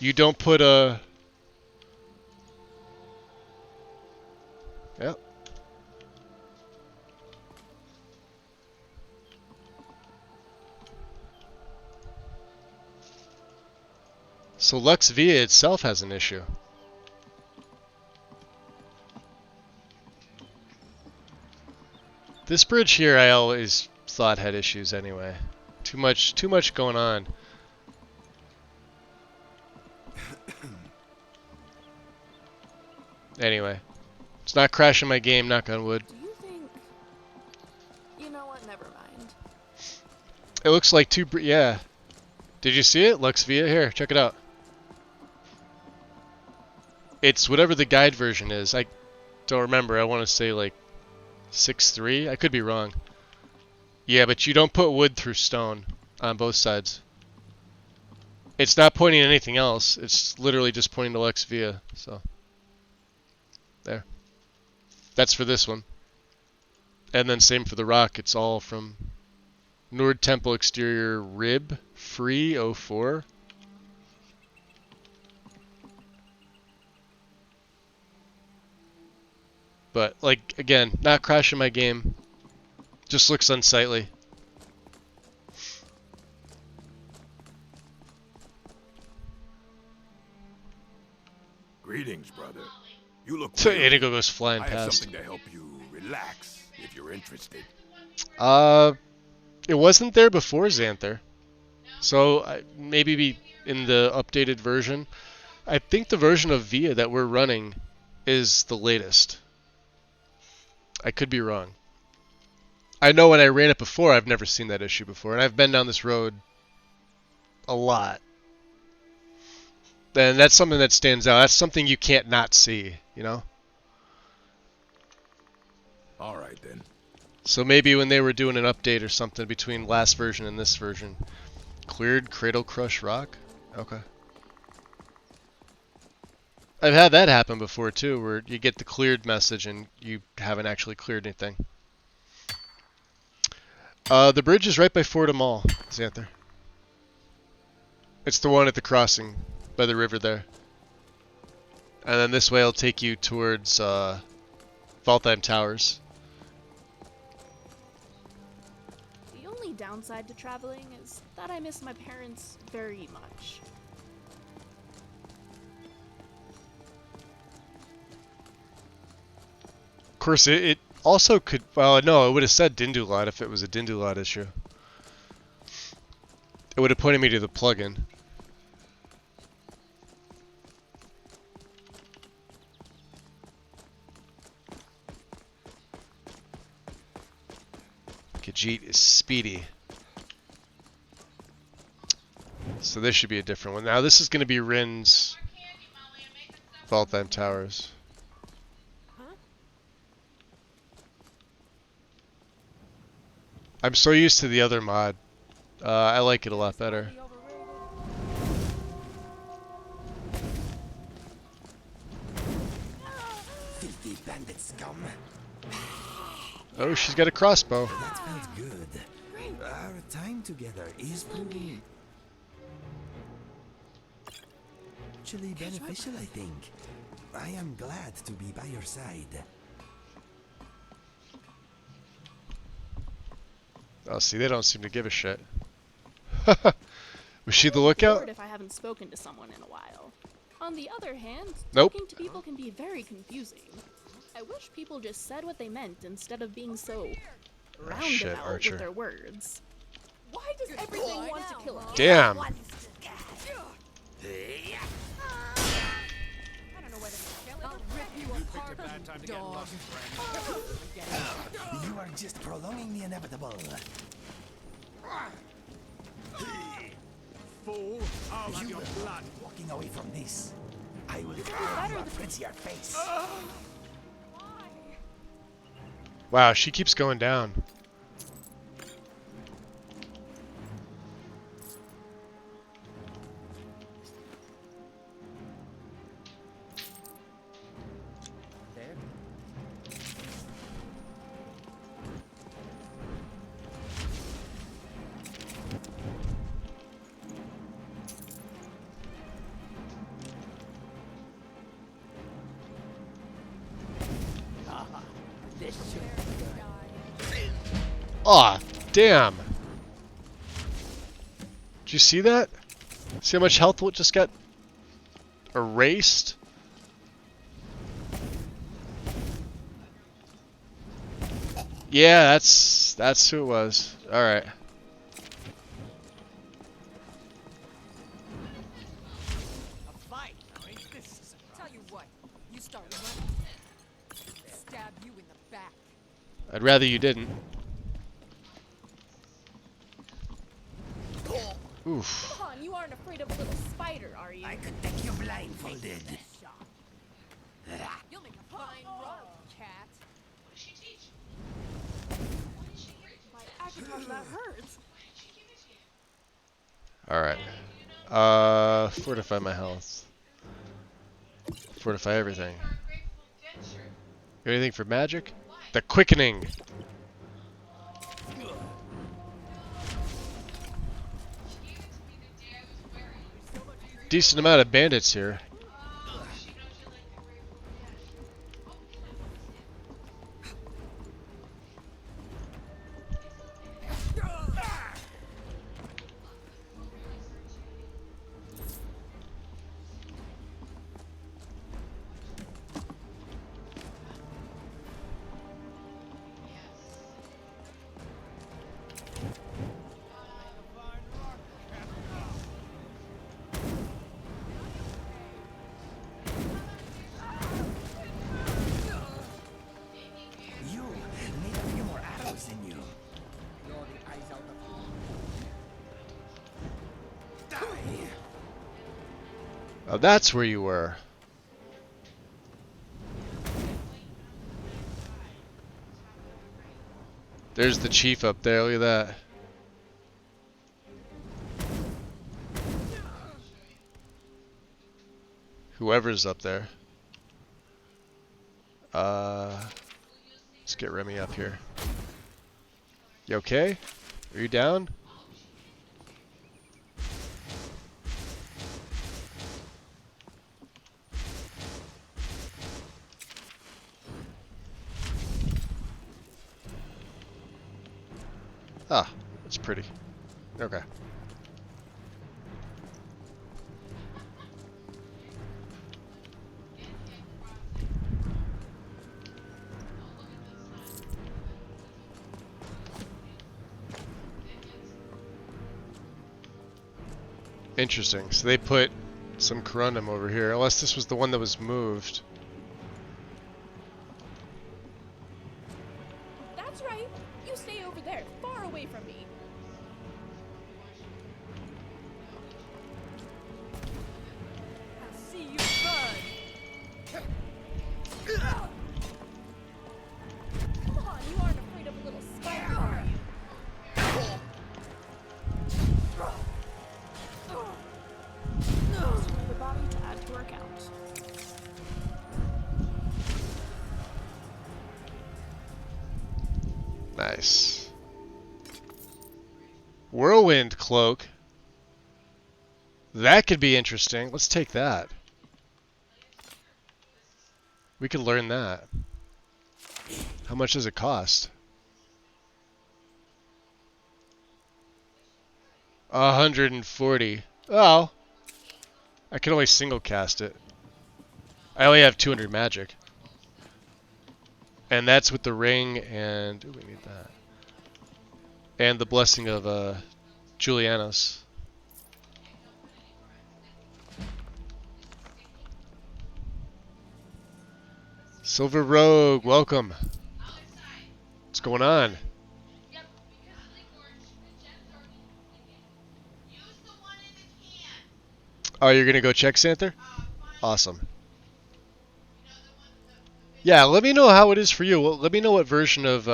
You don't put a... Yep. So Lux Via itself has an issue. This bridge here I always thought had issues anyway. Too much going on. Anyway, it's not crashing my game, knock on wood. Do you think... You know what? Never mind. It looks like yeah. Did you see it? Lux Via? Here, check it out. It's whatever the guide version is. I don't remember. I want to say like 6.3. I could be wrong. Yeah, but you don't put wood through stone on both sides. It's not pointing at anything else. It's literally just pointing to Lex Via. So there. That's for this one. And then same for the rock. It's all from Nord Temple exterior rib free 04. But like again, not crashing my game. Just looks unsightly. Greetings, brother. You look So weary. Inigo goes flying I have past. something to help you relax, if you're interested. It wasn't there before Xanther. So maybe be in the updated version. I think the version of Via that we're running is the latest. I could be wrong. I know when I ran it before, I've never seen that issue before, and I've been down this road a lot. And that's something that stands out. That's something you can't not see, you know? All right, then. So maybe when they were doing an update or something between last version and this version. Cleared Cradle Crush Rock? Okay. I've had that happen before too, where you get the cleared message and you haven't actually cleared anything. The bridge is right by Fordham Mall, Xanther. It's the one at the crossing by the river there. And then this way will take you towards Valtheim Towers. The only downside to traveling is that I miss my parents very much. Of course, it also could... Well, no, it would have said Dindulot if it was a Dindulot issue. It would have pointed me to the plugin. Khajiit is speedy. So this should be a different one. Now this is going to be Rin's Valtheim Towers. I'm so used to the other mod. I like it a lot better. Filthy bandit scum. Oh, she's got a crossbow. That felt good. Our time together is proving actually beneficial, I think. I am glad to be by your side. Oh, see, they don't seem to give a shit. Was she the I'm lookout? bored if I haven't spoken to someone in a while. On the other hand, Nope. talking to people can be very confusing. I wish people just said what they meant instead of being so shit, roundabout Archer. with their words. Why does everything want to kill us? Damn. I don't know whether to kill it. I'll rip you apart, dog. You are just prolonging the inevitable. Fool, I'll have You your will blood. walking away from this. I will carve a prettier face. Wow, she keeps going down. This should be good. Aw, damn. Did you see that? See how much health just got erased? Yeah, that's who it was. All right. Tell you what, you start running. Stab you in the back. I'd rather you didn't. Oof. Come on, you aren't afraid of a little spider, are you? I could take you blindfolded. You'll make a fine run, cat. My Akatar, that hurts. All right. Fortify my health. Fortify everything. Anything for magic? The quickening. Decent amount of bandits here. You need a few more arrows in you. Oh, that's where you were. There's the chief up there, look at that. Whoever's up there. Let's get Remy up here. You okay? Are you down? Ah, that's pretty. Okay. Interesting. So they put some corundum over here, unless this was the one that was moved. That's right. You stay over there, far away from me. I'll see you burn. Come on, you aren't afraid of a little spider, are you? Destroy the body to add to our count. Nice. Whirlwind cloak. That could be interesting. Let's take that. We could learn that. How much does it cost? 140. Oh. I can only single cast it. I only have 200 magic. And that's with the ring and... Ooh, we need that. And the blessing of Julianos. Silver Rogue, welcome. What's going on? Oh, you're gonna go check Santher? Awesome. Yeah, let me know how it is for you. Well, let me know what version of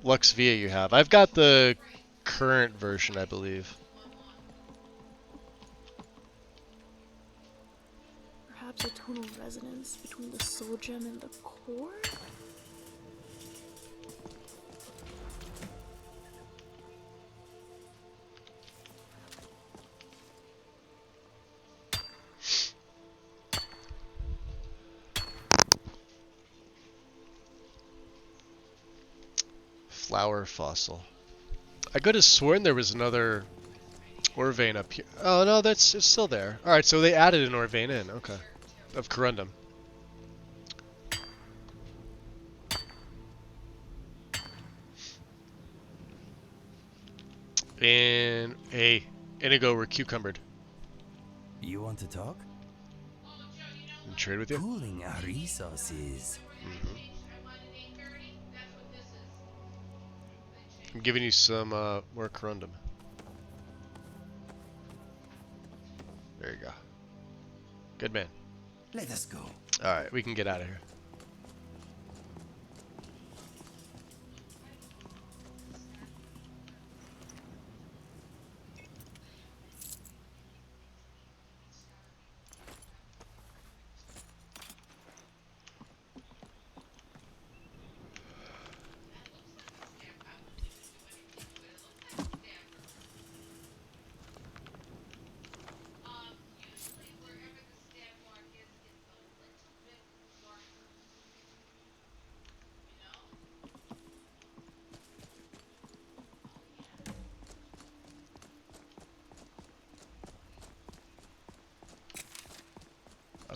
Lux Via you have. I've got the current version, I believe. Perhaps a tonal resonance between the soul gem and the core? Flower fossil. I could have sworn there was another Orvane up here. Oh no, it's still there. Alright, so they added an Orvane in. Okay. Of corundum. And hey, Inigo, we're cucumbered. You want to talk? And trade with you? Cooling our resources. I'm giving you some more corundum. There you go. Good man. Let us go. Alright, we can get out of here.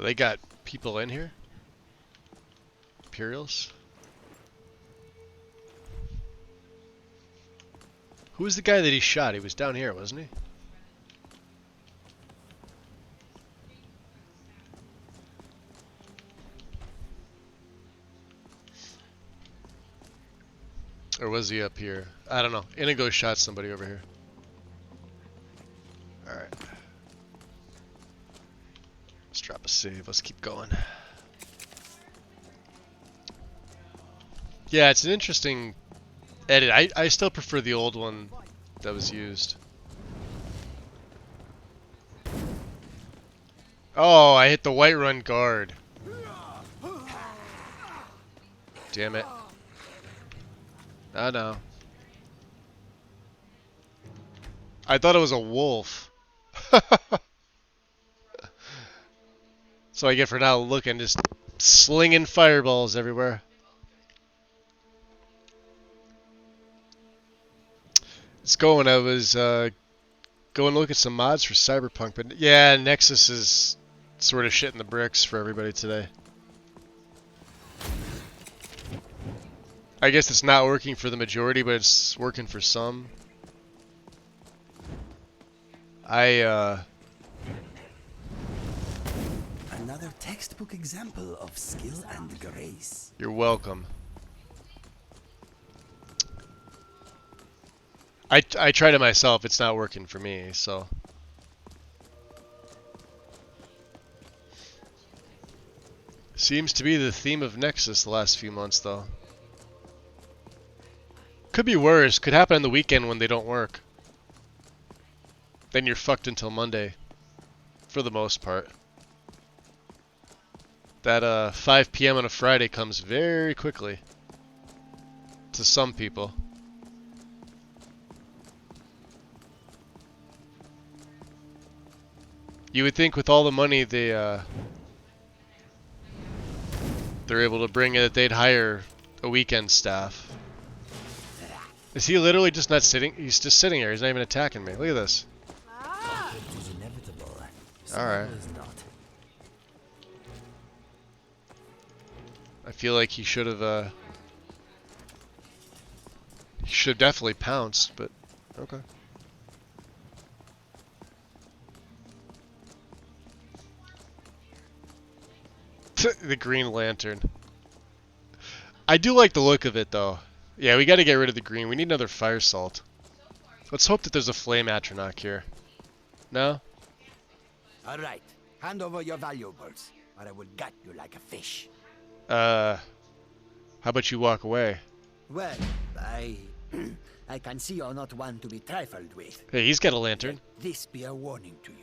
Oh, they got people in here? Imperials? Who was the guy that he shot? He was down here, wasn't he? Or was he up here? I don't know. Inigo shot somebody over here. Alright. Let's drop a save. Let's keep going. Yeah, it's an interesting edit. I still prefer the old one that was used. Oh, I hit the Whiterun guard. Damn it. Oh no. I thought it was a wolf. So I get for now looking, just slinging fireballs everywhere. It's going. I was going to look at some mods for Cyberpunk, but yeah, Nexus is sort of shitting the bricks for everybody today. I guess it's not working for the majority, but it's working for some. Another textbook example of skill and grace. You're welcome. I tried it myself. It's not working for me, so. Seems to be the theme of Nexus the last few months, though. Could be worse. Could happen on the weekend when they don't work. Then you're fucked until Monday, for the most part. That 5 p.m. on a Friday comes very quickly to some people. You would think with all the money they're able to bring in that they'd hire a weekend staff. Is he literally just not sitting? He's just sitting here. He's not even attacking me. Look at this. It is inevitable. Alright. Is not. I feel like he should have definitely pounced, but okay. The Green Lantern. I do like the look of it, though. Yeah, we got to get rid of the green. We need another fire salt. Let's hope that there's a flame atronach here. No? All right. Hand over your valuables, or I will gut you like a fish. How about you walk away? Well, I can see you're not one to be trifled with. Hey, he's got a lantern. Let this be a warning to you.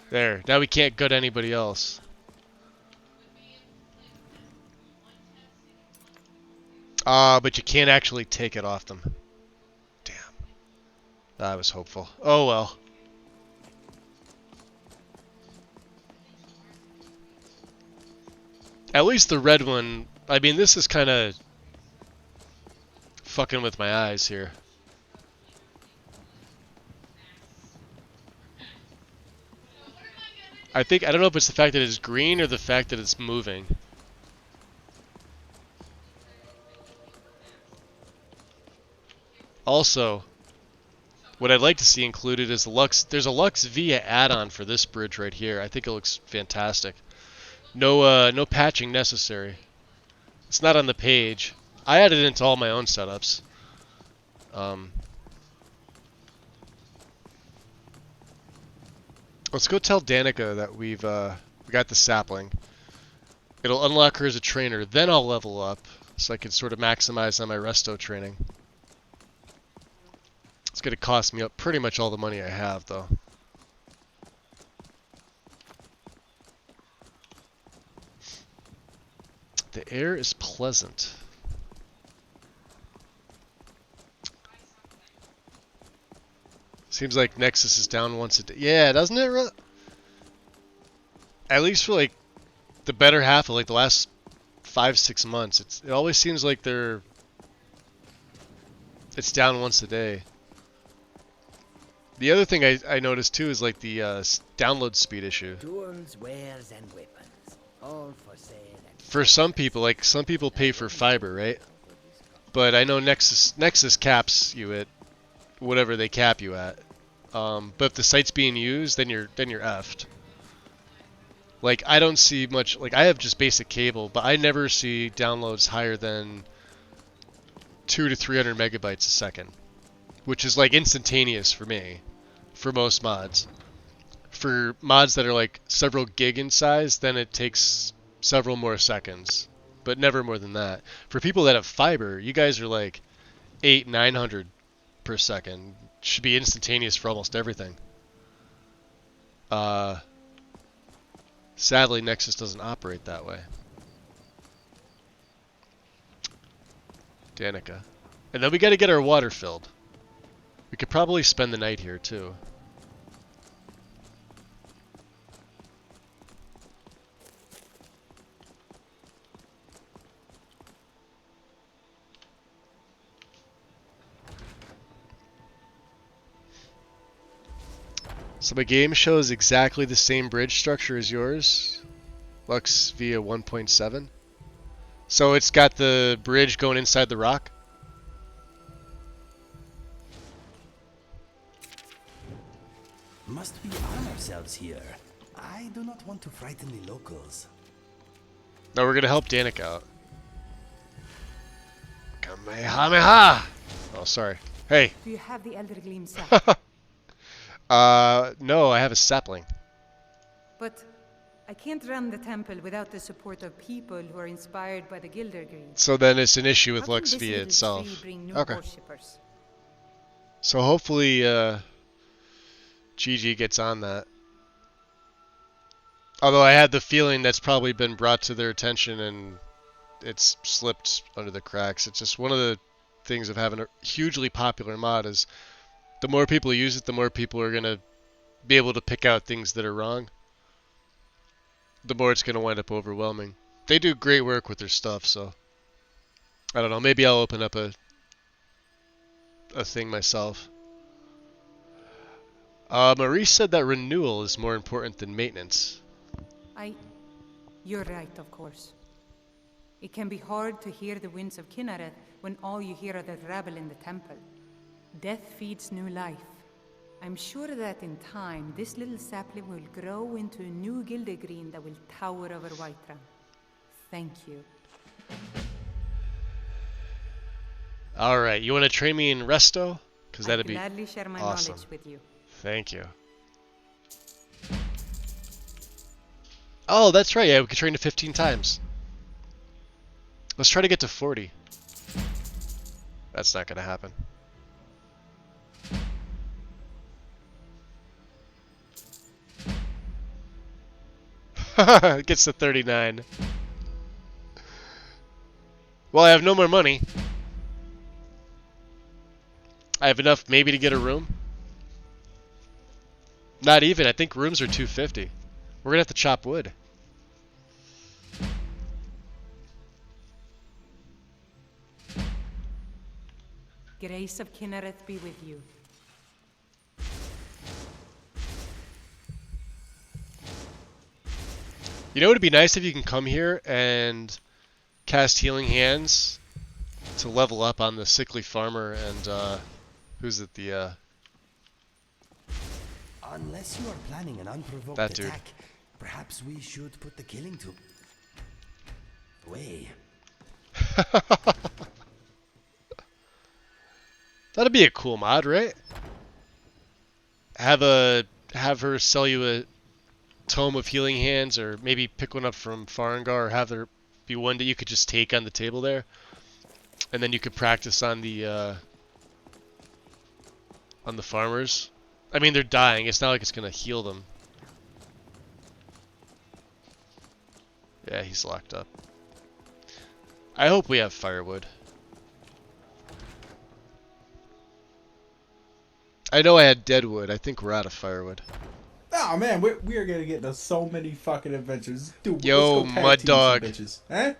There. Now we can't gut anybody else. But you can't actually take it off them. Damn. I was hopeful. Oh well. At least the red one, I mean, this is kind of fucking with my eyes here. I don't know if it's the fact that it's green or the fact that it's moving. Also, what I'd like to see included is the Lux. There's a Lux Via add-on for this bridge right here. I think it looks fantastic. No patching necessary. It's not on the page. I added it into all my own setups. Let's go tell Danica that we got the sapling. It'll unlock her as a trainer. Then I'll level up, so I can sort of maximize on my resto training. It's going to cost me up pretty much all the money I have, though. The air is pleasant. Seems like Nexus is down once a day. Yeah, doesn't it? At least for like the better half of like the last 5-6 months, it always seems like it's down once a day. The other thing I noticed too is like the download speed issue. Tools, wares, and weapons, all for sale. For some people, like some people pay for fiber, right? But I know Nexus caps you at whatever they cap you at. But if the site's being used, then you're effed. Like I don't see much. Like I have just basic cable, but I never see downloads higher than 200 to 300 megabytes a second, which is like instantaneous for me, for most mods. For mods that are like several gig in size, then it takes several more seconds, but never more than that. For people that have fiber, you guys are like 800-900 per second. Should be instantaneous for almost everything. Sadly, Nexus doesn't operate that way. Danica. And then we gotta get our water filled. We could probably spend the night here too. So my game shows exactly the same bridge structure as yours. Lux via 1.7. So it's got the bridge going inside the rock? Must we arm ourselves here? I do not want to frighten the locals. No, we're gonna help Danica out. Kamehameha! Oh, sorry. Hey. Do you have the Elder Gleam set? No, I have a sapling. But I can't run the temple without the support of people who are inspired by the Gildergreen. So then it's an issue with How can Lux this via little itself. tree bring new Okay. worshippers? So hopefully, GG gets on that. Although I had the feeling that's probably been brought to their attention and it's slipped under the cracks. It's just one of the things of having a hugely popular mod is the more people use it, the more people are going to be able to pick out things that are wrong. The more it's going to wind up overwhelming. They do great work with their stuff, so I don't know. Maybe I'll open up a thing myself. Marie said that renewal is more important than maintenance. You're right, of course. It can be hard to hear the winds of Kinneret when all you hear are the rabble in the temple. Death feeds new life. I'm sure that in time, this little sapling will grow into a new Gildergreen that will tower over Whiterun. Thank you. Alright, you want to train me in Resto? Because that'd be I'd gladly share my awesome. knowledge with you. Thank you. Oh, that's right. Yeah, we could train to 15 times. Let's try to get to 40. That's not going to happen. It gets to 39. Well, I have no more money. I have enough maybe to get a room. Not even. I think rooms are 250. We're gonna have to chop wood. Grace of Kinneret be with you. You know, it'd be nice if you can come here and cast Healing Hands to level up on the Sickly Farmer and who's it? The Unless you are planning an unprovoked that dude. attack, perhaps we should put the killing to away. That'd be a cool mod, right? Have her sell you a Tome of Healing Hands, or maybe pick one up from Farengar, or have there be one that you could just take on the table there, and then you could practice on the farmers. I mean, they're dying. It's not like it's gonna heal them. Yeah, he's locked up. I hope we have firewood. I know I had dead wood. I think we're out of firewood. Ah, Oh man, we are gonna get into so many fucking adventures. Dude, Yo, let's go mud tag team dog. some bitches. Eh?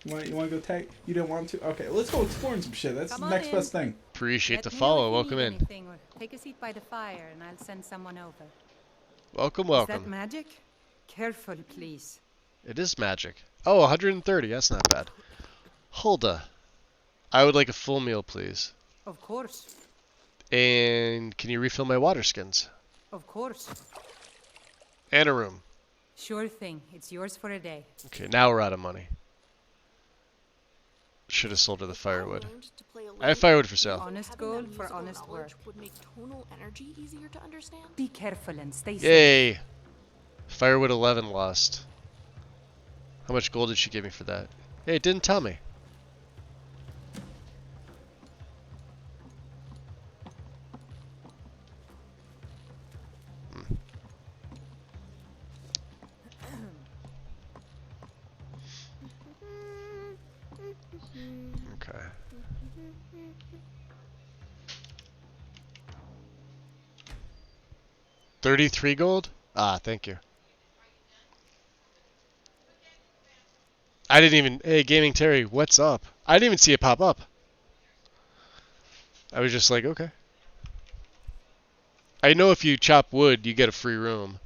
You want to go tag? You didn't want to? Okay, let's go exploring some shit. That's Come the on next in. best thing. Appreciate Let the me know follow. if you Welcome need in. anything, or take a seat by the fire, and I'll send someone over. Welcome, Is that welcome. magic? Careful, please. It is magic. Oh, 130. That's not bad. Hulda, I would like a full meal, please. Of course. And can you refill my water skins? Of course. And a room. Sure thing. It's yours for a day. Okay, now we're out of money. Should have sold her the firewood. I have firewood for sale. Honest gold for honest work. Would make tonal energy easier to understand. Be careful and stay safe. Yay! Firewood 11 lost. How much gold did she give me for that? Hey, it didn't tell me. Okay. $33 gold? Ah, thank you. I didn't even... Hey, Gaming Terry, what's up? I didn't even see it pop up. I was just like, okay. I know if you chop wood, you get a free room.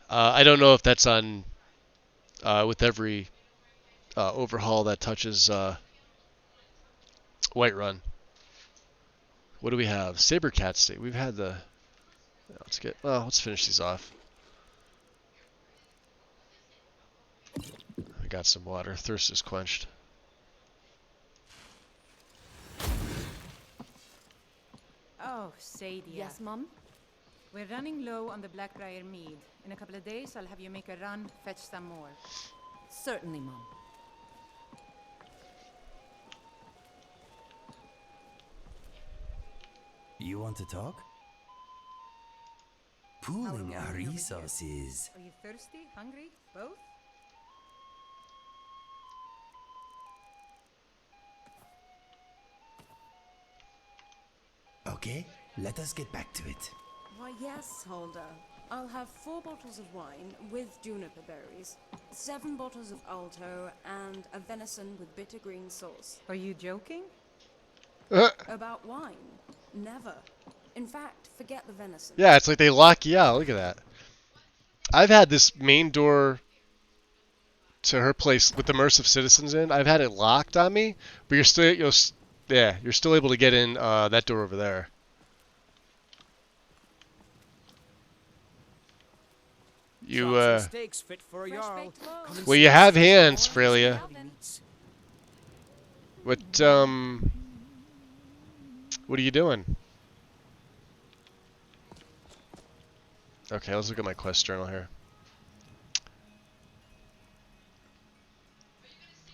I don't know if that's on... with every overhaul that touches Whiterun. What do we have? Sabercat State. We've had the... let's finish these off. I got some water. Thirst is quenched. Oh, Sadia. Yes, Mum? We're running low on the Blackbriar mead. In a couple of days, I'll have you make a run, fetch some more. Certainly, Mum. You want to talk? Pooling our resources. Are you thirsty? Hungry? Both? Okay, let us get back to it. Why, yes, Hulda. I'll have 4 bottles of wine with juniper berries, 7 bottles of Alto, and a venison with bitter green sauce. Are you joking? About wine? Never. In fact, forget the venison. Yeah, it's like they lock you out. Look at that. I've had this main door to her place with immersive citizens in. I've had it locked on me, but you're still able to get in that door over there. You steaks fit for a jarl. well, you have hands, Frelia. What are you doing? Okay, let's look at my quest journal here.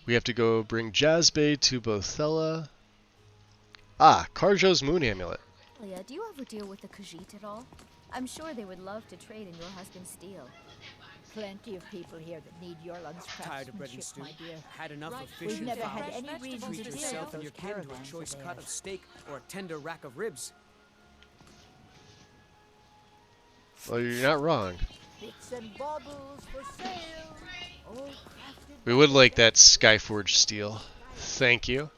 We have to go bring Jazbay to Bothella. Ah, Karjo's Moon Amulet. Leah, do you ever deal with the Khajiit at all? I'm sure they would love to trade in your husband's steel. Plenty of people here that need Yorland's Tired of bread and craftsmanship, stew? my dear. Had enough of fish We've and never fowl? had any reason Treat to deal yourself with and your those kin to a caravans choice of cut of theirs. steak or a tender rack of ribs. Well, you're not wrong. Bits and baubles for sale. All crafted We would like that Skyforged steel. Thank you.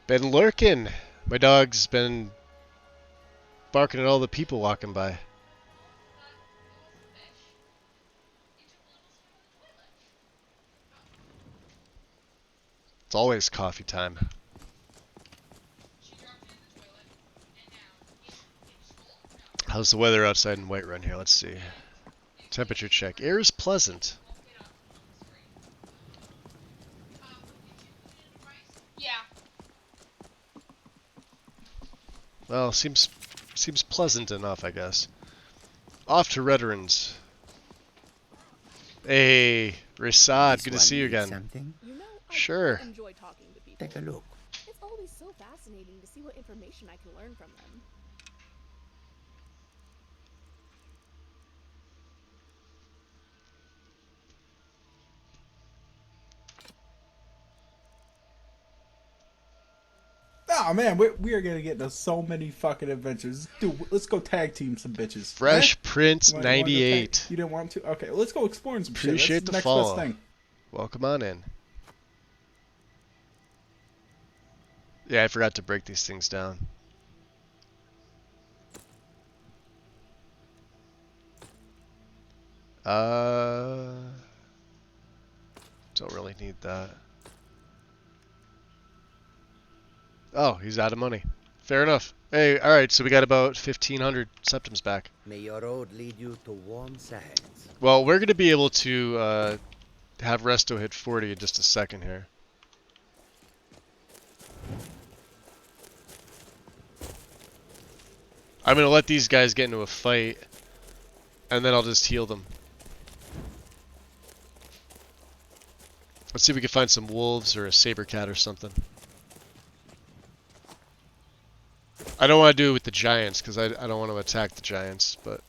Been lurking. My dog's been barking at all the people walking by. It's always coffee time. How's the weather outside in Whiterun here? Let's see. Temperature check. Air is pleasant. Well, seems pleasant enough, I guess. Off to Redderins. Hey, Rasad, good to see you again. You know, Sure. I enjoy talking to people. Take a look. It's always so fascinating to see what information I can learn from them. Oh man, we are gonna get into so many fucking adventures. Dude, let's go tag team some bitches. Fresh eh? Prince You wanna go 98. you didn't want to? Okay, let's go exploring some Appreciate shit. That's the the next follow. best thing. Welcome on in. Yeah, I forgot to break these things down. Don't really need that. Oh, he's out of money. Fair enough. Hey, alright, so we got about 1,500 septims back. May your road lead you to warm sands. Well, we're going to be able to have Resto hit 40 in just a second here. I'm going to let these guys get into a fight, and then I'll just heal them. Let's see if we can find some wolves or a saber cat or something. I don't want to do it with the giants, because I don't want to attack the giants, but...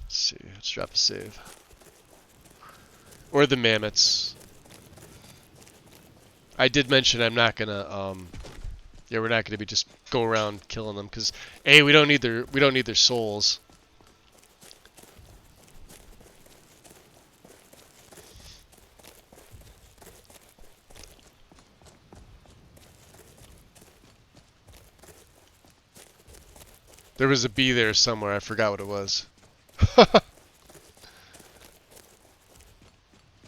Let's see, let's drop a save. Or the mammoths. I did mention I'm not gonna, yeah, we're not gonna be just go around killing them, because A, we don't need their souls. There was a bee there somewhere, I forgot what it was.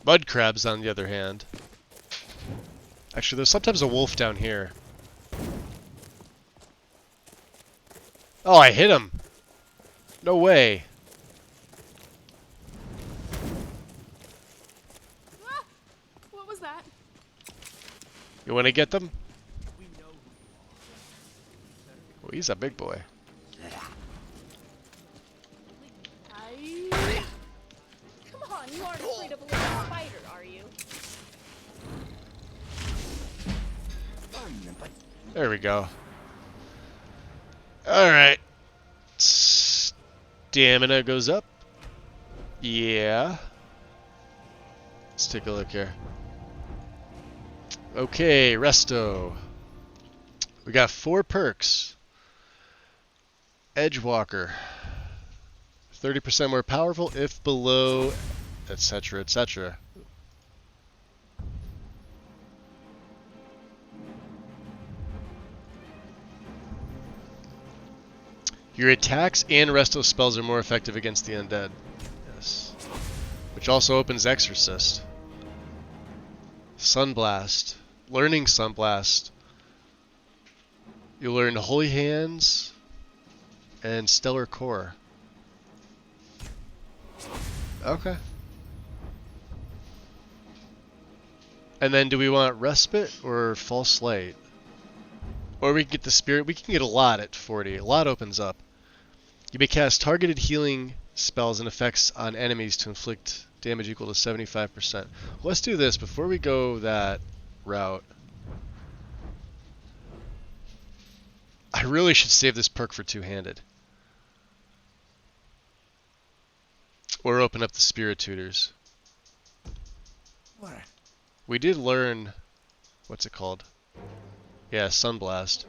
Mud crabs, on the other hand. Actually, there's sometimes a wolf down here. Oh, I hit him! No way! Ah, what was that? You wanna get them? Oh, he's a big boy. Come on, you aren't afraid of a little spider, are you? There we go. Alright. Stamina goes up. Yeah. Let's take a look here. Okay, Resto. We got 4 perks. Edgewalker. 30% more powerful if below, etc., etc. Your attacks and resto spells are more effective against the undead. Yes. Which also opens Exorcist. Sunblast. Learning Sunblast. You learn Holy Hands and Stellar Core. Okay. And then do we want Respite or False Light? Or we can get the Spirit. We can get a lot at 40. A lot opens up. You may cast targeted healing spells and effects on enemies to inflict damage equal to 75%. Let's do this before we go that route. I really should save this perk for two-handed. Or open up the Spirit Tutors. What? We did learn... What's it called? Yeah, Sunblast.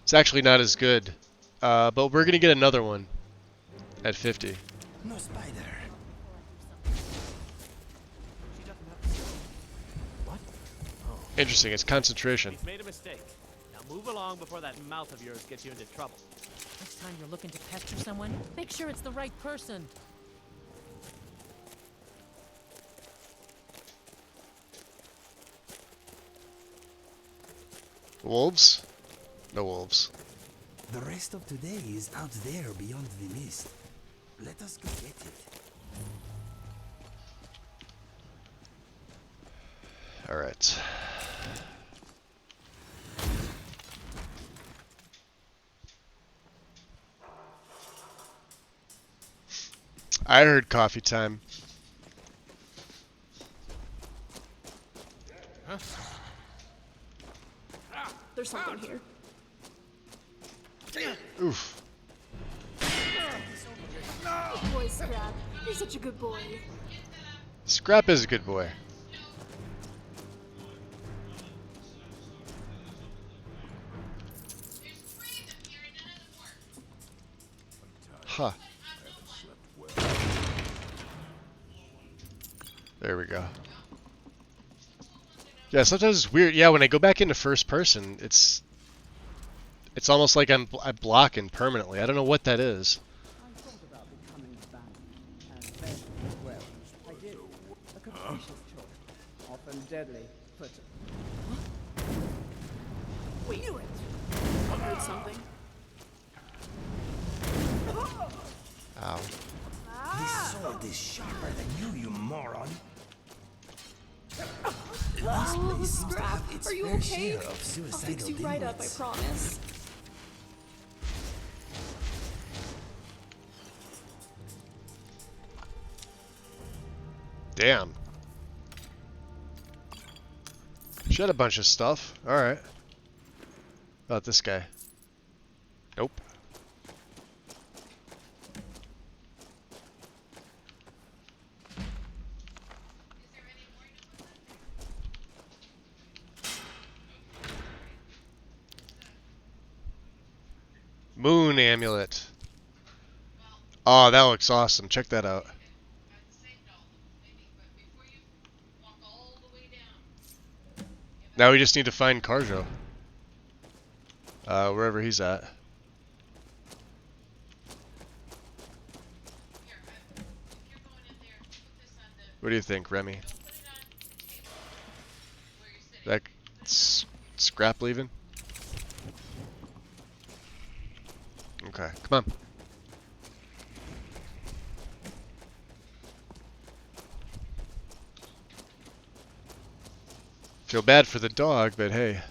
It's actually not as good. But we're going to get another one at 50. No spider. What? Interesting, it's concentration. He's made a mistake. Now move along before that mouth of yours gets you into trouble. Next time you're looking to pester someone, make sure it's the right person. Wolves? No wolves. The rest of today is out there beyond the mist. Let us go get it. Alright. I heard coffee time. Huh? There's something here. Oof. Voice grab. You're such a good boy. Scrap is a good boy. Huh. There we go. Yeah, sometimes it's weird. Yeah, when I go back into first person, it's almost like I'm blocking permanently. I don't know what that is. I thought about becoming a bandit, and then, well, I did. A capricious choice, often deadly, but... Wait. Knew it. I heard something. Ow. This sword is sharper than you moron. Oh, Scrap, are you okay? Of I'll suicidal fix you right up, I promise. Damn. She had a bunch of stuff. Alright. About this guy. Nope. Moon amulet. Oh, that looks awesome. Check that out. Now we just need to find Karjo. Wherever he's at. What do you think, Remy? That Scrap leaving? Okay, come on. Feel bad for the dog, but hey.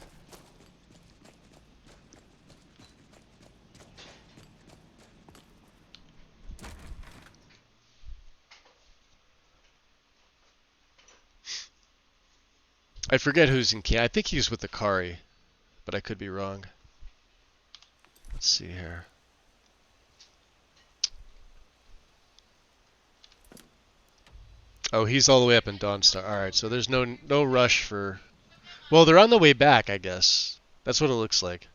I forget who's in camp. I think he's with the Kari, but I could be wrong. Let's see here. Oh, he's all the way up in Dawnstar. Alright, so there's no rush for... Well, they're on the way back, I guess. That's what it looks like.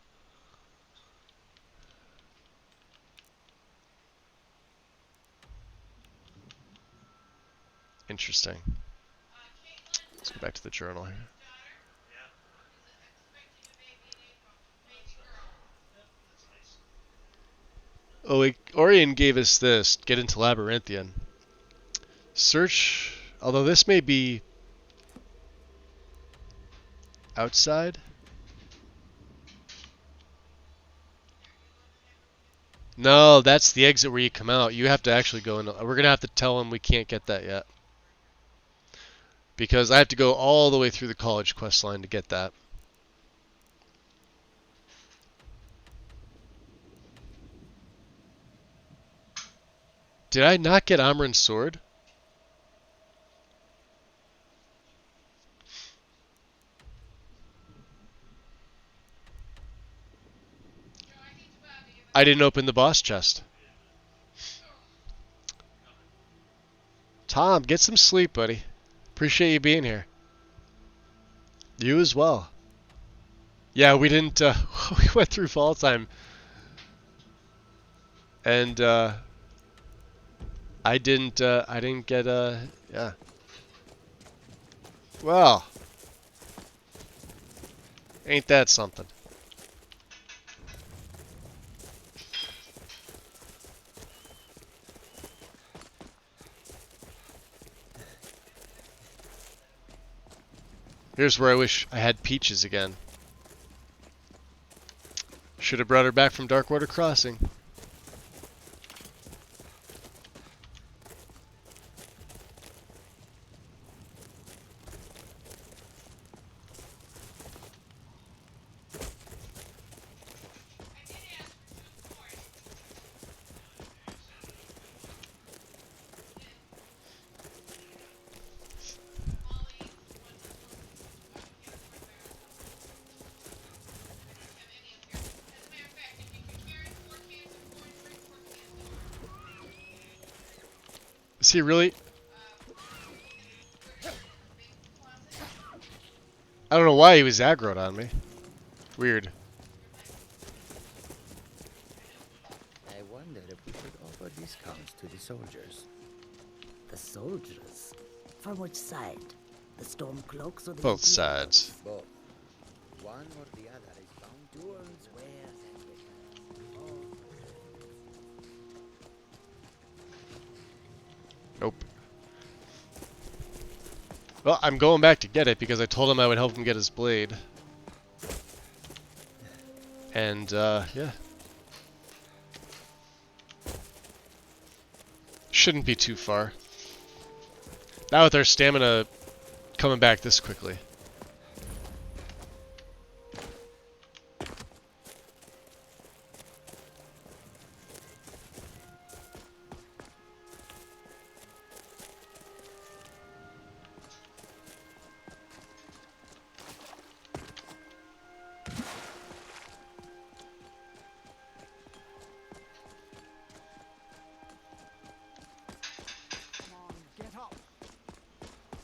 Interesting. Let's go back to the journal here. Oh, Orion gave us this. Get into Labyrinthian. Search... Although this may be... outside? No, that's the exit where you come out. You have to actually go in. We're going to have to tell him we can't get that yet. Because I have to go all the way through the college quest line to get that. Did I not get Amran's sword? I didn't open the boss chest. Tom, get some sleep, buddy. Appreciate you being here. You as well. Yeah, we didn't, we went through fall time. And, I didn't get, yeah. Well. Ain't that something. Here's where I wish I had Peaches again. Should have brought her back from Darkwater Crossing. Is he really? I don't know why he was aggroed on me. Weird. I wonder if we could offer discounts to the soldiers. The soldiers? From which side? The Stormcloaks or the Both sides. Both. One or the other is bound to earn wares and weapons. Nope. Well, I'm going back to get it because I told him I would help him get his blade. And, yeah. Shouldn't be too far. Not with our stamina coming back this quickly.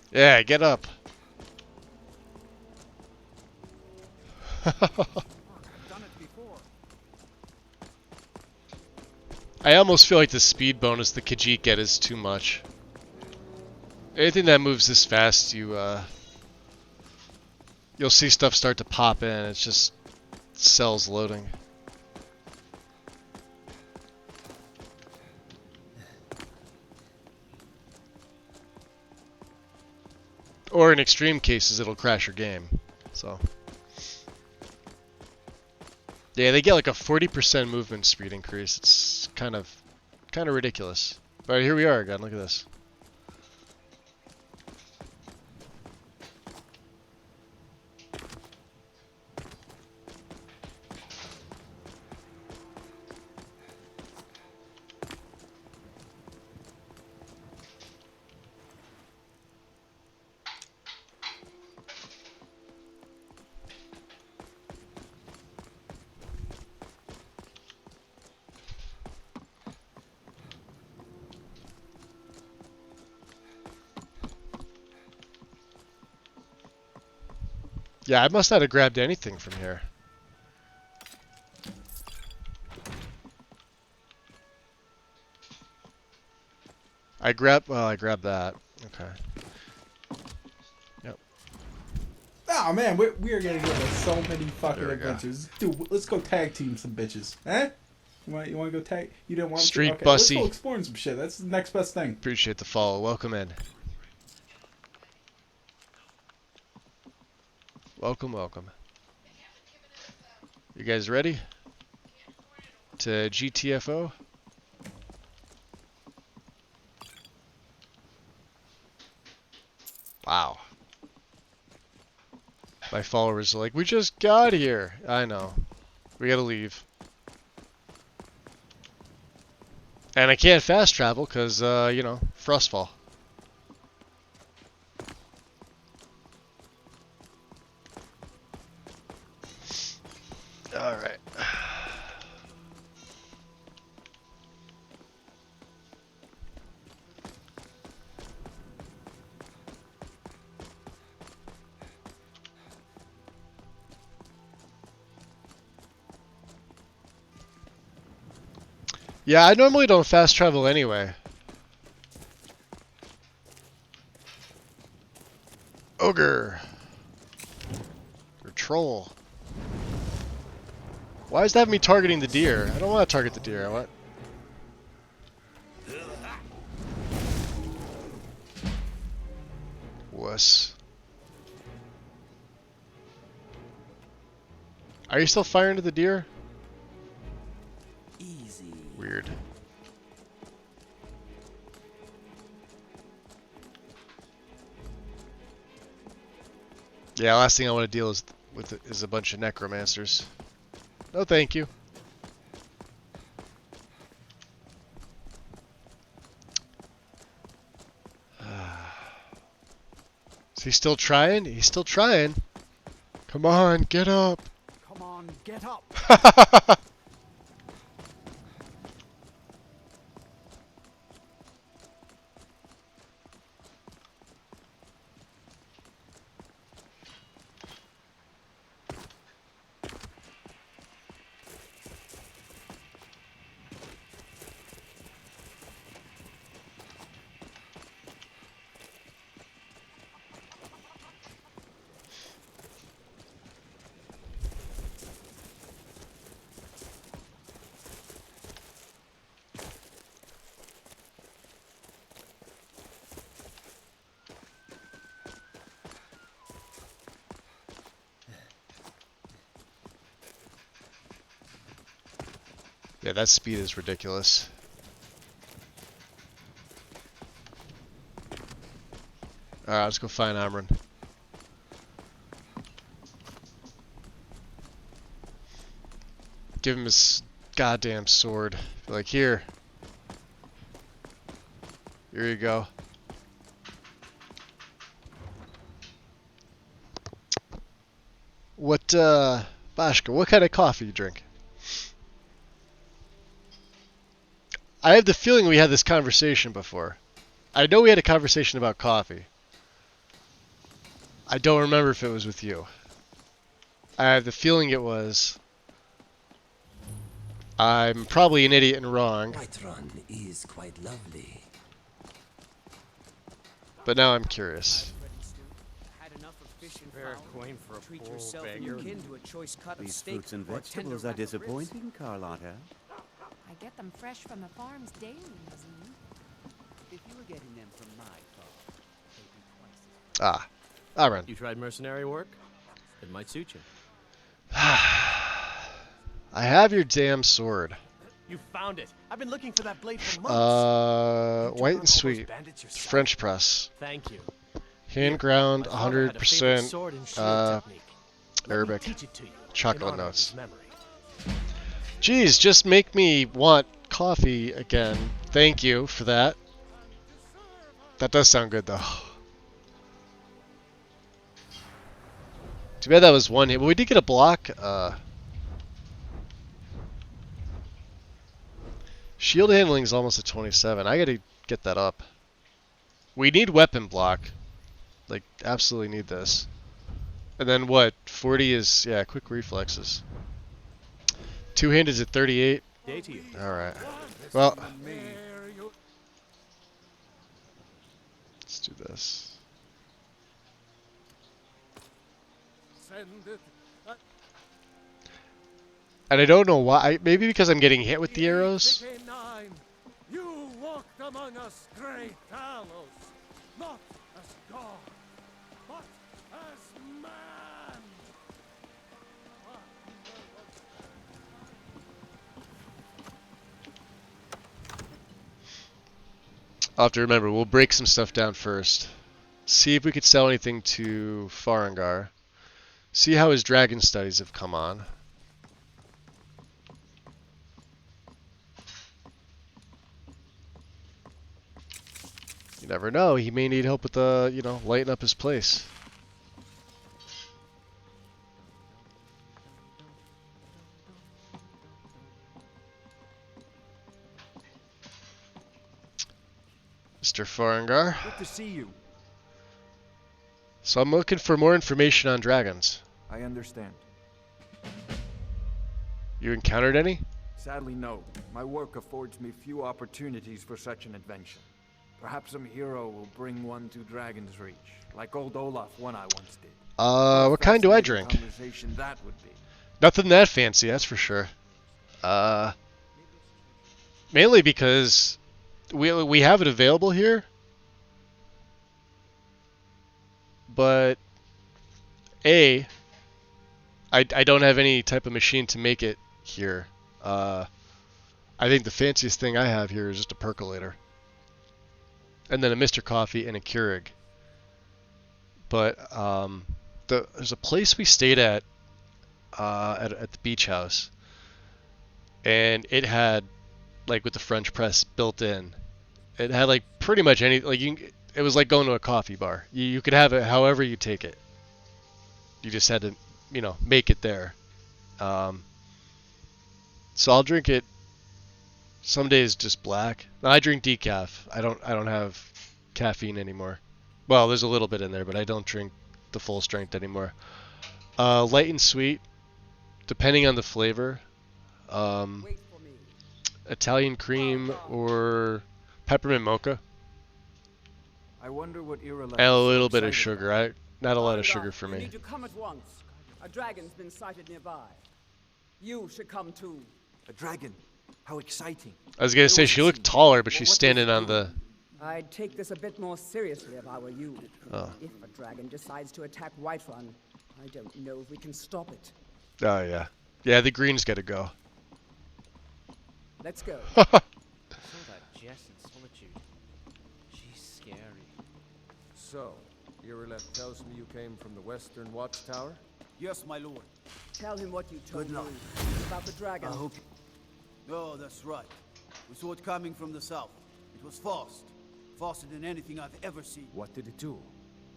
Yeah, get up. I almost feel like the speed bonus the Khajiit get is too much. Anything that moves this fast, you'll see stuff start to pop in. It's just cells loading. Or in extreme cases, it'll crash your game. So, yeah, they get like a 40% movement speed increase. It's kind of ridiculous. All right, here we are again. Look at this. Yeah, I must not have grabbed anything from here. I grabbed that. Okay. Yep. Oh man, we are gonna get so many fucking adventures. Dude, let's go tag team some bitches. Eh? You want to go tag? You didn't want Street to? Okay, Bussy. let's go exploring some shit. That's the next best thing. Appreciate the follow. Welcome in. Welcome, welcome. You guys ready to GTFO? Wow. My followers are like, we just got here. I know. We gotta leave. And I can't fast travel because, you know, Frostfall. Alright. Yeah, I normally don't fast travel anyway. Ogre. Or troll. Why is that having me targeting the deer? I don't want to target the deer. I want... Wuss. Are you still firing at the deer? Easy. Weird. Yeah, last thing I want to deal is a bunch of necromancers. No, thank you. Is he still trying? He's still trying. Come on, get up. Come on, get up. Yeah, that speed is ridiculous. Alright, let's go find Amryn. Give him his goddamn sword. Be like, here. Here you go. What, Bashka, what kind of coffee you drink? I have the feeling we had this conversation before. I know we had a conversation about coffee. I don't remember if it was with you. I have the feeling it was. I'm probably an idiot and wrong. Whiterun is quite lovely. But now I'm curious. Treat yourself and your kin to a choice cut of steak. These fruits and vegetables are disappointing, Carlotta. I get them fresh from the farms daily, Nazim. If you were getting them from my farm, they'd be twice as Amryn. You tried mercenary work? It might suit you. I have your damn sword. You found it. I've been looking for that blade for months. White and sweet. French press. Thank you. Hand ground, 100% Arabic. Chocolate notes. Jeez, just make me want coffee again. Thank you for that. That does sound good though. Too bad that was one hit. But we did get a block. Shield handling is almost a 27. I gotta get that up. We need weapon block. Like, absolutely need this. And then what? 40 is, yeah, quick reflexes. Two-handed is at 38. Alright. Well, let's do this. And I don't know why. Maybe because I'm getting hit with the arrows. You walked among us, great Talos, not as God, but as man. I'll have to remember, we'll break some stuff down first. See if we could sell anything to Farengar. See how his dragon studies have come on. You never know, he may need help with the, you know, lighting up his place. Mr. Farengar. Good to see you. So I'm looking for more information on dragons. I understand. You encountered any? Sadly, no. My work affords me few opportunities for such an adventure. Perhaps some hero will bring one to Dragon's Reach, like old Olaf one I once did. What kind do I drink? Conversation that would be. Nothing that fancy, that's for sure. Mainly because we have it available here, but I don't have any type of machine to make it here. I think the fanciest thing I have here is just a percolator. And then a Mr. Coffee and a Keurig. But there's a place we stayed at the beach house, and it had, like, with the French press built in, it had like pretty much any, like, it was like going to a coffee bar. You could have it however you take it. You just had to, you know, make it there. So I'll drink it. Some days just black. No, I drink decaf. I don't have caffeine anymore. Well, there's a little bit in there, but I don't drink the full strength anymore. Light and sweet, depending on the flavor. Italian cream or peppermint mocha. I wonder what And a little bit of sugar. Not a lot of sugar for You me. need to come at once. A dragon's been sighted nearby. You should come too. A dragon? How exciting. I was gonna say she looked taller, but she's standing on the. I'd take this a bit more seriously if I were you. Oh. If a dragon decides to attack Whiterun, I don't know if we can stop it. Oh yeah, yeah. The green's gotta go. Let's go. I saw that Jess in Solitude. She's scary. So, Irileth tells me you came from the Western Watchtower? Yes, my lord. Tell him what you told Good luck. me about the dragon. I hope. Oh, that's right. We saw it coming from the south. It was fast. Faster than anything I've ever seen. What did it do?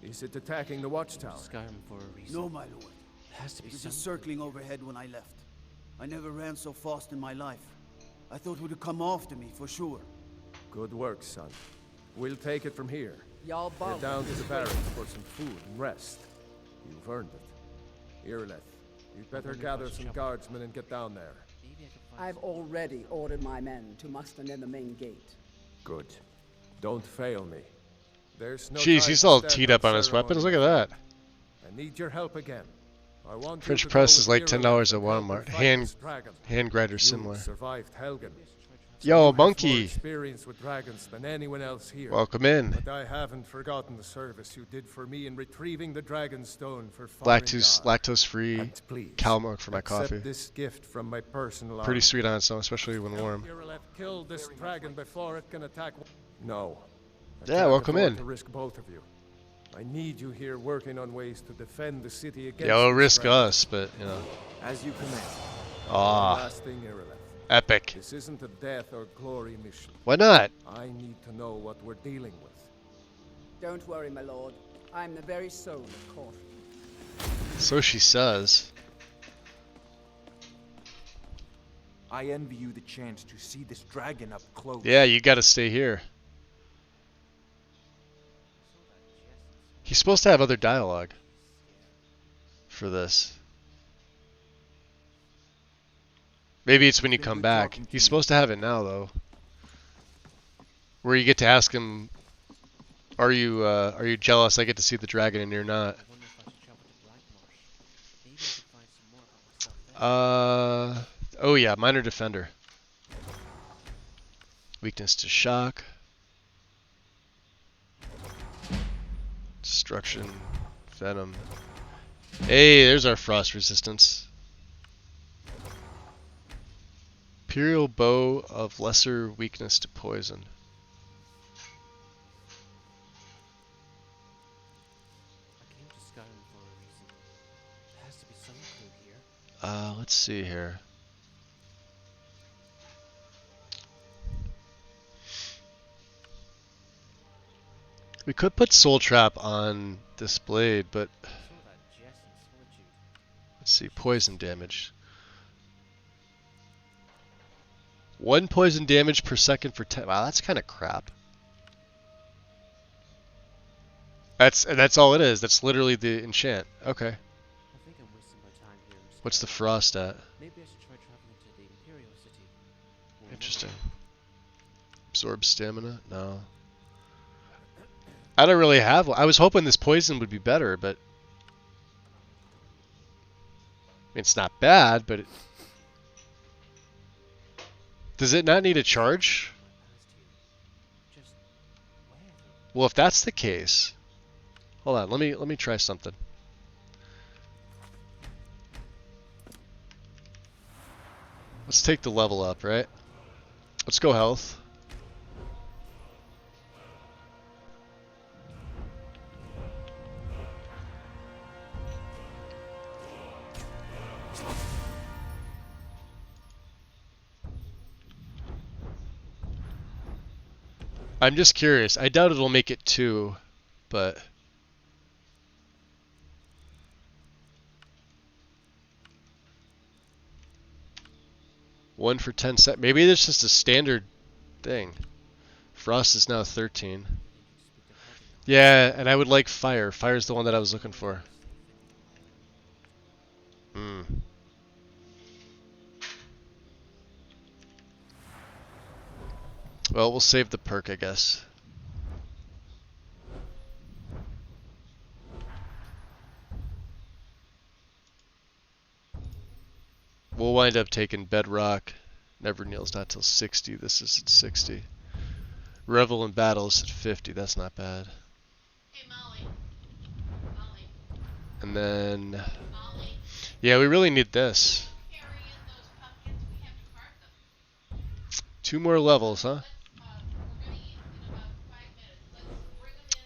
Is it attacking the Watchtower? Skyrim for a reason. No, my lord. It has to be It was something. just circling overhead when I left. I never ran so fast in my life. I thought it would come after me, for sure. Good work, son. We'll take it from here. Y'all Get down to the barracks for some food and rest. You've earned it. Irileth, you'd better gather some guardsmen and get down there. I've already ordered my men to muster near the main gate. Good. Don't fail me. There's no Jeez, time he's to all stand teed on up on his weapons. Look ceremony. at that. I need your help again. I want French you to press go is with like Irileth $10 at and help Walmart. her fight this Hand dragon. grinder You similar. survived Helgen. Yo, You have monkey. more experience with dragons than anyone else here. Welcome in. But I haven't forgotten the service you did for me in retrieving the dragon stone for Farin Lactose free And please, cow milk for my accept coffee. this gift from my personal Pretty army. sweet on its own, especially when warm. Irileth killed this dragon before it can attack. No. I Yeah, can't welcome afford in. to risk both of you. I need you here working on ways to defend the city against. Yeah, we'll this risk dragon. us, but you know. As you command. Ah. One last thing, Irileth. Epic. This isn't a death or glory mission. Why not? I need to know what we're dealing with. Don't worry, my lord. I'm the very soul of caution. So she says. I envy you the chance to see this dragon up close. Yeah, you gotta stay here. He's supposed to have other dialogue for this. Maybe it's when you come back. He's supposed to have it now, though. Where you get to ask him, are you jealous I get to see the dragon and you're not? Oh yeah, minor defender. Weakness to shock. Destruction. Venom. Hey, there's our frost resistance. Imperial bow of lesser weakness to poison. I came to Skyrim for a reason. There has to be some clue here. Let's see here. We could put Soul Trap on this blade, but let's see, poison damage. 1 poison damage per second for 10. Wow, that's kind of crap. That's all it is. That's literally the enchant. Okay. I think I'm wasting my time here in Skyrim. What's the frost at? Maybe I should try traveling to the Imperial City. Or Interesting. Absorb stamina? No. I don't really have one. I was hoping this poison would be better, but I mean, it's not bad, but does it not need a charge? Well, if that's the case, hold on. Let me try something. Let's take the level up, right? Let's go health. I'm just curious. I doubt it'll make it 2, but one for 10 sec. Maybe it's just a standard thing. Frost is now 13. Yeah, and I would like fire. Fire's the one that I was looking for. Hmm. Well, we'll save the perk, I guess. We'll wind up taking Bedrock. Never kneels not till 60. This is at 60. Revel in Battle is at 50. That's not bad. Hey, Molly. Molly. And then... yeah, we really need this. 2 more levels, huh?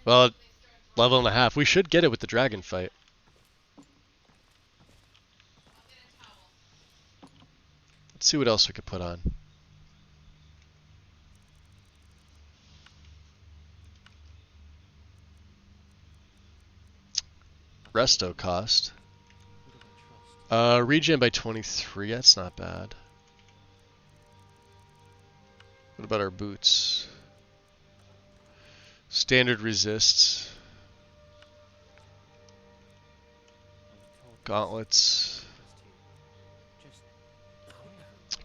Well, level and a half. We should get it with the dragon fight. Let's see what else we could put on. Resto cost. Regen by 23. That's not bad. What about our boots? Standard resists. Gauntlets.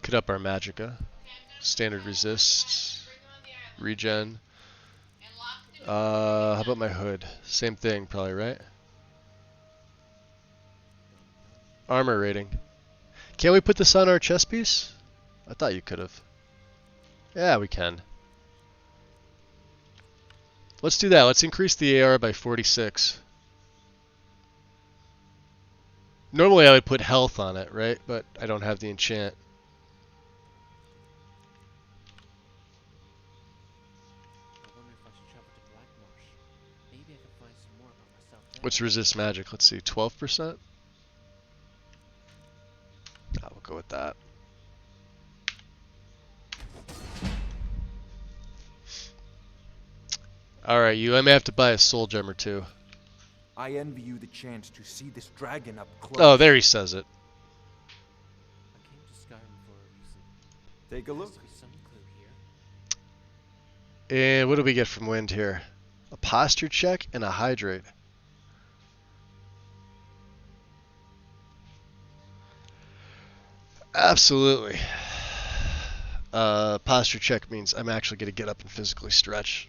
Could up our magicka. Standard resists. Regen. How about my hood? Same thing, probably, right? Armor rating. Can't we put this on our chest piece? I thought you could have. Yeah, we can. Let's do that. Let's increase the AR by 46. Normally I would put health on it, right? But I don't have the enchant. What's resist magic? Let's see, 12%? We'll go with that. Alright, I may have to buy a soul gem or two. I envy you the chance to see this dragon up close. Oh, there he says it. I came to Skyrim for a reason. Take a look. Some clue here. And what do we get from wind here? A posture check and a hydrate. Absolutely. Posture check means I'm actually going to get up and physically stretch.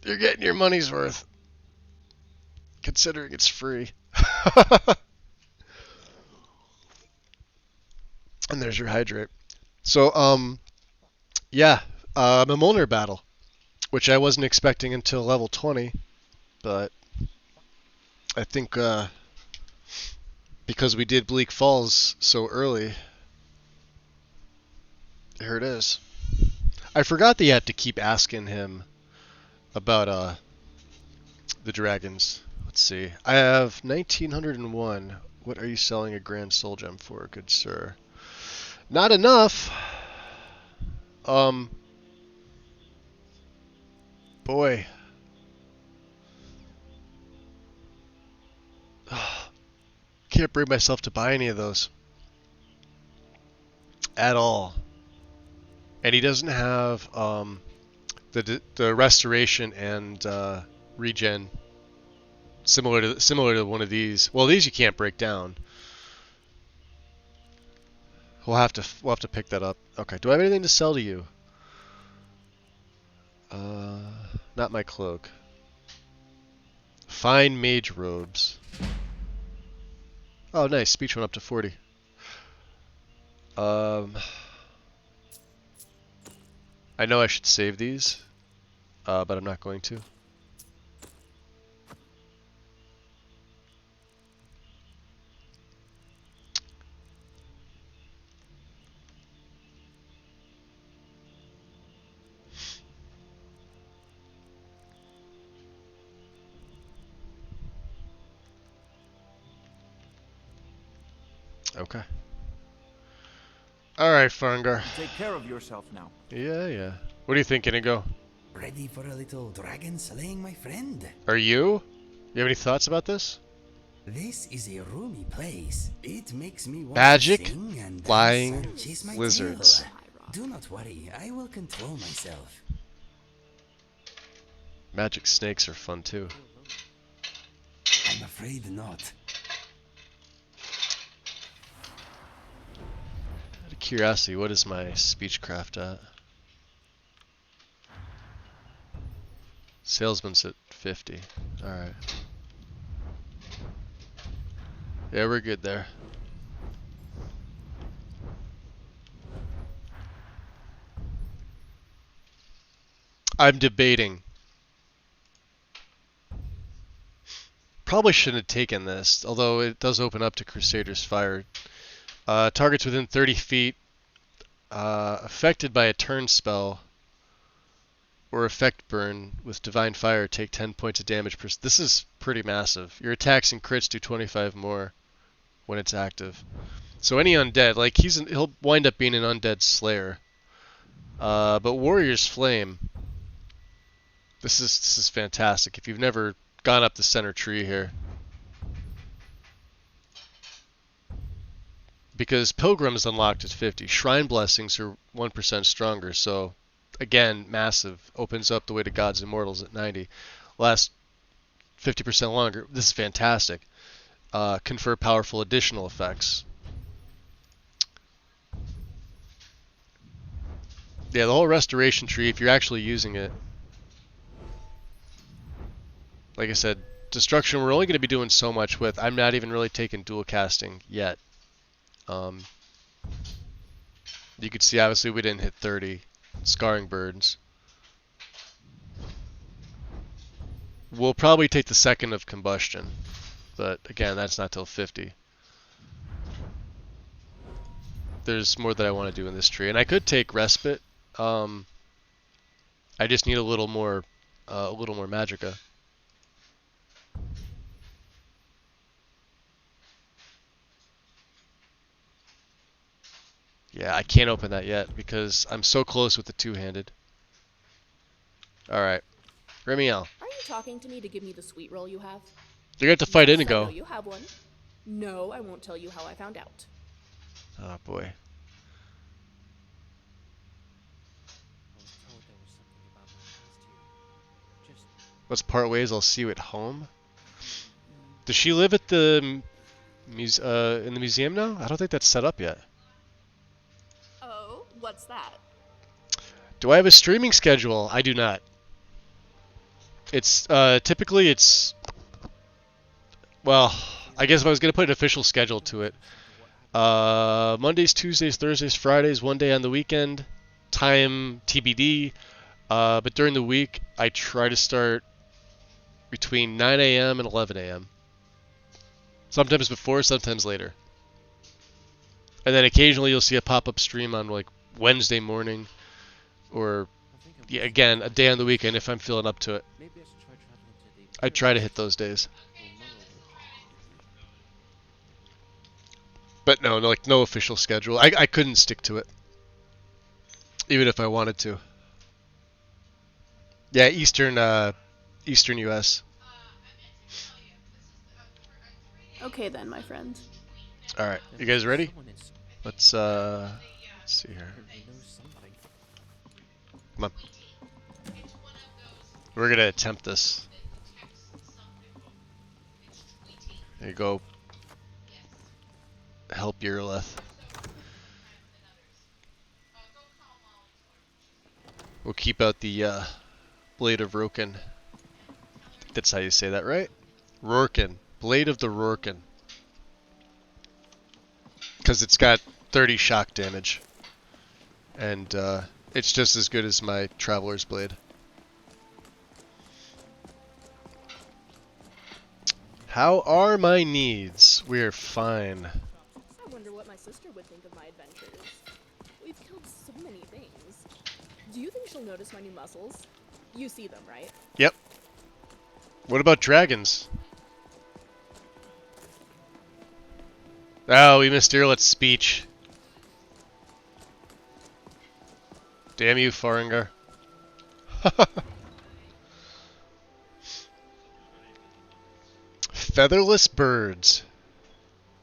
You're getting your money's worth, considering it's free. And there's your hydrate. So, yeah, Mimulner battle, which I wasn't expecting until level 20, but I think because we did Bleak Falls so early, here it is. I forgot that you had to keep asking him about the dragons. Let's see. I have 1901. What are you selling a grand soul gem for, good sir? Not enough. Boy. Can't bring myself to buy any of those. At all. And he doesn't have the restoration and regen similar to one of these. Well, these you can't break down. We'll have to pick that up. Okay. Do I have anything to sell to you? Not my cloak. Fine mage robes. Oh, nice. Speech went up to 40. I know I should save these, but I'm not going to. Okay. Alright, Farngar. Take care of yourself now. Yeah. What do you think, Inigo? Ready for a little dragon slaying, my friend? Are you? You have any thoughts about this? This is a roomy place. It makes me want Magic, to sing and flying, dance and chase my lizards. tail. Do not worry, I will control myself. Magic snakes are fun too. I'm afraid not. Out of curiosity, what is my speechcraft at? Salesman's at 50. Alright. Yeah, we're good there. I'm debating. Probably shouldn't have taken this, although it does open up to Crusader's Fire. Targets within 30 feet affected by a turn spell or effect burn with Divine Fire take 10 points of damage per... This is pretty massive. Your attacks and crits do 25 more when it's active. So any undead, like he'll wind up being an undead slayer. But Warrior's Flame, this is fantastic. If you've never gone up the center tree here, because Pilgrim's unlocked at 50, Shrine Blessings are 1% stronger. So again, massive. Opens up the way to Gods and Mortals at 90. Lasts 50% longer. This is fantastic. Confer powerful additional effects. Yeah, the whole restoration tree, if you're actually using it. Like I said, destruction we're only going to be doing so much with. I'm not even really taking dual casting yet. You could see obviously we didn't hit 30. Scarring Birds. We'll probably take the second of Combustion. But again, that's not till 50. There's more that I want to do in this tree. And I could take Respite. I just need a little more Magicka. Yeah, I can't open that yet because I'm so close with the two-handed. Alright. Remiel. Are you talking to me to give me the sweet roll you have? You're going to have to fight Yes, Inigo. I know you have one. No, I won't tell you how I found out. Oh boy. Let's part ways. I'll see you at home. Does she live at the in the museum now? I don't think that's set up yet. Oh, what's that? Do I have a streaming schedule? I do not. It's typically it's well, I guess if I was gonna put an official schedule to it, Mondays, Tuesdays, Thursdays, Fridays, one day on the weekend, time TBD. But during the week, I try to start between 9 a.m. and 11 a.m. Sometimes before, sometimes later. And then occasionally you'll see a pop-up stream on like Wednesday morning, or yeah, again a day on the weekend if I'm feeling up to it. I try to hit those days. But no, like no official schedule. I couldn't stick to it, even if I wanted to. Yeah, Eastern U.S. Okay then, my friend. All right, you guys ready? Let's see here. Come on. We're gonna attempt this. There you go. Help Urleth. We'll keep out the Blade of Roken. That's how you say that, right? Rorken. Blade of the Rorken. Because it's got 30 shock damage. And it's just as good as my Traveler's Blade. How are my needs? We're fine. I wonder what my sister would think of my adventures. We've killed so many things. Do you think she'll notice my new muscles? You see them, right? Yep. What about dragons? Oh, we missed Irlet's speech. Damn you, Farengar. Featherless birds.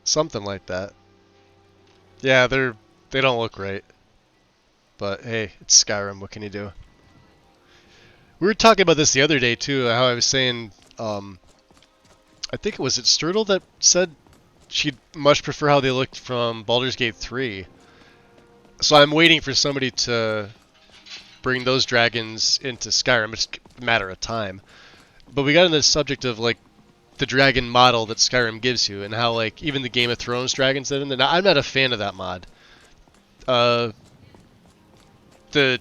Something like that. Yeah, they don't look right. But hey, it's Skyrim, what can you do? We were talking about this the other day too, how I was saying, I think it was Strudel that said she'd much prefer how they looked from Baldur's Gate 3. So I'm waiting for somebody to bring those dragons into Skyrim. It's a matter of time. But we got into the subject of like the dragon model that Skyrim gives you and how like even the Game of Thrones dragons that in there. Now, I'm not a fan of that mod. The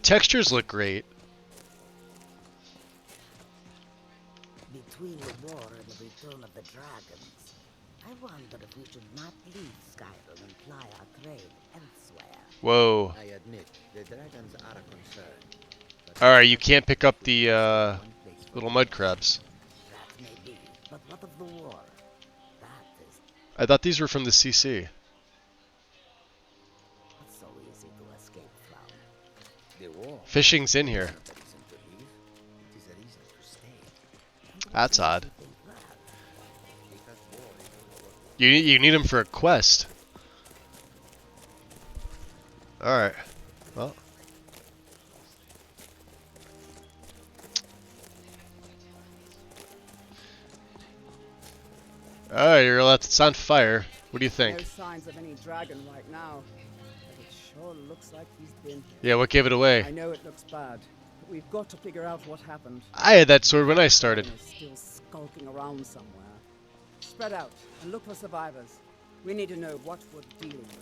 textures look great. Between the war and the return of the dragons, I wonder if we should not leave Skyrim and ply our trade elsewhere. Whoa. I admit, the dragons are a concern. Alright, you can't pick up the little mud crabs. That may be, but what of the war? That is I thought these were from the CC. not so easy to escape from. The war. Fishing's in here. It is a reason to stay. That's odd. You need him for a quest. Alright. Well. Alright, you're allowed to on fire. What do you think? No signs of any dragon right now. But it sure looks like he's been here. Yeah, what gave it away? I know it looks bad, but we've got to figure out what happened. I had that sword when I started. He's still skulking around somewhere. Spread out and look for survivors. We need to know what we're dealing with.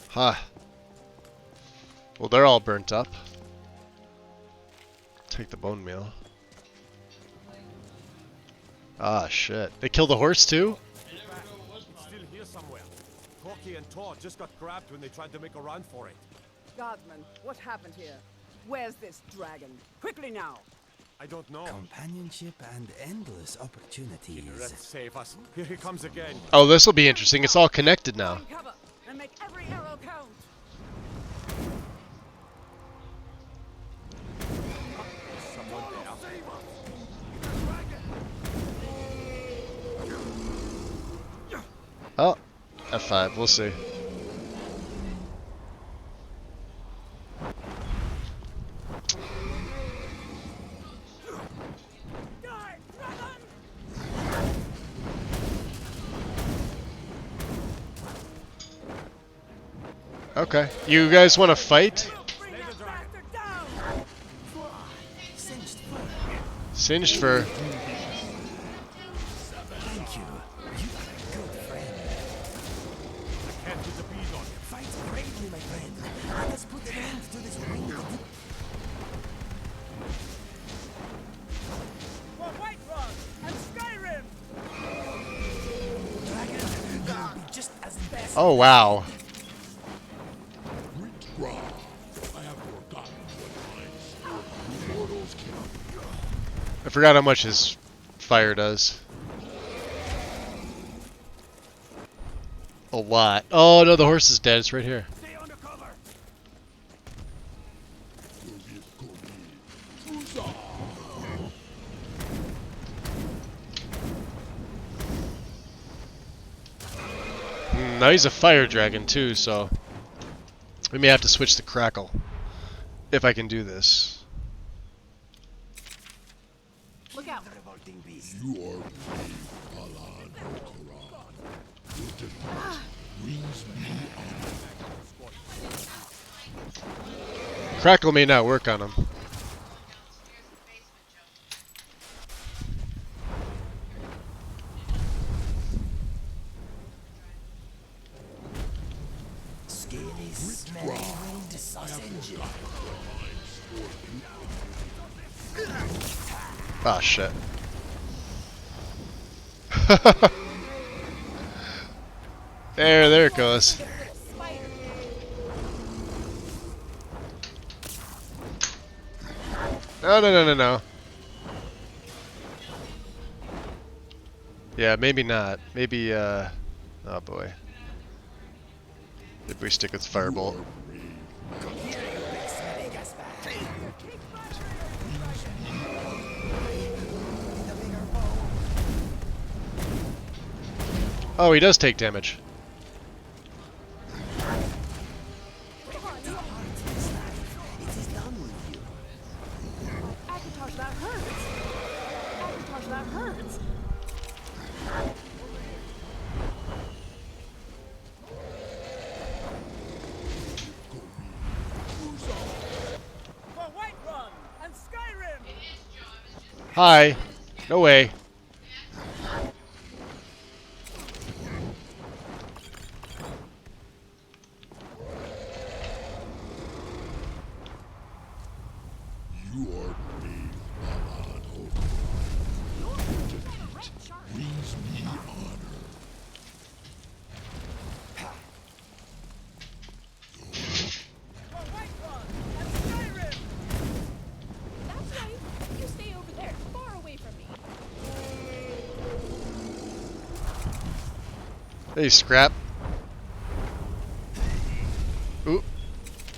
Huh. Well, they're all burnt up. Take the bone meal. Ah, shit. They killed the horse too? It's still here somewhere. Corky and Tor just got grabbed when they tried to make a run for it. Guardsman, what happened here? Where's this dragon? Quickly now! I don't know. Companionship and endless opportunities. Let's save us. Here he comes again. Oh, this will be interesting. It's all connected now. Cover and make every arrow count. Someone there. Oh, F5. We'll see. Okay. You guys want to fight? Singed fur. Thank you. You are a good friend. I can't get the bead on him. Fight bravely, my friend. Let us put an end to this ring. For Whiterun and Skyrim! Dragon will be just as best. Oh, wow. I forgot how much his fire does. A lot. Oh no, the horse is dead. It's right here. Now he's a fire dragon too, so we may have to switch to Crackle if I can do this. Look out. You are Your defeat brings me honor. Crackle may not work on him. Scaly, smelly, winged sausage. Ah, shit. There it goes. No. Yeah, maybe not. Maybe, oh boy. Maybe we stick with Firebolt. Oh, he does take damage. Akash, that hurts! Akash, that hurts! For Whiterun and Skyrim! Hi. No way. Hey, Scrap. Ooh.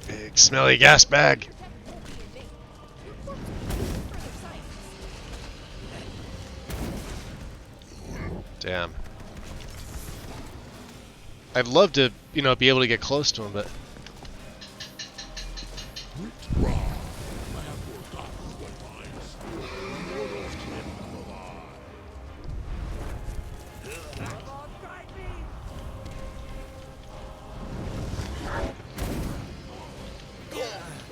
Big smelly gas bag. Damn. I'd love to, you know, be able to get close to him, but...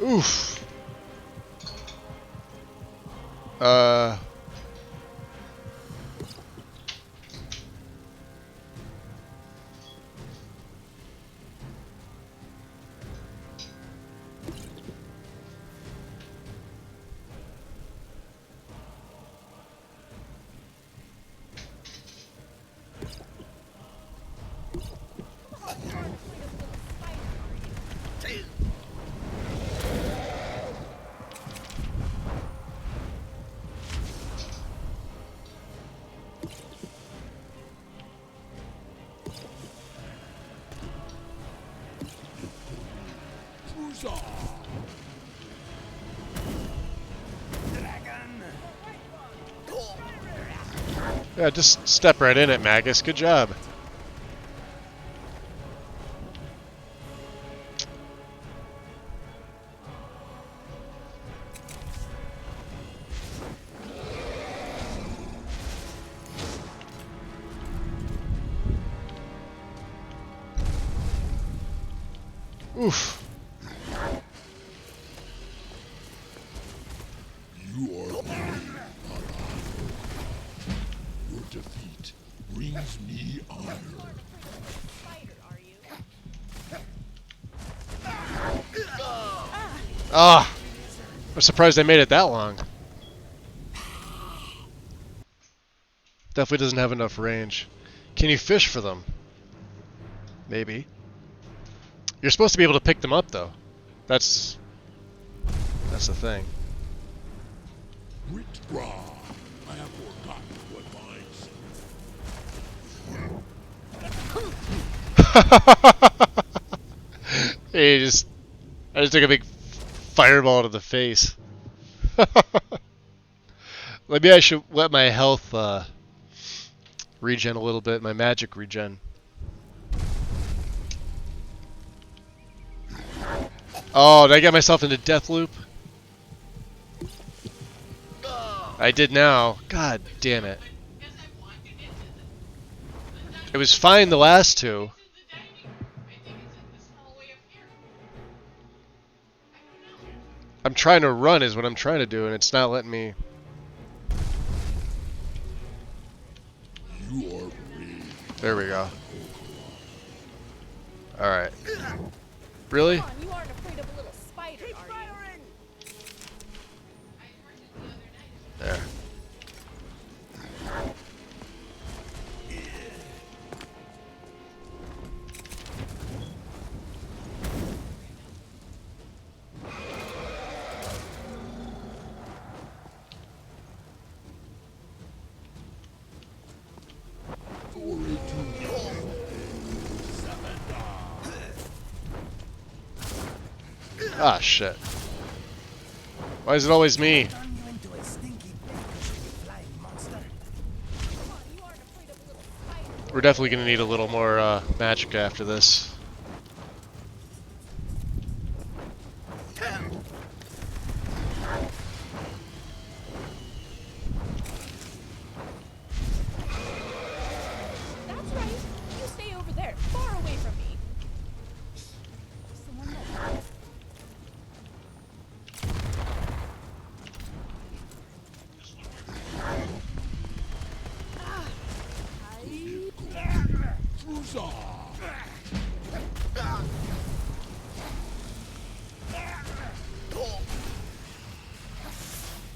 Oof. Yeah, just step right in it, Magus. Good job. Oof. You are brave, not honor. Your defeat brings me honor. Ah! I'm surprised I made it that long. Definitely doesn't have enough range. Can you fish for them? Maybe. You're supposed to be able to pick them up, though. That's the thing. Withdraw. I have forgotten what mine. I just took a big fireball to the face. Maybe I should let my health regen a little bit, my magic regen. Oh, did I get myself into death loop? I did now. God damn it. It was fine the last two. I'm trying to run is what I'm trying to do, and it's not letting me. You are brave. There we go. Alright. Really? Come on, you aren't afraid of a little spider, are you? There. Ah, shit. Why is it always me? We're definitely going to need a little more magic after this. That's right. You stay over there, far away from me. Someone there.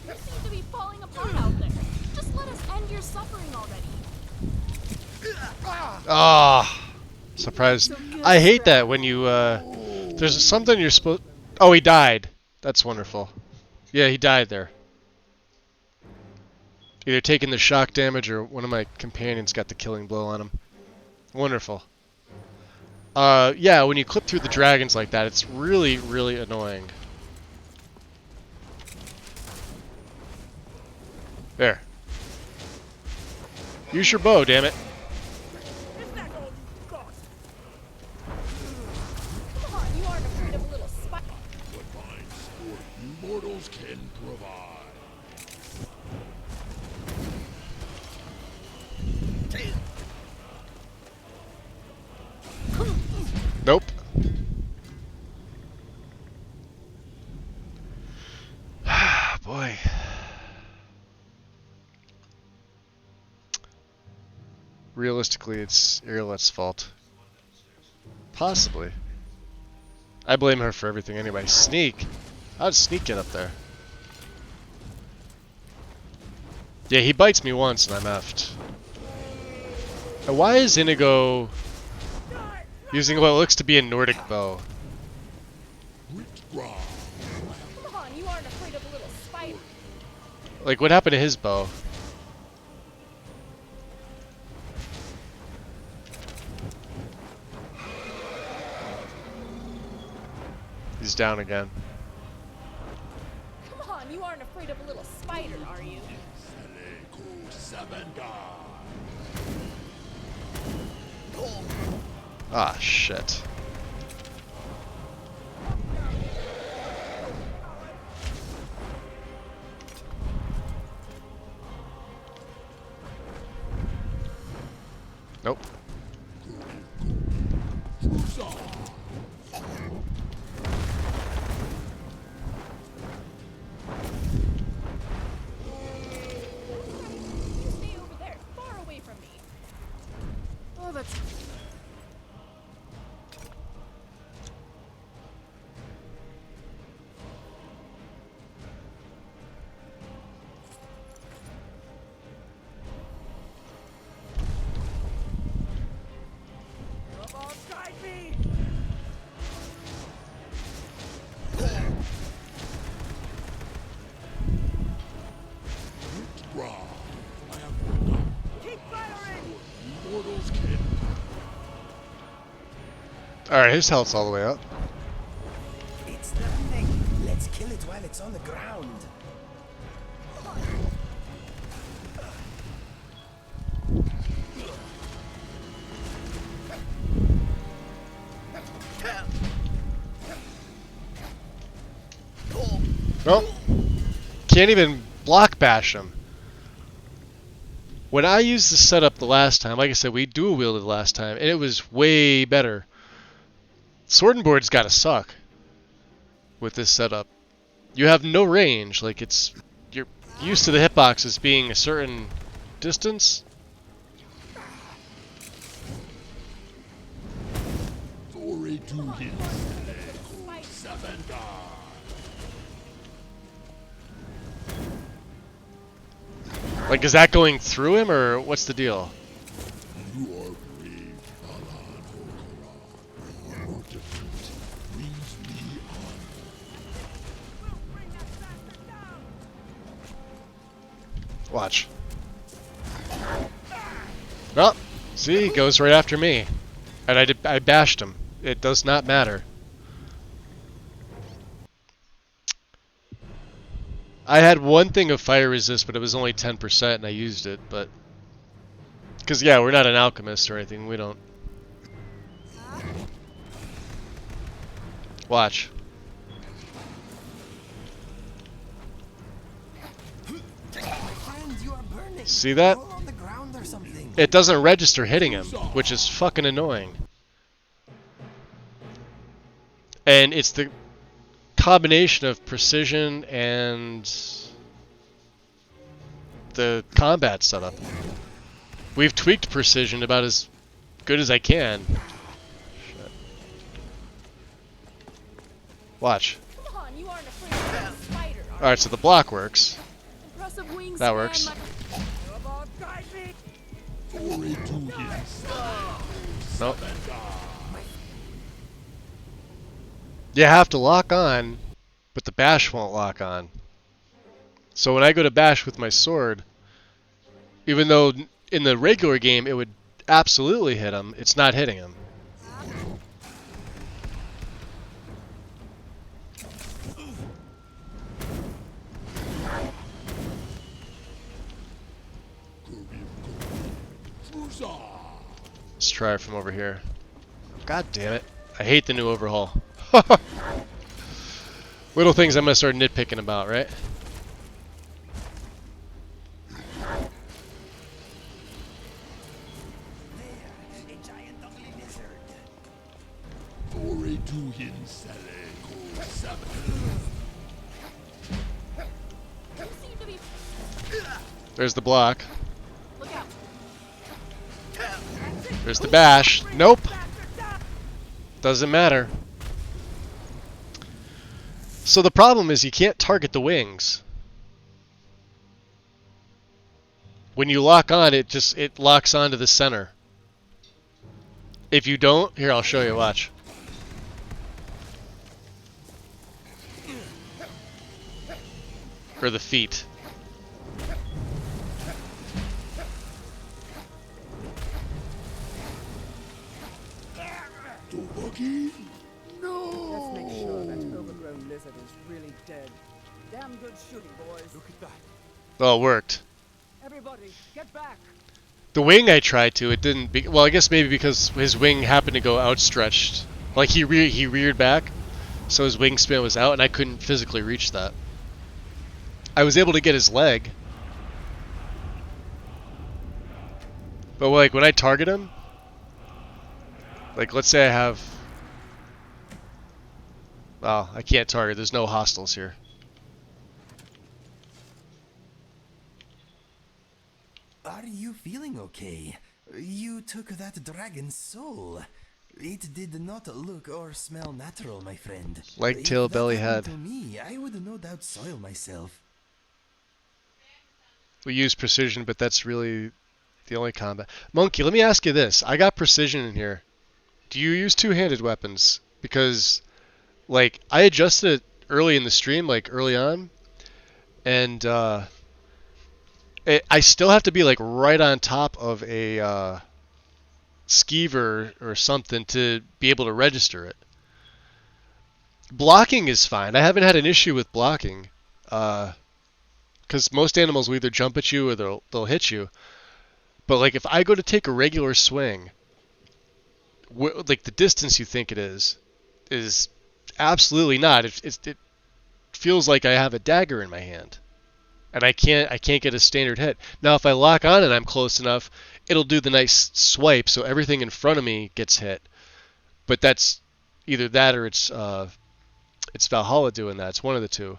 You seem to be falling apart out there. Just let us end your suffering already. Ah, surprised. I hate that when you there's something you're supposed. Oh, he died. That's wonderful. Yeah, he died there. Either taking the shock damage or one of my companions got the killing blow on him. Wonderful. Yeah, when you clip through the dragons like that, it's really, really annoying. There. Use your bow, damn it. Come on, you aren't afraid of a little spike. What fine sport you mortals can provide. Nope. Boy. Realistically, it's Irlet's fault. Possibly. I blame her for everything anyway. Sneak? How'd Sneak get up there? Yeah, he bites me once and I'm effed. And why is Inigo using what looks to be a Nordic bow? Come on, you aren't afraid of a little spider. Like, what happened to his bow? He's down again. Come on, you aren't afraid of a little spider, are you? Ah, shit. Nope. You stay over there, far away from me. Oh, that's... Come on, guide me! Keep firing! Mortals can. Alright, his health's all the way up. It's nothing. Let's kill it while it's on the ground. Nope. Can't even block bash him. When I used the setup the last time, like I said, we dual wielded last time, and it was way better. Sword and board's gotta suck with this setup. You have no range, like you're used to the hitboxes being a certain distance. Like, is that going through him, or what's the deal? You are brave, Alan Okara. Your defeat brings me honor. Watch. Oh, see, he goes right after me. And I bashed him. It does not matter. I had one thing of fire resist, but it was only 10% and I used it, but... Because, yeah, we're not an alchemist or anything, we don't... Watch. See that? It doesn't register hitting him, which is fucking annoying. And it's the combination of precision and the combat setup. We've tweaked precision about as good as I can. Shit. Watch. Come on, you aren't afraid of a little spider, are Alright, so the block works. Impressive wingspan, That works. Come on, guide me! Nope. You have to lock on, but the bash won't lock on. So when I go to bash with my sword, even though in the regular game it would absolutely hit him, it's not hitting him. Let's try it from over here. God damn it. I hate the new overhaul. Little things I'm going to start nitpicking about, right? There's the block. There's the bash. Nope. Doesn't matter. So the problem is you can't target the wings. When you lock on, it locks onto the center. If you don't, here, I'll show you, watch. Or the feet. Let's make sure that overgrown lizard is really dead. Damn good shooting, boys. Look at that. Well, it worked. Everybody, get back. The wing I tried to, it didn't. Well, I guess maybe because his wing happened to go outstretched. Like he reared back, so his wingspan was out, and I couldn't physically reach that. I was able to get his leg, but like when I target him, like let's say I have. Oh, I can't target. There's no hostiles here. Are you feeling okay? You took that dragon's soul. It did not look or smell natural, my friend. Leg, tail, belly, head. To me, I would no doubt soil myself. We use precision, but that's really the only combat. Monkey, let me ask you this. I got precision in here. Do you use two-handed weapons? Because, like, I adjusted it early in the stream, like early on, and I still have to be like right on top of a skeever or something to be able to register it. Blocking is fine. I haven't had an issue with blocking, because most animals will either jump at you or they'll hit you. But like if I go to take a regular swing, like the distance you think it is absolutely not. It feels like I have a dagger in my hand, and I can't get a standard hit. Now if I lock on and I'm close enough, it'll do the nice swipe, so everything in front of me gets hit. But that's either that or it's Valhalla doing that. It's one of the two.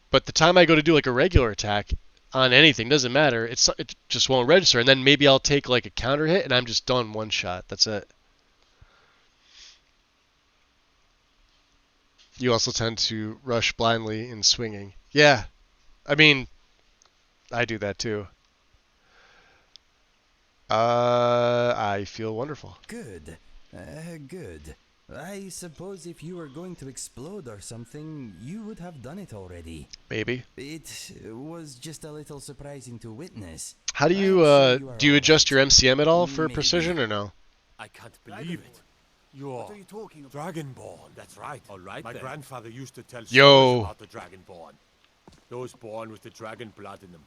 But the time I go to do like a regular attack on anything, doesn't matter. It just won't register, and then maybe I'll take like a counter hit, and I'm just done one shot. That's it. You also tend to rush blindly in swinging. Yeah, I mean, I do that too. I feel wonderful. Good. Good. I suppose if you were going to explode or something, you would have done it already. Maybe. It was just a little surprising to witness. How do you adjust your MCM at all for precision or no? I can't believe it. You're Dragonborn. That's right. All right. My grandfather used to tell stories about the Dragonborn. Those born with the dragon blood in them,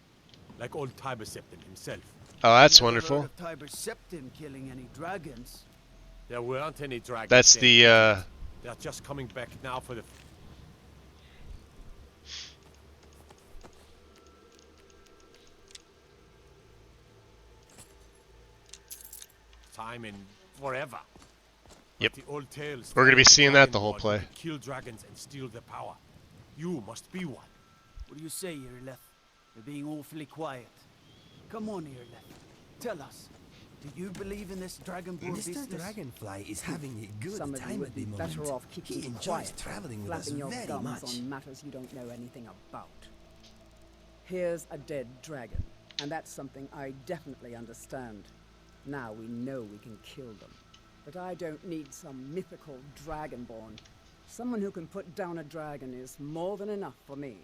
like old Tiber Septim himself. Oh, that's wonderful. Heard of Tiber Septim killing any dragons? There weren't any dragons. That's the They're just coming back now for the time in forever. Yep. But the old tales We're gonna be seeing that the whole Dragonborn play. would kill dragons and steal their power. You must be one. What do you say, Irleth? You're being awfully quiet. Come on, Irleth. Tell us. Do you believe in this Dragonborn business? Mr. Dragonfly is having a good Some of you time would at be the better moment. off keeping He enjoys quiet, traveling with us flapping your very gums much. on matters you don't know anything about. Here's a dead dragon, and that's something I definitely understand. Now we know we can kill them. But I don't need some mythical dragonborn. Someone who can put down a dragon is more than enough for me.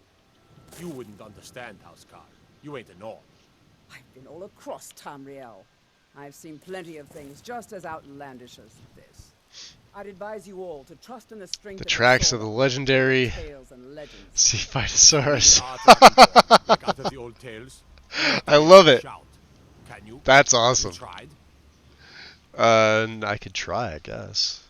You wouldn't understand, Housecar. You ain't a Norn. I've been all across Tamriel. I've seen plenty of things just as outlandish as this. I'd advise you all to trust in the strength The of your tracks of sword, the legendary tales and legends. Cephalosaurus. Like out of the old tales. I love it. Shout. Can you? That's awesome. You tried? I could try, I guess.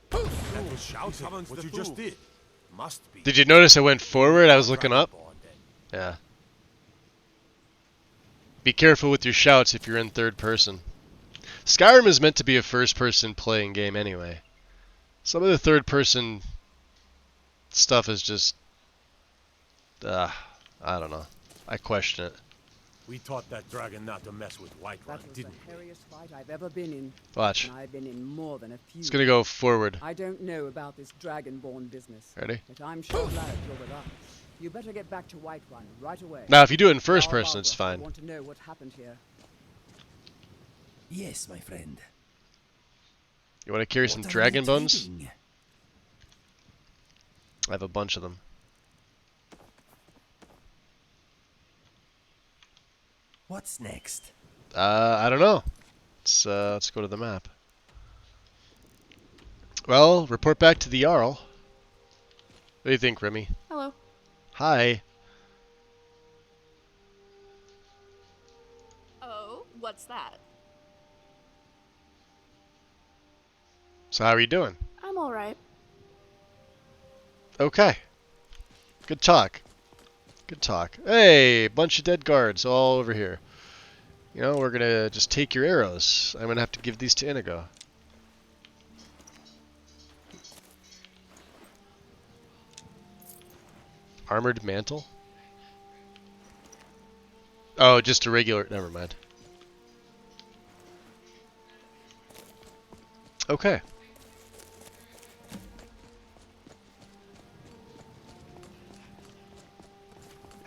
That was shouting. What you just did. Must be. Did you notice I went forward? I was looking up. Yeah. Be careful with your shouts if you're in third person. Skyrim is meant to be a first-person playing game anyway. Some of the third-person stuff is just... I don't know. I question it. We taught that dragon not to mess with Whiterun, That was didn't the hairiest fight I've ever been in. Watch. And I've been in more than a few. It's gonna go forward. I don't know about this dragonborn business. Ready? But I'm sure glad you're with us. You better get back to Whiterun right away. Now, if you do it in first Jarl person, it's Balgruuf, fine. I want to know what happened here. Yes, my friend. You want to carry some What are dragon you bones? taking? I have a bunch of them. What's next? I don't know. Let's go to the map. Well, report back to the Jarl. What do you think, Remy? Hello. Hi. Oh, what's that? So how are you doing? I'm alright. Okay. Good talk. Good talk. Hey, bunch of dead guards all over here. You know, we're gonna just take your arrows. I'm gonna have to give these to Inigo. Armored mantle? Oh, just a regular... Never mind. Okay.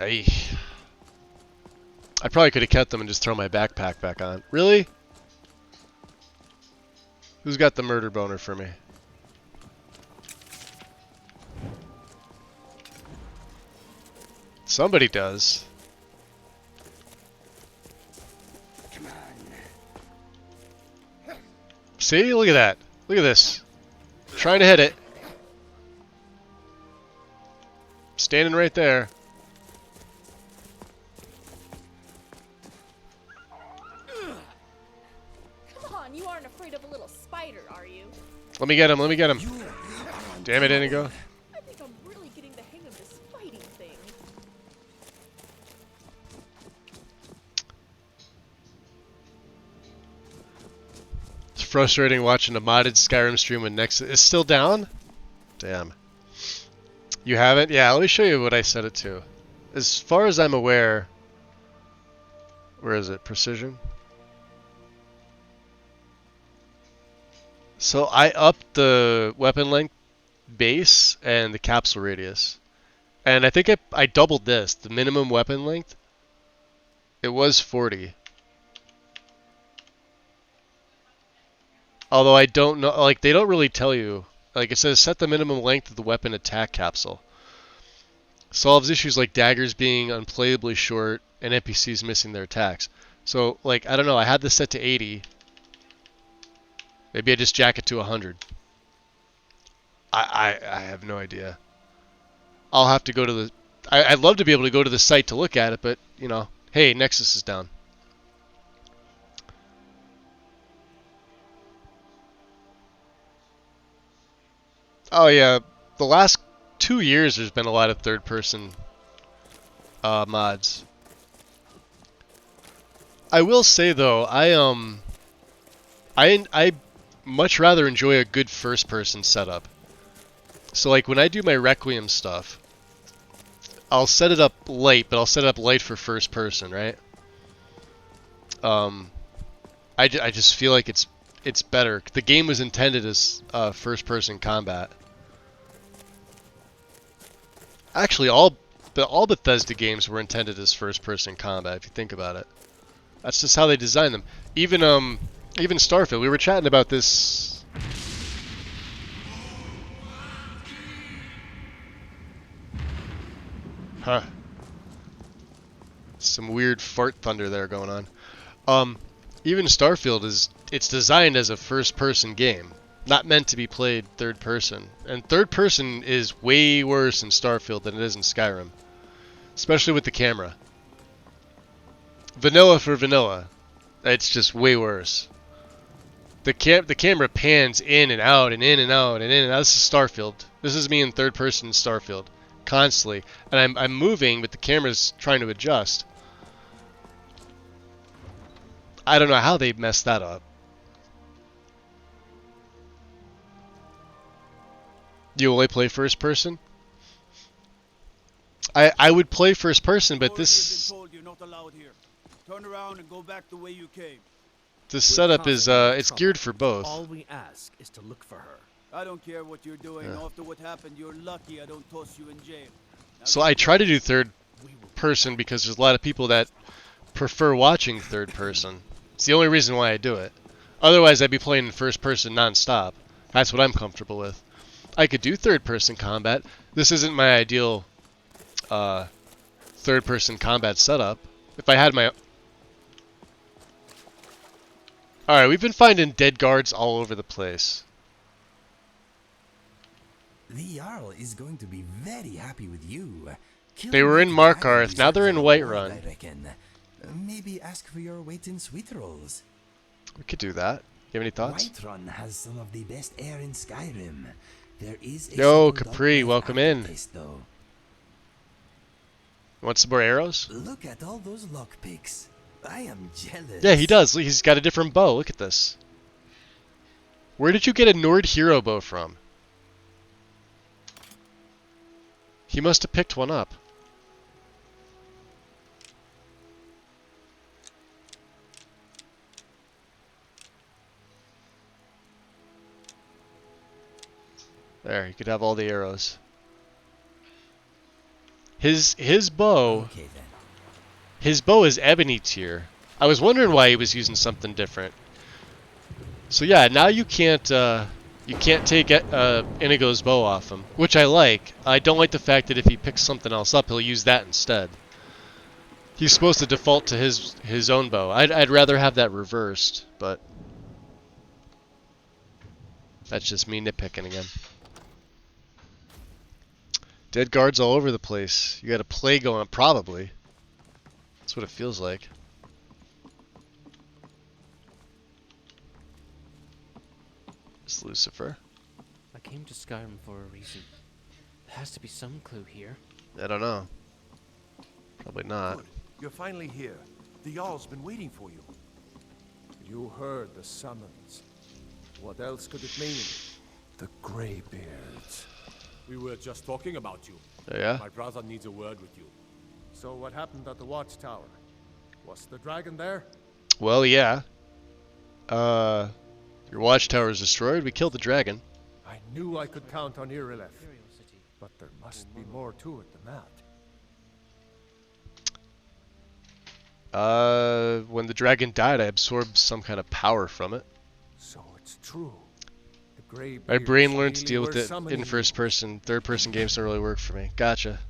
I probably could have kept them and just thrown my backpack back on. Really? Who's got the murder boner for me? Somebody does. Come on. See? Look at that. Look at this. Trying to hit it. Standing right there. Come on, you aren't afraid of a little spider, are you? Let me get him. Let me get him. Damn it, Inigo. I think I'm really getting the hang of this fighting thing. It's frustrating watching a modded Skyrim stream when Nexus is still down. Damn. You haven't? Yeah, let me show you what I set it to. As far as I'm aware, where is it? Precision? So I upped the weapon length base and the capsule radius. And I think I doubled this. The minimum weapon length, it was 40. Although I don't know, like they don't really tell you. Like it says set the minimum length of the weapon attack capsule. Solves issues like daggers being unplayably short and NPCs missing their attacks. So like I don't know, I had this set to 80. Maybe I just jack it to 100. I have no idea. I'll have to go to the... I'd love to be able to go to the site to look at it, but, you know, hey, Nexus is down. Oh, yeah. The last 2 years, there's been a lot of third-person mods. I will say, though, I much rather enjoy a good first-person setup. So, like, when I do my Requiem stuff, I'll set it up light, but I'll set it up light for first-person, right? I just feel like it's better. The game was intended as first-person combat. Actually, all Bethesda games were intended as first-person combat, if you think about it. That's just how they designed them. Even Starfield, we were chatting about this. Huh. Some weird fart thunder there going on. Even Starfield it's designed as a first-person game, not meant to be played third-person. And third-person is way worse in Starfield than it is in Skyrim, especially with the camera. Vanilla for vanilla, it's just way worse. The camera pans in and out and in and out and in and out. This is Starfield. This is me in third-person Starfield, constantly, and I'm moving, but the camera's trying to adjust. I don't know how they messed that up. You only play first person? I would play first person, but this Turn around and go back the way you came. this setup is it's geared for both. All we ask is to look for her. I don't care what you're doing. After what happened, you're lucky I don't toss you in jail. So I try to do third person because there's a lot of people that prefer watching third person. It's the only reason why I do it. Otherwise, I'd be playing in first person non-stop. That's what I'm comfortable with. I could do third person combat. This isn't my ideal third person combat setup. If I had my... Alright, we've been finding dead guards all over the place. The Jarl is going to be very happy with you. They were in Markarth, now they're in Whiterun. I reckon. Maybe ask for your weight in sweet rolls. We could do that. You have any thoughts? Whiterun has some of the best air in Skyrim. There is a Yo, Capri, welcome in. Though. Want some more arrows? Look at all those lockpicks. I am jealous. Yeah, he does. He's got a different bow. Look at this. Where did you get a Nord hero bow from? He must have picked one up. There, you could have all the arrows. His bow. Okay, then. His bow is ebony tier. I was wondering why he was using something different. So yeah, now you can't take Inigo's bow off him, which I like. I don't like the fact that if he picks something else up, he'll use that instead. He's supposed to default to his own bow. I'd rather have that reversed, but that's just me nitpicking again. Dead guards all over the place. You got a play going on, probably. That's what it feels like. It's Lucifer. I came to Skyrim for a reason. There has to be some clue here. I don't know. Probably not. Good. You're finally here. The Jarl's been waiting for you. You heard the summons. What else could it mean? The Greybeards. We were just talking about you. Yeah? My brother needs a word with you. So what happened at the watchtower? Was the dragon there? Well, yeah. Your watchtower is destroyed. We killed the dragon. I knew I could count on Irileth. But there must be more to it than that. When the dragon died, I absorbed some kind of power from it. So it's true. My brain learned to deal with it in first person. Third person games don't really work for me. Gotcha.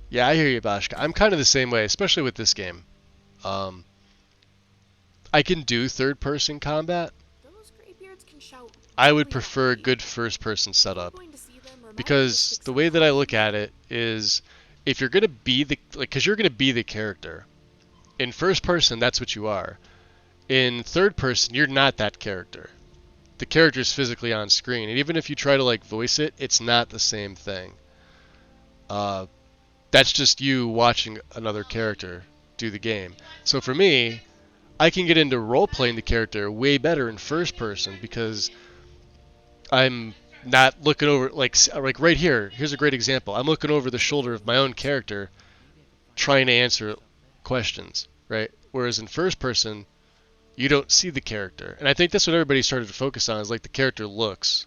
Yeah, I hear you, Bashka. I'm kind of the same way, especially with this game. I can do third person combat. Those graybeards can shout. I would prefer a good first person setup. Because the way that I look at it is, if you're gonna be the because you're gonna be the character. In first person, that's what you are. In third person, you're not that character. The character's physically on screen, and even if you try to like voice it, it's not the same thing. That's just you watching another character do the game. So for me, I can get into role-playing the character way better in first person because I'm not looking over like right here. Here's a great example. I'm looking over the shoulder of my own character, trying to answer questions, right? Whereas in first person, you don't see the character. And I think that's what everybody started to focus on, is like the character looks.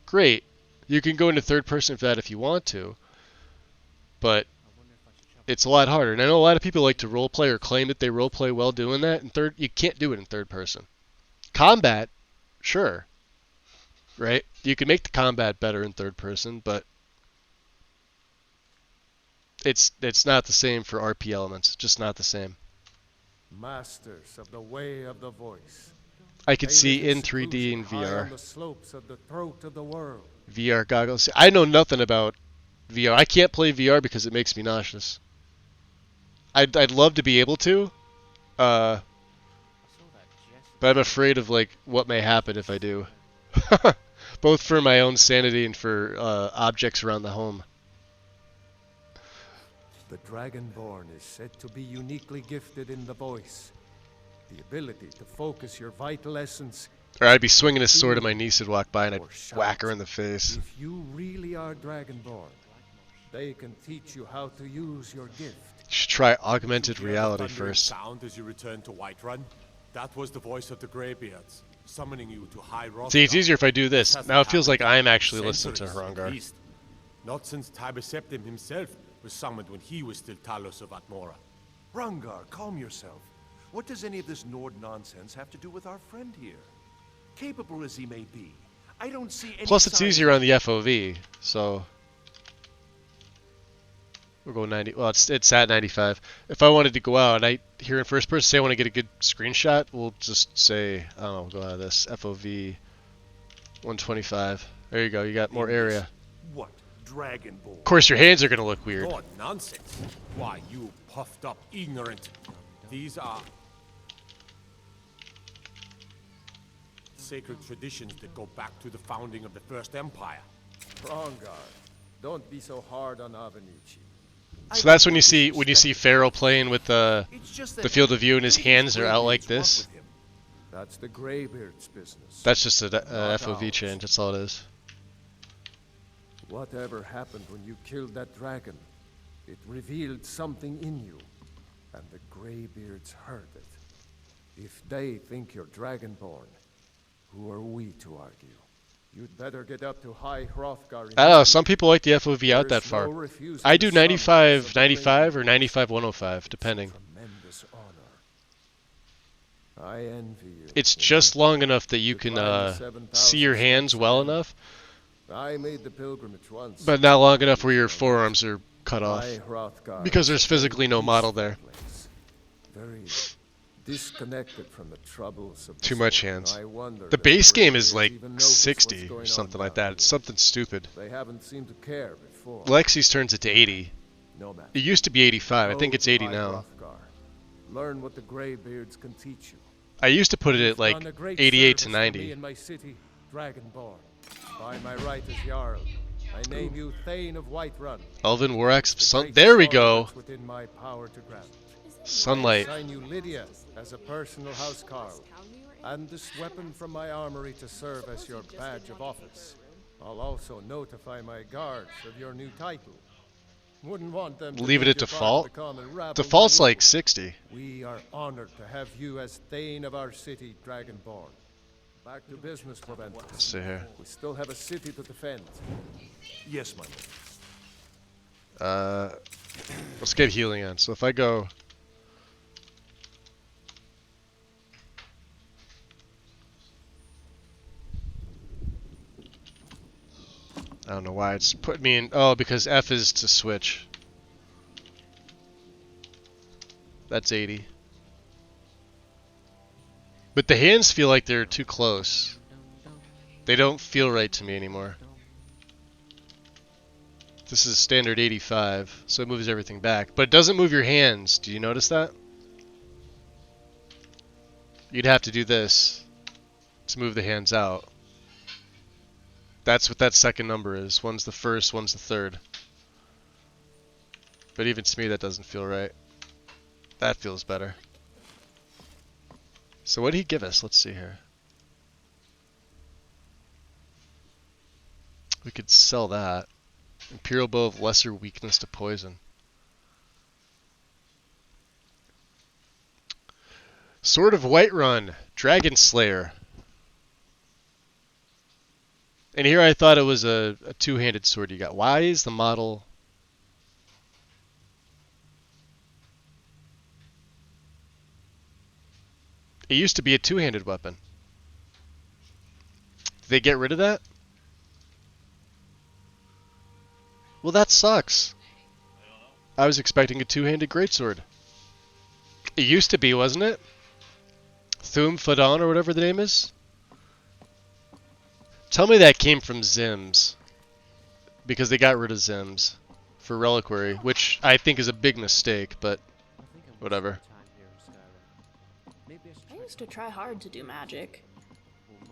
Great. You can go into third person for that if you want to. But it's a lot harder. And I know a lot of people like to roleplay or claim that they roleplay well doing that. You can't do it in third person. Combat, sure. Right? You can make the combat better in third person, but it's not the same for RP elements. Just not the same. Masters of the way of the voice. I could They see live in 3D and seclusion high on VR. the slopes of the throat of the world. VR goggles. I know nothing about VR. I can't play VR because it makes me nauseous. I'd love to be able to, but I'm afraid of like what may happen if I do. Both for my own sanity and for objects around the home. The Dragonborn is said to be uniquely gifted in the voice. The ability to focus your vital essence. Or I'd be swinging a sword at my niece would walk by and I'd whack her in the face. If you really are Dragonborn, they can teach you how to use your gift. You should try augmented reality first. Sound as you return to Whiterun. That was the voice of the Greybeards, summoning you to High Rothgar. See, it's easier if I do this. Now it feels like I'm actually listening to Hrongar. Not since Tiber Septim himself was summoned when he was still Talos of Atmora. Hrongar, calm yourself. What does any of this Nord nonsense have to do with our friend here? Capable as he may be, I don't see any Plus, it's sign easier on the FOV, so we'll go 90. Well, it's at 95. If I wanted to go out and I hear in first person, say I want to get a good screenshot, we'll just say, I don't know, we'll go out of this FOV 125. There you go. You got more area. What? Dragonborn? Of course, your hands are gonna look weird. What nonsense! Why, you puffed up ignorant. These are sacred traditions that go back to the founding of the First Empire. Hrongar, don't be so hard on Avenucci. So that's when you see Pharaoh playing with the field of view and his hands are out like this. That's the Greybeard's business. That's just a FOV change. That's all it is. Whatever happened when you killed that dragon, it revealed something in you, and the Greybeards heard it. If they think you're Dragonborn, who are we to argue? You'd better get up to High Hrothgar. I don't know, some people like the FOV out that far. I do 95, 95 or 95, 105, depending. I envy you. It's just long enough that you can see your hands well enough, I made the pilgrimage once. but not long enough where your forearms are cut off. Because there's physically no model there. Very disconnected from the troubles of Too much hands. I wonder The if base the game is Greybeards like even notice what's 60 going or on something like down that. It's something stupid. They haven't seemed to care before. Lexi's turns it to 80. No matter. It used to be 85. I think Go it's to 80 High now. Hrothgar. Learn what the Greybeards can teach you. I used to put it You've at like done a great 88 to service for 90. me and my city, Dragonborn. By my right as Jarl, I name you Thane of Whiterun. Elven War Axe of The Sun. great There we sword go. that's within my power to grant. Sunlight. I assign you Lydia as a personal housecarl, and this weapon from my armory to serve as your badge of office. I'll also notify my guards of your new title. Wouldn't want them to Leave it think at you're part of default. the common rabble, Default's would like you? 60. We are honored to have you as Thane of our city, Dragonborn. Back to business, Proventus. Let's see here. We still have a city to defend. Yes, my lord. Let's get healing on. So if I go, I don't know why it's put me in. Oh, because F is to switch. That's 80. But the hands feel like they're too close. They don't feel right to me anymore. This is standard 85, so it moves everything back. But it doesn't move your hands. Do you notice that? You'd have to do this to move the hands out. That's what that second number is. One's the first, one's the third. But even to me, that doesn't feel right. That feels better. So what did he give us? Let's see here. We could sell that. Imperial Bow of Lesser Weakness to Poison. Sword of Whiterun, Dragon Slayer. And here I thought it was a two-handed sword you got. Why is the model... It used to be a two-handed weapon. Did they get rid of that? Well, that sucks. I was expecting a two-handed greatsword. It used to be, wasn't it? Thum Fadon or whatever the name is? Tell me that came from Zims. Because they got rid of Zims for Reliquary, which I think is a big mistake, but whatever. I used to try hard to do magic.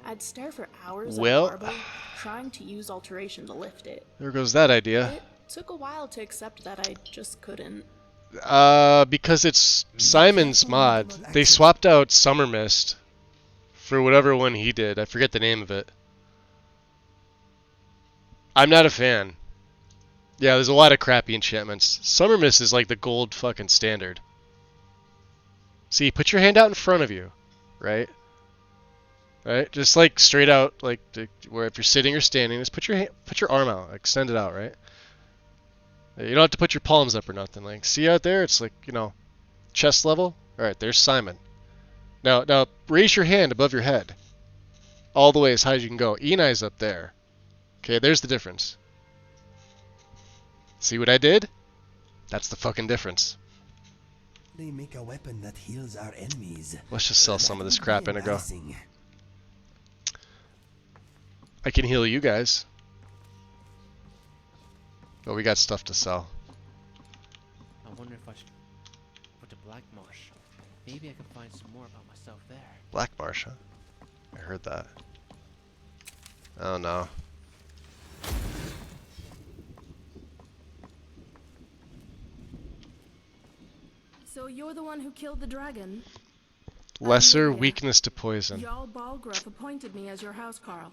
I'd stare for hours at Well, a marble, trying to use alteration to lift it. There goes that idea. It took a while to accept that I just couldn't. Because it's Simon's mod. They swapped out Summer Mist for whatever one he did. I forget the name of it. I'm not a fan. Yeah, there's a lot of crappy enchantments. Summer Mist is like the gold fucking standard. See, put your hand out in front of you, right? Right? Just like straight out, like where if you're sitting or standing, just put your arm out, extend it out, right? You don't have to put your palms up or nothing. Like, see out there? It's like, you know, chest level. All right, there's Simon. Now raise your hand above your head, all the way as high as you can go. Enai's up there. Okay, there's the difference. See what I did? That's the fucking difference. They make a weapon that heals our enemies. Let's just sell some of this crap and go. I can heal you guys. But we got stuff to sell. I wonder if I should go to Black Marsh. Maybe I can find some more about myself there. Black Marsh, huh? I heard that. Oh no. So you're the one who killed the dragon? Lesser weakness to poison. Jarl Balgruuf appointed me as your housecarl.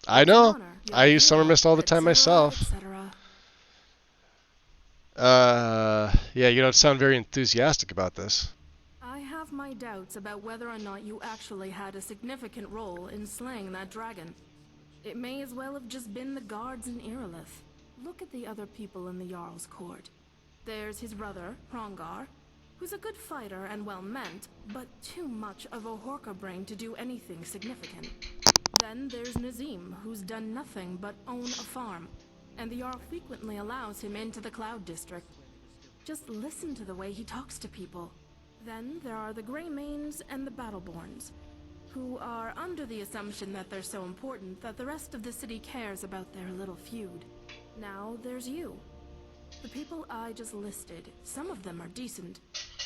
I know. I use Summer Mist all the time myself. Yeah, you don't sound very enthusiastic about this. I have my doubts about whether or not you actually had a significant role in slaying that dragon. It may as well have just been the guards in Irilith. Look at the other people in the Jarl's court. There's his brother, Hrongar, who's a good fighter and well-meant, but too much of a Horka brain to do anything significant. Then there's Nazim, who's done nothing but own a farm, and the Jarl frequently allows him into the Cloud District. Just listen to the way he talks to people. Then there are the Greymanes and the Battleborns, who are under the assumption that they're so important that the rest of the city cares about their little feud. Now there's you. The people I just listed, some of them are decent,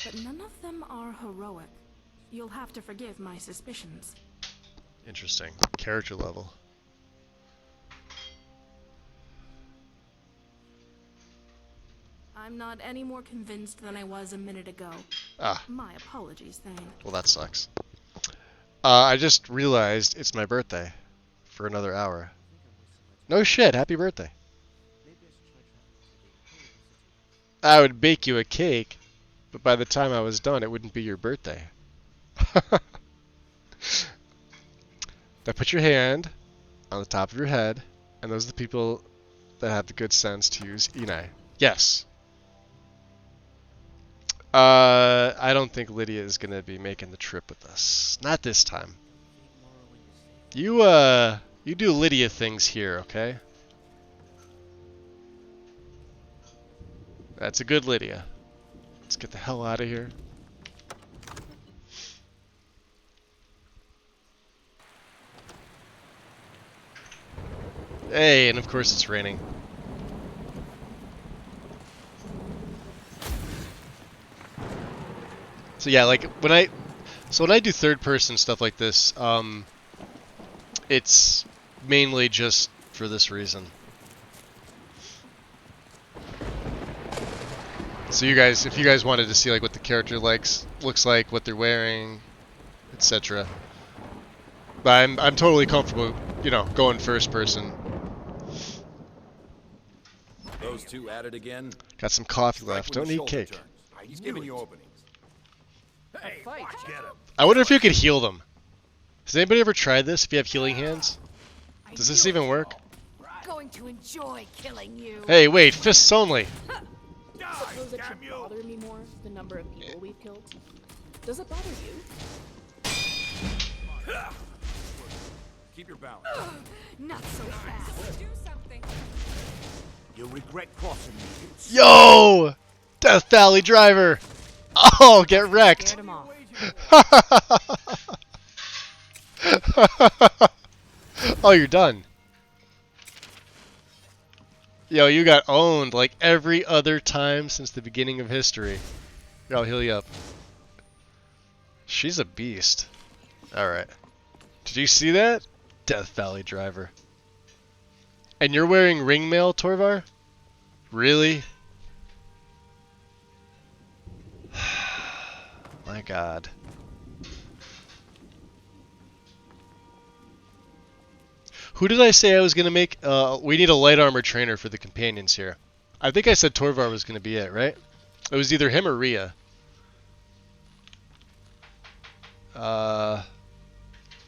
but none of them are heroic. You'll have to forgive my suspicions. Interesting. Character level. I'm not any more convinced than I was a minute ago. Ah. My apologies, Thane. Well, that sucks. I just realized it's my birthday for another hour. No shit, happy birthday. I would bake you a cake, but by the time I was done, it wouldn't be your birthday. Now put your hand on the top of your head, and those are the people that have the good sense to use Enai. Yes. I don't think Lydia is going to be making the trip with us. Not this time. You do Lydia things here, okay? That's a good Lydia. Let's get the hell out of here. Hey, and of course it's raining. So yeah, like when I do third person stuff like this, it's mainly just for this reason. So you guys, if you guys wanted to see like what the character looks like, what they're wearing, etc. But I'm totally comfortable, you know, going first person. Those two at it again. Got some coffee left. Don't need cake. He's giving you openings. Hey, get him. I wonder if you could heal them. Has anybody ever tried this? If you have healing hands, does this even work? Going to enjoy killing you. Hey, wait, fists only. I suppose it should bother me more, the number of people we've killed. Does it bother you? Keep your balance. Not so fast. Do something. You'll regret crossing me. Yo! Death Valley driver! Oh, get wrecked! Scared him off. Oh, you're done. Yo, you got owned like every other time since the beginning of history. Here, I'll heal you up. She's a beast. Alright. Did you see that? Death Valley driver. And you're wearing ringmail, Torvar? Really? My god. Who did I say I was going to make? We need a light armor trainer for the companions here. I think I said Torvar was going to be it, right? It was either him or Rhea.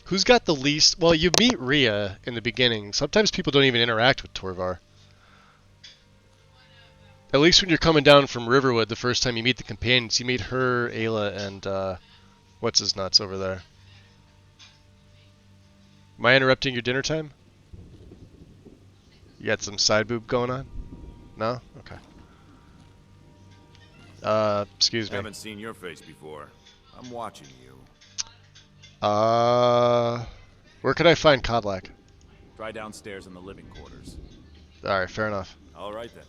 Who's got the least... Well, you meet Rhea in the beginning. Sometimes people don't even interact with Torvar. At least when you're coming down from Riverwood the first time you meet the companions, you meet her, Ayla, and what's his nuts over there. Am I interrupting your dinner time? You got some side boob going on? No? Okay. Excuse me. Haven't seen your face before. I'm watching you. Where could I find Kodlak? Try downstairs in the living quarters. Alright, fair enough. Alright then.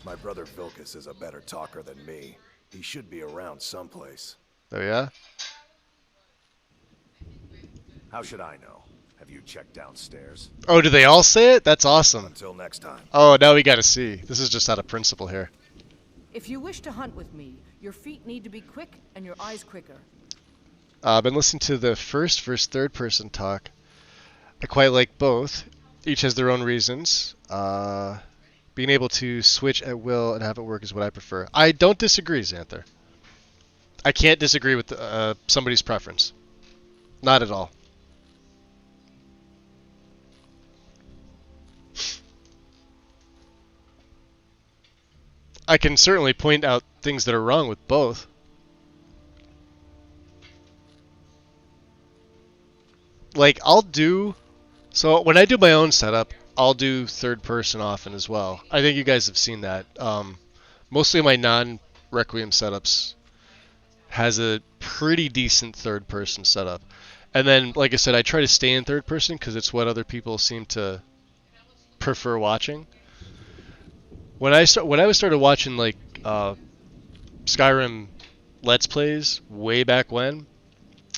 My brother Vilcus is a better talker than me. He should be around someplace. Oh yeah? How should I know? Have you checked downstairs? Oh, do they all say it? That's awesome. Until next time. Oh, now we gotta see. This is just out of principle here. If you wish to hunt with me, your feet need to be quick and your eyes quicker. I've been listening to the first versus third person talk. I quite like both. Each has their own reasons. Being able to switch at will and have it work is what I prefer. I don't disagree, Xanther. I can't disagree with somebody's preference. Not at all. I can certainly point out things that are wrong with both. Like, so when I do my own setup, I'll do third person often as well. I think you guys have seen that. Mostly my non-Requiem setups has a pretty decent third person setup. And then, like I said, I try to stay in third person because it's what other people seem to prefer watching. When I started watching like Skyrim Let's Plays way back when,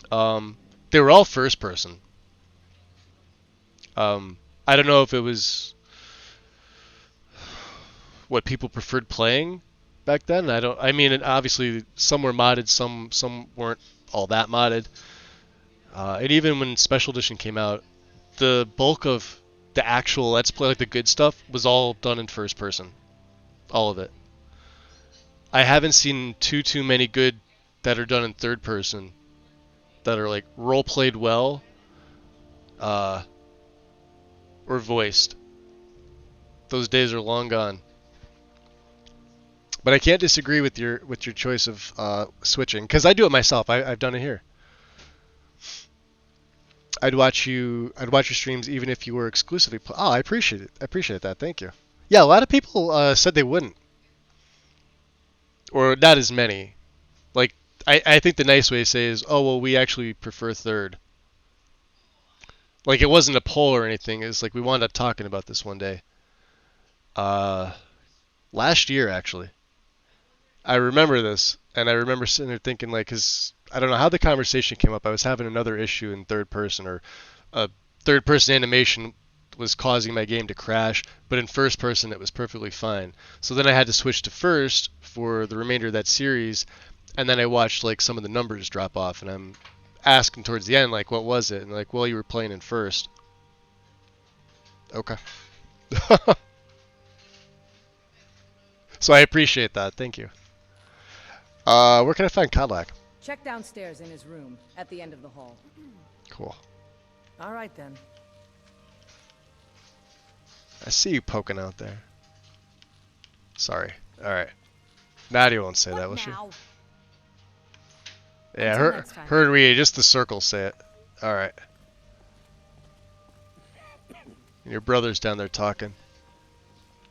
they were all first person. I don't know if it was what people preferred playing back then. I mean, obviously some were modded, some weren't all that modded. And even when Special Edition came out, the bulk of the actual Let's Play, like the good stuff, was all done in first person. All of it. I haven't seen too many good that are done in third person that are like role played well or voiced. Those days are long gone. But I can't disagree with your choice of switching, because I do it myself. I've done it here. I'd watch your streams even if you were exclusively. Oh, I appreciate it. I appreciate that. Thank you. Yeah, a lot of people said they wouldn't, or not as many. Like, I think the nice way to say is, oh well, we actually prefer third. Like, it wasn't a poll or anything. It's like we wound up talking about this one day. Last year actually. I remember this, and I remember sitting there thinking, like, because I don't know how the conversation came up. I was having another issue in third person, or a third person animation was causing my game to crash, but in first person it was perfectly fine. So then I had to switch to first for the remainder of that series, and then I watched like some of the numbers drop off, and I'm asking towards the end, like, what was it? And like, well, you were playing in first. Okay. So I appreciate that. Thank you. Where can I find Kodlak? Check downstairs in his room at the end of the hall. Cool. All right then. I see you poking out there. Sorry. Alright. Nadia won't say that, will she? Yeah, her and Rhea, just the circle say it. Alright. Your brother's down there talking.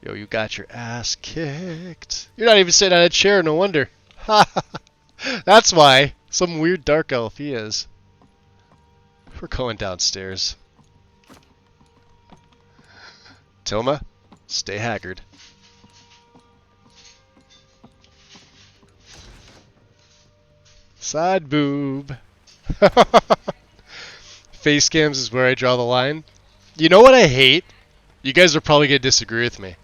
Yo, you got your ass kicked. You're not even sitting on a chair, no wonder. Ha! That's why. Some weird dark elf he is. We're going downstairs. Tilma, stay haggard. Side boob. Face cams is where I draw the line. You know what I hate? You guys are probably going to disagree with me.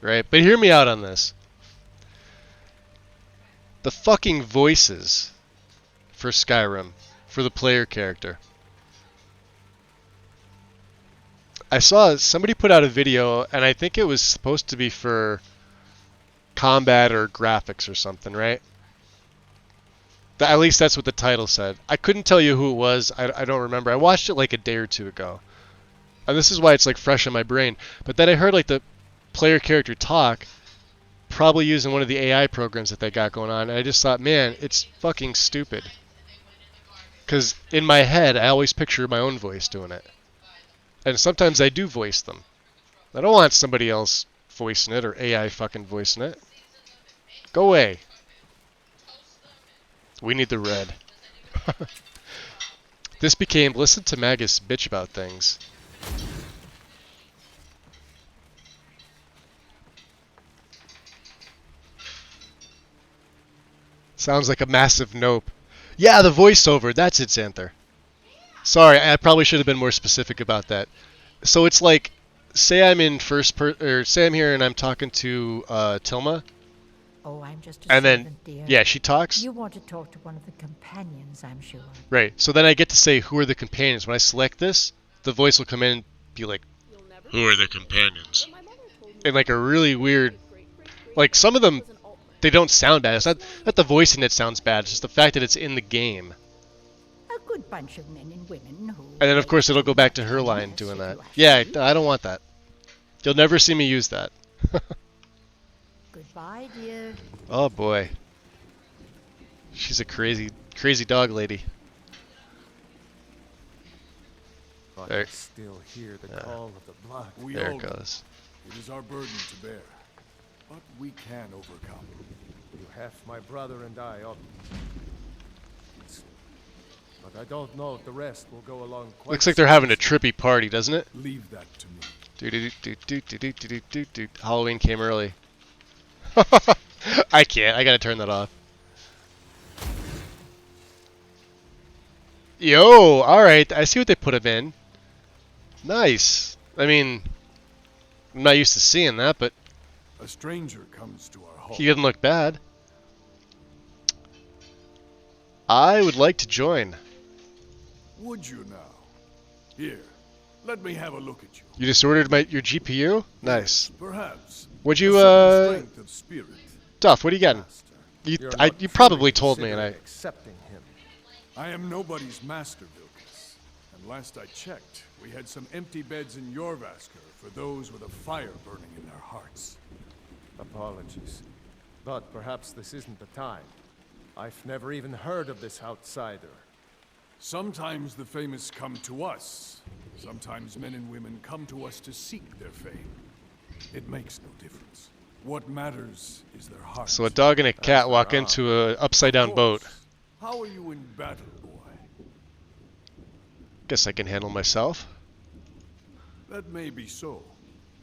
Right? But hear me out on this. The fucking voices for Skyrim, for the player character. I saw somebody put out a video, and I think it was supposed to be for combat or graphics or something, right? At least that's what the title said. I couldn't tell you who it was. I don't remember. I watched it like a day or two ago. And this is why it's like fresh in my brain. But then I heard like the player character talk, probably using one of the AI programs that they got going on. And I just thought, man, it's fucking stupid. Because in my head, I always picture my own voice doing it. And sometimes I do voice them. I don't want somebody else voicing it or AI fucking voicing it. Go away. We need the red. This became listen to Magus bitch about things. Sounds like a massive nope. Yeah, the voiceover. That's it, Xanther. Sorry, I probably should have been more specific about that. So it's like, say I'm in say I'm here and I'm talking to Tilma. Oh, I'm just a and servant, then, dear. yeah, she talks. You want to talk to one of the companions, I'm sure. Right. So then I get to say who are the companions. When I select this, the voice will come in and be like, who are the companions? In like a really weird, like some of them, they don't sound bad. It's not the voicing that sounds bad. It's just the fact that it's in the game. A good bunch of men and women who... And then, of course, it'll go back to her line doing that. Yeah, I don't want that. You'll never see me use that. Goodbye, dear. Oh, boy. She's a crazy, crazy dog lady. But There. I still hear the call of the blood. There it goes. It is our burden to bear, but we can overcome. You have my brother and I up. But I don't know if the rest will go along quite. Looks like they're having a trippy party, doesn't it? Leave that to me. Halloween came early. I can't. I gotta turn that off. Yo, alright. I see what they put him in. Nice. I mean, I'm not used to seeing that, but A stranger comes to our home. he didn't look bad. I would like to join. Would you now? Here, let me have a look at you. You just ordered your GPU? Nice. Perhaps. Would you, strength of spirit. Duff, what are you getting? You probably told me, and I... accepting him. I am nobody's master, Vilkas. And last I checked, we had some empty beds in Jorvaskr for those with a fire burning in their hearts. Apologies. But perhaps this isn't the time. I've never even heard of this outsider. Sometimes the famous come to us. Sometimes men and women come to us to seek their fame. It makes no difference. What matters is their heart. So a dog and a cat walk into an upside-down boat. How are you in battle, boy? Guess I can handle myself. That may be so.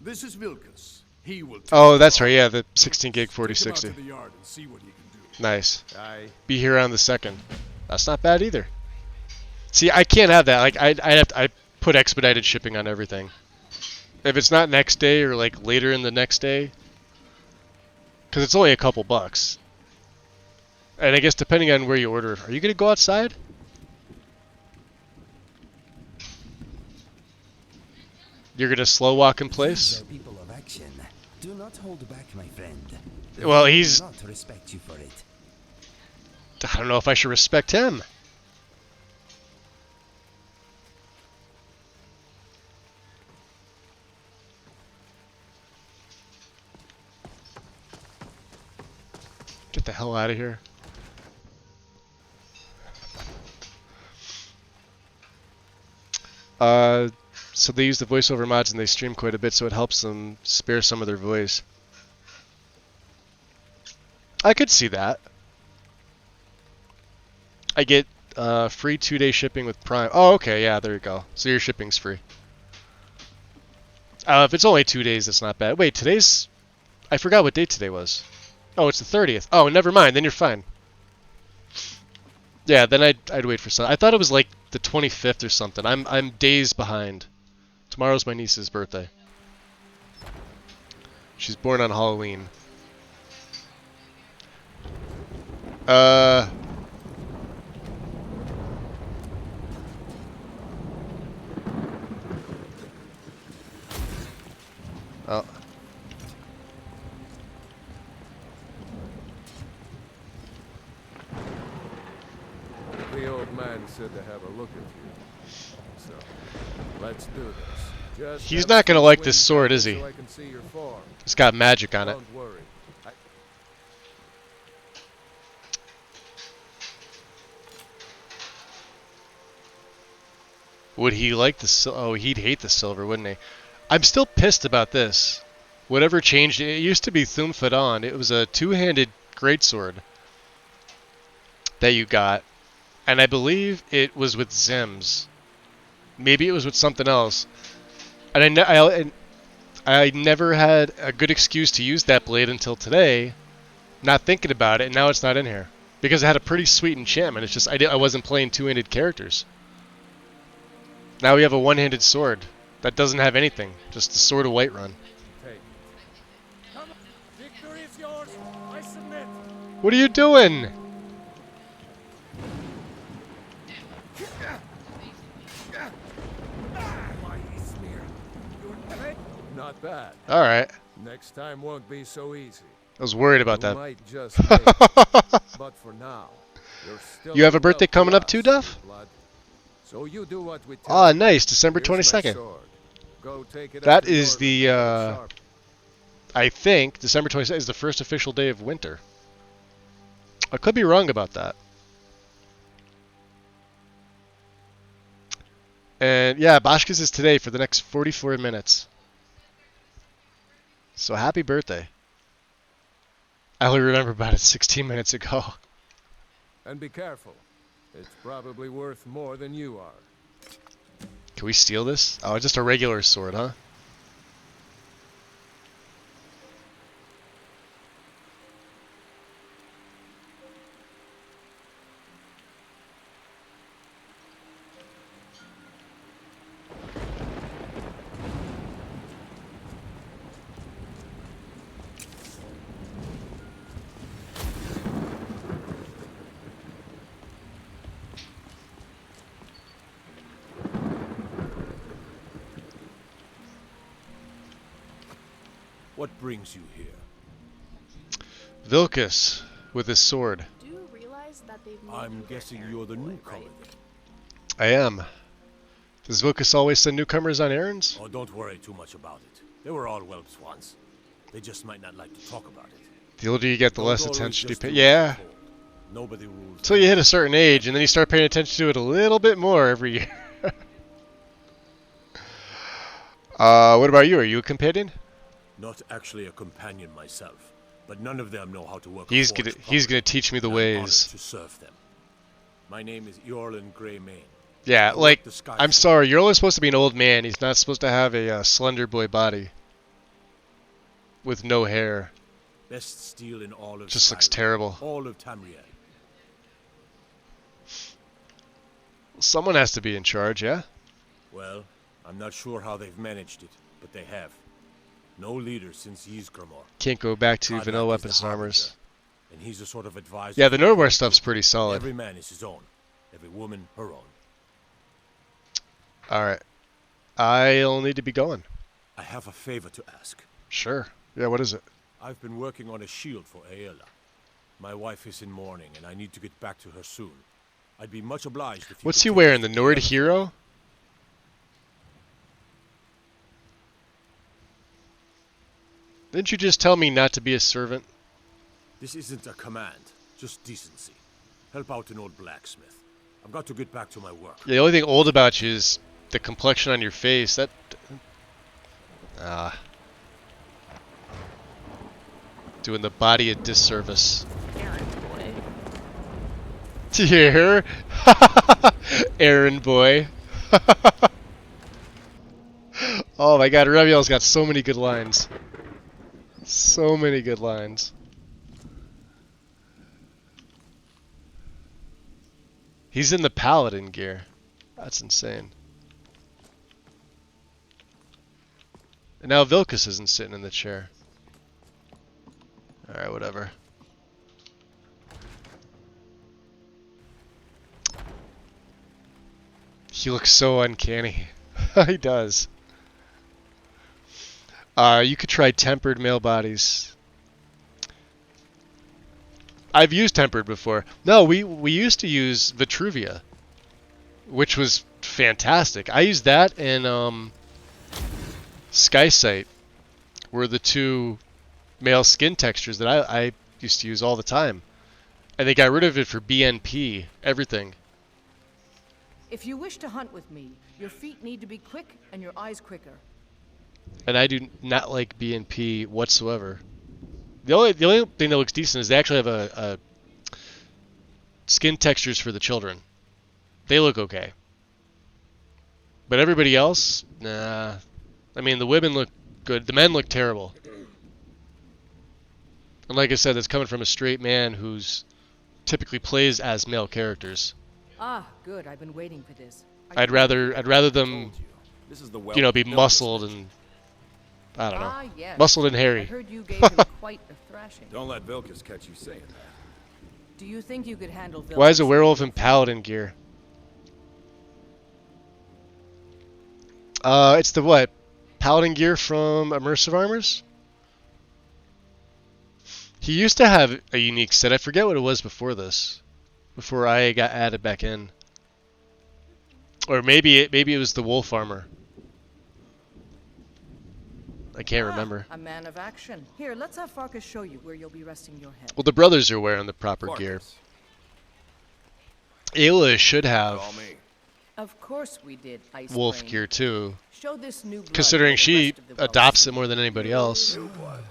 This is Vilkas. He will. Oh, that's right. Yeah, the 16 gig 4060. Take him out to the yard and see what he can do. Nice. Aye. Be here on the 2nd. That's not bad either. See, I can't have that. Like, I put expedited shipping on everything. If it's not next day or like later in the next day, because it's only a couple bucks. And I guess depending on where you order, are you gonna go outside? You're gonna slow walk in place? These are people of action. Do not hold back, my friend. Well, They he's... will not respect you for it. I don't know if I should respect him. Get the hell out of here. So they use the voiceover mods and they stream quite a bit, so it helps them spare some of their voice. I could see that. I get free 2-day shipping with Prime. Oh, okay, yeah, there you go. So your shipping's free. If it's only 2 days, that's not bad. Wait, today's... I forgot what date today was. Oh, it's the 30th. Oh, never mind, then you're fine. Yeah, then I'd wait for some. I thought it was like the 25th or something. I'm days behind. Tomorrow's my niece's birthday. She's born on Halloween. Oh. The old man said to have a look at you. So, let's do this. Just He's not gonna like this sword, is he? so I can see your form. It's got magic on it. Don't worry. Would he like the oh, he'd hate the silver, wouldn't he? I'm still pissed about this. Whatever changed, it used to be Thumfadon. It was a two-handed greatsword that you got. And I believe it was with Zems. Maybe it was with something else. And I never had a good excuse to use that blade until today, not thinking about it, and now it's not in here. Because it had a pretty sweet enchantment. It's just I wasn't playing two-handed characters. Now we have a one-handed sword that doesn't have anything, just the Sword of Whiterun. Come on. Victory is yours. I submit. What are you doing? Not bad. All right. Next time won't be so easy. I was worried about You that. might just but for now, you're still You have a birthday coming up too, Duff? So you do what we tell Ah, you. nice. December Here's my 22nd. sword. Go take it That up the is door the, and make it sharp. I think December 22nd is the first official day of winter. I could be wrong about that. And yeah, Boschke's is today for the next 44 minutes. So happy birthday. I only remember about it 16 minutes ago. And be careful. It's probably worth more than you are. Can we steal this? Oh, just a regular sword, huh? What brings you here? Vilcus with his sword. Do you realize that they've made I'm you their guessing errand you're the boy, newcomer right? I am. Does Vilcus always send newcomers on errands? Oh, don't worry too much about it. They were all whelps once. They just might not like to talk about it. The older you get, the Don't less always attention you just pay. do Yeah. what you're told. Nobody rules. Until you hit a certain age, and then you start paying attention to it a little bit more every year. What about you? Are you a companion? Not actually a companion myself, but none of them know how to work. He's a forge gonna properly, teach me the and I'm honored ways. to serve them. My name is Eorlin Greymane. Yeah, I work like, the Skyrim. I'm sorry, you're only supposed to be an old man. He's not supposed to have a slender boy body. With no hair. Best steel in all of Just looks Skyrim, terrible. All of Tamriel. Someone has to be in charge, yeah? Well, I'm not sure how they've managed it, but they have. No leader since Ysgramor. Can't go back to Karnak vanilla is weapons the and armors. And he's a sort of advisor. Yeah, the for Nordware stuff's pretty solid. Every man is his own. Every woman her own. Alright. I'll need to be going. I have a favor to ask. Sure. Yeah, what is it? I've been working on a shield for Aela. My wife is in mourning, and I need to get back to her soon. I'd be much obliged if you What's could he take wearing? us The to Nord Aela. hero? Didn't you just tell me not to be a servant? This isn't a command, just decency. Help out an old blacksmith. I've got to get back to my work. Yeah, the only thing old about you is the complexion on your face, that... doing the body a disservice. Here, errand boy. Oh my god, Reviel's got so many good lines. So many good lines. He's in the paladin gear. That's insane. And now Vilcus isn't sitting in the chair. Alright, whatever. He looks so uncanny. He does. You could try tempered male bodies. I've used tempered before. No, we used to use Vitruvia, which was fantastic. I used that and Skysight were the two male skin textures that I used to use all the time. And they got rid of it for BNP, everything. If you wish to hunt with me, your feet need to be quick and your eyes quicker. And I do not like BNP whatsoever. The only thing that looks decent is they actually have a skin textures for the children. They look okay. But everybody else, nah. I mean, the women look good. The men look terrible. And like I said, that's coming from a straight man who's typically plays as male characters. Ah, good. I've been waiting for this. I'd rather them, you know, be muscled and I don't know, Ah, yes. muscled and I hairy. heard you gave him quite a thrashing. Don't let Vilcus catch you saying that. Do you think you could handle Vilcus? Why is a werewolf in paladin gear? It's the what? Paladin gear from Immersive Armors? He used to have a unique set. I forget what it was before this. Before I got added back in. Or maybe it was the wolf armor. I can't remember. A man of action. Here, let's have Farkas show you where you'll be resting your head. Well, the brothers are wearing the proper gear. Ayla should have Of course we did, Ice wolf Brain. gear too. Show this new blood Considering to the she rest of the well adopts it more than anybody else. New blood.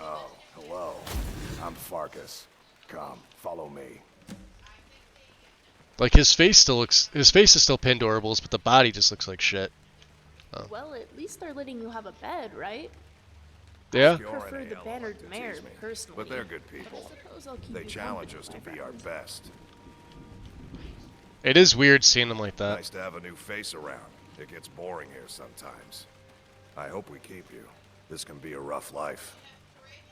Oh, hello. I'm Farkas. Come, follow me. Like his face is still Pandorables, but the body just looks like shit. Oh. Well, at least they're letting you have a bed, right? Yeah? I prefer the bannered mare, personally. But they're good people. Suppose I'll keep They you challenge company, us to my be our friend. best. It is weird seeing them like that. Nice to have a new face around. It gets boring here sometimes. I hope we keep you. This can be a rough life.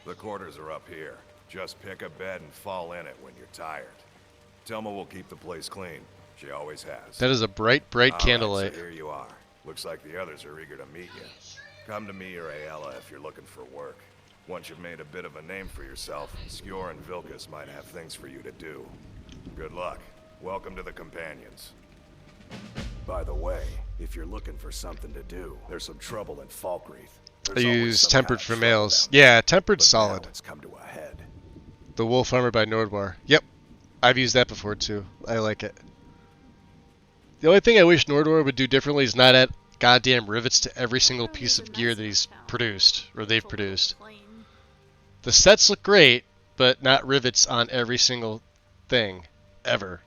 The quarters are up here. Just pick a bed and fall in it when you're tired. Telma will keep the place clean. She always has. That is a bright All right, candlelight. so here you are. Looks like the others are eager to meet you. Come to me or Ayala if you're looking for work. Once you've made a bit of a name for yourself, Skjor and Vilcus might have things for you to do. Good luck. Welcome to the Companions. By the way, if you're looking for something to do, there's some trouble in Falkreath. I use tempered for males. Yeah, tempered's solid. It's come to a head. The wolf armor by Nordwar. Yep. I've used that before too. I like it. The only thing I wish Nordwar would do differently is not add goddamn rivets to every single piece of gear that he's produced, or they've produced. The sets look great, but not rivets on every single thing. Ever.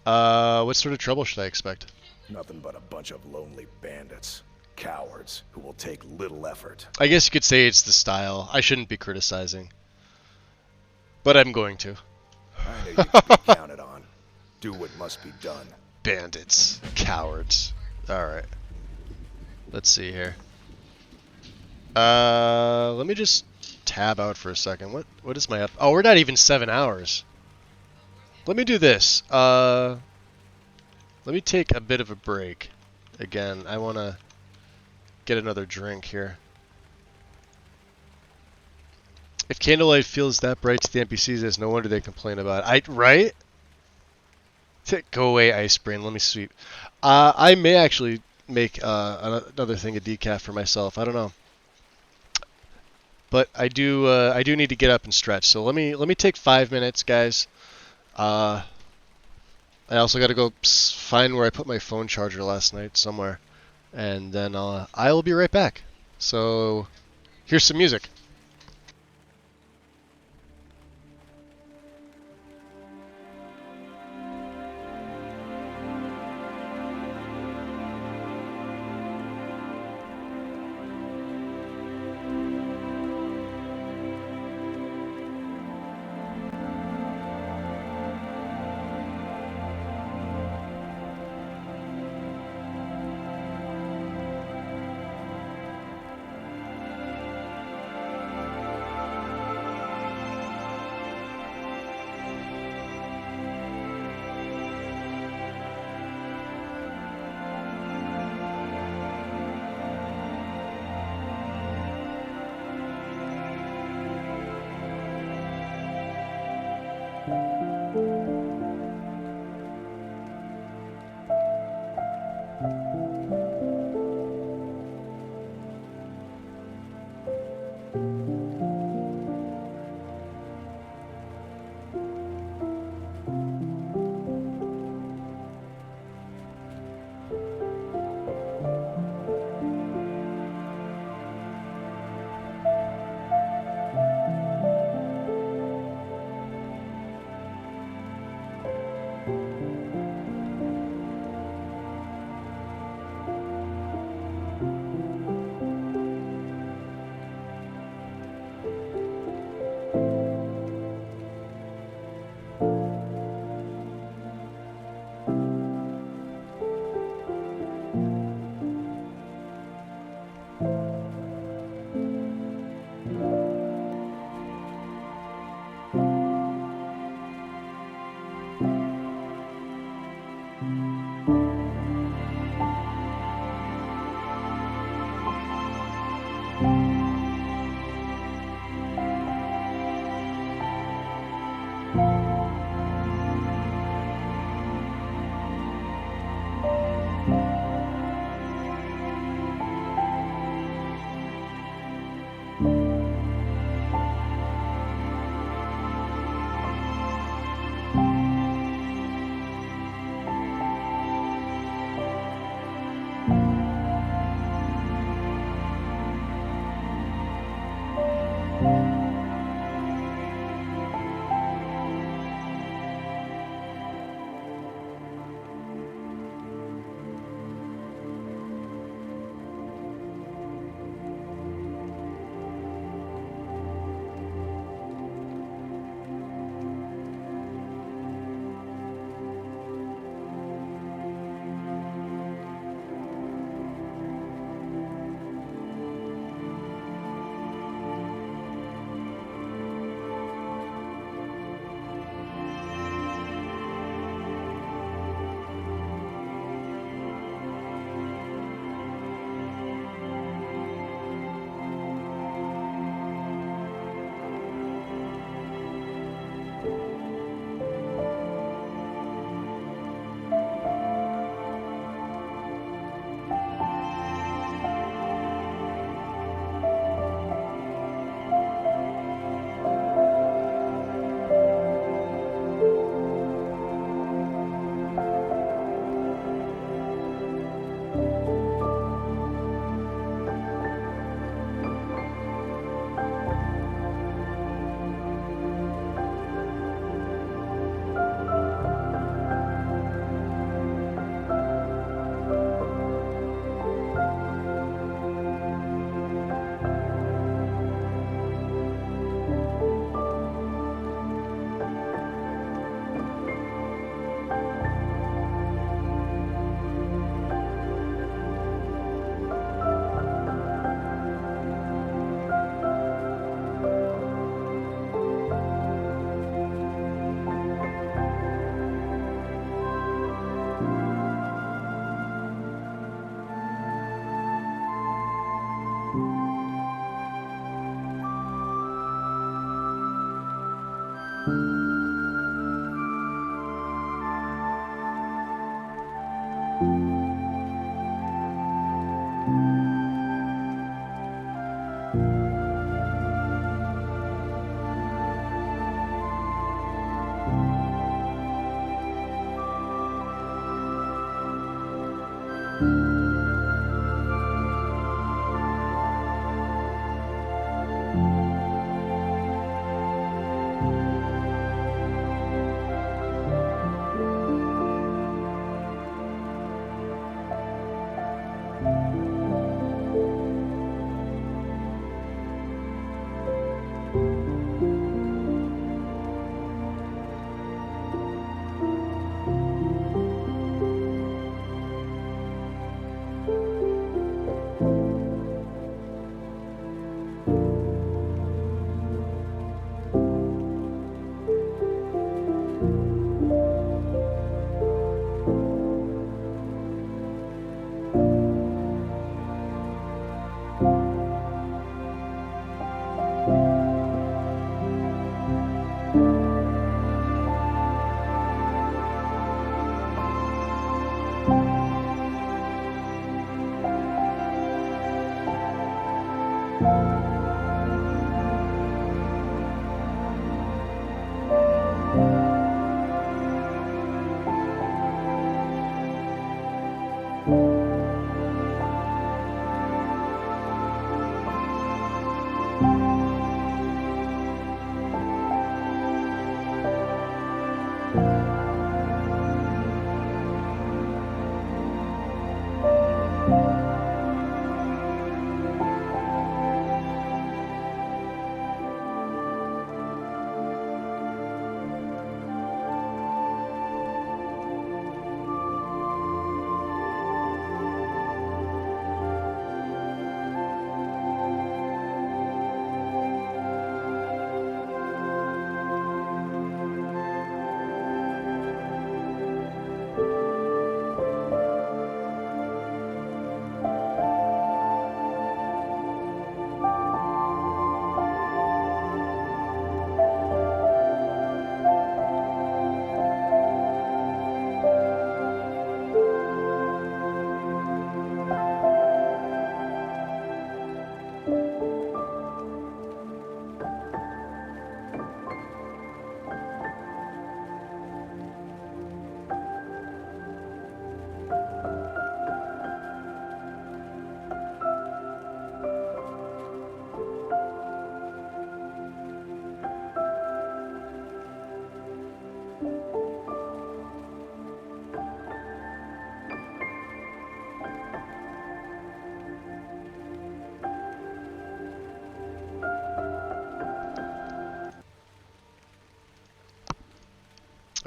What sort of trouble should I expect? Nothing but a bunch of lonely bandits. Cowards who will take little effort. I guess you could say it's the style. I shouldn't be criticizing. But I'm going to. I knew you could be counted on. Do what must be done. Bandits. Cowards. Alright. Let's see here. Let me just tab out for a second. What is my up? Oh, we're not even 7 hours. Let me do this. Let me take a bit of a break. Again, I want to get another drink here. If candlelight feels that bright to the NPCs, it's no wonder they complain about it. Right? Go away, Ice Brain. Let me sweep. I may actually make another thing of decaf for myself. I don't know. But I do need to get up and stretch. So let me take 5 minutes, guys. I also got to go find where I put my phone charger last night somewhere, and then I will be right back. So here's some music.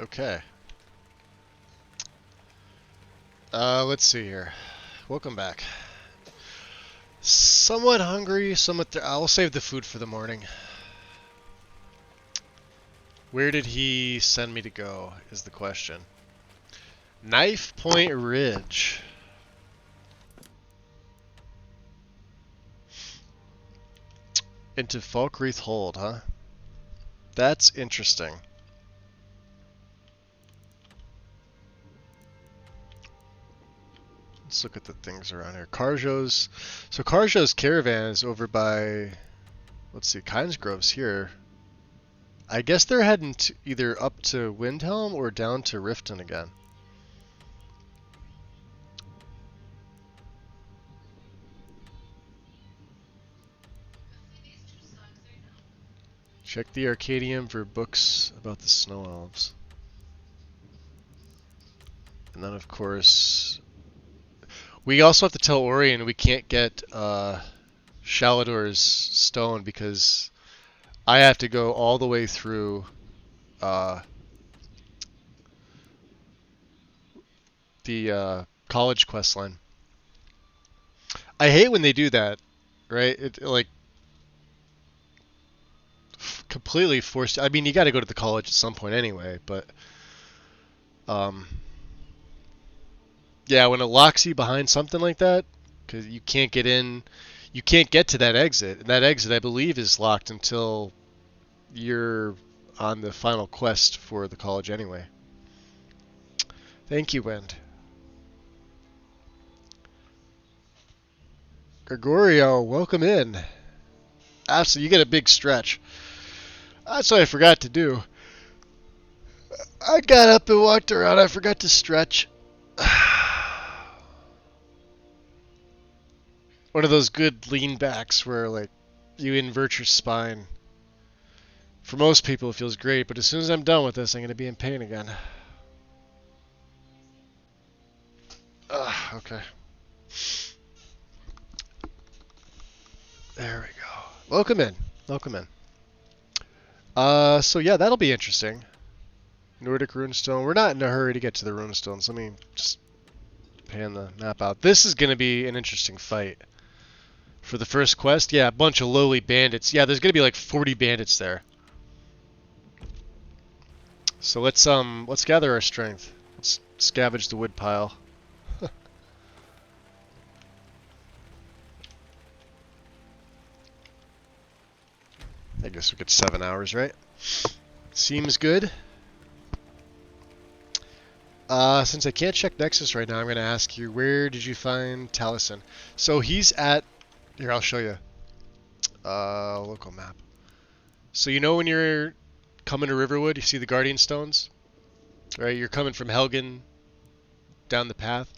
Okay. Let's see here. Welcome back. Somewhat hungry, somewhat... I'll save the food for the morning. Where did he send me to go, is the question. Knife Point Ridge. Into Falkreath Hold, huh? That's interesting. Let's look at the things around here. Carjo's... So Carjo's caravan is over by... Let's see, Kynesgrove's here. I guess they're heading to either up to Windhelm or down to Riften again. Check the Arcadium for books about the Snow Elves. And then, of course, we also have to tell Orion we can't get Shalador's stone because I have to go all the way through the college quest line. I hate when they do that, right? It like completely forced. I mean, you got to go to the college at some point anyway, but yeah, when it locks you behind something like that, because you can't get in, you can't get to that exit. And that exit, I believe, is locked until you're on the final quest for the college anyway. Thank you, Wind. Gregorio, welcome in. Absolutely, you get a big stretch. That's what I forgot to do. I got up and walked around. I forgot to stretch. One of those good lean backs where like you invert your spine. For most people it feels great, but as soon as I'm done with this I'm going to be in pain again. Okay. There we go. Welcome in. Welcome in. So yeah, that'll be interesting. Nordic runestone. We're not in a hurry to get to the runestones. Let me just pan the map out. This is going to be an interesting fight. For the first quest, yeah, a bunch of lowly bandits. Yeah, there's going to be like 40 bandits there. So let's gather our strength. Let's scavenge the wood pile. I guess we get 7 hours, right? Seems good. Since I can't check Nexus right now, I'm going to ask you, where did you find Taliesin? So he's at... Here, I'll show you. Local map. So you know when you're coming to Riverwood, you see the Guardian Stones? Right, you're coming from Helgen down the path.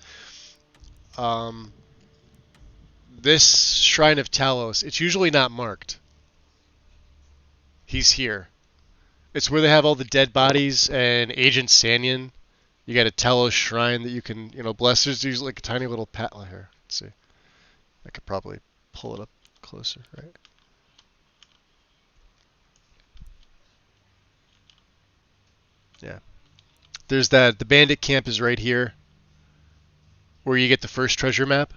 This Shrine of Talos, it's usually not marked. He's here. It's where they have all the dead bodies and Agent Sanyan. You got a Talos shrine that you can, bless. There's usually like a tiny little patla here. Let's see. I could probably pull it up closer, right? Yeah. There's that. The bandit camp is right here, where you get the first treasure map.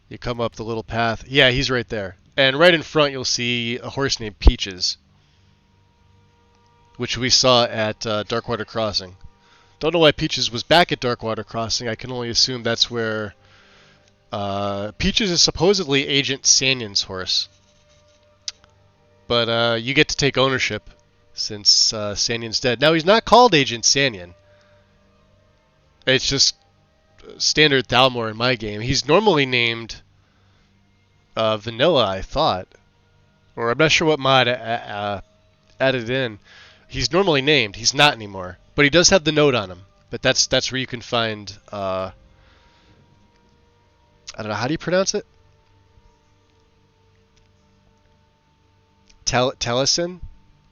You come up the little path. Yeah, he's right there. And right in front, you'll see a horse named Peaches, which we saw at Darkwater Crossing. Don't know why Peaches was back at Darkwater Crossing. I can only assume that's where Peaches is supposedly Agent Sanyan's horse. But you get to take ownership since Sanyan's dead. Now, he's not called Agent Sanyan. It's just standard Thalmor in my game. He's normally named Vanilla, I thought. Or I'm not sure what mod added in. He's normally named. He's not anymore. But he does have the note on him. But that's where you can find... I don't know. How do you pronounce it? Taliesin?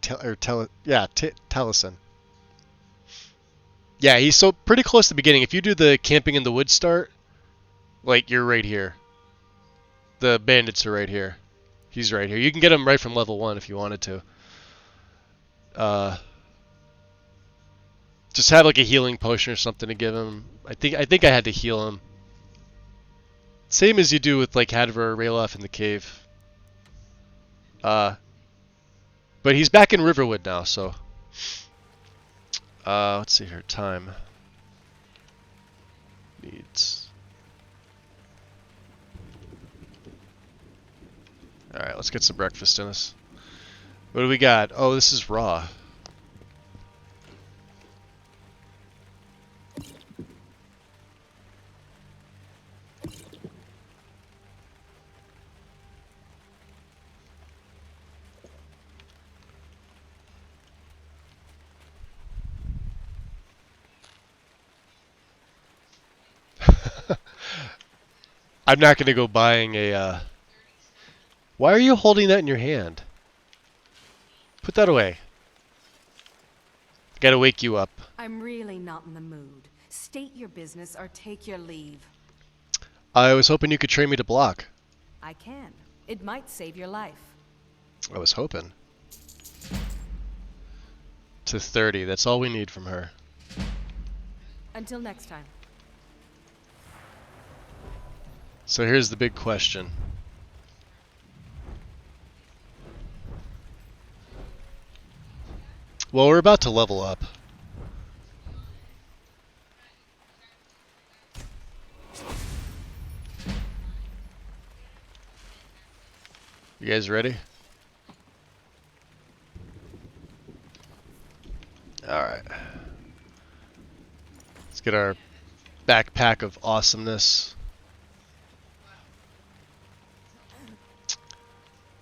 Taliesin. Yeah, he's so pretty close to the beginning. If you do the camping in the woods start, like, you're right here. The bandits are right here. He's right here. You can get him right from level 1 if you wanted to. Just have like a healing potion or something to give him. I think I had to heal him. Same as you do with like Hadvar or Ralof in the cave. But he's back in Riverwood now, so. Let's see here. Time. Needs. Alright, let's get some breakfast in us. What do we got? Oh, this is raw. I'm not going to go buying a... Why are you holding that in your hand? Put that away. Gotta wake you up. I'm really not in the mood. State your business or take your leave. I was hoping you could train me to block. I can. It might save your life. I was hoping. To 30, that's all we need from her. Until next time. So here's the big question. Well, we're about to level up. You guys ready? Alright. Let's get our backpack of awesomeness.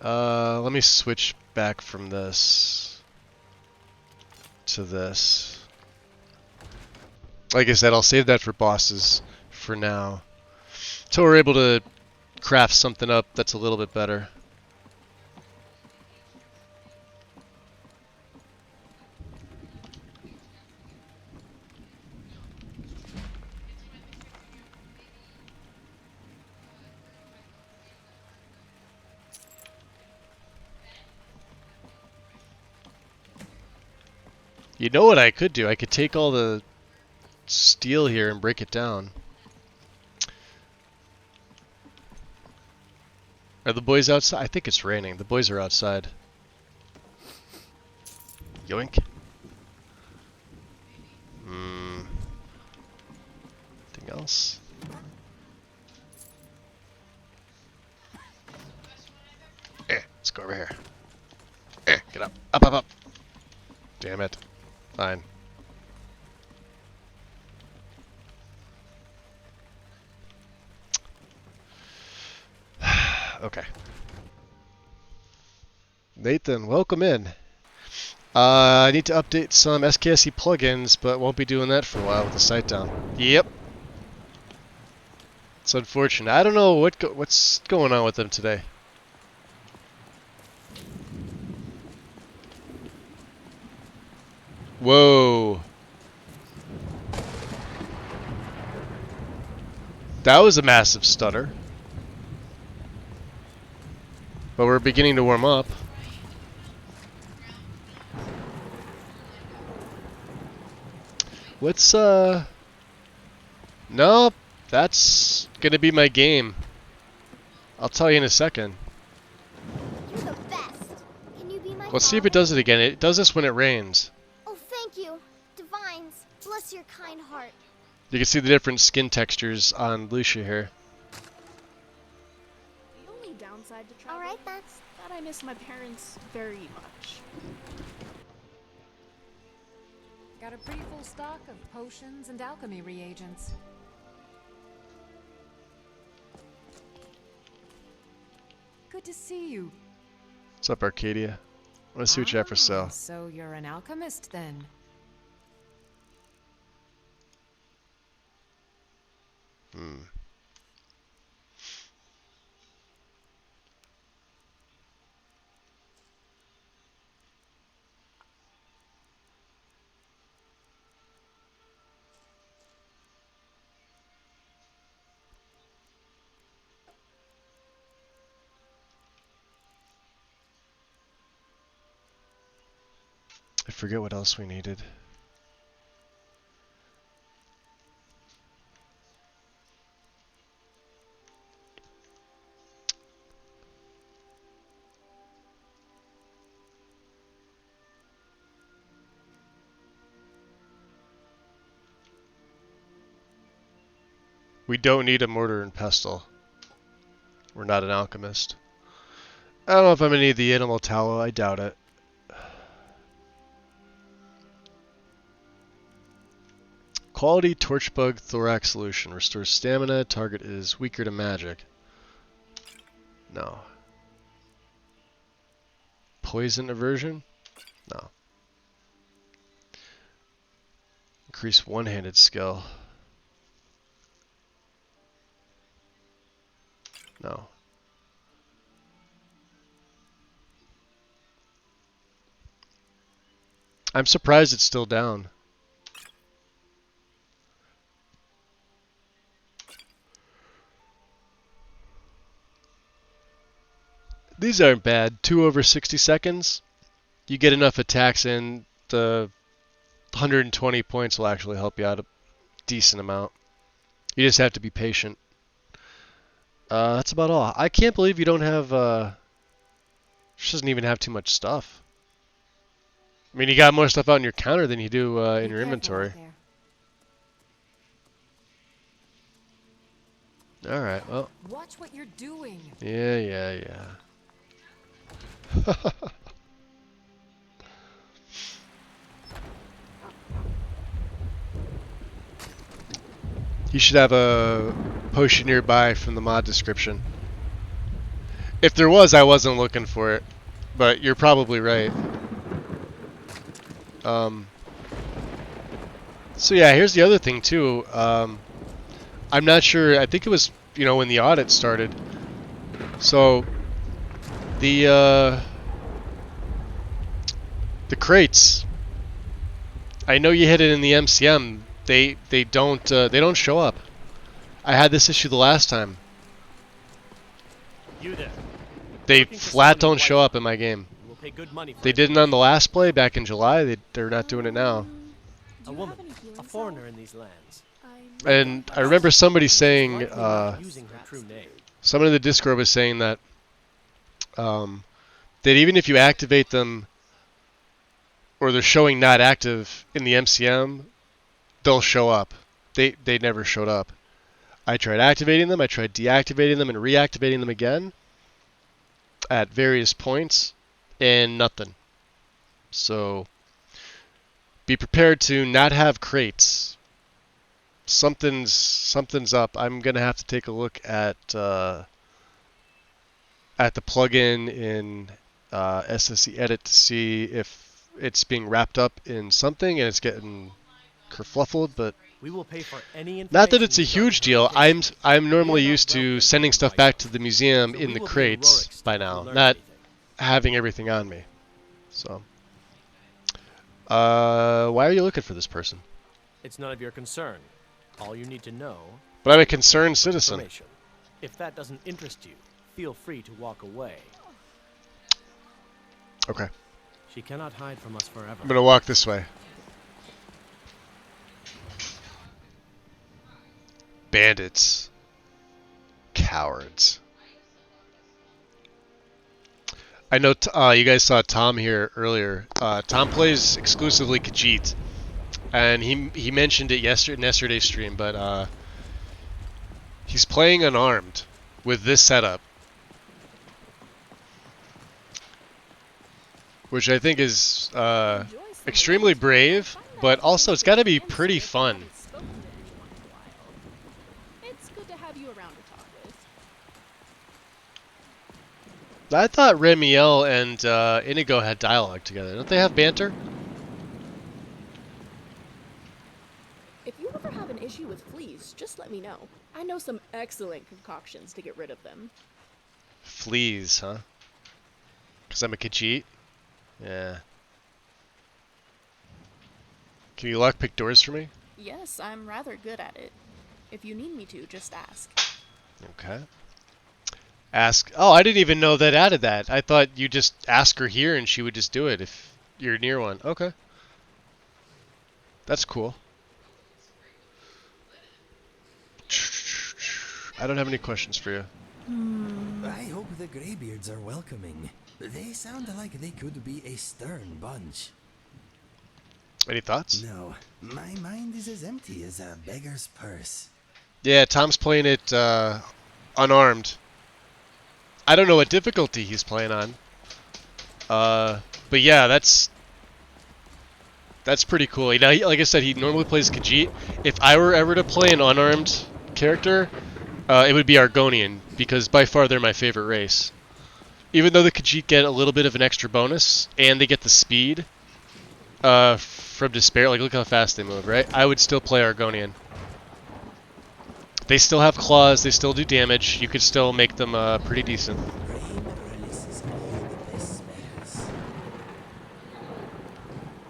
Let me switch back from this to this. Like I said, I'll save that for bosses for now. Until we're able to craft something up that's a little bit better. You know what I could do? I could take all the steel here and break it down. Are the boys outside? I think it's raining. The boys are outside. Yoink. Anything else? Let's go over here. Get up. Up, up, up. Damn it. Fine. Okay. Nathan, welcome in. I need to update some SKSE plugins, but won't be doing that for a while with the site down. Yep. It's unfortunate. I don't know what's going on with them today. Whoa. That was a massive stutter. But we're beginning to warm up. What's, Nope. That's gonna be my game. I'll tell you in a second. You're the best. Can you be my Let's see if it does it again. It does this when it rains. Oh, thank you. Divines, bless your kind heart. You can see the different skin textures on Lucia here. The only downside to traveling is that I miss my parents very much. Got a pretty full stock of potions and alchemy reagents. Good to see you. What's up, Arcadia? Let's see what you have for sale. So you're an alchemist then? I forget what else we needed. We don't need a mortar and pestle. We're not an alchemist. I don't know if I'm gonna need the animal tallow. I doubt it. Quality torchbug thorax solution. Restores stamina. Target is weaker to magic. No. Poison aversion? No. Increase one-handed skill. No. I'm surprised it's still down. These aren't bad. 2 over 60 seconds. You get enough attacks in, the 120 points will actually help you out a decent amount. You just have to be patient. That's about all. I can't believe you don't have, she doesn't even have too much stuff. I mean, you got more stuff out in your counter than you do in your inventory. Alright, well. Watch what you're doing. Yeah. You should have a potion nearby from the mod description. If there was, I wasn't looking for it. But you're probably right. So yeah, here's the other thing too. I'm not sure, I think it was, when the audit started. So, the crates, I know you hit it in the MCM, they don't show up. I had this issue the last time. You there. They flat don't show up in my game. We'll pay good money for They it. didn't on the last play back in July. They're not doing it now. A woman, a foreigner in these lands. And I remember somebody saying, Using her true name. someone in the Discord was saying that that even if you activate them, or they're showing not active in the MCM, they'll show up. They never showed up. I tried activating them, I tried deactivating them and reactivating them again at various points, and nothing. So be prepared to not have crates. Something's up. I'm gonna have to take a look at the plugin in SSE Edit to see if it's being wrapped up in something and it's getting kerfluffled, but We will pay for any not that it's a huge deal. I'm normally used to sending stuff back to the museum in the crates by now, not having everything on me. So, why are you looking for this person? It's none of your concern. All you need to know. But I'm a concerned citizen. Information. If that doesn't interest you, feel free to walk away. Okay. She cannot hide from us forever. I'm gonna walk this way. Bandits. Cowards. I know you guys saw Tom here earlier. Tom plays exclusively Khajiit. And he mentioned it in yesterday's stream, but he's playing unarmed with this setup. Which I think is extremely brave, but also it's got to be pretty fun. It's good to have you around to talk with. I thought Remiel and Inigo had dialogue together. Don't they have banter? If you ever have an issue with fleas, just let me know. I know some excellent concoctions to get rid of them. Fleas, huh? Because I'm a Khajiit? Yeah. Can you lockpick doors for me? Yes, I'm rather good at it. If you need me to, just ask. Okay. Ask. Oh, I didn't even know that added that. I thought you just ask her here and she would just do it if you're near one. Okay. That's cool. I don't have any questions for you. I hope the Greybeards are welcoming. They sound like they could be a stern bunch. Any thoughts? No, my mind is as empty as a beggar's purse. Yeah, Tom's playing it unarmed. I don't know what difficulty he's playing on. But yeah, that's pretty cool. Now, like I said, he normally plays Khajiit. If I were ever to play an unarmed character, it would be Argonian, because by far they're my favorite race. Even though the Khajiit get a little bit of an extra bonus, and they get the speed from Despair, like look how fast they move, right? I would still play Argonian. They still have claws, they still do damage, you could still make them pretty decent.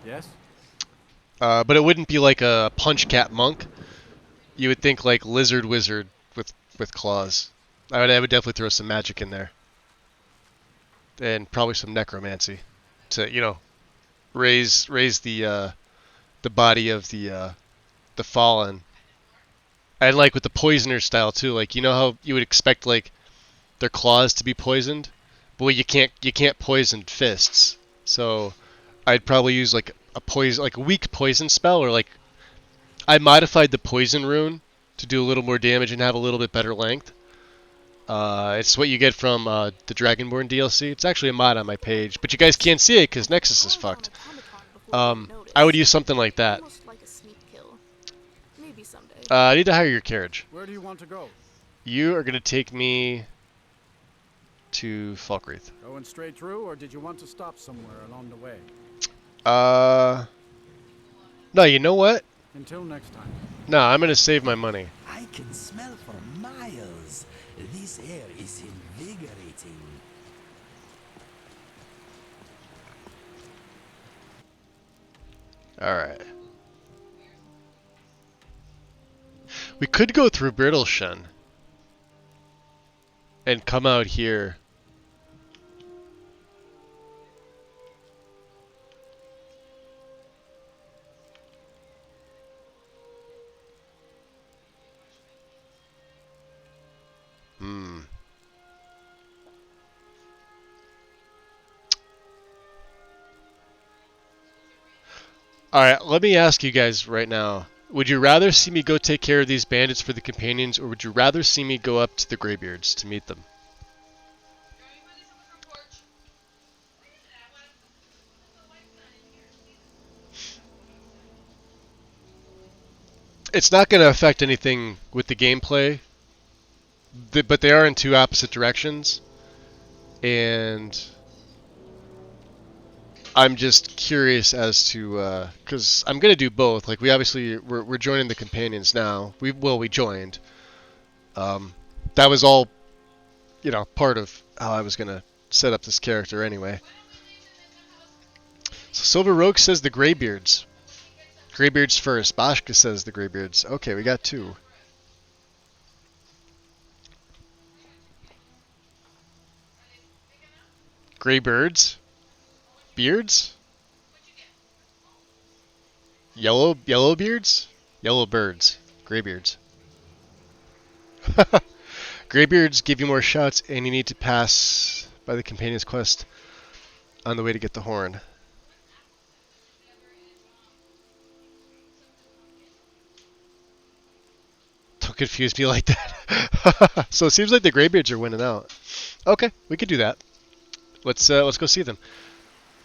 Yes? But it wouldn't be like a punch cat monk. You would think like lizard wizard with claws. I would definitely throw some magic in there. And probably some necromancy to, you know, raise the body of the fallen. And like with the poisoner style too, like you know how you would expect like their claws to be poisoned, but you can't poison fists. So I'd probably use like a weak poison spell, or like I modified the poison rune to do a little more damage and have a little bit better length. It's what you get from the Dragonborn DLC. It's actually a mod on my page, but you guys can't see it because Nexus is fucked. I would use something like that. I need to hire your carriage. Where do you want to go? You are going to take me to Falkreath. Going straight through, or did you want to stop somewhere along the way? No, you know what? Until next time. No, I'm going to save my money. I can smell for miles. This air is invigorating. Alright. We could go through Brittleshen and come out here. Alright, let me ask you guys right now. Would you rather see me go take care of these bandits for the companions, or would you rather see me go up to the Greybeards to meet them? It's not going to affect anything with the gameplay, but they are in two opposite directions, and I'm just curious as to, because I'm gonna do both. Like we're joining the companions now. We joined. That was all, you know, part of how I was gonna set up this character anyway. So Silver Rogue says the Greybeards. Greybeards first. Bashka says the Greybeards. Okay, we got two. Greybirds. Beards? Yellow beards? Yellow birds. Greybeards. Greybeards give you more shots, and you need to pass by the companion's quest on the way to get the horn. Don't confuse me like that. So it seems like the Greybeards are winning out. Okay, we could do that. Let's go see them.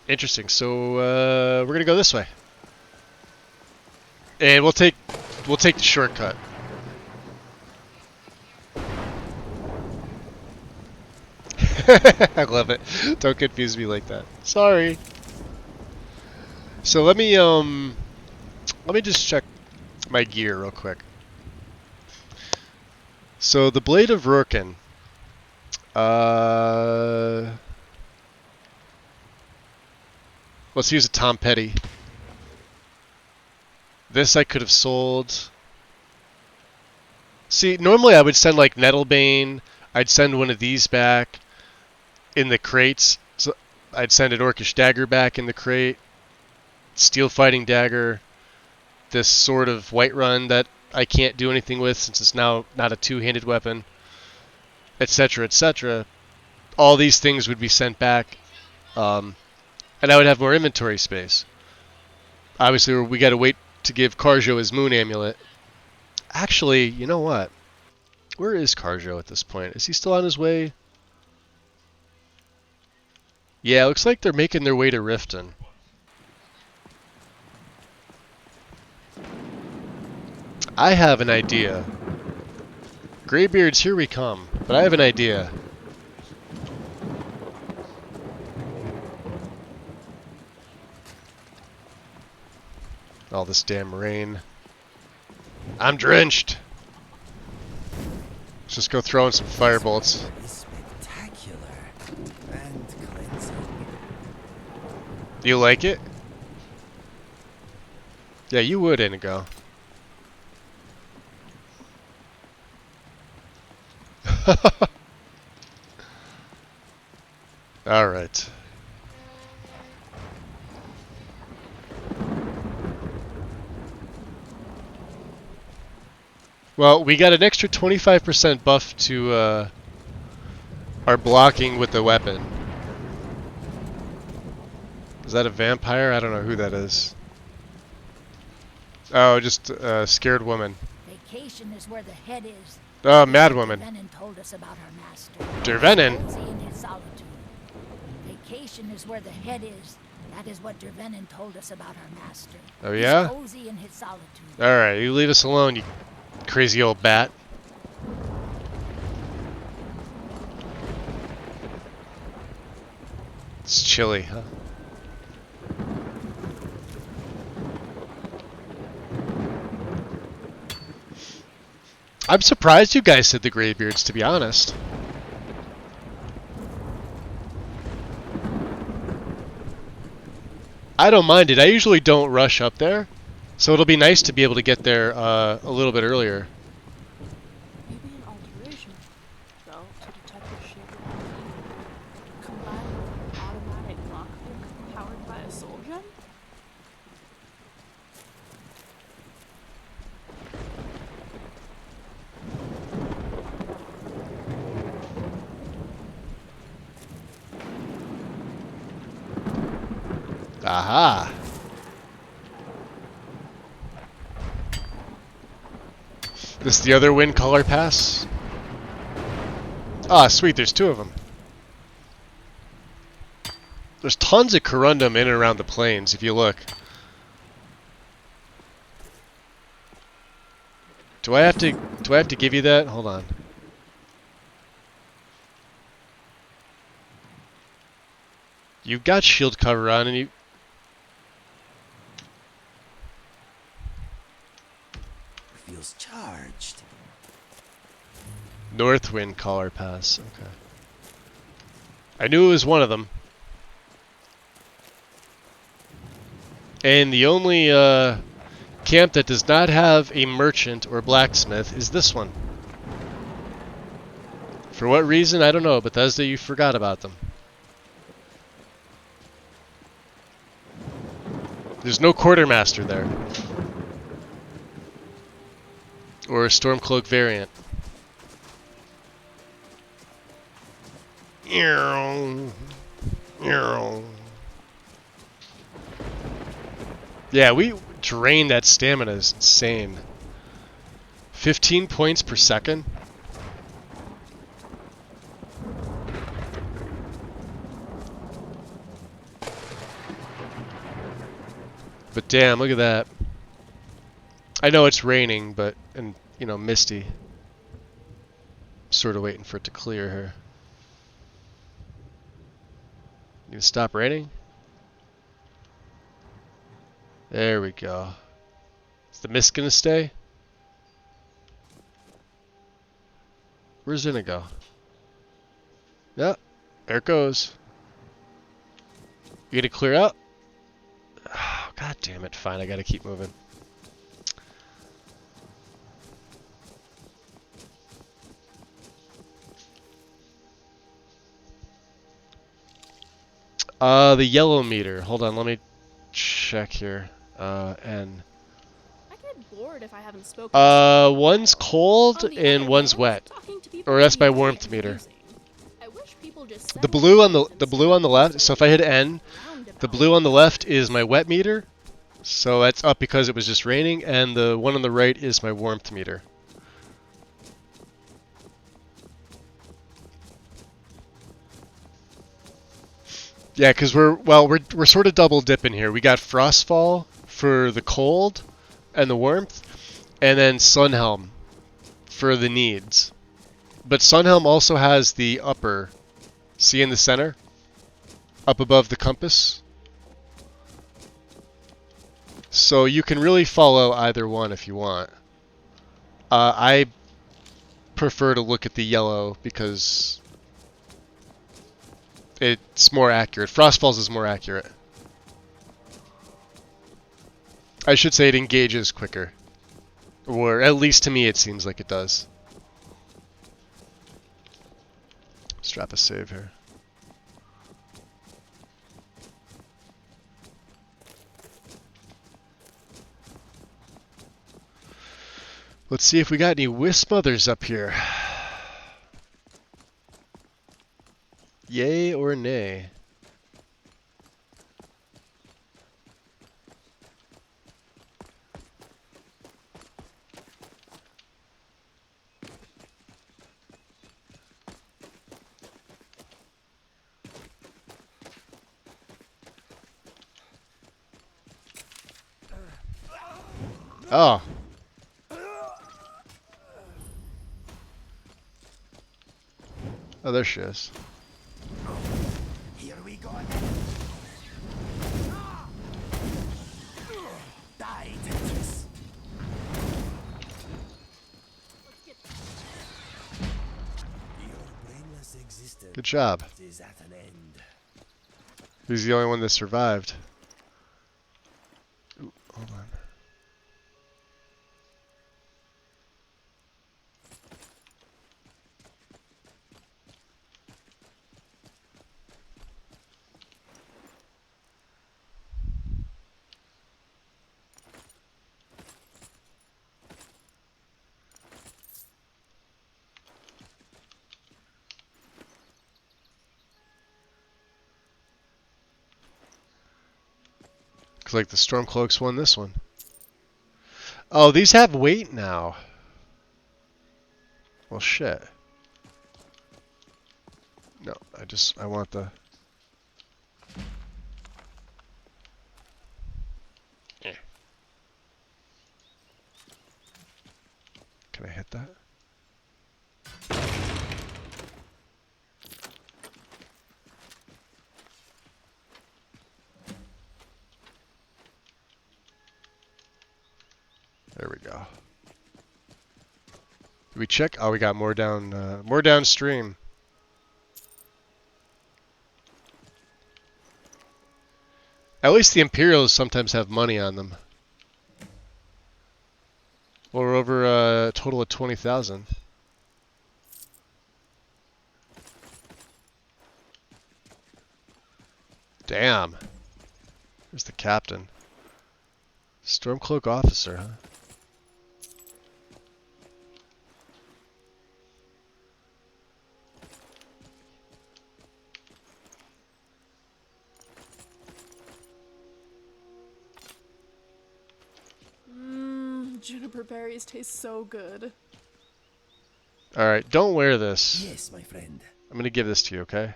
Interesting. So we're gonna go this way, and we'll take the shortcut. I love it. Don't confuse me like that. Sorry. So let me just check my gear real quick. So the Blade of Rurken. Let's use a Tom Petty. This I could have sold. See, normally I would send like Nettlebane. I'd send one of these back in the crates. So I'd send an Orcish Dagger back in the crate. Steel Fighting Dagger. This Sword of Whiterun that I can't do anything with since it's now not a two-handed weapon. Etc., etc. All these things would be sent back. And I would have more inventory space. Obviously, we got to wait to give Karjo his moon amulet. Actually, you know what? Where is Carjo at this point? Is he still on his way? Yeah, it looks like they're making their way to Riften. I have an idea. Greybeards, here we come. But I have an idea. All this damn rain. I'm drenched! Let's just go throw in some firebolts. Spectacular and cleansing. Do you like it? Yeah, you would, Inigo. Alright. Well, we got an extra 25% buff to our blocking with the weapon. Is that a vampire? I don't know who that is. Oh, just a scared woman. Vacation is where the head is. Oh, mad woman. Dervenin told us about our master. Dervenin? Cozy in his solitude. Vacation is where the head is. That is what Dervenin told us about our master. Oh, yeah? He's cozy in his solitude. Alright, you leave us alone, you crazy old bat. It's chilly, huh? I'm surprised you guys said the Greybeards, to be honest. I don't mind it. I usually don't rush up there, so it'll be nice to be able to get there a little bit earlier. Maybe an alteration, though, to detect the shape of the heat, combined with an automatic lockpick powered by a soul gem? Aha! This the other wind collar pass? Ah, sweet, there's two of them. There's tons of corundum in and around the plains, if you look. Do I have to give you that? Hold on. You've got shield cover on and you... Feels charged. Northwind collar pass, okay. I knew it was one of them. And the only camp that does not have a merchant or blacksmith is this one. For what reason, I don't know, Bethesda, you forgot about them. There's no quartermaster there. Or a Stormcloak variant. Yeah, we drained that stamina. Is insane. 15 points per second. But damn, look at that. I know it's raining, but, and you know, misty. Sort of waiting for it to clear here. You can stop raining? There we go. Is the mist gonna stay? Where's it gonna go? Yep, there it goes. You gonna clear out? Oh, God damn it, fine, I gotta keep moving. The yellow meter. Hold on, let me check here. N. I get bored if I haven't spoken. One's cold and one's wet. Or that's my warmth meter. I wish people just The blue on the left, so if I hit N, the blue on the left is my wet meter. So that's up because it was just raining, and the one on the right is my warmth meter. Yeah, because we're sort of double dipping here. We got Frostfall for the cold and the warmth, and then Sunhelm for the needs. But Sunhelm also has the upper, see in the center, up above the compass. So you can really follow either one if you want. I prefer to look at the yellow because it's more accurate. Frostfalls is more accurate. I should say it engages quicker. Or at least to me it seems like it does. Strap a save here. Let's see if we got any wisp mothers up here. Yay or nay? Oh. Oh, there she is. Here we go. Die, Tetris. Your brainless existence Good job. is at an end. He's the only one that survived. Ooh, hold on. Looks like the Stormcloaks won this one. Oh, these have weight now. Well, shit. No, I want the... Yeah. Can I hit that? There we go. Did we check? Oh, we got more downstream. At least the Imperials sometimes have money on them. Well, we're over a total of 20,000. Damn. Where's the captain? Stormcloak officer, huh? Juniper berries taste so good. Alright, don't wear this. Yes, my friend. I'm gonna give this to you, okay?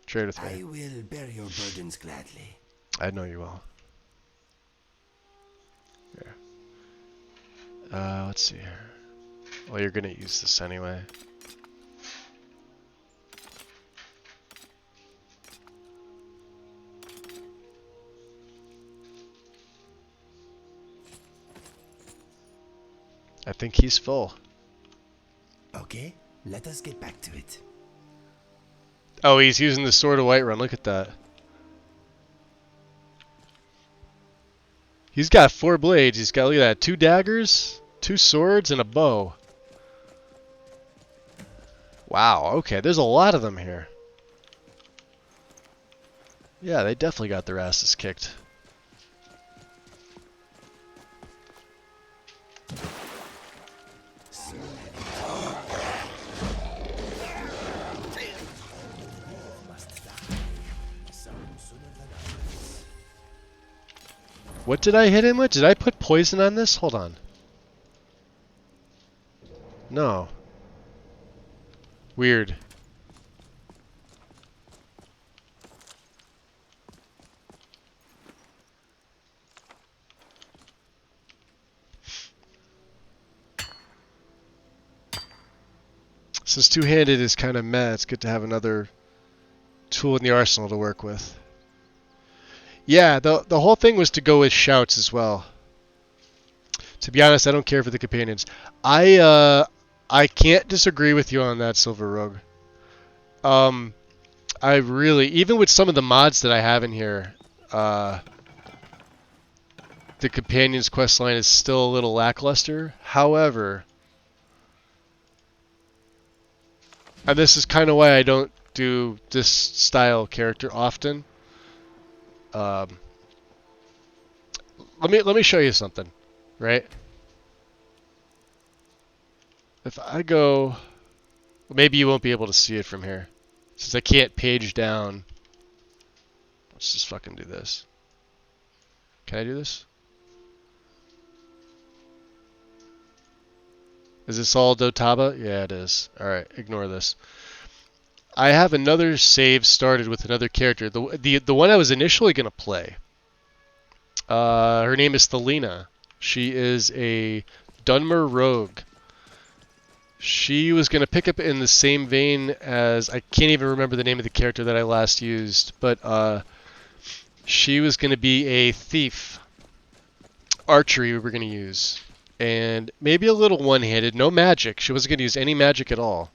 Trade with me. I will bear your burdens gladly. I know you will. Here. Let's see here. Well, you're gonna use this anyway. I think he's full. Okay, let us get back to it. Oh, he's using the Sword of Whiterun. Look at that. He's got 4 blades. He's got, look at that, 2 daggers, 2 swords, and a bow. Wow, okay, there's a lot of them here. Yeah, they definitely got their asses kicked. What did I hit him with? Did I put poison on this? Hold on. No. Weird. Since two-handed is kind of meh, it's good to have another tool in the arsenal to work with. Yeah, the whole thing was to go with shouts as well. To be honest, I don't care for the companions. I can't disagree with you on that, Silver Rogue. I really, even with some of the mods that I have in here, the companions questline is still a little lackluster. However, and this is kind of why I don't do this style character often. Let me show you something, right? If I go, maybe you won't be able to see it from here, since I can't page down. Let's just fucking do this. Can I do this? Is this all Dotaba? Yeah, it is. Alright, ignore this. I have another save started with another character. The one I was initially going to play. Her name is Thelina. She is a Dunmer rogue. She was going to pick up in the same vein as... I can't even remember the name of the character that I last used. But she was going to be a thief. Archery we were going to use. And maybe a little one-handed. No magic. She wasn't going to use any magic at all.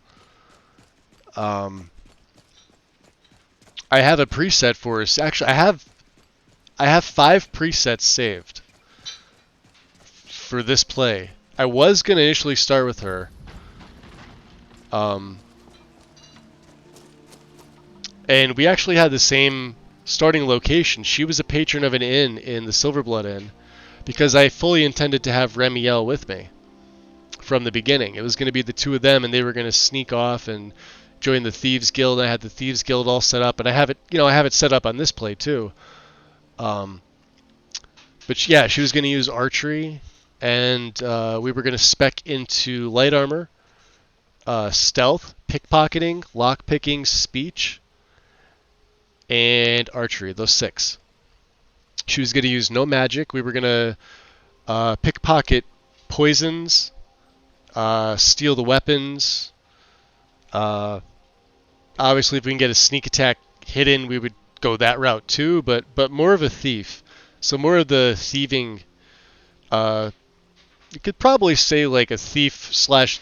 I have a preset for her. Actually, I have 5 presets saved for this play. I was going to initially start with her. And we actually had the same starting location. She was a patron of an inn in the Silverblood Inn, because I fully intended to have Remiel with me from the beginning. It was going to be the two of them, and they were going to sneak off and join the Thieves Guild. I had the Thieves Guild all set up, and I have it set up on this play too. But yeah, she was going to use archery, and we were going to spec into light armor, stealth, pickpocketing, lockpicking, speech, and archery. Those 6. She was going to use no magic. We were going to pickpocket poisons, steal the weapons. Obviously, if we can get a sneak attack hidden, we would go that route too. But more of a thief. So more of the thieving. You could probably say like a thief slash.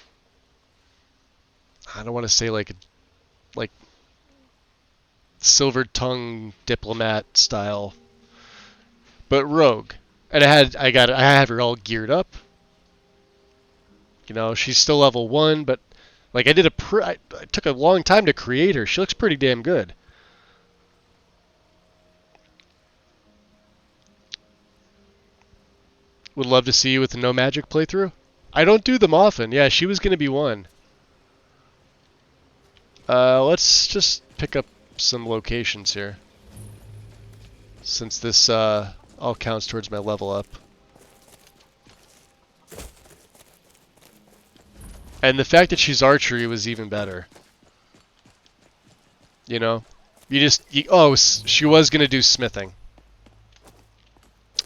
I don't want to say like silver tongue diplomat style. But rogue. And I have her all geared up. You know, she's still level 1, but like I took a long time to create her. She looks pretty damn good. Would love to see you with a no magic playthrough. I don't do them often. Yeah, she was going to be one. Let's just pick up some locations here, since this all counts towards my level up. And the fact that she's archery was even better. You know? She was going to do smithing.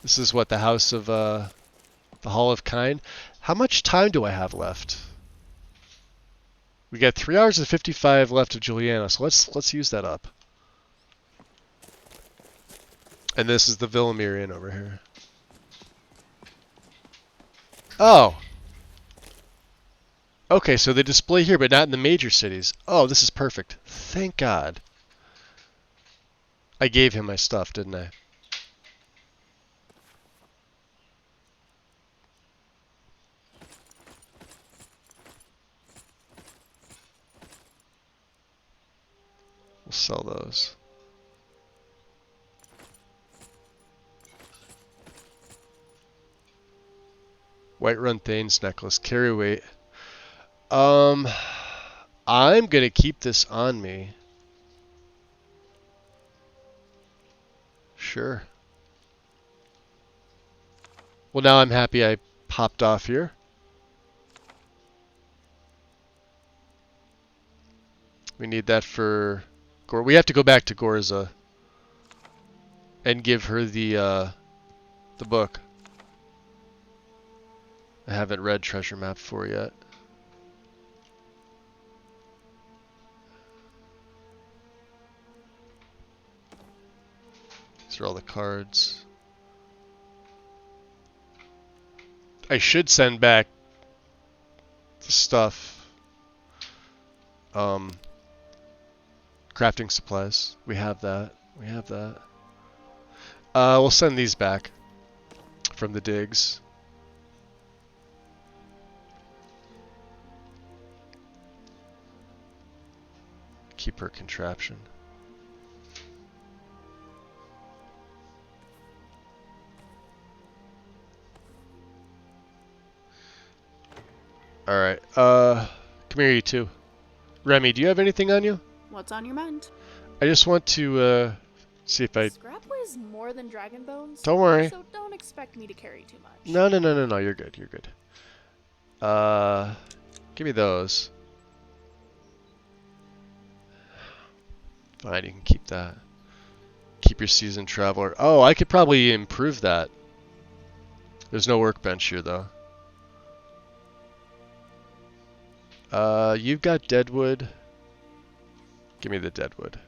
This is what, the house of, the Hall of Kind? How much time do I have left? We got 3 hours and 55 left of Juliana, so let's use that up. And this is the Villamir Inn over here. Oh! Okay, so they display here, but not in the major cities. Oh, this is perfect. Thank God. I gave him my stuff, didn't I? We'll sell those. White Run Thane's necklace. Carry weight. I'm gonna keep this on me. Sure. Well, now I'm happy I popped off here. We need that for Gore. We have to go back to Gorza and give her the book. I haven't read Treasure Map 4 yet. through all the cards. I should send back the stuff. Crafting supplies. We have that. We have that. We'll send these back from the digs. Keep her contraption. Alright, come here you two. Remy, do you have anything on you? What's on your mind? I just want to, see if I... Scrap weighs more than dragon bones. Don't worry. So don't expect me to carry too much. No, you're good, you're good. Give me those. Fine, you can keep that. Keep your seasoned traveler. Oh, I could probably improve that. There's no workbench here, though. You've got deadwood. Give me the deadwood.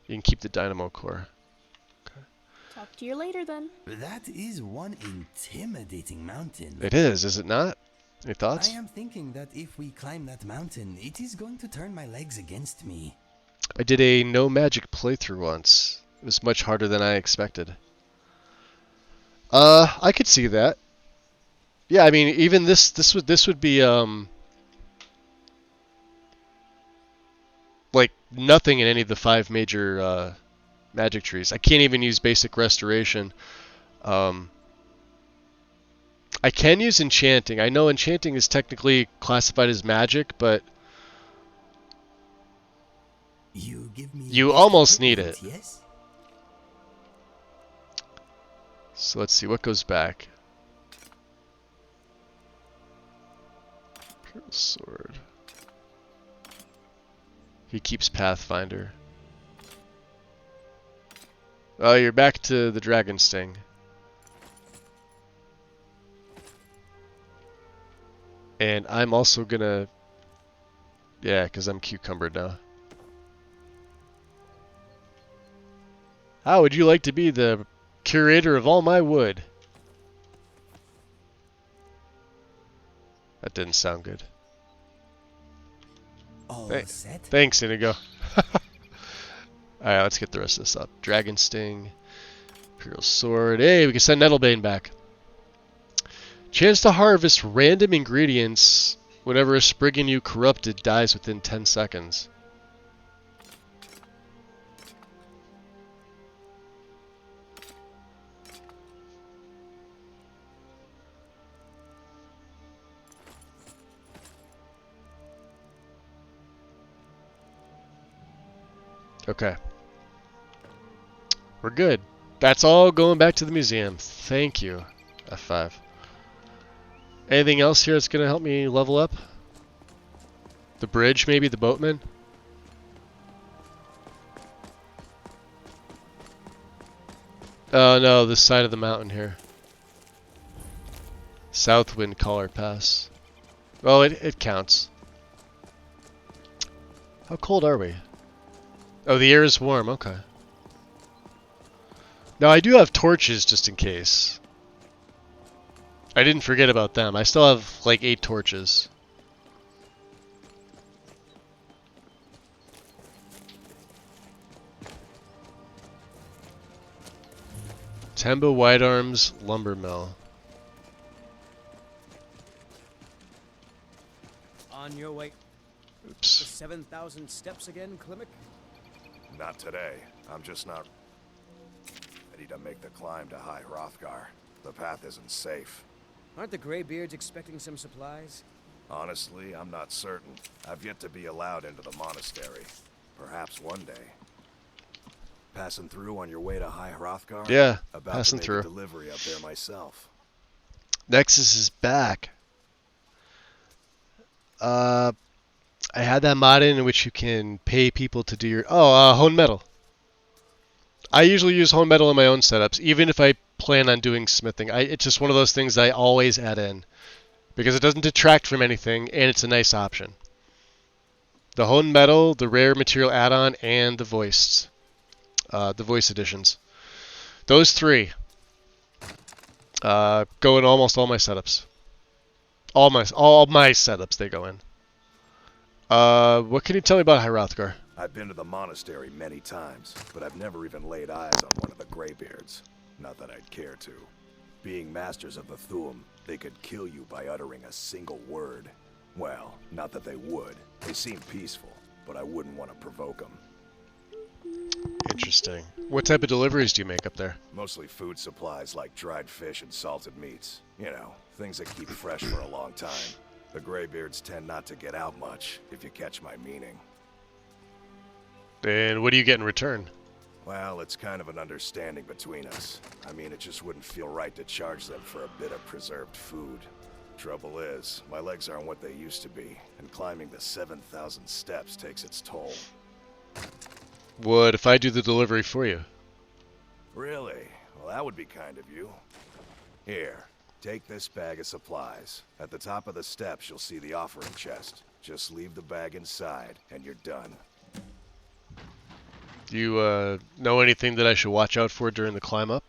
You can keep the dynamo core. Okay. Talk to you later, then. That is one intimidating mountain. It is it not? Any thoughts? I am thinking that if we climb that mountain, it is going to turn my legs against me. I did a no magic playthrough once. It was much harder than I expected. I could see that. Yeah, I mean, even this would be like nothing in any of the 5 major magic trees. I can't even use basic restoration. I can use enchanting. I know enchanting is technically classified as magic, but you almost need it. Yes? So let's see what goes back. Pearl sword. He keeps Pathfinder. Oh, you're back to the Dragon Sting. And I'm also gonna... Yeah, because I'm cucumbered now. How would you like to be the curator of all my wood? That didn't sound good. All set? Thanks, Inigo. Alright, let's get the rest of this up. Dragon Sting. Imperial Sword. Hey, we can send Nettlebane back. Chance to harvest random ingredients whenever a Spriggan you corrupted dies within 10 seconds. Okay. We're good. That's all going back to the museum. Thank you, F5. Anything else here that's going to help me level up? The bridge, maybe? The boatman? Oh, no, this side of the mountain here. Southwind Collar Pass. Well, it counts. How cold are we? Oh, the air is warm. Okay. Now, I do have torches just in case. I didn't forget about them. I still have like 8 torches. Temba White Arms Lumber Mill. On your way. Oops. The 7,000 steps again, Klimek? Not today. I'm just not ready to make the climb to High Hrothgar. The path isn't safe. Aren't the Greybeards expecting some supplies? Honestly, I'm not certain. I've yet to be allowed into the monastery. Perhaps one day. Passing through on your way to High Hrothgar? Yeah, about passing to make through. a delivery up there myself. Nexus is back. I had that mod in which you can pay people to do your... Oh, Hone Metal. I usually use Hone Metal in my own setups, even if I plan on doing smithing. It's just one of those things I always add in. Because it doesn't detract from anything, and it's a nice option. The Hone Metal, the Rare Material add-on, and the voice editions. Those three go in almost all my setups. All my setups they go in. What can you tell me about Hrothgar? I've been to the monastery many times, but I've never even laid eyes on one of the Greybeards. Not that I'd care to. Being masters of the Thu'um, they could kill you by uttering a single word. Well, not that they would. They seem peaceful, but I wouldn't want to provoke them. Interesting. What type of deliveries do you make up there? Mostly food supplies like dried fish and salted meats. You know, things that keep fresh for a long time. The Greybeards tend not to get out much, if you catch my meaning. And what do you get in return? Well, it's kind of an understanding between us. I mean, it just wouldn't feel right to charge them for a bit of preserved food. Trouble is, my legs aren't what they used to be, and climbing the 7,000 steps takes its toll. What if I do the delivery for you? Really? Well, that would be kind of you. Here, take this bag of supplies. At the top of the steps, you'll see the offering chest. Just leave the bag inside, and you're done. Do you know anything that I should watch out for during the climb up?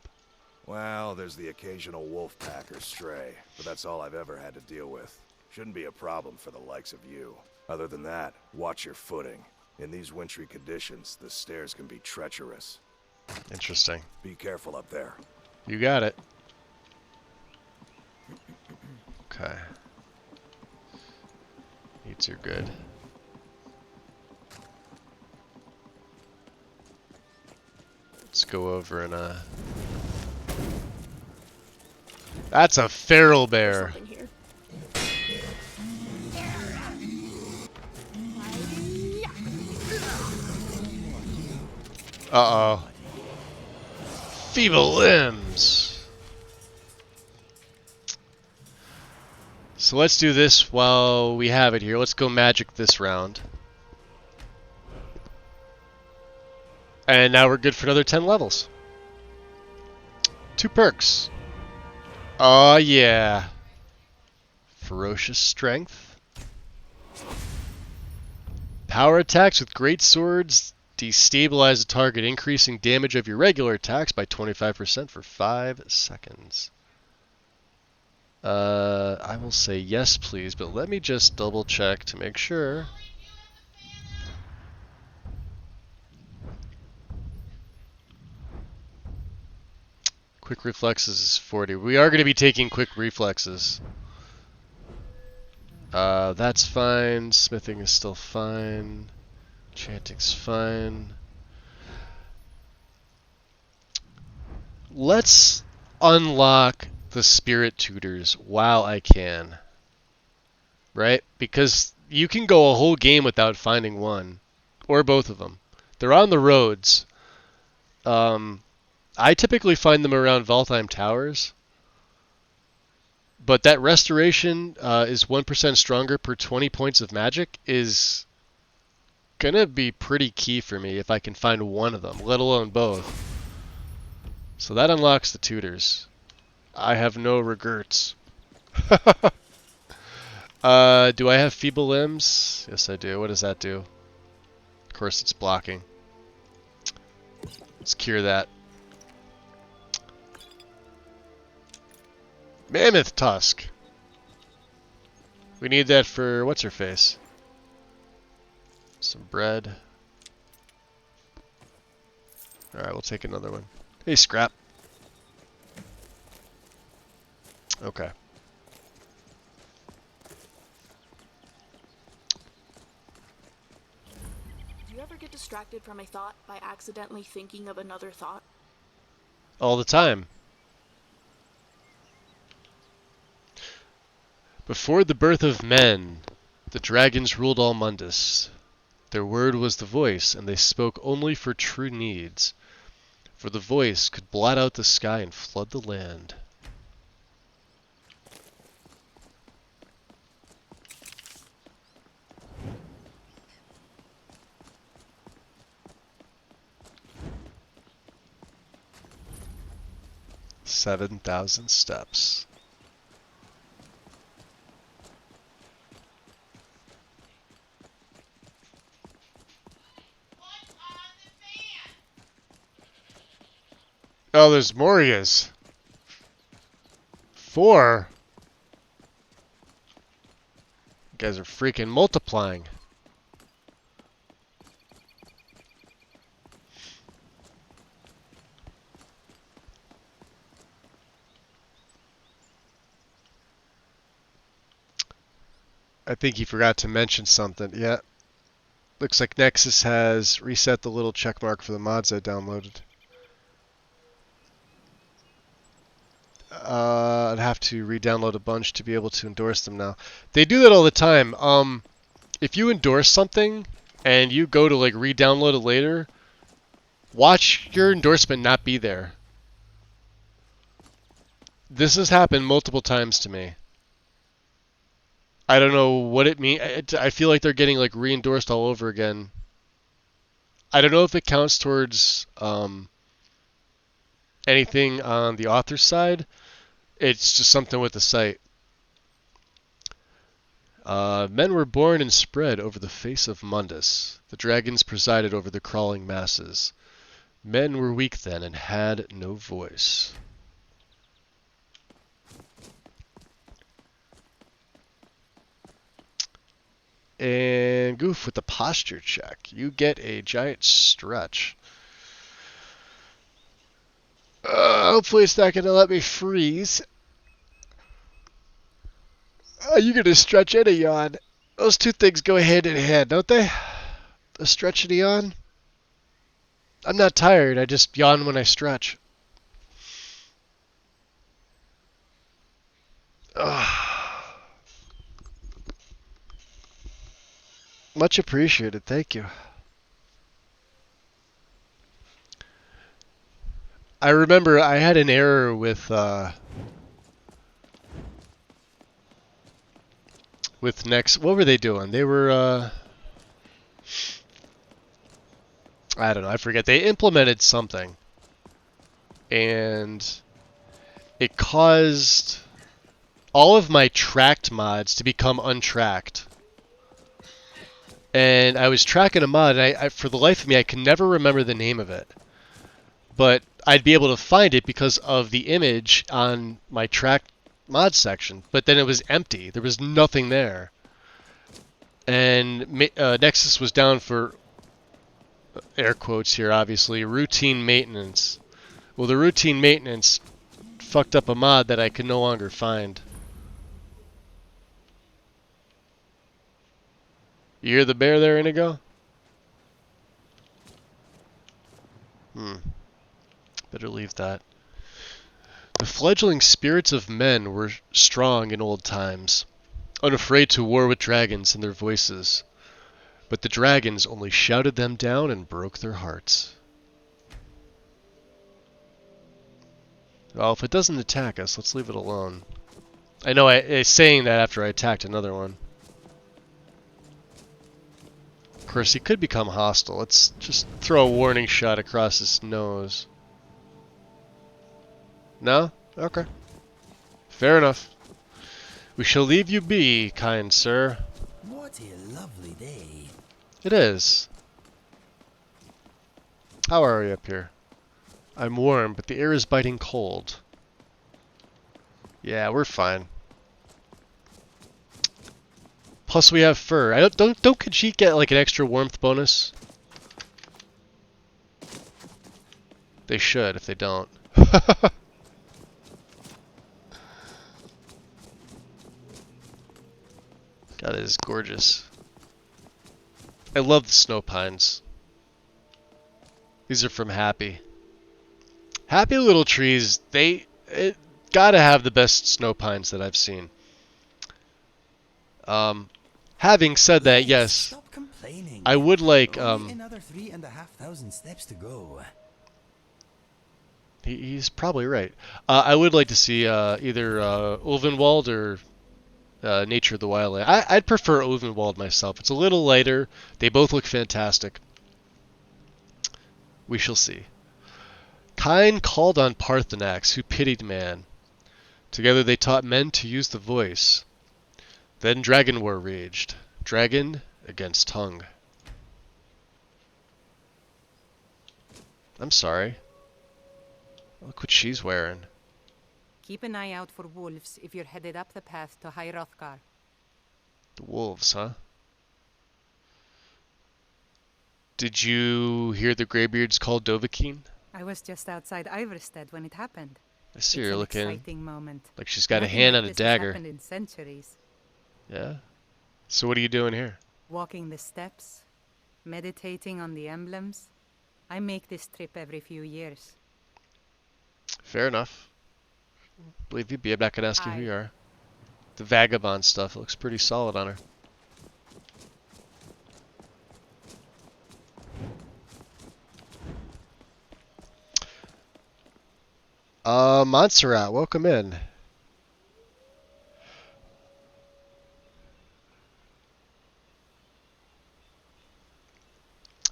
Well, there's the occasional wolf pack or stray, but that's all I've ever had to deal with. Shouldn't be a problem for the likes of you. Other than that, watch your footing. In these wintry conditions, the stairs can be treacherous. Interesting. Be careful up there. You got it. Okay. Eats are good. Let's go over and That's a feral bear. Uh-oh. Feeble limbs. So let's do this while we have it here. Let's go magic this round. And now we're good for another 10 levels. 2 perks. Oh yeah. Ferocious strength. Power attacks with great swords destabilize the target, increasing damage of your regular attacks by 25% for 5 seconds. I will say yes, please, but let me just double check to make sure. Quick reflexes is 40. We are going to be taking quick reflexes. That's fine. Smithing is still fine. Chanting's fine. Let's unlock the spirit tutors while I can. Right? Because you can go a whole game without finding one. Or both of them. They're on the roads. I typically find them around Valtheim Towers. But that restoration is 1% stronger per 20 points of magic is gonna be pretty key for me if I can find one of them, let alone both. So that unlocks the tutors. I have no regrets. Do I have feeble limbs? Yes, I do. What does that do? Of course, it's blocking. Let's cure that. Mammoth tusk. We need that for what's her face? Some bread. Alright, we'll take another one. Hey, Scrap. Okay. Do you ever get distracted from a thought by accidentally thinking of another thought? All the time. Before the birth of men, the dragons ruled all Mundus. Their word was the voice, and they spoke only for true needs. For the voice could blot out the sky and flood the land. $7,000 steps. Oh, there's Morias. 4. You guys are freaking multiplying. I think he forgot to mention something. Yeah. Looks like Nexus has reset the little check mark for the mods I downloaded. I'd have to re-download a bunch to be able to endorse them now. They do that all the time. If you endorse something and you go to like re-download it later, watch your endorsement not be there. This has happened multiple times to me. I don't know what it means. I feel like they're getting like re-endorsed all over again. I don't know if it counts towards anything on the author's side. It's just something with the site. Men were born and spread over the face of Mundus. The dragons presided over the crawling masses. Men were weak then and had no voice. And Goof with the posture check. You get a giant stretch. Hopefully it's not going to let me freeze. You're going to stretch and a yawn. Those two things go hand in hand, don't they? A stretch and a yawn? I'm not tired. I just yawn when I stretch. Much appreciated. Thank you. I remember I had an error with Next. What were they doing? They were I don't know. I forget. They implemented something, and it caused all of my tracked mods to become untracked. And I was tracking a mod, and I for the life of me, I can never remember the name of it. But I'd be able to find it because of the image on my tracked mod section. But then it was empty. There was nothing there. And Nexus was down for, air quotes here, obviously, routine maintenance. Well, the routine maintenance fucked up a mod that I could no longer find. You hear the bear there, Inigo? Better leave that. The fledgling spirits of men were strong in old times, unafraid to war with dragons and their voices. But the dragons only shouted them down and broke their hearts. Well, if it doesn't attack us, let's leave it alone. I know I'm saying that after I attacked another one. Of course, he could become hostile. Let's just throw a warning shot across his nose. No? Okay. Fair enough. We shall leave you be, kind sir. What a lovely day. It is. How are we up here? I'm warm, but the air is biting cold. Yeah, we're fine. Plus we have fur. Don't Khajiit get like an extra warmth bonus? They should if they don't. God, it is gorgeous. I love the snow pines. These are from Happy. Happy Little Trees, they gotta have the best snow pines that I've seen. Having said that, yes, I would like another 3,500 steps to go. He's probably right. I would like to see either Ulvenwald or Nature of the Wildland. I'd prefer Ulvenwald myself. It's a little lighter. They both look fantastic. We shall see. Kine called on Parthenax, who pitied man. Together they taught men to use the voice. Then dragon war raged. Dragon against tongue. I'm sorry. Look what she's wearing. Keep an eye out for wolves if you're headed up the path to High Hrothgar. The wolves, huh? Did you hear the Greybeards called Dovahkiin? I was just outside Iverstead when it happened. I see It's her an looking exciting moment. like she's got a Nothing hand like on a this has dagger. happened in centuries. Yeah? So what are you doing here? Walking the steps, meditating on the emblems. I make this trip every few years. Fair enough. Believe you, I'm not gonna ask you who you are. The vagabond stuff looks pretty solid on her. Montserrat, welcome in.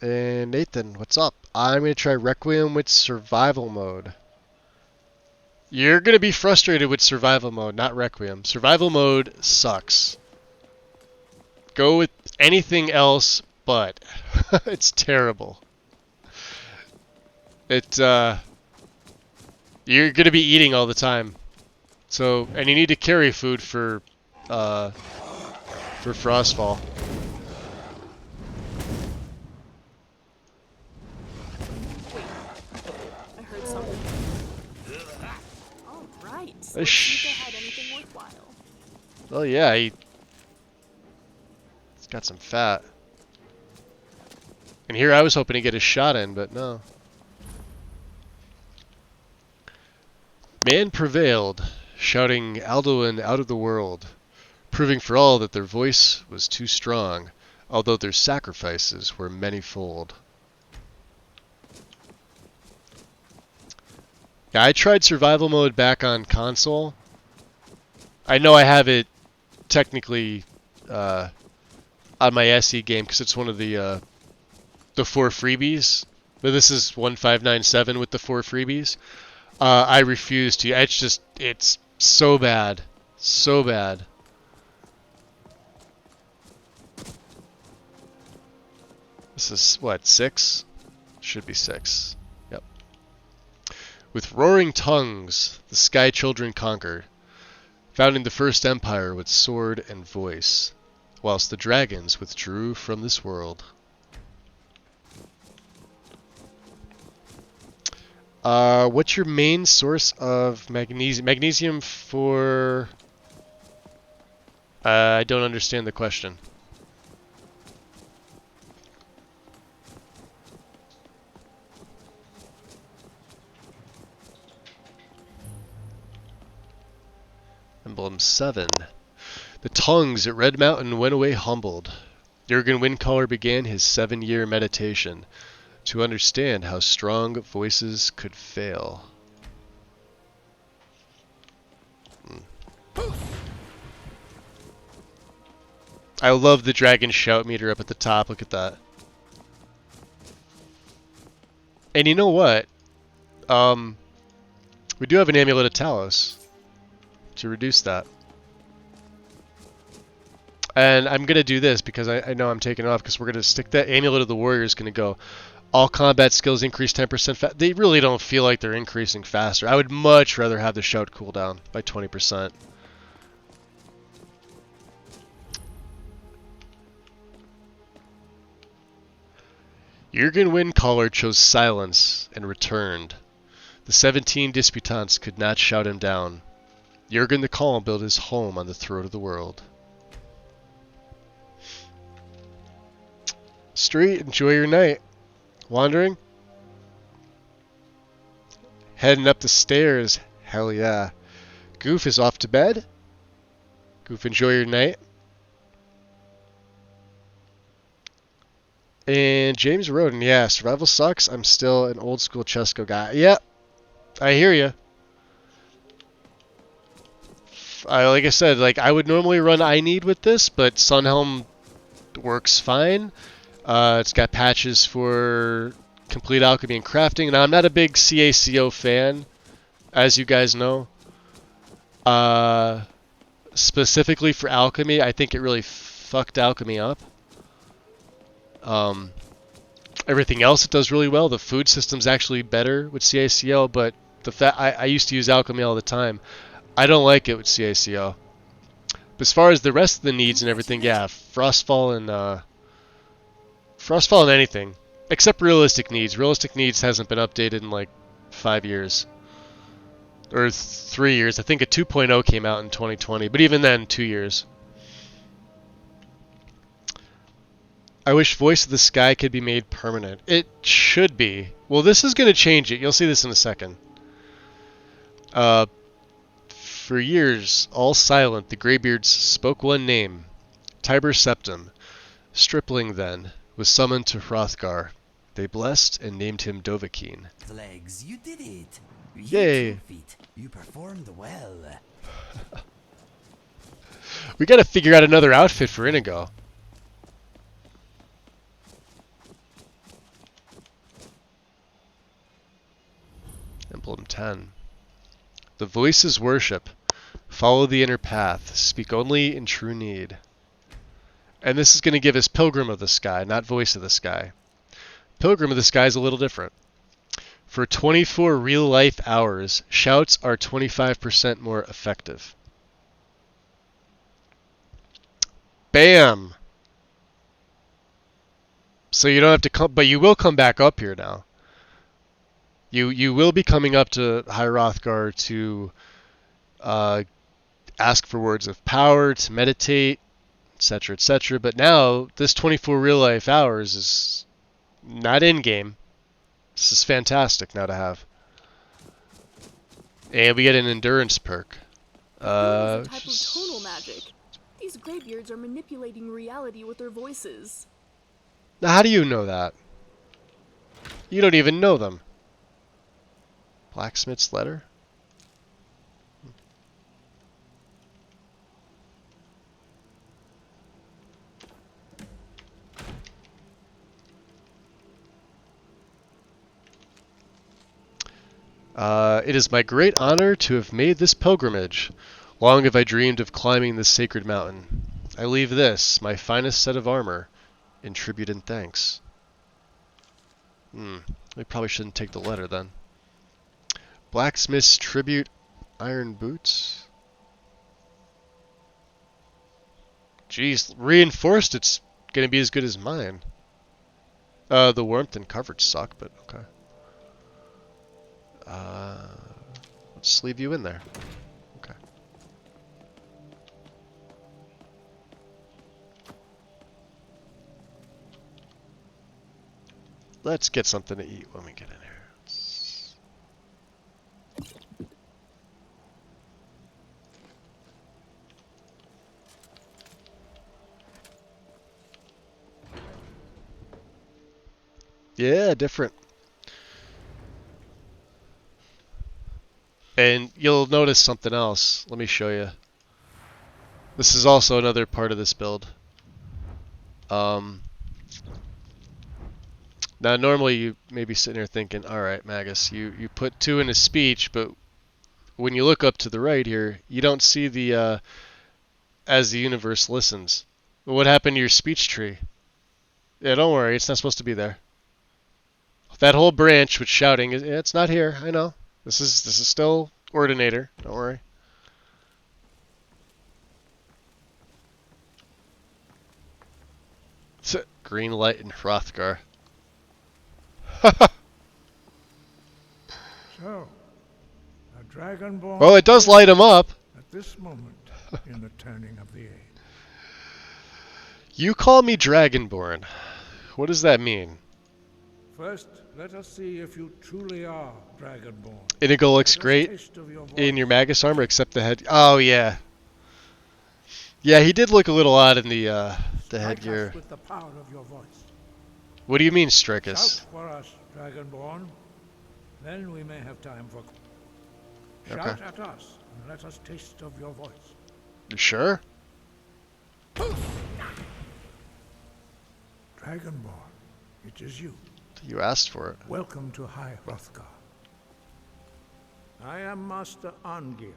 And Nathan, what's up? I'm going to try Requiem with survival mode. You're going to be frustrated with survival mode, not Requiem. Survival mode sucks. Go with anything else but. It's terrible. You're going to be eating all the time. So, and you need to carry food for Frostfall. I heard something. All right. Let's see if they had anything worthwhile. Well, yeah, he's got some fat. And here I was hoping to get a shot in, but no. Man prevailed, shouting Alduin out of the world, proving for all that their voice was too strong, although their sacrifices were manyfold. Yeah, I tried survival mode back on console. I know I have it technically on my SE game because it's one of the 4 freebies, but this is 1597 with the 4 freebies. I refuse to. It's so bad. So bad. This is, what, 6? Should be 6. Yep. With roaring tongues, the Sky Children conquered, founding the first empire with sword and voice, whilst the dragons withdrew from this world. What's your main source of magnesium? Magnesium for... I don't understand the question. Emblem 7. The tongues at Red Mountain went away humbled. Jurgen Windcaller began his 7-year meditation to understand how strong voices could fail. I love the dragon shout meter up at the top. Look at that. And you know what? We do have an Amulet of Talos to reduce that. And I'm going to do this because I know I'm taking off because we're going to stick that Amulet of the Warrior is going to go. All combat skills increase 10%. They really don't feel like they're increasing faster. I would much rather have the shout cooldown by 20%. Jurgen Windcaller chose silence and returned. The 17 disputants could not shout him down. Jurgen the Calm built his home on the throat of the world. Street, enjoy your night. Wandering? Heading up the stairs. Hell yeah. Goof is off to bed. Goof, enjoy your night. And James Roden, yeah, survival sucks. I'm still an old school Chesco guy. Yep, I hear you. Like I said, I would normally run I Need with this, but Sunhelm works fine. It's got patches for complete alchemy and crafting. Now, I'm not a big CACO fan, as you guys know. Specifically for alchemy, I think it really fucked alchemy up. Everything else it does really well. The food system's actually better with CACO, but I used to use alchemy all the time. I don't like it with CACO. But as far as the rest of the needs and everything, yeah, Frostfall and anything. Except realistic needs. Realistic needs hasn't been updated in like 5 years. Or 3 years. I think a 2.0 came out in 2020. But even then, 2 years. I wish Voice of the Sky could be made permanent. It should be. Well, this is going to change it. You'll see this in a second. For years, all silent, the Greybeards spoke one name. Tiber Septim. Stripling, then, was summoned to Hrothgar. They blessed and named him Dovahkiin. Legs, you did it. Yay. Feet, you performed well. We gotta figure out another outfit for Inigo. Emblem 10. The voices worship. Follow the inner path. Speak only in true need. And this is going to give us Pilgrim of the Sky, not Voice of the Sky. Pilgrim of the Sky is a little different. For 24 real-life hours, shouts are 25% more effective. Bam! So you don't have to come, but you will come back up here now. You will be coming up to High Hrothgar to ask for words of power, to meditate, etc., etc. But now, this 24 real-life hours is not in-game. This is fantastic now to have. And we get an endurance perk. It's a type of tonal magic. These graybeards are manipulating reality with their voices. Now, how do you know that? You don't even know them. Blacksmith's letter? It is my great honor to have made this pilgrimage. Long have I dreamed of climbing this sacred mountain. I leave this, my finest set of armor, in tribute and thanks. We probably shouldn't take the letter then. Blacksmith's tribute, iron boots. Jeez, reinforced it's gonna be as good as mine. The warmth and coverage suck, but okay. Let's leave you in there. Okay. Let's get something to eat when we get in here. Yeah, different. And you'll notice something else. Let me show you. This is also another part of this build. Now normally you may be sitting here thinking, alright Magus, you put 2 in a speech, but when you look up to the right here, you don't see the as the universe listens. What happened to your speech tree? Yeah, don't worry, it's not supposed to be there. That whole branch with shouting, it's not here, I know. This is still Ordinator, don't worry. Green light in Hrothgar. So, a dragonborn. Well, it does light him up. At this moment in the turning of the age. You call me Dragonborn. What does that mean? First, let us see if you truly are dragonborn. Inigo looks great in your Magus armor, except the head. Oh yeah, yeah, he did look a little odd in the headgear. With the power of your voice. What do you mean, strike us? Shout for us, dragonborn. Then we may have time for. Okay. Shout at us and let us taste of your voice. You sure? Dragonborn, it is you. You asked for it. Welcome to High Hrothgar. I am Master Angir.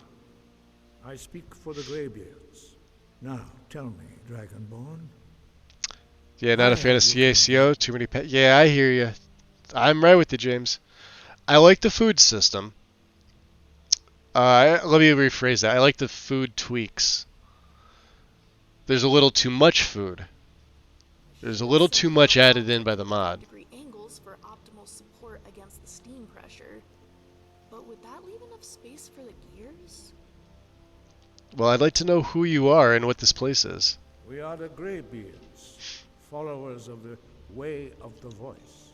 I speak for the Greybeards. Now, tell me, Dragonborn. Yeah, not a fan of CACO. Too many pets. Yeah, I hear you. I'm right with you, James. I like the food system. Let me rephrase that. I like the food tweaks. There's a little too much food. There's a little too much added in by the mod. Degree angles for optimal support against the steam pressure. But would that leave enough space for the gears? Well, I'd like to know who you are and what this place is. We are the Greybeards, followers of the Way of the Voice.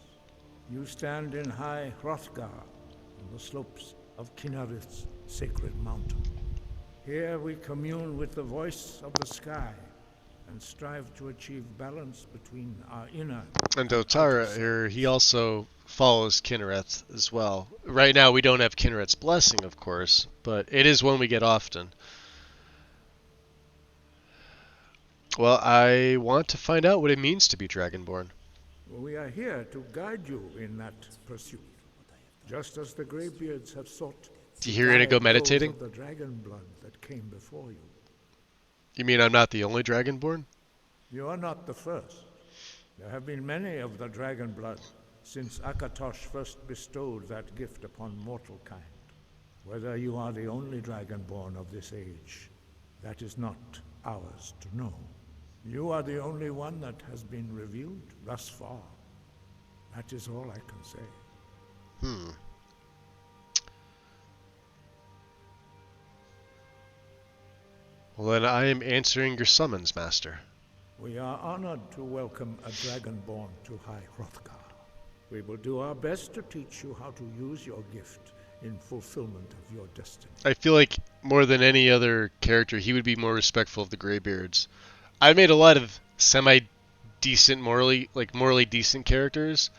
You stand in high Hrothgar, on the slopes of Kinarith's sacred mountain. Here we commune with the voice of the sky and strive to achieve balance between our inner and Dotara here, he also follows Kinnereth as well. Right now we don't have Kinnereth's blessing, of course, but it is one we get often. Well, I want to find out what it means to be Dragonborn. We are here to guide you in that pursuit, just as the Greybeards have sought. Do you hear Inigo meditating? Of the dragon blood that came before you. You mean I'm not the only Dragonborn? You are not the first. There have been many of the dragon blood since Akatosh first bestowed that gift upon mortal kind. Whether you are the only Dragonborn of this age, that is not ours to know. You are the only one that has been revealed thus far. That is all I can say. Well, then I am answering your summons, Master. We are honored to welcome a Dragonborn to High Hrothgar. We will do our best to teach you how to use your gift in fulfillment of your destiny. I feel like more than any other character, he would be more respectful of the Greybeards. I made a lot of semi-decent, morally decent characters.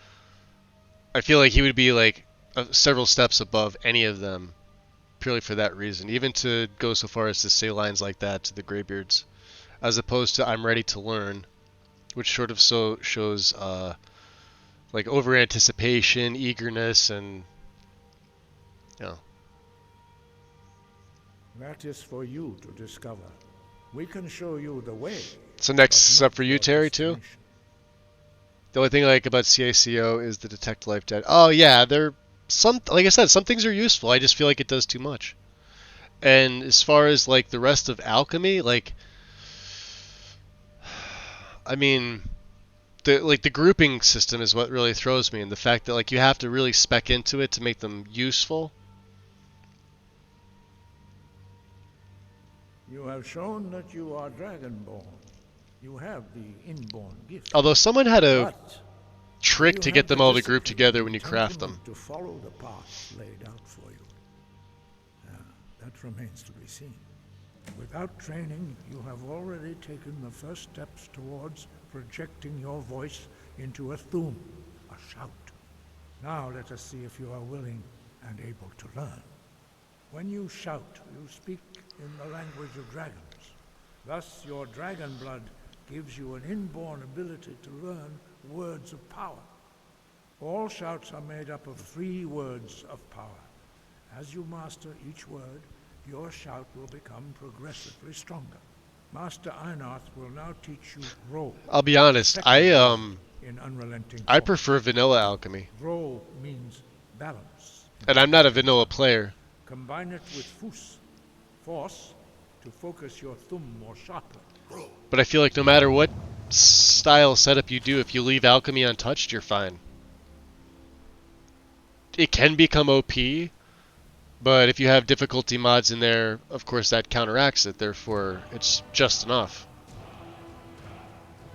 I feel like he would be like several steps above any of them, purely for that reason. Even to go so far as to say lines like that to the Greybeards, as opposed to "I'm ready to learn," which sort of shows like over anticipation, eagerness, and you know. That is for you to discover. We can show you the way. So next up for you, Terry, too? The only thing I like about CACO is the detect life debt. Oh yeah, like I said, some things are useful. I just feel like it does too much. And as far as like the rest of alchemy, like I mean, the grouping system is what really throws me, and the fact that like you have to really spec into it to make them useful. You have shown that you are Dragonborn. You have the inborn gift. Although someone had a trick to get them all to group together when you craft them. To follow the path laid out for you. That remains to be seen. Without training, you have already taken the first steps towards projecting your voice into a thum, a shout. Now let us see if you are willing and able to learn. When you shout, you speak in the language of dragons. Thus, your dragon blood gives you an inborn ability to learn words of power. All shouts are made up of 3 words of power. As you master each word, your shout will become progressively stronger. Master Einarth will now teach you roll. I'll be honest, in unrelenting I prefer vanilla alchemy. Roll means balance. And I'm not a vanilla player. Combine it with force, to focus your thumb more sharply. But I feel like no matter what style setup you do, if you leave alchemy untouched, you're fine. It can become OP, but if you have difficulty mods in there, of course that counteracts it, therefore it's just enough.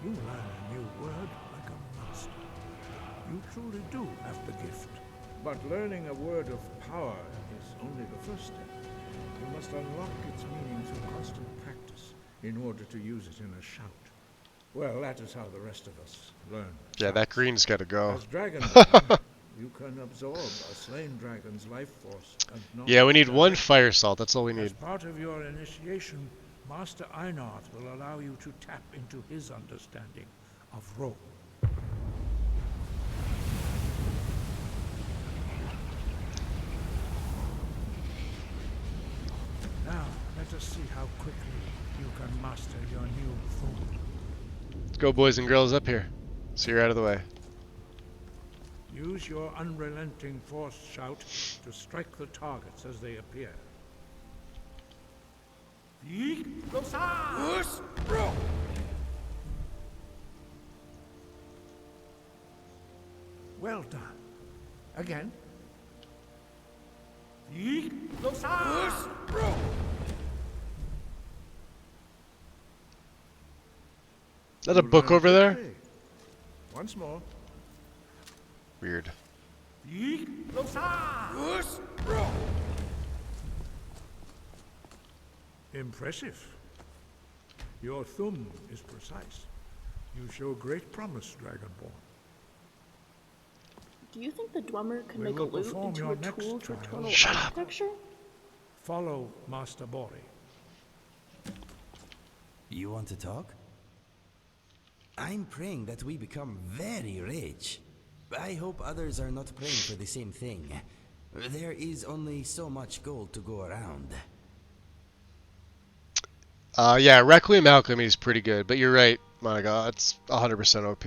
You learn a new word like a master. You truly do have the gift. But learning a word of power is only the first step. You must unlock its meaning through constant practice in order to use it in a shout. Well, that is how the rest of us learn. Yeah, that green's got to go. As dragon, you can absorb a slain dragon's life force. And yeah, we need 1 fire salt. That's all we need. As part of your initiation, Master Einarth will allow you to tap into his understanding of roll. Now, let us see how quickly you can master your new thum. Go, boys and girls, up here. So you're out of the way. Use your unrelenting force shout to strike the targets as they appear. Well done. Again. Is that a book over there? Once more. Weird. Impressive. Your thumb is precise. You show great promise, Dragonborn. Do you think the Dwemer can We make a will loot perform into your a next tool for trial. tonal Shut up. architecture? Follow Master Bori. You want to talk? I'm praying that we become very rich. I hope others are not praying for the same thing. There is only so much gold to go around. Yeah, Requiem Alchemy is pretty good, but you're right, Monaga. It's 100% OP.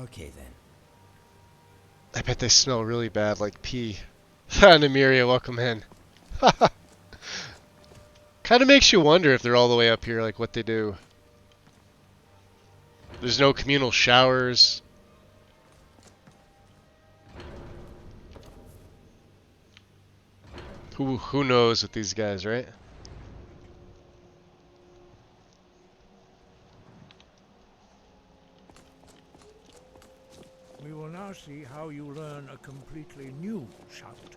Okay then. I bet they smell really bad, like pee. Nymeria, welcome in. Kind of makes you wonder if they're all the way up here, like what they do. There's no communal showers. Who knows with these guys, right? We will now see how you learn a completely new shout.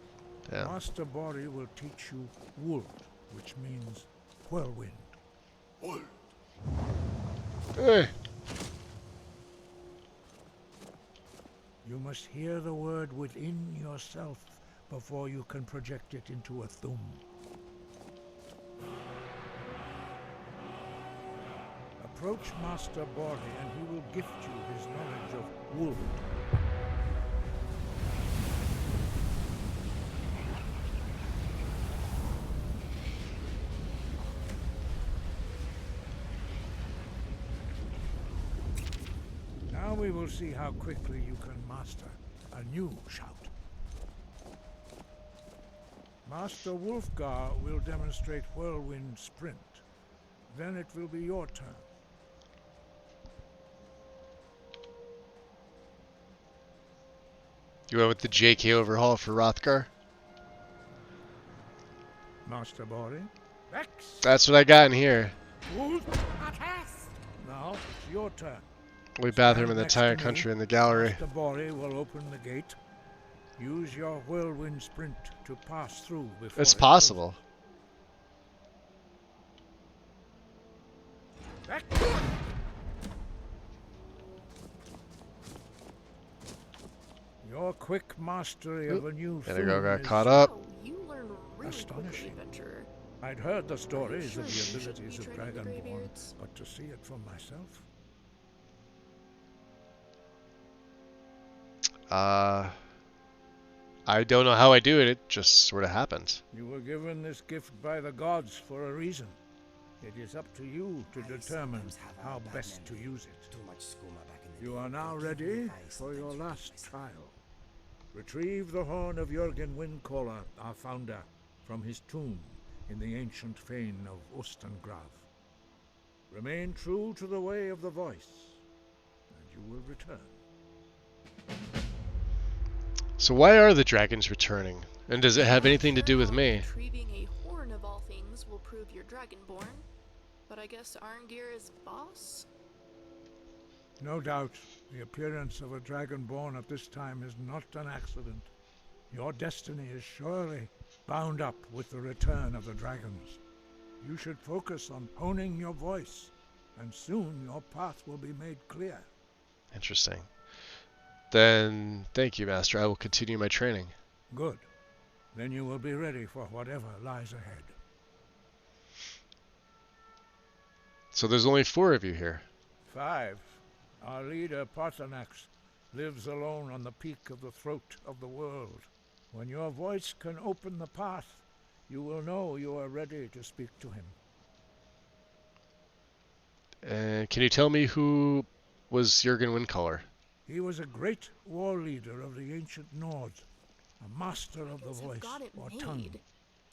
Yeah. Master Bori will teach you Wold, which means whirlwind. Hey. You must hear the word within yourself before you can project it into a thum. Approach Master Bori and he will gift you his knowledge of Wold. Now we will see how quickly you can master a new shout. Master Wolfgar will demonstrate Whirlwind Sprint. Then it will be your turn. You went with the JK overhaul for Rothgar? Master Bori. That's what I got in here. Now it's your turn. We bathroom Stand in the next entire to me. country in the gallery. Master Bori will open the gate. Use your whirlwind sprint to pass through before It's it possible. closes. Your quick mastery of a new There you go, thum got is caught up. You learn really astonishing. quickly, adventurer. I'd heard the stories sure of you the shouldn't abilities be of training the Dragonborn, Greybeards? but to see it for myself. I don't know how I do it. It just sort of happens. You were given this gift by the gods for a reason. It is up to you to determine how best to use it. You are now ready for your last trial. Retrieve the horn of Jürgen Windcaller, our founder, from his tomb in the ancient fane of Ostengrav. Remain true to the way of the voice, and you will return. So why are the dragons returning? And does it have anything to do with me? Retrieving a horn of all things will prove you're Dragonborn. But I guess Arngir is boss? No doubt, the appearance of a Dragonborn at this time is not an accident. Your destiny is surely bound up with the return of the dragons. You should focus on honing your voice, and soon your path will be made clear. Interesting. Then, thank you, Master. I will continue my training. Good. Then you will be ready for whatever lies ahead. So there's only 4 of you here. 5. Our leader, Partanax, lives alone on the peak of the throat of the world. When your voice can open the path, you will know you are ready to speak to him. Can you tell me who was Jürgen Windcaller? He was a great war leader of the ancient Nords, a master of the voice got it or made. tongue.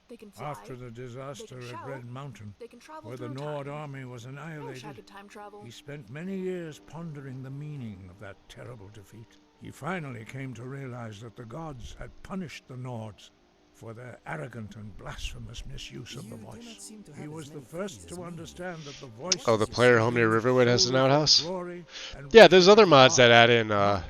They can fly. After the disaster They can at shout. Red Mountain, They can travel where the through Nord time. army was I wish I annihilated, could time travel. he spent many years pondering the meaning of that terrible defeat. He finally came to realize that the gods had punished the Nords for their arrogant and blasphemous misuse of the voice. He was the first to understand that the voice... Oh, the player home near Riverwood has an outhouse? glory and Yeah, there's other mods that add in the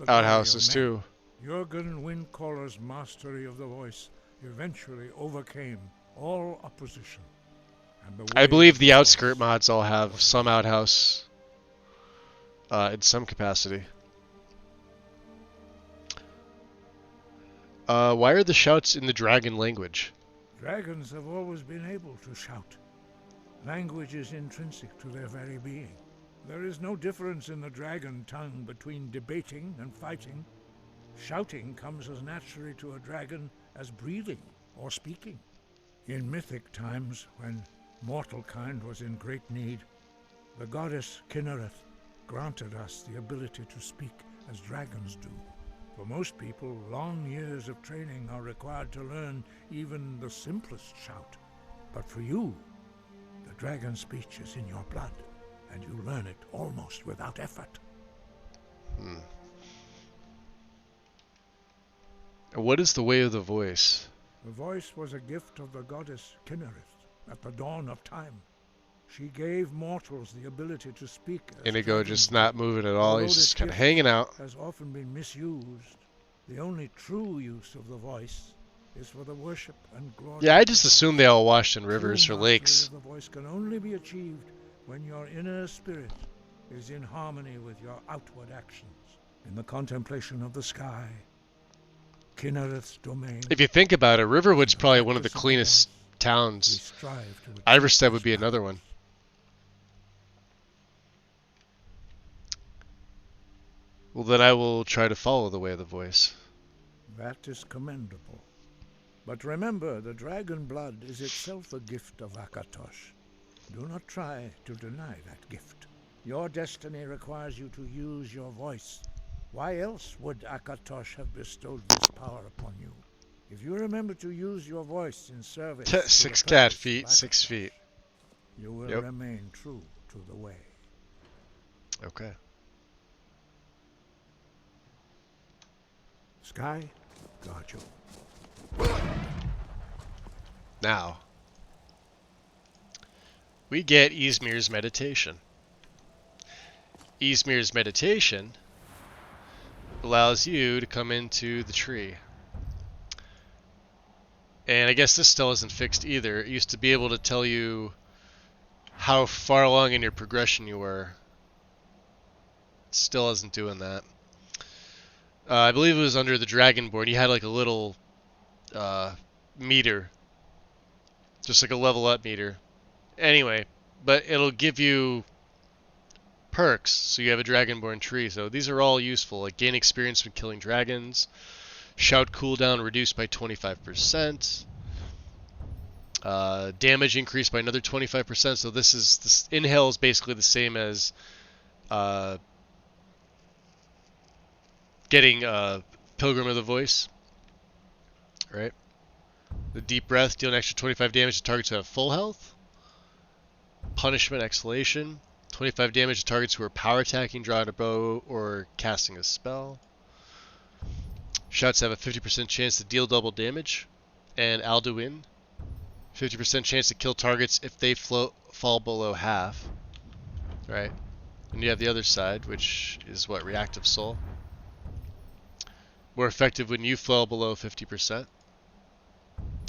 outhouses glory of too. men. Jürgen Windcaller's mastery of the voice eventually overcame all opposition. And the I way believe of the the outskirt mods all have some outhouse in some capacity. Why are the shouts in the dragon language? Dragons have always been able to shout. Language is intrinsic to their very being. There is no difference in the dragon tongue between debating and fighting. Shouting comes as naturally to a dragon as breathing or speaking. In mythic times, when mortal kind was in great need, the goddess Kinnereth granted us the ability to speak as dragons do. For most people, long years of training are required to learn even the simplest shout. But for you, the dragon speech is in your blood, and you learn it almost without effort. What is the way of the voice? The voice was a gift of the goddess Kinnereth at the dawn of time. She gave mortals the ability to speak as Inigo dragons just do. not moving at all. Although He's this just kind of gift hanging out. has often been misused. The only true use of the voice is for the worship and glory. Yeah, I of just the assumed gods. they all washed in rivers True or mastery lakes. of the voice can only be achieved when your inner spirit is in harmony with your outward actions. In the contemplation of the sky, Kinnereth's domain. If you think about it, Riverwood's probably one of the practice of the cleanest towns. strive to achieve Iverstead would be another one. Well, then I will try to follow the way of the voice. That is commendable. But remember, the dragon blood is itself a gift of Akatosh. Do not try to deny that gift. Your destiny requires you to use your voice. Why else would Akatosh have bestowed this power upon you? If you remember to use your voice in service to the 6 cat purpose of feet, 6 Akatosh, feet. you will Yep. remain true to the way. Okay. Sky, guard you. Now, we get Ysmir's meditation. Ysmir's meditation allows you to come into the tree. And I guess this still isn't fixed either. It used to be able to tell you how far along in your progression you were. It still isn't doing that. I believe it was under the Dragonborn. You had like a little meter. Just like a level up meter. Anyway, but it'll give you perks, so you have a Dragonborn tree. So these are all useful, like gain experience when killing dragons, shout cooldown reduced by 25%, damage increased by another 25%. So this inhale is basically the same as getting Pilgrim of the Voice, right? The deep breath, deal an extra 25 damage to targets who have full health. Punishment, exhalation, 25 damage to targets who are power attacking, drawing a bow, or casting a spell. Shouts have a 50% chance to deal double damage. And Alduin, 50% chance to kill targets if they fall below half. Right? And you have the other side, which is what? Reactive Soul. More effective when you fall below 50%.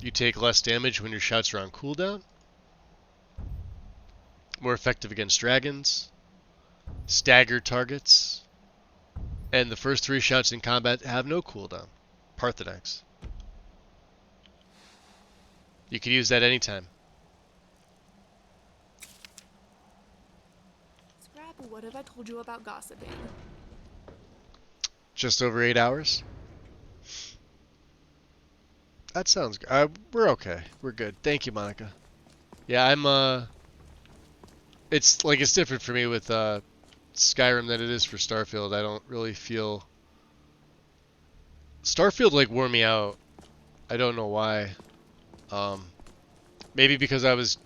You take less damage when your shouts are on cooldown. More effective against dragons. Staggered targets. And the first 3 shouts in combat have no cooldown. Parthenax. You can use that anytime. Scrap, what have I told you about gossiping? Just over 8 hours. That sounds good. We're okay. We're good. Thank you, Monica. Yeah, I'm, it's different for me with, Skyrim than it is for Starfield. I don't really feel... Starfield, wore me out. I don't know why. Maybe because I was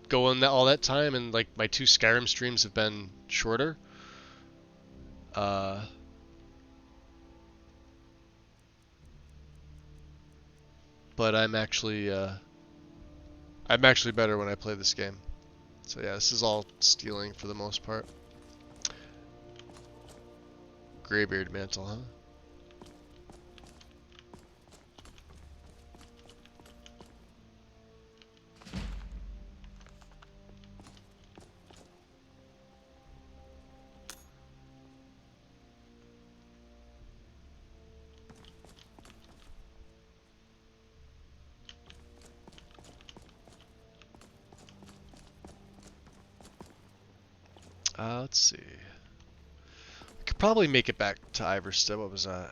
going all that time, and like my 2 Skyrim streams have been shorter. But I'm actually better when I play this game. So yeah, this is all stealing for the most part. Graybeard mantle, huh? Let's see. We could probably make it back to Iverstead. What was that?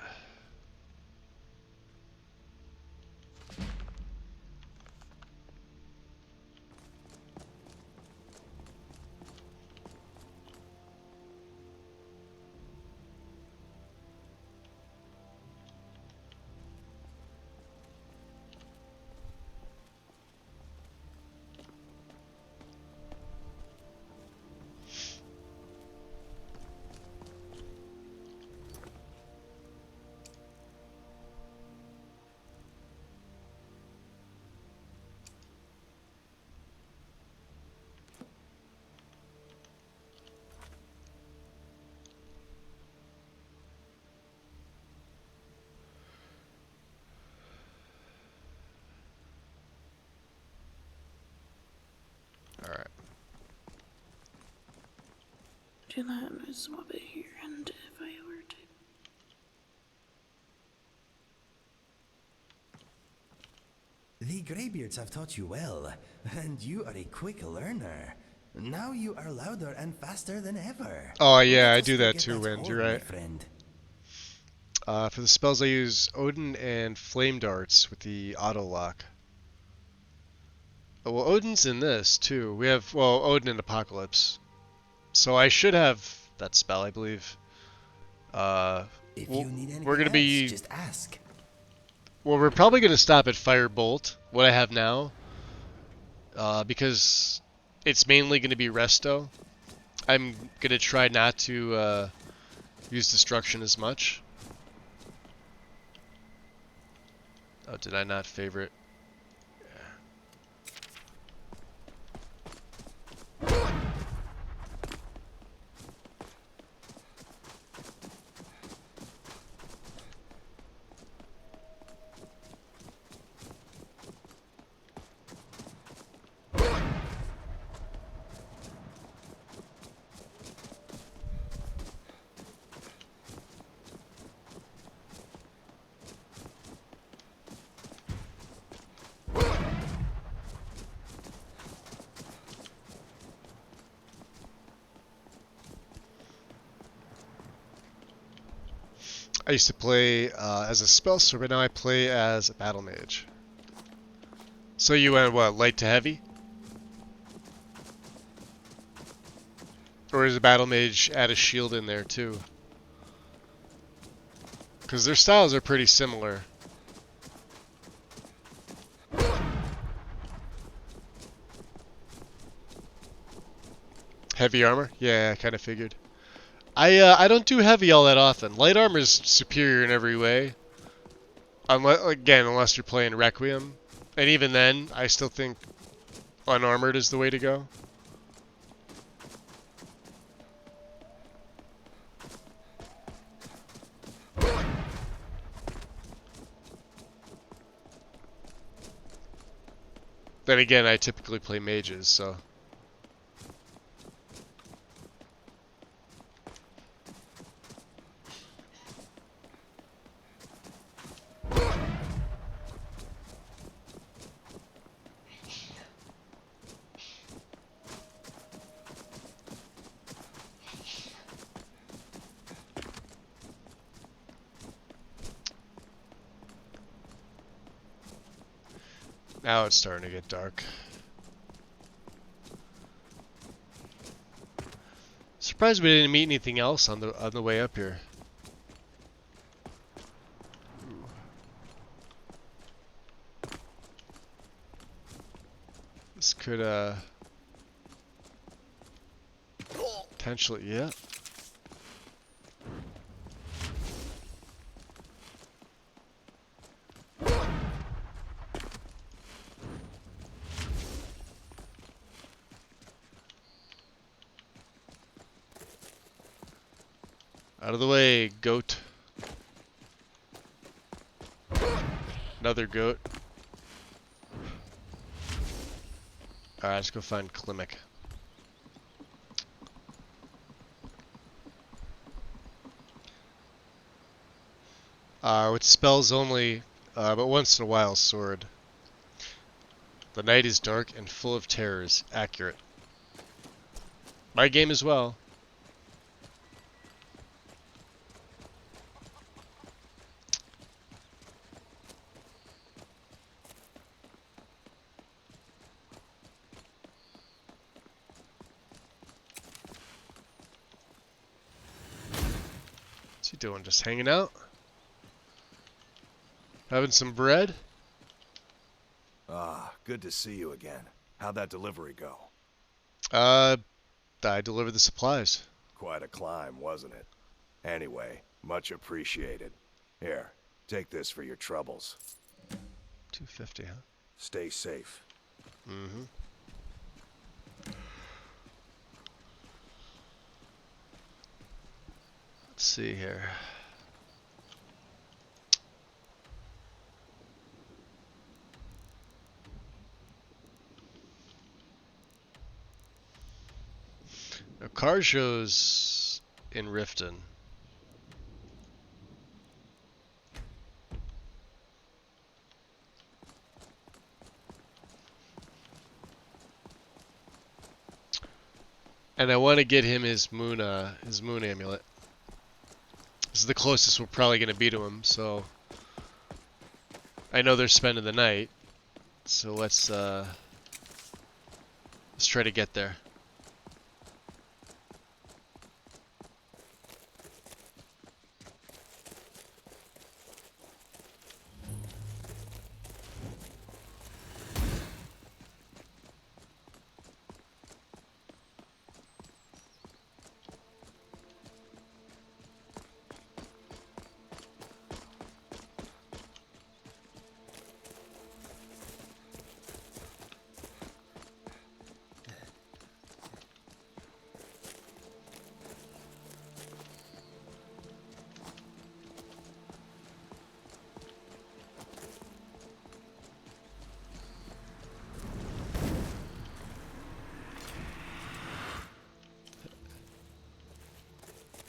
Alright. Do let me swap it here, and if I were to. The Greybeards have taught you well, and you are a quick learner. Now you are louder and faster than ever. Oh yeah, Let I us do that forget too, Wind. You're horn, my right. friend. For the spells I use Odin and Flame Darts with the auto lock. Oh, well, Odin's in this too. We have, well, Odin and Apocalypse. So I should have that spell, I believe. If you need anything we're gonna be just ask. Well, we're probably gonna stop at Firebolt, what I have now, because it's mainly gonna be Resto. I'm gonna try not to use Destruction as much. Oh, did I not favorite? I used to play as a spell sword, but now I play as a battle mage. So you went what, light to heavy? Or is a battle mage add a shield in there too? Because their styles are pretty similar. Heavy armor? Yeah, I kind of figured. I don't do heavy all that often. Light armor is superior in every way. Unless you're playing Requiem. And even then, I still think unarmored is the way to go. Then again, I typically play mages, so... Now it's starting to get dark. Surprised we didn't meet anything else on the way up here. could, potentially, yeah. Out of the way, goat. Another goat. Alright, let's go find Klimek. With spells only, but once in a while, sword. The night is dark and full of terrors. Accurate. My game as well. What's he doing? Just hanging out? Having some bread? Ah, good to see you again. How'd that delivery go? I delivered the supplies. Quite a climb, wasn't it? Anyway, much appreciated. Here, take this for your troubles. 250, huh? Stay safe. Mm-hmm. Let's see here. Now, car shows in Riften. And I want to get him his moon amulet. This is the closest we're probably going to be to him, so I know they're spending the night. So let's try to get there.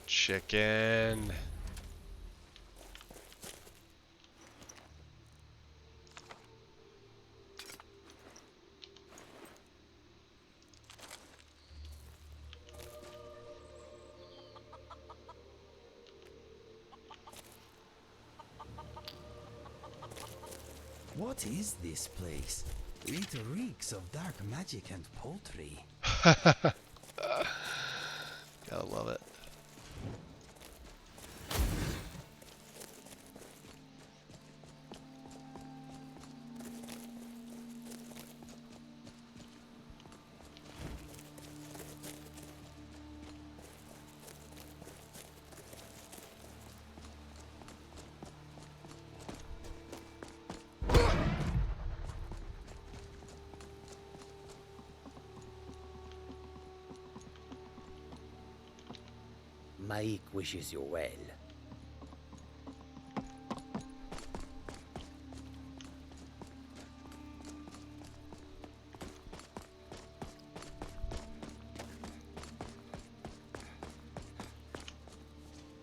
Chicken. What is this place? It reeks of dark magic and poultry. Gotta love it. Mike wishes you well.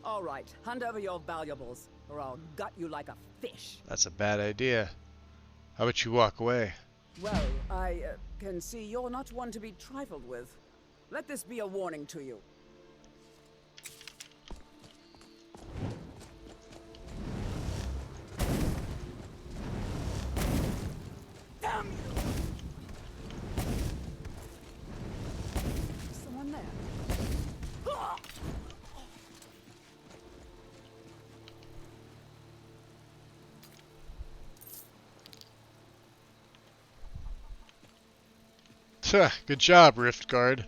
All right, hand over your valuables, or I'll gut you like a fish. That's a bad idea. How about you walk away? Well, I can see you're not one to be trifled with. Let this be a warning to you. Damn you! Someone there. Good job, Rift Guard.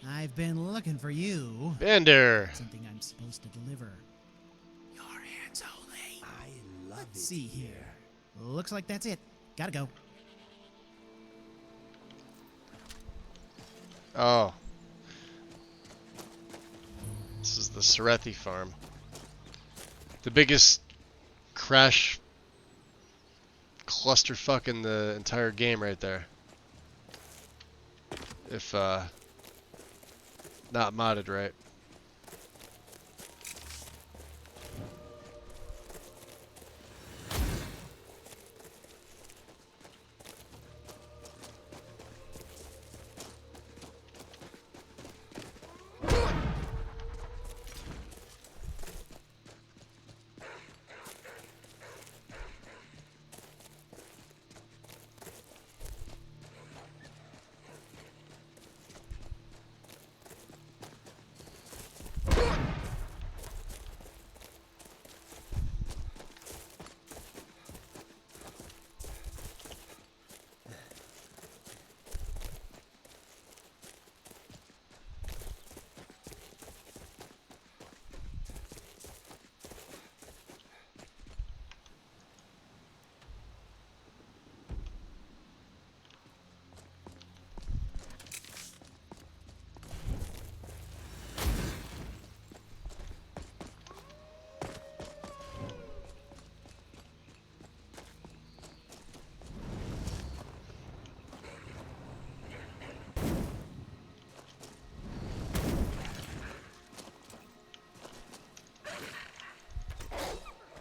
I've been looking for you. Bender. Something I'm supposed to deliver. Your hands only. I love Let's see here. Looks like that's it. Gotta go. Oh. This is the Serethi farm. The biggest crash clusterfuck in the entire game right there. If, not modded right.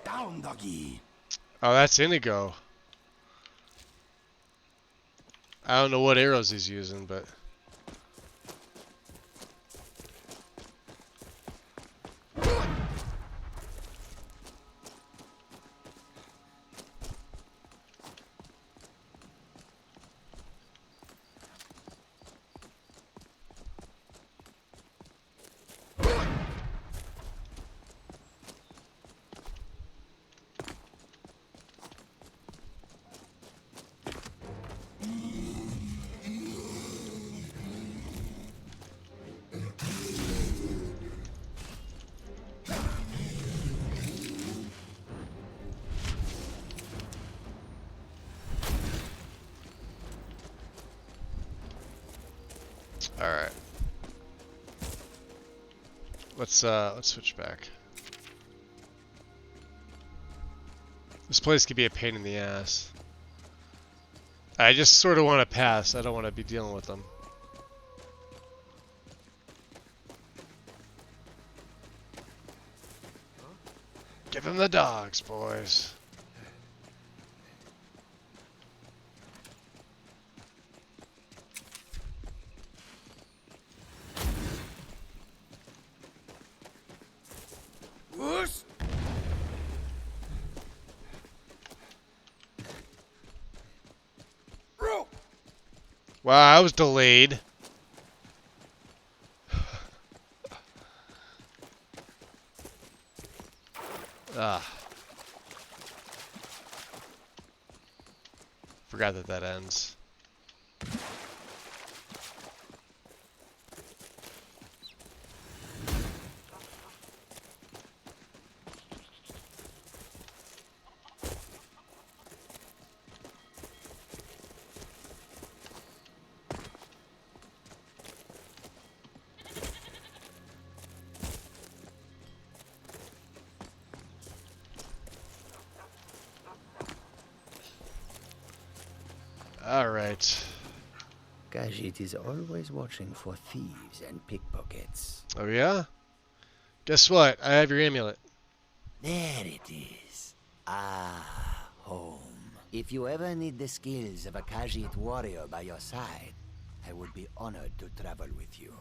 Down, doggy. Oh, that's Inigo. I don't know what arrows he's using, but... Alright. Let's switch back. This place could be a pain in the ass. I just sort of want to pass. I don't want to be dealing with them. Give them the dogs, boys. Whoosh! Wow, I was delayed. Ah. Forgot that that ends. Alright. Khajiit is always watching for thieves and pickpockets. Oh yeah? Guess what? I have your amulet. There it is. Ah, home. If you ever need the skills of a Khajiit warrior by your side, I would be honored to travel with you.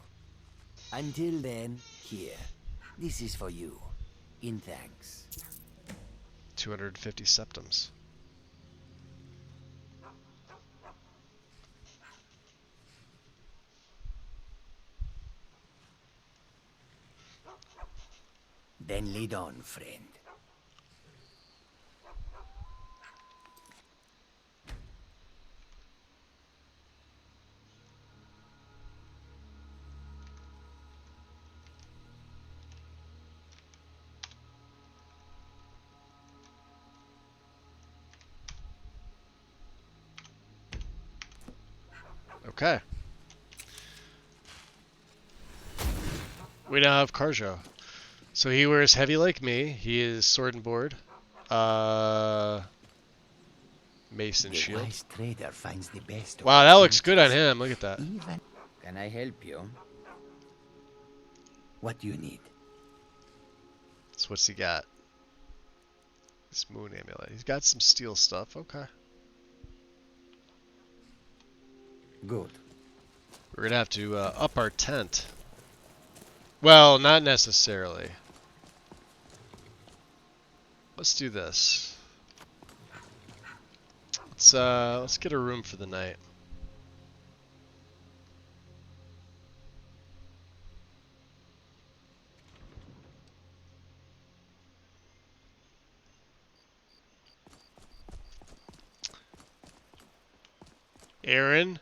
Until then, here. This is for you. In thanks. 250 septums. Then lead on, friend. Okay. We now have Karjo. So he wears heavy like me. He is sword and board. Mace and The shield. wise trader finds the best Wow, that looks good on him. Look at that. Even... Can I help you? What do you need? So what's he got? This moon amulet. He's got some steel stuff. Okay. Good. We're gonna have to up our tent. Well, not necessarily. Let's do this. Let's get a room for the night. Aaron?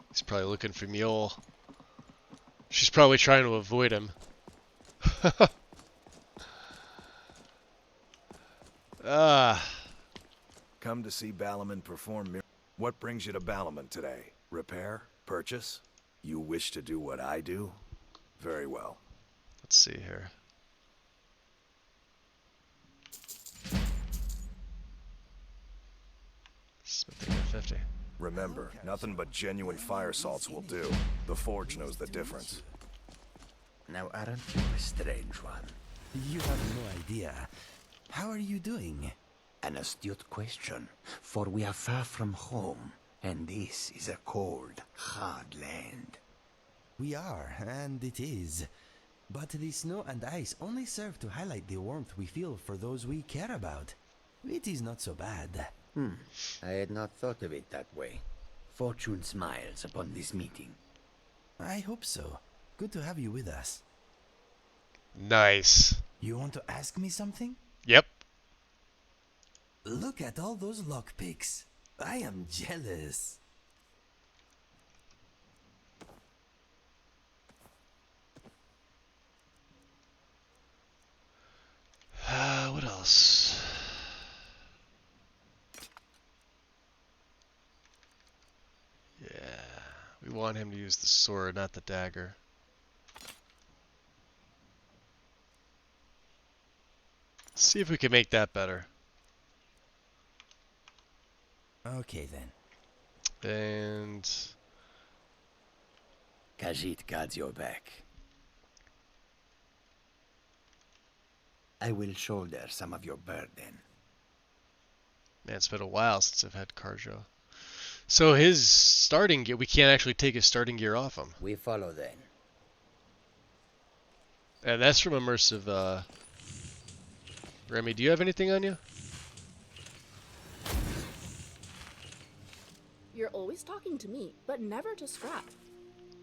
He's probably looking for Mule. She's probably trying to avoid him. Come to see Balaman perform miracles. What brings you to Balaman today? Repair? Purchase? You wish to do what I do? Very well. Let's see here. Smithing at 50. Remember, nothing but genuine fire salts will do. The Forge knows the difference. Now, aren't you a strange one? You have no idea. How are you doing? An astute question, for we are far from home, and this is a cold, hard land. We are, and it is. But the snow and ice only serve to highlight the warmth we feel for those we care about. It is not so bad. I had not thought of it that way. Fortune smiles upon this meeting. I hope so. Good to have you with us. Nice. You want to ask me something? Yep. Look at all those lockpicks. I am jealous. What else? Yeah. We want him to use the sword, not the dagger. Let's see if we can make that better. Okay then. And Khajiit guards your back. I will shoulder some of your burden. man, it's been a while since I've had Karjo. So his starting gear, we can't actually take his starting gear off him. We follow then. And that's from immersive. Remy, do you have anything on you? You're always talking to me, but never to Scrap.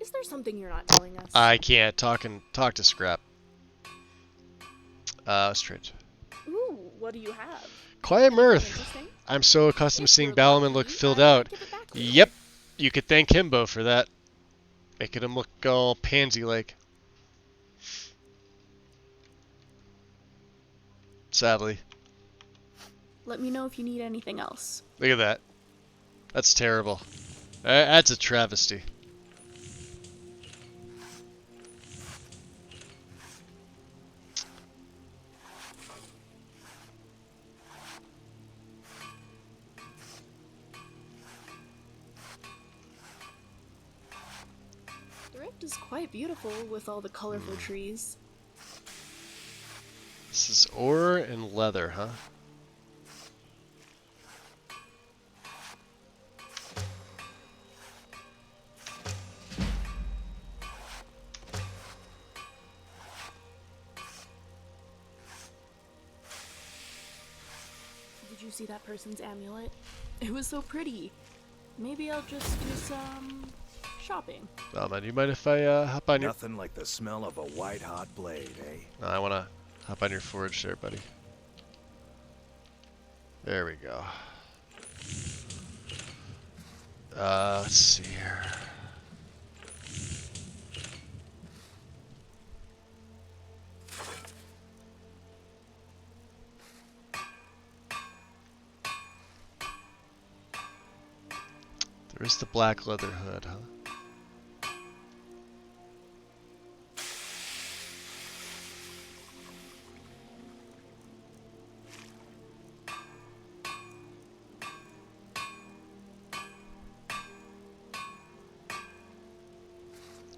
Is there something you're not telling us? I can't talk to Scrap. Straight. Ooh, what do you have? Quiet Mirth. I'm so accustomed to seeing Balaman look filled out. Yep, you could thank Himbo for that. Making him look all pansy-like. Sadly. Let me know if you need anything else. Look at that. That's terrible. That's a travesty. The rift is quite beautiful with all the colorful trees. This is ore and leather, huh? Did you see that person's amulet? It was so pretty. Maybe I'll just do some shopping. Oh man, you mind if I hop on your... Nothing like the smell of a white-hot blade, eh? No, I want to hop on your forge there, buddy. There we go. Let's see here. There is the black leather hood, huh?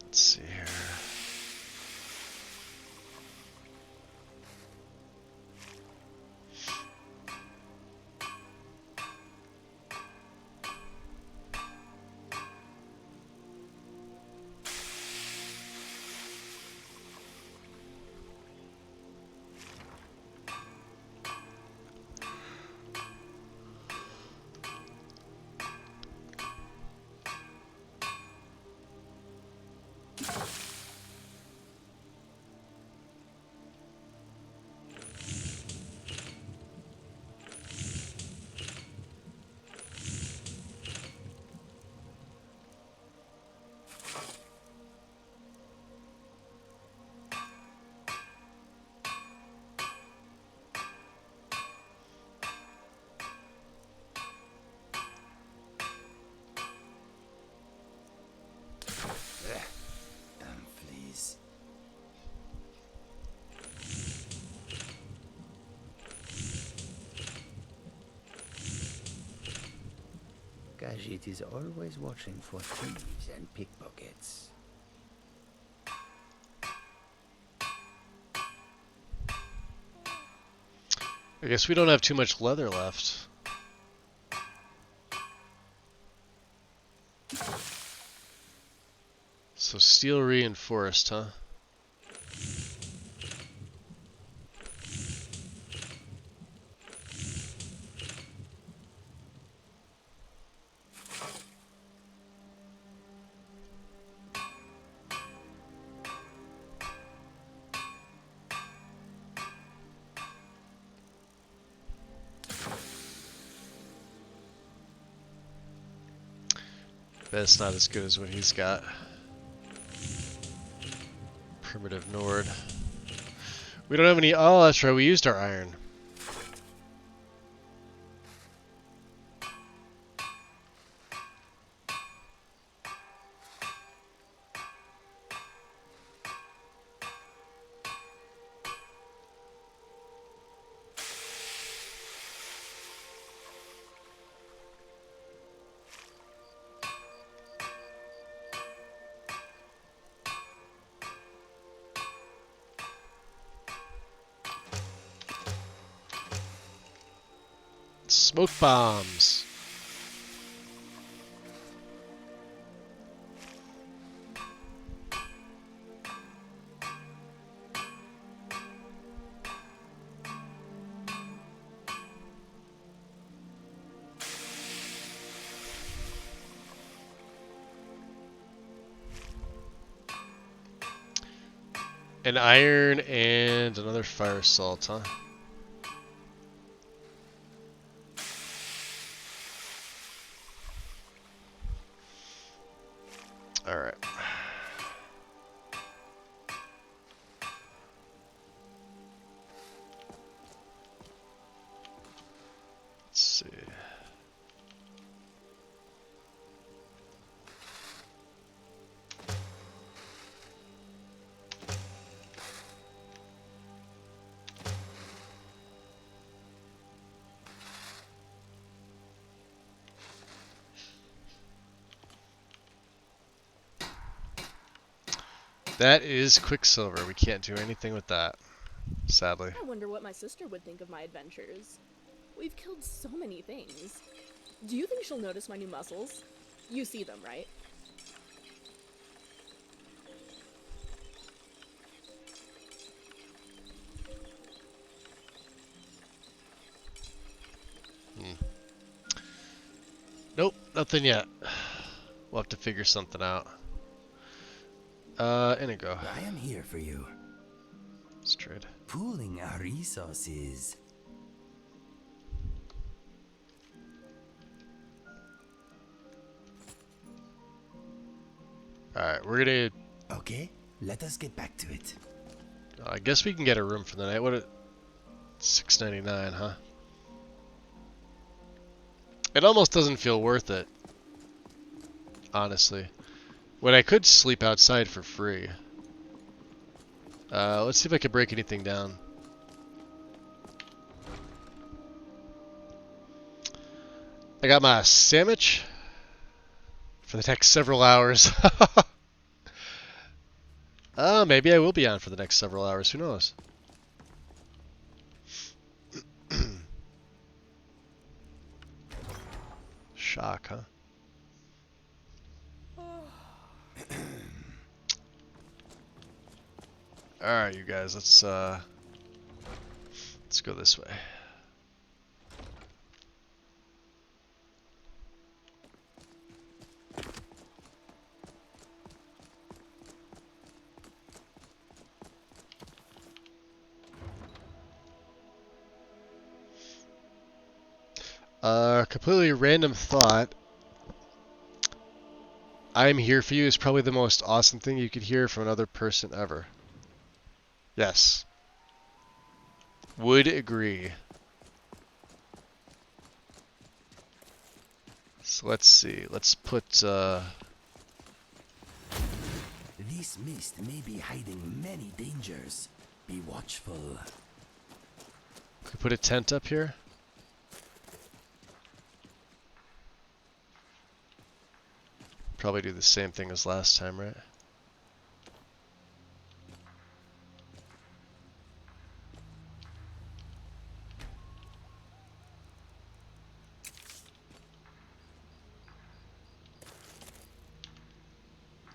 Let's see here. Damn fleas. Khajiit is always watching for thieves and pickpockets. I guess we don't have too much leather left. So steel reinforced, huh? Bet it's not as good as what he's got. Primitive Nord. We don't have any. Oh, that's right. We used our iron. Smoke bombs. An iron and another fire salt, huh? Alright. Let's see. That is Quicksilver. We can't do anything with that, sadly. I wonder what my sister would think of my adventures. We've killed so many things. Do you think she'll notice my new muscles? You see them, right? Nope, nothing yet. We'll have to figure something out. Inigo. I am here for you. Let's trade. Pooling our resources. Alright, we're gonna... Okay, let us get back to it. I guess we can get a room for the night. What? $6.99, huh? It almost doesn't feel worth it honestly. When I could sleep outside for free. Let's see if I can break anything down. I got my sandwich for the next several hours. Maybe I will be on for the next several hours. Who knows? Shock, huh? Alright, you guys, let's go this way. Completely random thought. I'm here for you is probably the most awesome thing you could hear from another person ever. Yes. Would agree. So let's see. Let's put, This mist may be hiding many dangers. Be watchful. Could we put a tent up here? Probably do the same thing as last time, right?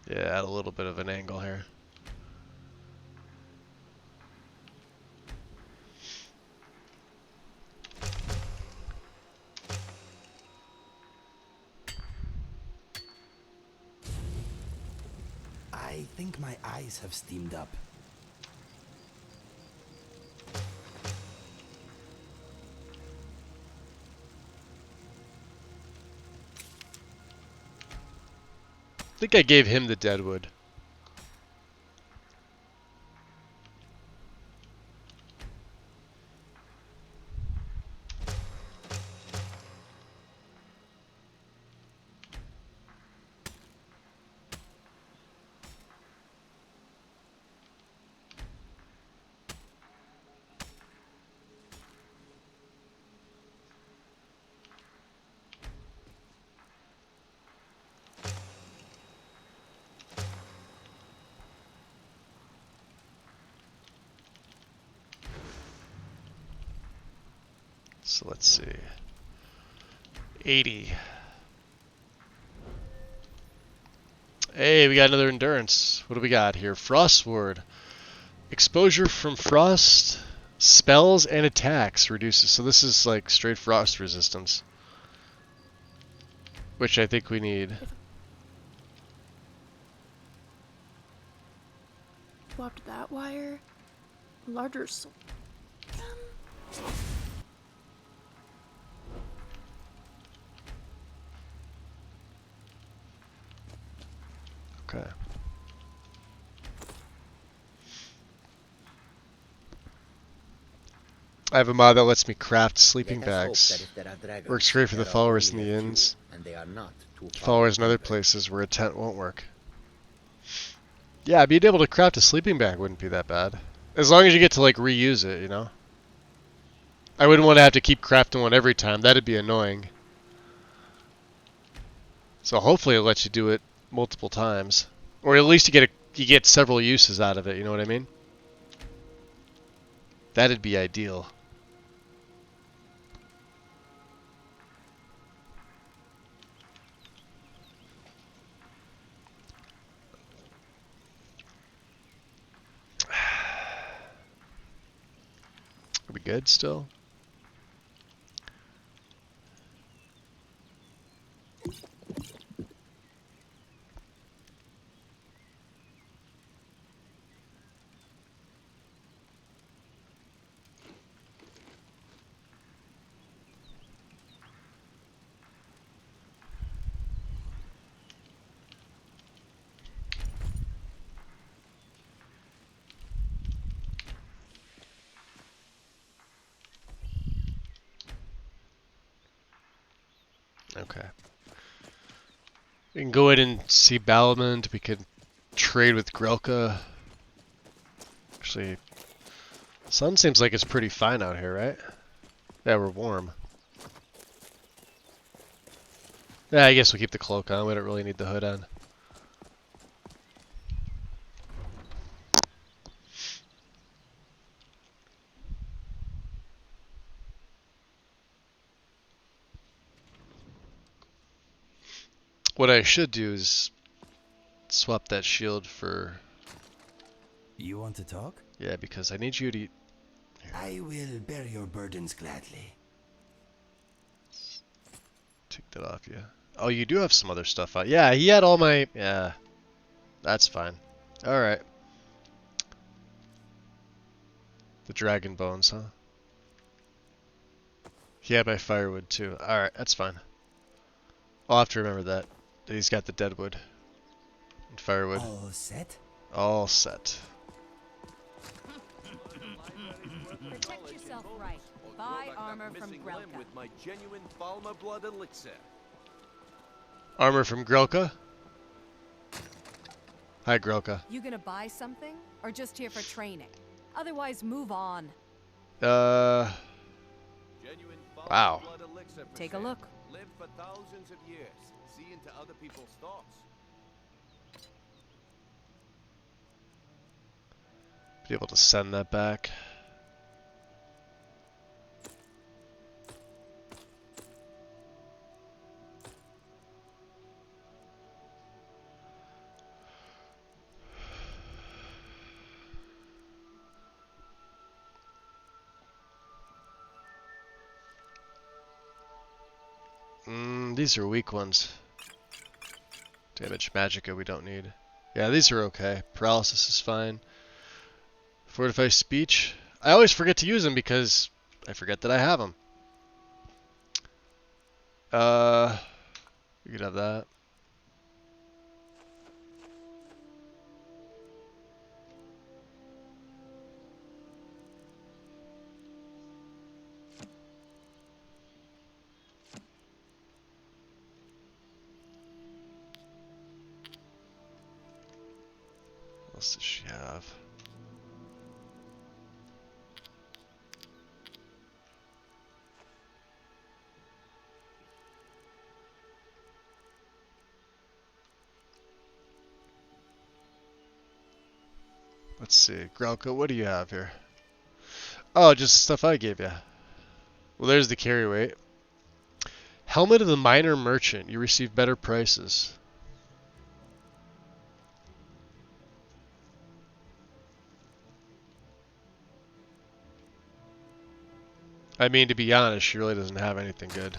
Yeah, add a little bit of an angle here. I think my eyes have steamed up. I think I gave him the deadwood. So let's see. 80. Hey, we got another endurance. What do we got here? Frostward. Exposure from frost, spells, and attacks reduces. So this is like straight frost resistance. Which I think we need. Swapped that wire. Larger soul. Okay. I have a mod that lets me craft sleeping bags. Works great for the followers in the inns, followers in other places where a tent won't work. Yeah, being able to craft a sleeping bag wouldn't be that bad. As long as you get to like reuse it, you know? I wouldn't want to have to keep crafting one every time. That'd be annoying. So hopefully it lets you do it multiple times. Or at least you get several uses out of it, you know what I mean? That'd be ideal. Are we good still? Okay. We can go in and see Balamund. We could trade with Grelka. Actually, sun seems like it's pretty fine out here, right? Yeah, we're warm. Yeah, I guess we'll keep the cloak on. We don't really need the hood on. What I should do is swap that shield for... You want to talk? Yeah, because I need you to... I will bear your burdens gladly. Take that off you. Oh, you do have some other stuff on. Yeah, he had all my... Yeah, that's fine. Alright. The dragon bones, huh? He had my firewood too. Alright, that's fine. I'll have to remember that. He's got the deadwood and firewood. All set? All set. Protect yourself right. Buy armor from Grelka. With my genuine Falma blood elixir. Armor from Grelka? Hi, Grelka. You gonna buy something? Or just here for training? Otherwise, move on. Wow. Take a look. Live for thousands of years. See into other people's thoughts. Be able to send that back. These are weak ones. Damage magicka we don't need. Yeah, these are okay. Paralysis is fine. Fortify speech. I always forget to use them because I forget that I have them. We could have that. What else does she have? Let's see. Grelka, what do you have here? Oh, just stuff I gave you. Well, there's the carry weight. Helmet of the Minor Merchant. You receive better prices. I mean, to be honest, she really doesn't have anything good.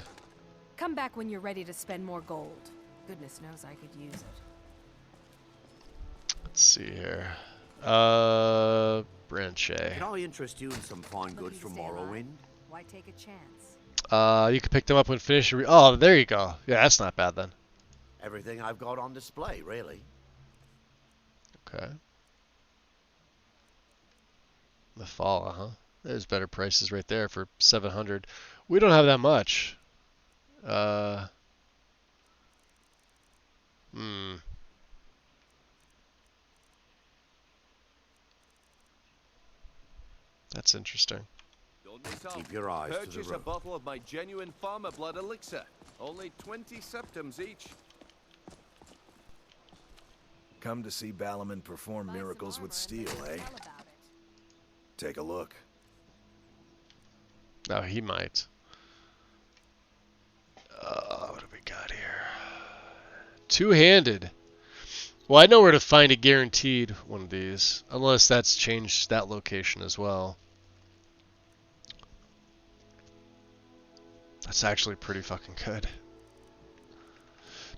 Come back when you're ready to spend more gold. Goodness knows I could use it. Let's see here. Branche. Can I interest you in some fine goods from Morrowind? Why take a chance? You can pick them up when finished. Oh, there you go. Yeah, that's not bad then. Everything I've got on display, really. Okay. The fall, huh? There's better prices right there for 700. We don't have that much. That's interesting. Keep your eyes to the Purchase a road. bottle of my genuine farmer blood elixir. Only 20 septims each. Come to see Balamund perform miracles with steel, eh? Take a look. Oh, he might. What do we got here? Two-handed. Well, I know where to find a guaranteed one of these, unless that's changed that location as well. That's actually pretty fucking good.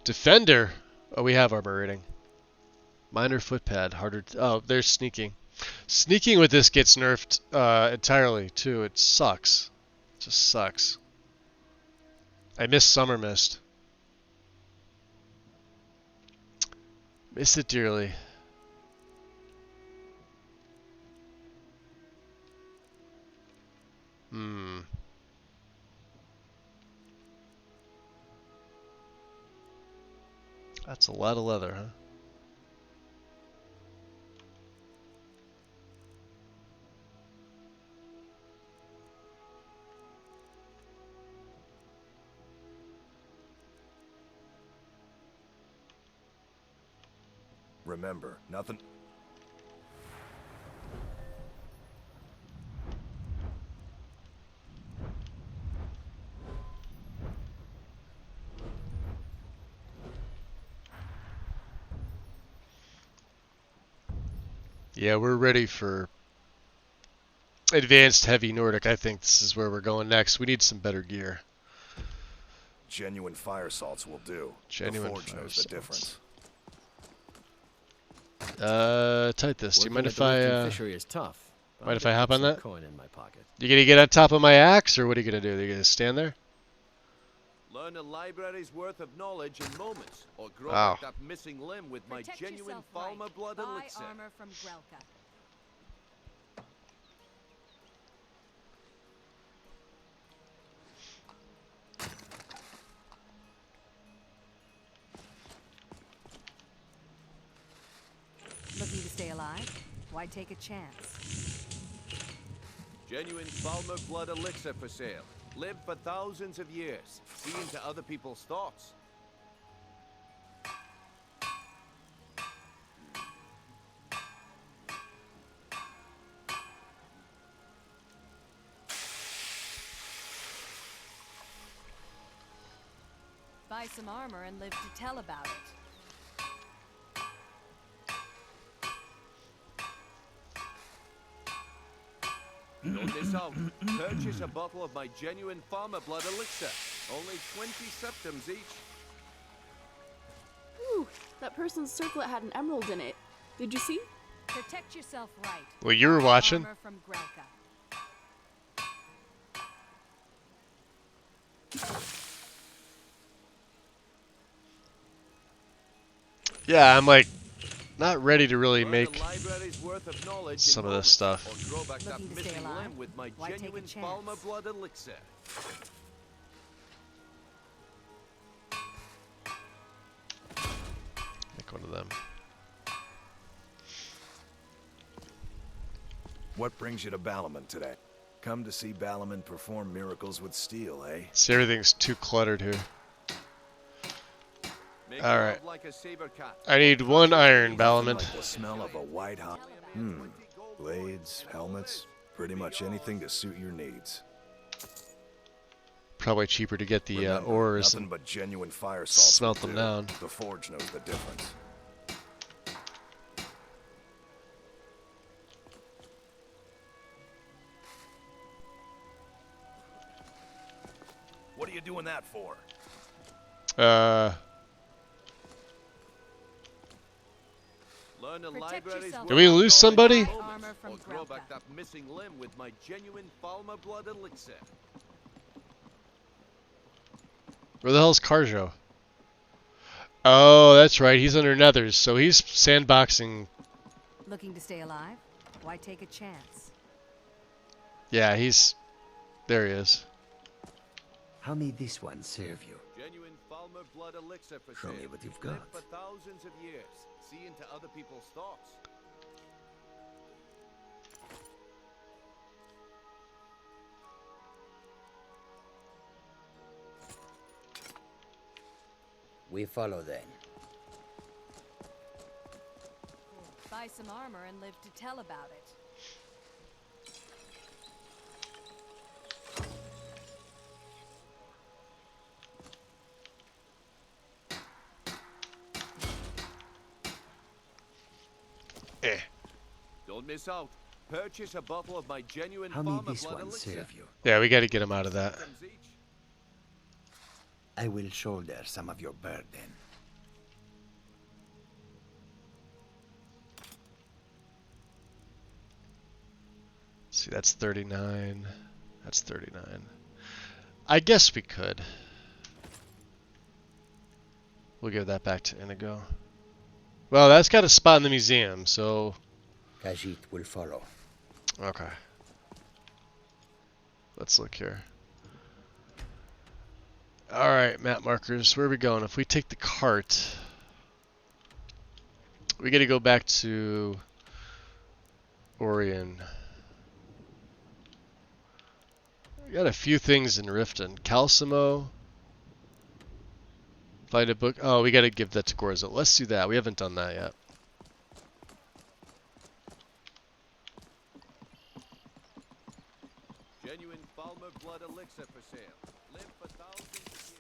Defender. Oh, we have armor rating. Minor footpad, harder. Oh, there's sneaking. Sneaking with this gets nerfed entirely too. It sucks. It just sucks. I miss Summer Mist. Miss it dearly. a lot of leather, huh? Remember, nothing... Yeah, we're ready for advanced heavy Nordic. I think this is where we're going next. We need some better gear. Genuine fire salts will do. Genuine the Forge fire knows salts. the difference. Titus, do you mind Working if at the I Riften fishery is tough. mind if I hop on Some that? coin in my pocket. You gonna get on top of my axe, or what are you gonna do? Are you gonna stand there? Learn a library's worth of knowledge in moments, or grow Wow. back that missing limb with my Protect genuine yourself Falmer right. blood Buy elixir. armor from Grelka. Looking to stay alive? Why take a chance? Genuine Falmer blood elixir for sale. Live for thousands of years. See into other people's thoughts. Buy some armor and live to tell about it. Don't miss out. Purchase a bottle of my genuine Falmer blood elixir. Only 20 septims each. Ooh, that person's circlet had an emerald in it. Did you see? Protect yourself right. Well, you were Buy watching. armor from Grelka. Yeah, I'm like not ready to really Learn make a library's worth of knowledge some in of this moments, stuff. Or grow back that Looking to stay missing alive? limb with my Why take a genuine chance? Falmer blood elixir. Make one of them. What brings you to Balaman today? Come to see Balaman perform miracles with steel, eh? See, everything's too cluttered here. Make All love right. like a saber cat. I need one iron, Balaman. Like the smell of a white hot. Blades, helmets, pretty much anything to suit your needs. Probably cheaper to get the Remember, ores nothing and but genuine fire salts smelt will them do. down. The Forge knows the difference. What are you doing that for? Learn a Protect library's yourself. Did we lose somebody? Buy armor from Or grow Grelka. back that missing limb with my genuine Falmer blood elixir. Where the hell's Carjo? Oh, that's right. He's under Nethers, so he's sandboxing. Looking to stay alive? Why take a chance? Yeah, he's... There he is. How may this one serve you? Genuine Falmer blood elixir for Show sale. me what you've Live got. for thousands of years. See into other people's thoughts. We follow then. Buy some armor and live to tell about it. Don't miss out. Purchase a bottle of my genuine How may Falmer this blood one elixir. serve you? Yeah, we got to get him out of that. Septims each. I will shoulder some of your burden. See, that's 39. That's 39. I guess we could. We'll give that back to Inigo. Well, that's got a spot in the museum, so... Khajiit will follow. Okay. Let's look here. Alright, map markers. Where are we going? If we take the cart... We got to go back to Orion. We got a few things in Riften. Calcimo. Find a book. Oh, we got to give that to Gorza. Let's do that. We haven't done that yet. Genuine Falmer blood elixir for sale. Live for thousands of years.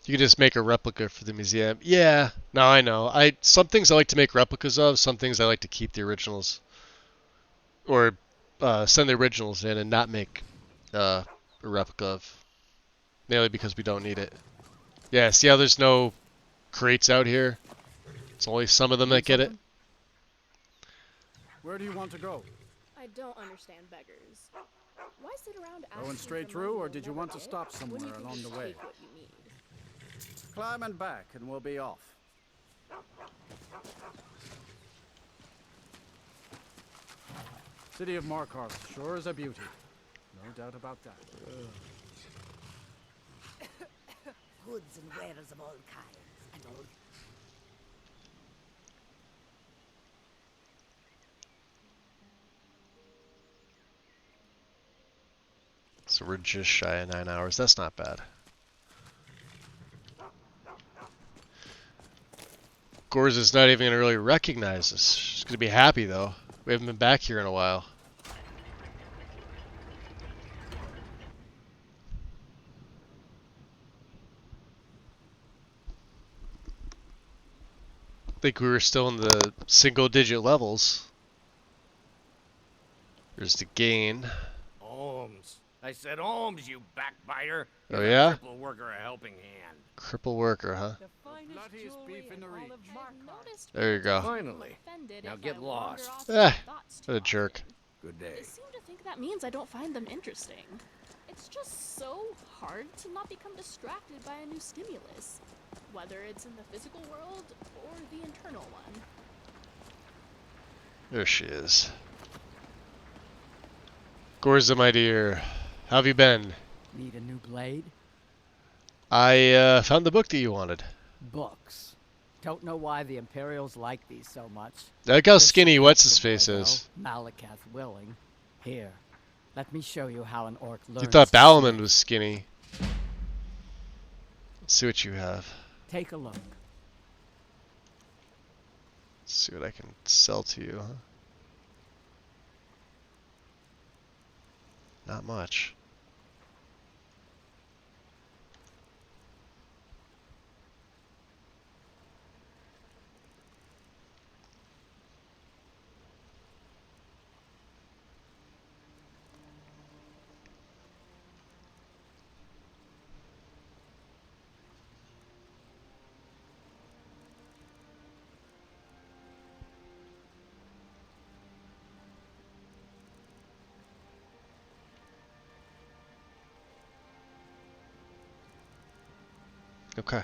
You can just make a replica for the museum. Yeah, no, I know. Some things I like to make replicas of. Some things I like to keep the originals, or send the originals in and not make a replica of. Mainly because we don't need it. Yeah, see how there's no crates out here? It's only some of them that get it. Where do you want to go? I don't understand beggars. Why sit around asking Going straight for through, money or you'll did you never want to get stop when you somewhere can along just the way? take what you need? Climb and back, and we'll be off. City of Markarth sure is a beauty. No doubt about that. Goods and wares of all kinds, and all. So we're just shy of 9 hours. That's not bad. Gorza's not even going to really recognize us. She's going to be happy, though. We haven't been back here in a while. I think we were still in the single-digit levels. There's the gain. Ohms. I said Ohms, you backbiter. Oh, Give yeah? a cripple worker a helping hand. Cripple worker, huh? Bloodiest beef in the region. There you go. Finally. Now get lost. Eh, what a jerk. Good day. They seem to think that means I don't find them interesting. It's just so hard to not become distracted by a new stimulus, whether it's in the physical world or the internal one. There she is. Gorza, my dear, how have you been? Need a new blade? I found the book that you wanted. Books. Don't know why the Imperials like these so much. I like how skinny what's-his-face is. Malakath willing. Here, let me show you how an orc learns. You thought to Balaman swim. was skinny. Let's see what you have. Take a look. Let's see what I can sell to you, huh? Not much. Okay.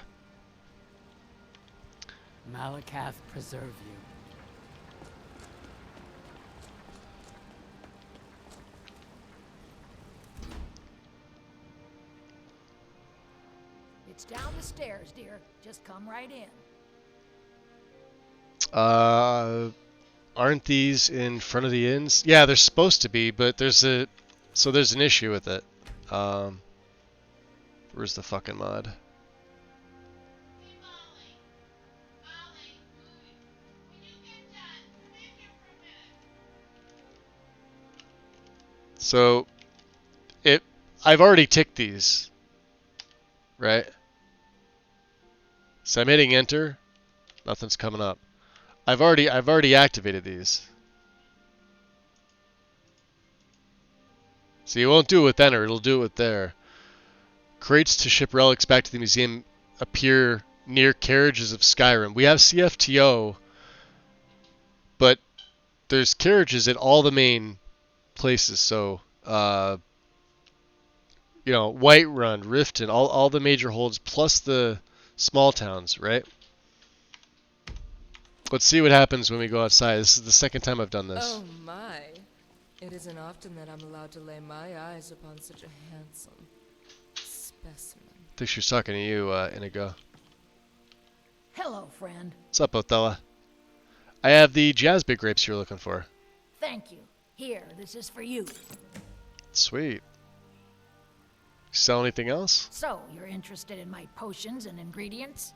Malakath preserve you. It's down the stairs, dear. Just come right in. Aren't these in front of the inns? Yeah, they're supposed to be, but there's an issue with it. Where's the fucking mod? So, I've already ticked these, right? So I'm hitting enter, nothing's coming up. I've already activated these. So you won't do it with enter, it'll do it with there. Crates to ship relics back to the museum appear near carriages of Skyrim. We have CFTO, but there's carriages at all the main places, so you know, Whiterun, Riften, all the major holds plus the small towns, right? Let's see what happens when we go outside. This is the second time I've done this. Oh my. It isn't often that I'm allowed to lay my eyes upon such a handsome specimen. think she was talking to you, Inigo. Hello, friend. What's up, Othello? I have the Jazzbig grapes you're looking for. Thank you. Here, this is for you. Sweet. Sell anything else? So, you're interested in my potions and ingredients?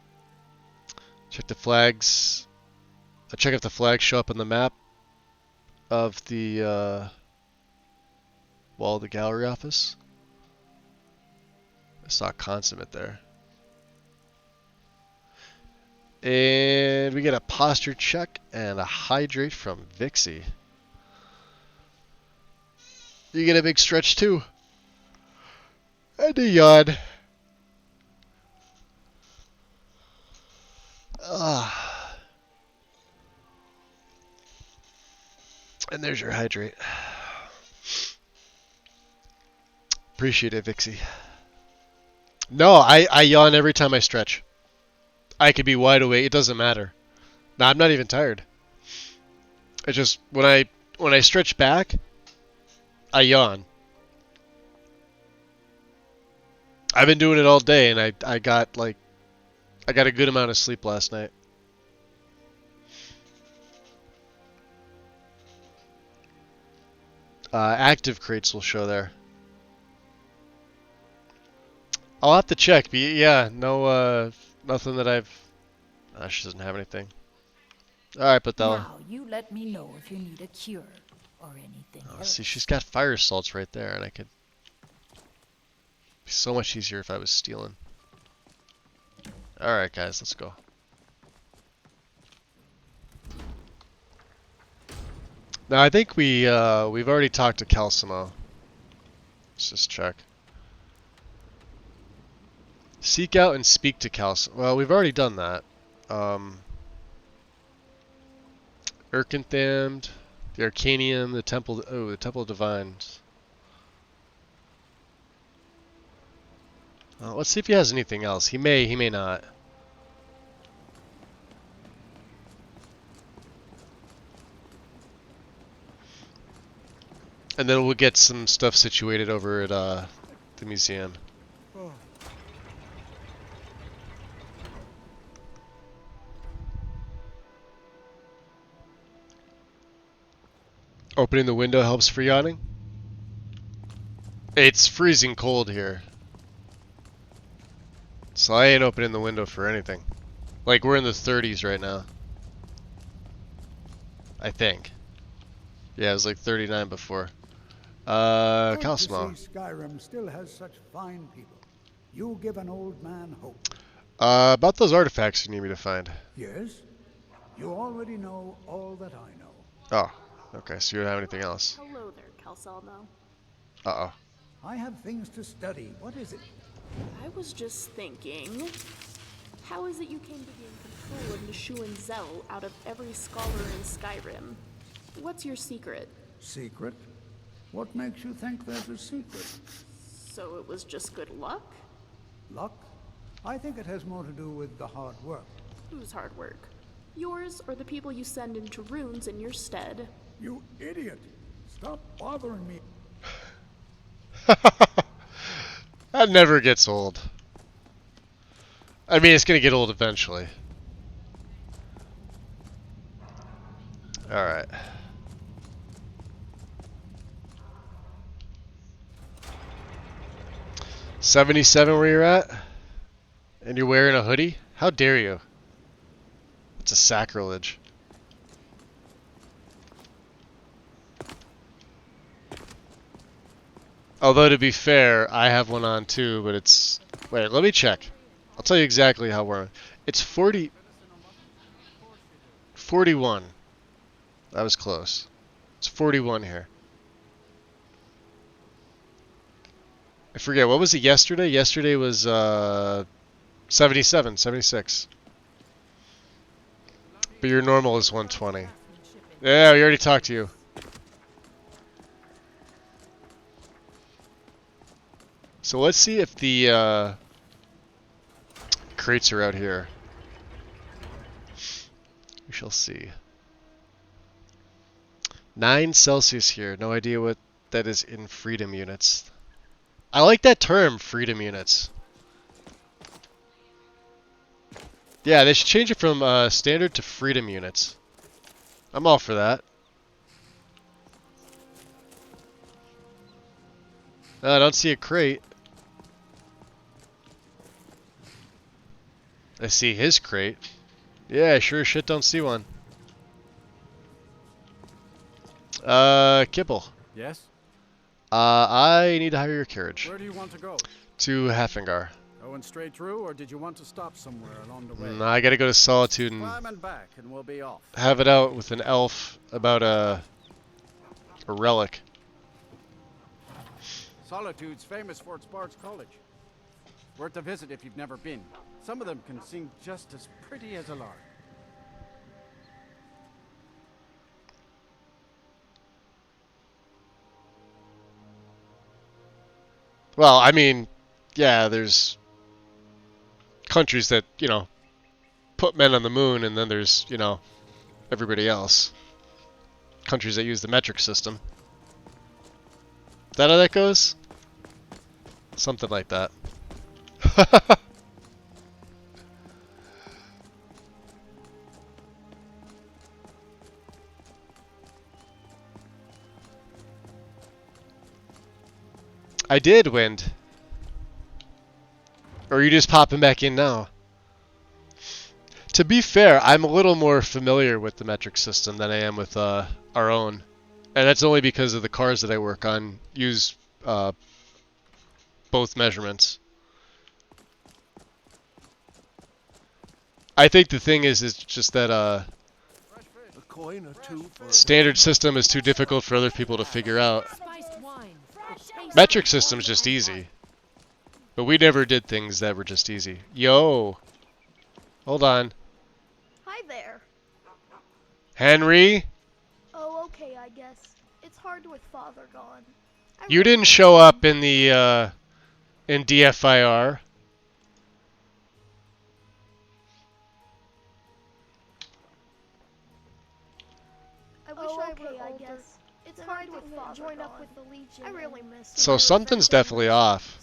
Check the flags. Check if the flags show up on the map of the wall of the gallery office. I saw consummate there. And we get a posture check and a hydrate from Vixie. You get a big stretch too. And a yawn. And there's your hydrate. Appreciate it, Vixie. No, I yawn every time I stretch. I could be wide awake. It doesn't matter. No, I'm not even tired. It's just when I stretch back, I yawn. I've been doing it all day, and I got a good amount of sleep last night. Active crates will show there. I'll have to check. But yeah, no, nothing that I've. She doesn't have anything. All right, Pathella. Now you let me know if you need a cure or anything else. See, she's got fire salts right there, and I could. Be so much easier if I was stealing. All right, guys, let's go. Now I think we've already talked to Calcimo. Let's just check. Seek out and speak to Calcimo. Well, we've already done that. Urkenthamd, the Arcanium, the Temple. Oh, the Temple of Divines. Let's see if he has anything else. He may not. And then we'll get some stuff situated over at the museum. Opening the window helps for yawning? It's freezing cold here. So I ain't opening the window for anything. Like, we're in the 30s right now. I think. Yeah, it was like 39 before. Calcimo. Skyrim still has such fine people. You give an old man hope. About those artifacts you need me to find. Yes? You already know all that I know. Oh, okay, so you don't have anything else. Hello there, Calcelmo. Uh-oh. I have things to study. What is it? I was just thinking, how is it you came to gain control of Nashu and Zell out of every scholar in Skyrim? What's your secret? Secret? What makes you think there's a secret? So it was just good luck? Luck? I think it has more to do with the hard work. Whose hard work? Yours or the people you send into runes in your stead? You idiot! Stop bothering me. That never gets old. I mean, it's gonna get old eventually. Alright. $77 where you're at? And you're wearing a hoodie? How dare you? It's a sacrilege. Although, to be fair, I have one on too, but it's... Wait, let me check. I'll tell you exactly how we're... It's 40... 41. That was close. It's 41 here. I forget, what was it yesterday? Yesterday was 77, 76. But your normal is 120. Yeah, we already talked to you. So let's see if the crates are out here. We shall see. 9 Celsius here. No idea what that is in freedom units. I like that term, freedom units. Yeah, they should change it from standard to freedom units. I'm all for that. I don't see a crate. I see his crate. Yeah, sure as shit don't see one. Kibble. Yes? I need to hire your carriage. Where do you want to go? To Hafengar. Going straight through, or did you want to stop somewhere along the way? I gotta go to Solitude and Climb and back, and we'll be off. have it out with an elf about a relic. Solitude's famous for its Bard's College. Worth a visit if you've never been. Some of them can sing just as pretty as a lark. Well, I mean, yeah, there's countries that, you know, put men on the moon, and then there's, you know, everybody else. Countries that use the metric system. Is that how that goes? Something like that. I did, Wind. Or are you just popping back in now? To be fair, I'm a little more familiar with the metric system than I am with our own. And that's only because of the cars that I work on use both measurements. I think the thing is just that A coin or two for standard system is too difficult for other people to figure out. Metric system's just easy. But we never did things that were just easy. Yo! Hold on. Hi there. Henry? Oh, okay, I guess. It's hard with Father gone. You didn't show up in the, in DFIR. I wish I guess. It's hard with Father join up with the Legion. I really miss So something's definitely off.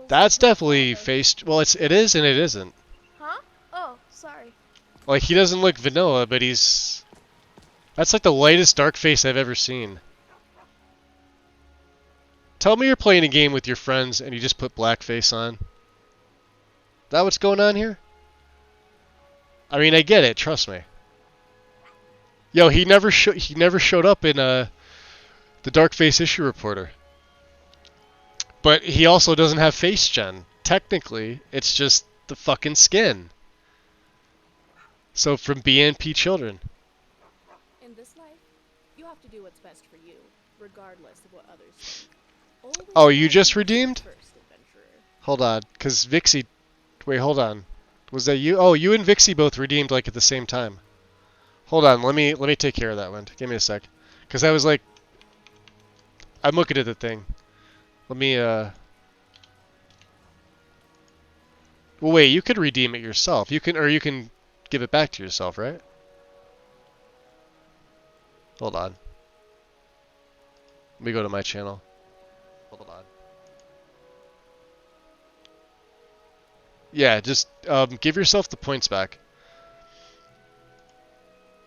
That's definitely faced. Well, it is and it isn't. Huh? Oh, sorry. Like, he doesn't look vanilla, but he's... That's like the lightest dark face I've ever seen. Tell me you're playing a game with your friends and you just put blackface on. That what's going on here? I mean, I get it. Trust me. Yo, he never showed up in the Dark Face issue reporter. But he also doesn't have face gen. Technically, it's just the fucking skin. So from BNP Children. In this life, you have to do what's best for you, regardless of what others think. Oh, you just redeemed? Hold on, cause Vixie. Wait, hold on. Was that you? Oh, you and Vixie both redeemed like at the same time. Hold on, let me take care of that one. Give me a sec, cause I was like, I'm looking at the thing. Let me Well, wait, you could redeem it yourself. You can give it back to yourself, right? Hold on. Let me go to my channel. Hold on. Yeah, just give yourself the points back.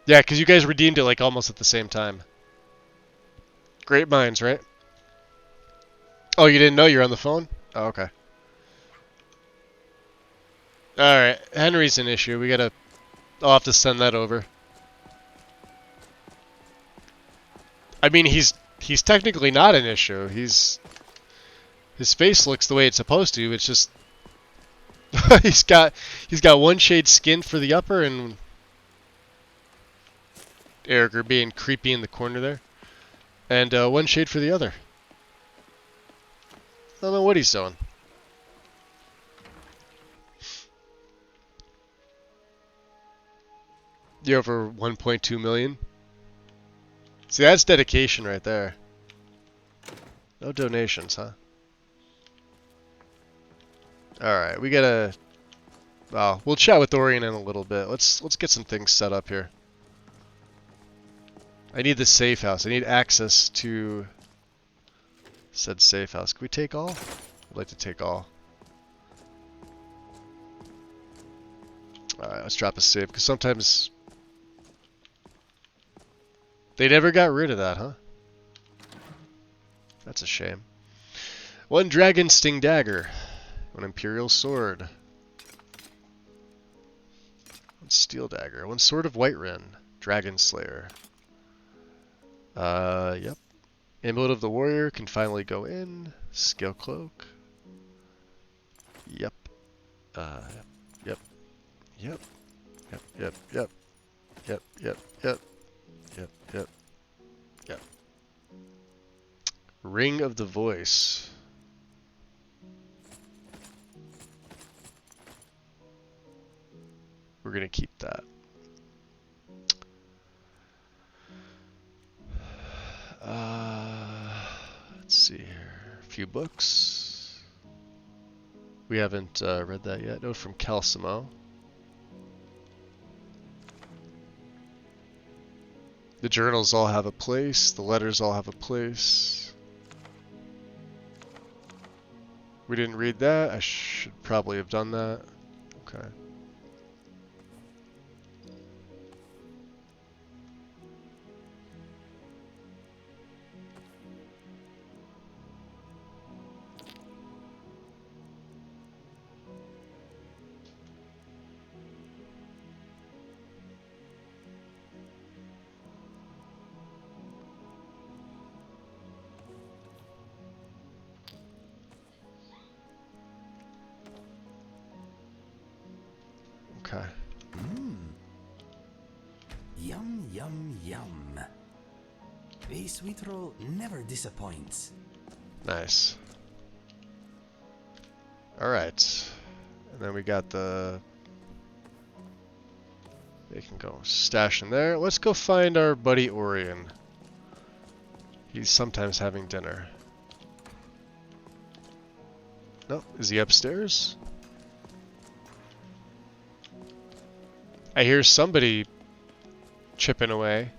Yeah, because you guys redeemed it like almost at the same time. Great minds, right? Oh, you didn't know you're on the phone? Oh, okay. Alright, Henry's an issue. I'll have to send that over. I mean, he's technically not an issue. His face looks the way it's supposed to. It's just he's got one shade skin for the upper, and Eric are being creepy in the corner there, and one shade for the other. I don't know what he's doing. You're over 1.2 million. See, that's dedication right there. No donations, huh? Alright, we gotta... Well, we'll chat with Orion in a little bit. Let's get some things set up here. I need the safe house. I need access to said safe house. Can we take all? I'd like to take all. Alright, let's drop a save, because sometimes... They never got rid of that, huh? That's a shame. 1 Dragon Sting Dagger. 1 Imperial Sword. 1 Steel Dagger. 1 Sword of Whiterun. Dragon Slayer. Yep. Amulet of the Warrior can finally go in. Scale Cloak. Yep. Yep. Yep. Yep. Yep. Yep. Yep. Yep. Yep. Yep. Yep. Yep. Ring of the Voice. We're gonna keep that. Let's see here. A few books. We haven't read that yet. Note from Calcimo. The journals all have a place. The letters all have a place. We didn't read that. I should probably have done that. Okay. Okay. Yum, yum, yum. A sweet roll never disappoints. Nice. Alright. And then we got the... They can go stash in there. Let's go find our buddy Orion. He's sometimes having dinner. No, is he upstairs? I hear somebody chipping away.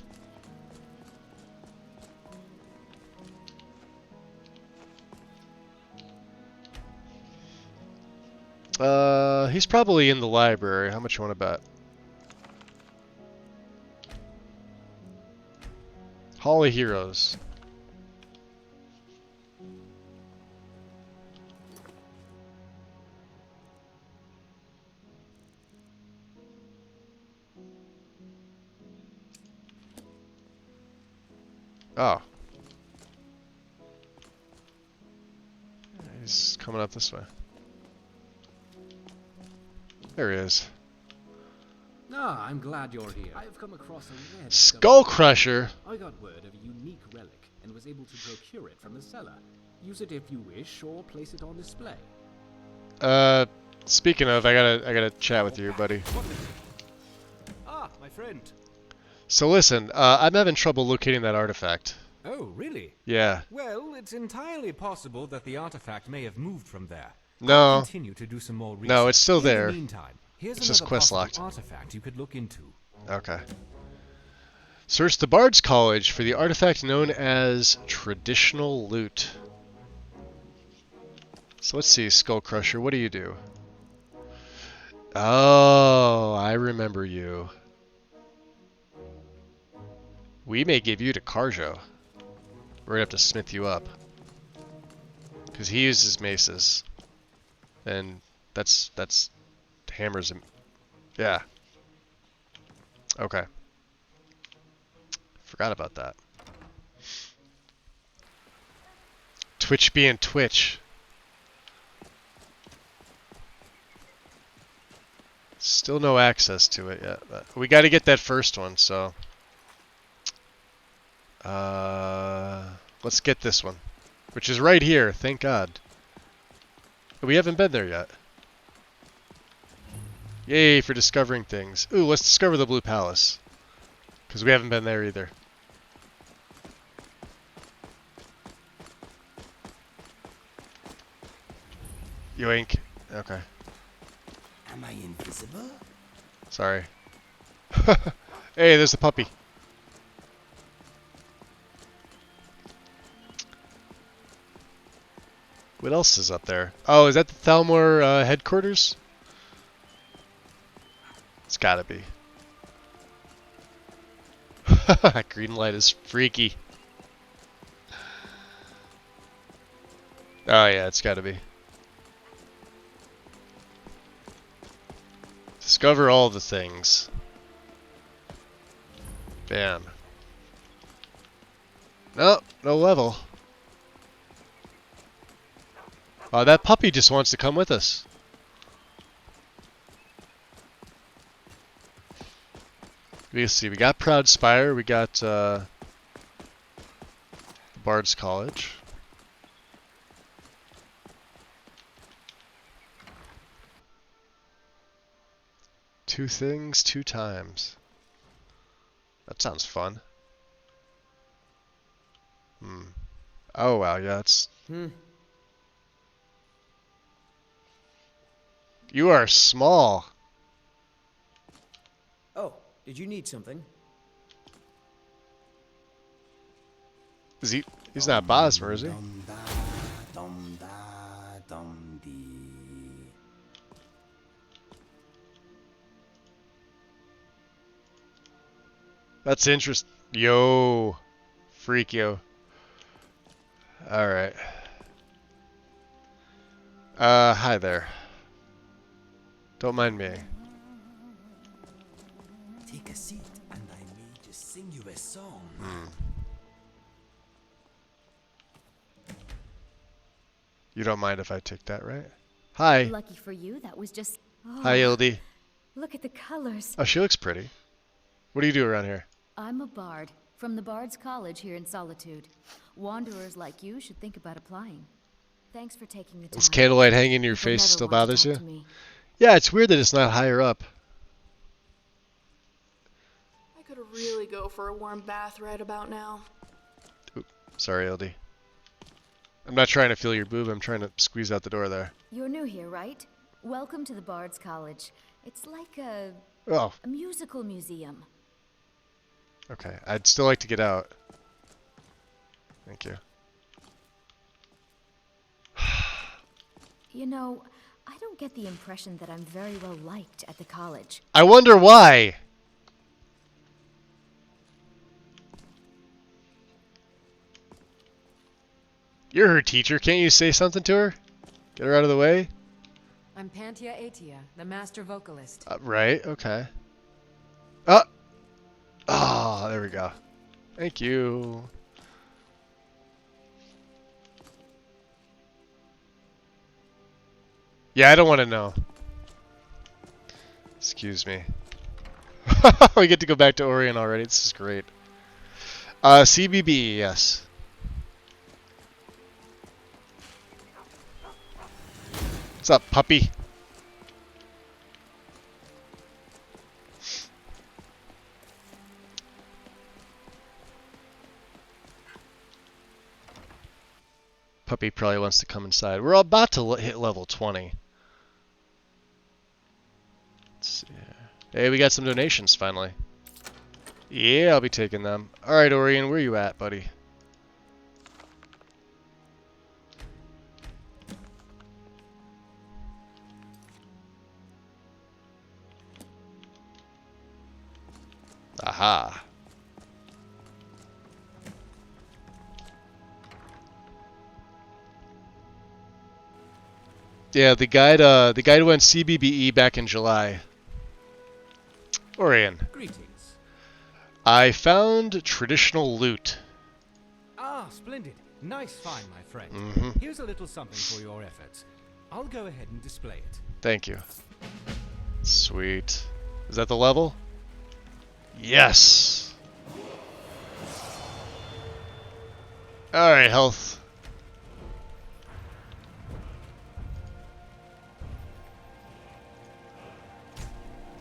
He's probably in the library. How much you want to bet? Hall of Heroes. Oh. He's coming up this way. There he is. Ah, I'm glad you're here. I have come across a rare Skull Crusher. I got word of a unique relic and was able to procure it from the cellar. Use it if you wish, or place it on display. Speaking of, I gotta chat with you, buddy. Ah, my friend. So listen, I'm having trouble locating that artifact. Oh, really? Yeah. Well, it's entirely possible that the artifact may have moved from there. No. I'll continue to do some more research. No, it's still In there. the meantime, here's It's just another quest possible locked. artifact you could look into. Okay. Search the Bard's College for the artifact known as Traditional Loot. So let's see, Skull Crusher, what do you do? Oh, I remember you. We may give you to Karjo. We're gonna have to smith you up. Because he uses maces. And that's hammers him. Yeah. Okay. Forgot about that. Twitch being Twitch. Still no access to it yet, but we got to get that first one, so let's get this one, which is right here, thank God. We haven't been there yet. Yay for discovering things. Ooh, let's discover the Blue Palace, because we haven't been there either. Yoink. Okay. Am I invisible? Sorry. Hey, there's the puppy. What else is up there? Oh, is that the Thalmor headquarters? It's gotta be. Green light is freaky. Oh yeah, it's gotta be. Discover all the things. Bam. No, no level. Oh, that puppy just wants to come with us. Let's see, we got Proud Spire, we got Bard's College. Two things, two times. That sounds fun. Oh wow, yeah, it's... You are small. Oh, did you need something? Is he? He's not Bosmer, is he? That's interesting. Yo. Freak yo. Alright. Hi there. Don't mind me. Take a seat and I may just sing you a song. You don't mind if I take that, right? Hi. Lucky for you, that was just... Oh, hi, Ildy. Look at the colors. Oh, she looks pretty. What do you do around here? I'm a bard, from the Bard's College here in Solitude. Wanderers like you should think about applying. Thanks for taking the time. This candlelight hanging in your face still bothers you? Yeah, it's weird that it's not higher up. I could really go for a warm bath right about now. Oop, sorry, LD. I'm not trying to feel your boob, I'm trying to squeeze out the door there. You're new here, right? Welcome to the Bard's College. It's like a musical museum. Okay, I'd still like to get out. Thank you. You know, I don't get the impression that I'm very well liked at the college. I wonder why. You're her teacher. Can't you say something to her? Get her out of the way? I'm Pantia Atia, the master vocalist. Right, okay. Oh! Oh, there we go. Thank you. Yeah, I don't want to know. Excuse me. We get to go back to Orion already. This is great. CBB, yes. What's up, puppy? Puppy probably wants to come inside. We're about to hit level 20. Let's see. Hey, we got some donations finally. Yeah, I'll be taking them. Alright, Orion, where you at, buddy? Aha. Yeah, the guide went CBBE back in July. Orion. Greetings. I found traditional loot. Ah, splendid. Nice find, my friend. Here's a little something for your efforts. I'll go ahead and display it. Thank you. Sweet. Is that the level? Yes! Alright, health.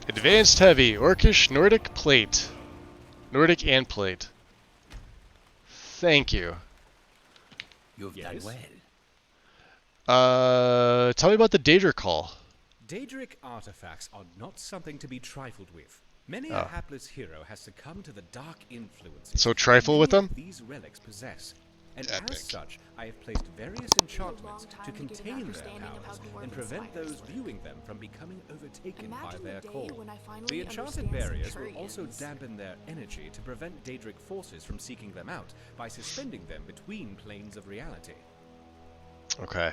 Advanced Heavy, Orcish, Nordic Plate. Nordic and Plate. Thank you. You've done well. Tell me about the Daedric Call. Daedric artifacts are not something to be trifled with. Many a hapless hero has succumbed to the dark influences So trifle with them? these relics possess. and Epic. as such, I have placed various enchantments to contain their powers and prevent those viewing them from becoming overtaken by their call. The enchanted barriers will also dampen their energy to prevent Daedric forces from seeking them out by suspending them between planes of reality. Okay.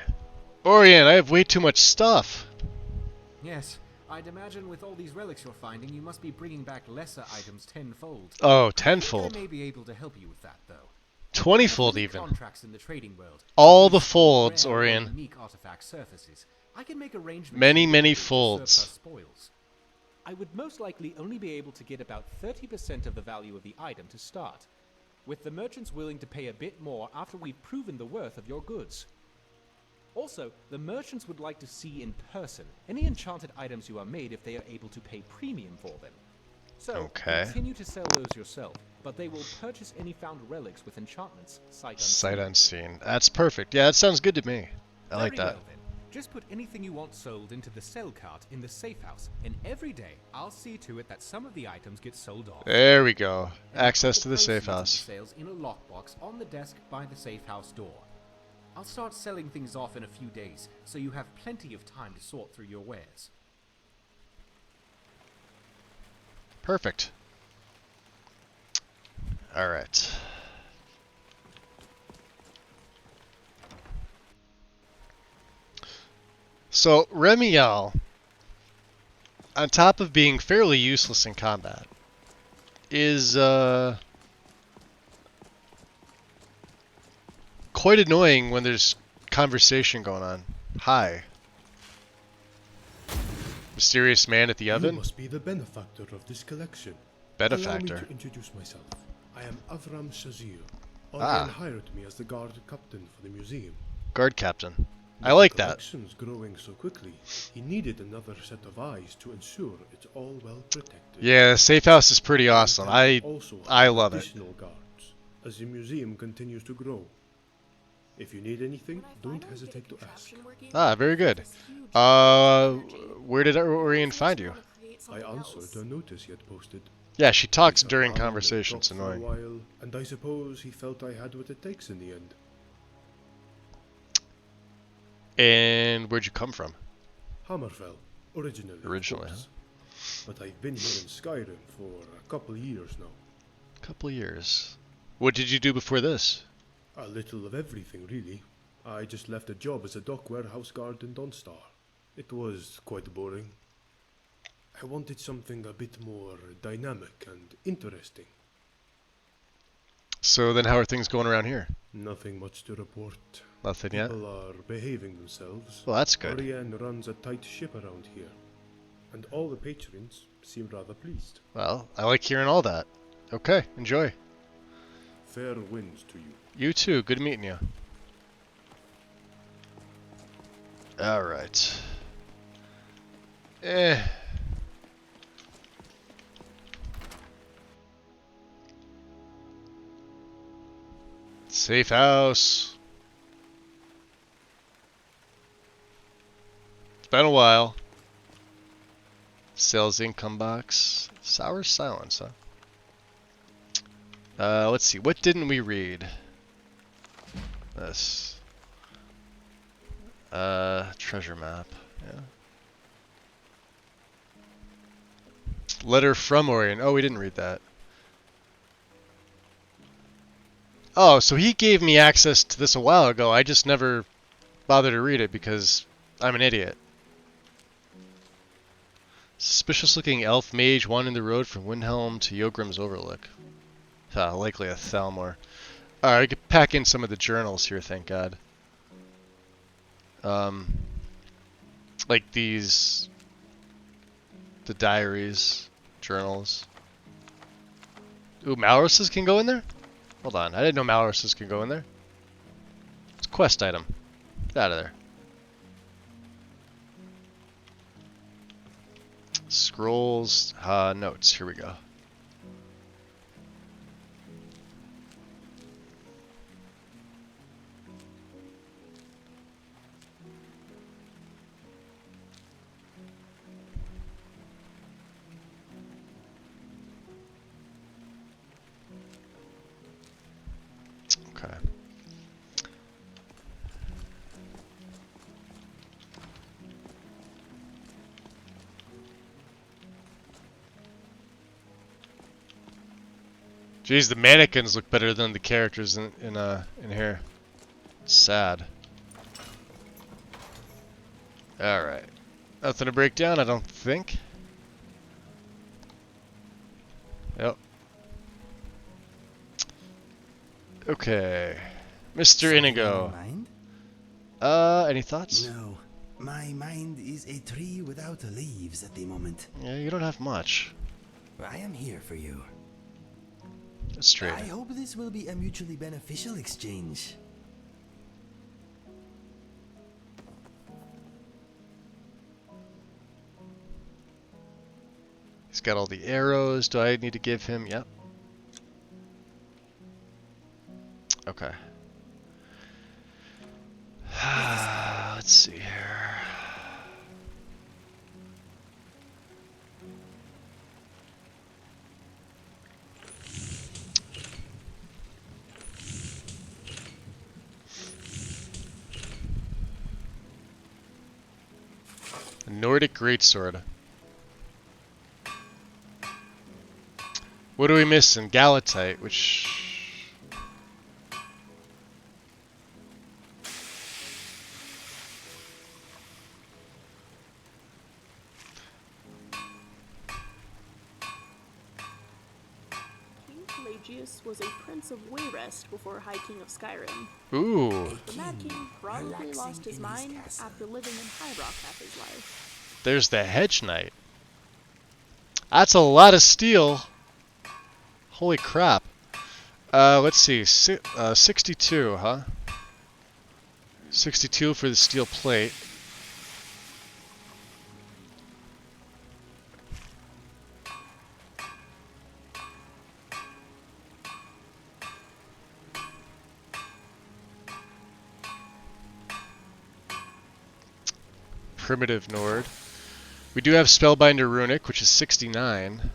Orion, I have way too much stuff. Yes, I'd imagine with all these relics you're finding, you must be bringing back lesser items tenfold. Oh, I tenfold. may be able to help you with that, though. 20-fold even. Contracts in the trading world. All the folds, Orion. Unique artifact surfaces. I can make arrangements Many to folds. surplus spoils. I would most likely only be able to get about 30% of the value of the item to start, with the merchants willing to pay a bit more after we've proven the worth of your goods. Also, the merchants would like to see in person any enchanted items you are made if they are able to pay premium for them. So, continue to sell those yourself, but they will purchase any found relics with enchantments sight unseen. Sight unseen. That's perfect. Yeah, that sounds good to me. I like that. Well, then. Just put anything you want sold into the sell cart in the safe house, and every day I'll see to it that some of the items get sold off. There we go. Access to the safe house. Sales in a lockbox on the desk by the safe house door. I'll start selling things off in a few days, so you have plenty of time to sort through your wares. Perfect. All right. So, Remiel, on top of being fairly useless in combat, is quite annoying when there's conversation going on. Hi. Mysterious man at the oven? You must be the benefactor of this collection. Benefactor. Allow me to introduce myself. I am Avram Shazir. Orion hired me as the guard captain for the museum. Guard captain. I like that. The collection's growing so quickly, he needed another set of eyes to ensure it's all well protected. Yeah, safe house is pretty awesome. I love it. Additional guards as the museum continues to grow. If you need anything, don't hesitate to ask. Ah, very good. Where did Orion find you? I answered a notice he had posted. Yeah, she talks during conversations. Annoying. For a while, and I suppose he felt I had what it takes in the end. And where'd you come from? Hammerfell, originally. Originally, huh? But I've been here in Skyrim for a couple years now. Couple years. What did you do before this? A little of everything, really. I just left a job as a dock warehouse guard in Dawnstar. It was quite boring. I wanted something a bit more dynamic and interesting. So then how are things going around here? Nothing much to report. Nothing yet? People are behaving themselves. Well, that's good. Orion runs a tight ship around here. And all the patrons seem rather pleased. Well, I like hearing all that. Okay, enjoy. Fair winds to you. You too. Good meeting you. Alright. Safe house. It's been a while. Sales income box. Sour silence, huh? Let's see. What didn't we read? This. Treasure map. Yeah. Letter from Orion. Oh, we didn't read that. Oh, so he gave me access to this a while ago. I just never bothered to read it because I'm an idiot. Suspicious looking elf mage wandering the road from Windhelm to Yogrim's Overlook. Likely a Thalmor. Alright, I could pack in some of the journals here, thank God. Like these... the diaries, journals. Ooh, Malrus's can go in there? Hold on, I didn't know Malrus's can go in there. It's a quest item. Get out of there. Scrolls, notes, here we go. Okay. Jeez, the mannequins look better than the characters in here. It's sad. All right, nothing to break down, I don't think. Yep. Okay, Mr. Inigo. Mind? Any thoughts? No. My mind is a tree without leaves at the moment. Yeah, you don't have much. I am here for you. Let's trade. I hope this will be a mutually beneficial exchange. He's got all the arrows. Do I need to give him? Yep. Okay. Let's see here. A Nordic Greatsword. What are we missing? Galatite, which... King Pelagius was a prince of Wayrest before High King of Skyrim. Ooh. The Mad King probably lost his mind after living in High Rock half his life. There's the Hedge Knight. That's a lot of steel. Holy crap. Let's see. 62, huh? 62 for the steel plate. Primitive Nord. We do have Spellbinder Runic, which is 69.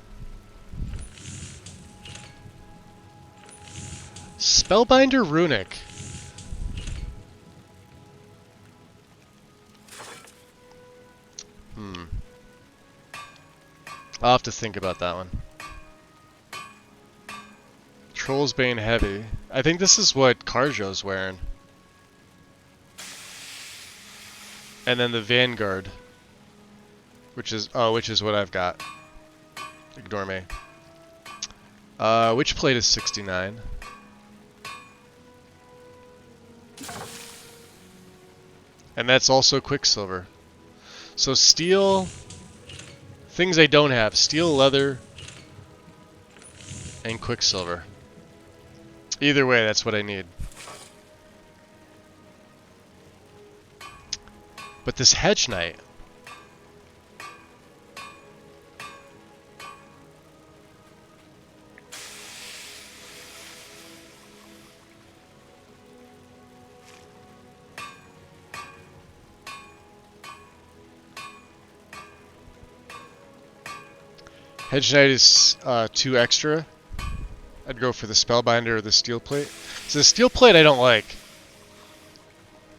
Spellbinder Runic. I'll have to think about that one. Troll's Bane Heavy. I think this is what Carjo's wearing. And then the Vanguard. Which is what I've got. Ignore me. Which plate is 69? And that's also Quicksilver. So steel, things I don't have, steel, leather, and Quicksilver. Either way, that's what I need. But this Hedge Knight, Hedge Knight is 2 extra. I'd go for the Spellbinder or the Steel Plate. So the Steel Plate I don't like.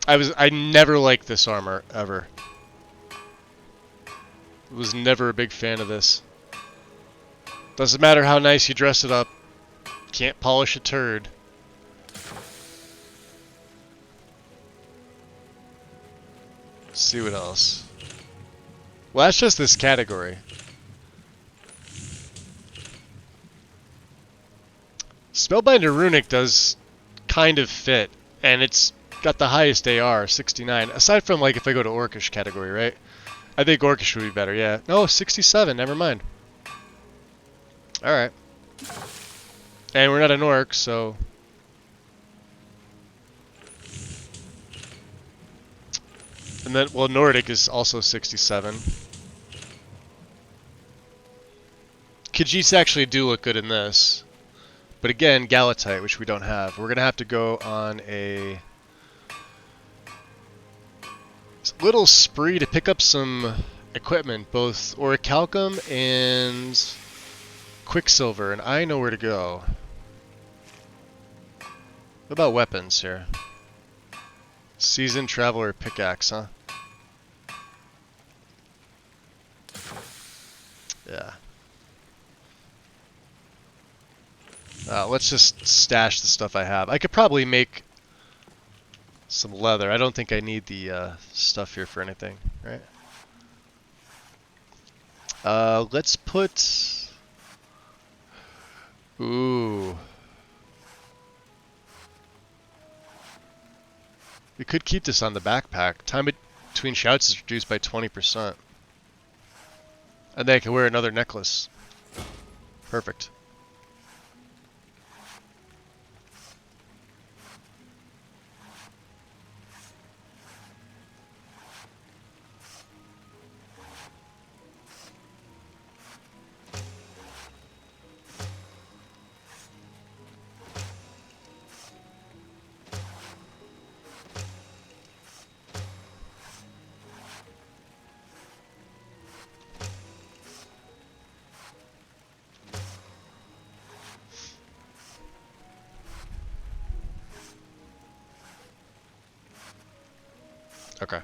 I never liked this armor, ever. Was never a big fan of this. Doesn't matter how nice you dress it up. Can't polish a turd. Let's see what else. Well, that's just this category. Spellbinder Runic does kind of fit, and it's got the highest AR, 69. Aside from, like, if I go to Orcish category, right? I think Orcish would be better, yeah. No, 67, never mind. Alright. And we're not an Orc, so... And then, well, Nordic is also 67. Khajiits actually do look good in this. But again, Galatite, which we don't have. We're going to have to go on a little spree to pick up some equipment, both Orichalcum and Quicksilver, and I know where to go. What about weapons here? Seasoned Traveler Pickaxe, huh? Yeah. Let's just stash the stuff I have. I could probably make some leather. I don't think I need the stuff here for anything, right? Let's put... Ooh. We could keep this on the backpack. Time between shouts is reduced by 20%. And then I can wear another necklace. Perfect. Okay.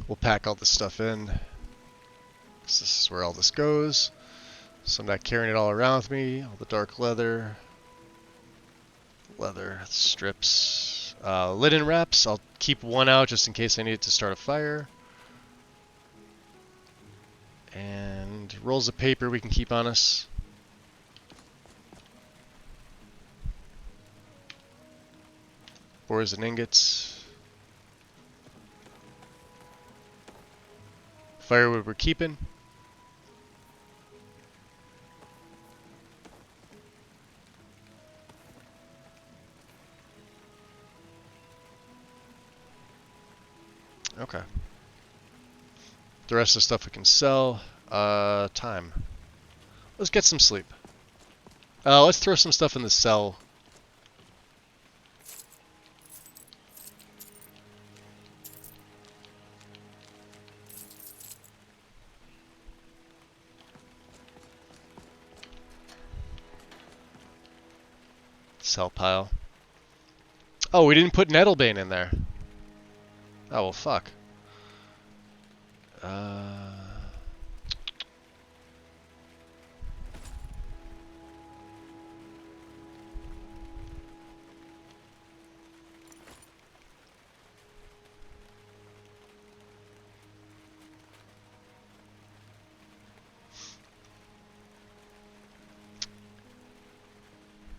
We'll pack all this stuff in. 'Cause this is where all this goes. So I'm not carrying it all around with me. All the dark leather. Leather strips. Linen wraps. I'll keep one out just in case I need it to start a fire. And rolls of paper we can keep on us. Ores and ingots. Firewood we're keeping. Okay. The rest of the stuff we can sell. Time. Let's get some sleep. Let's throw some stuff in the cell. Cell pile. Oh, we didn't put Nettlebane in there. Oh, well, fuck.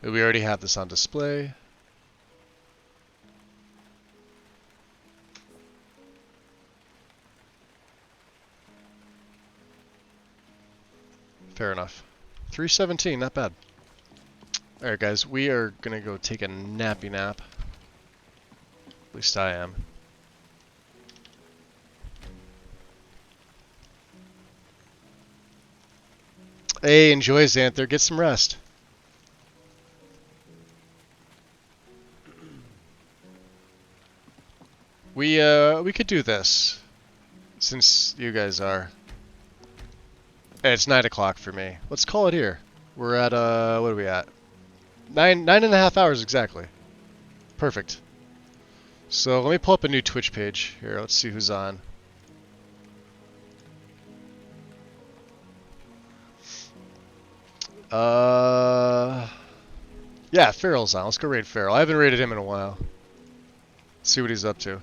We already have this on display. Fair enough. 317, not bad. Alright guys, we are gonna go take a nappy nap. At least I am. Hey, enjoy Xanther, get some rest. We could do this, since you guys are. It's 9 o'clock for me. Let's call it here. We're at what are we at? 9.5 hours exactly. Perfect. So let me pull up a new Twitch page here. Let's see who's on. Yeah, Farrell's on. Let's go raid Farrell. I haven't raided him in a while. Let's see what he's up to.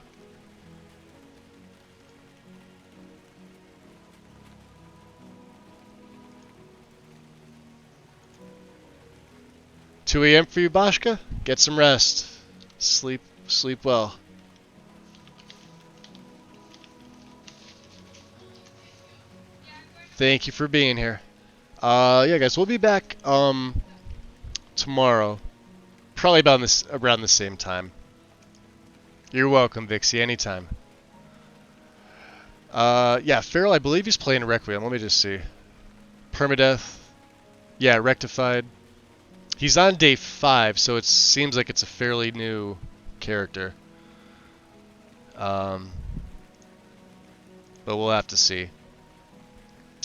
$2 a.m. for you, Bashka? Get some rest. Sleep well. Thank you for being here. Yeah, guys, we'll be back tomorrow, probably about around the same time. You're welcome, Vixie. Anytime. Yeah, Farrell, I believe he's playing Requiem. Let me just see. Permadeath. Yeah, Rectified. He's on day 5, so it seems like it's a fairly new character. But we'll have to see.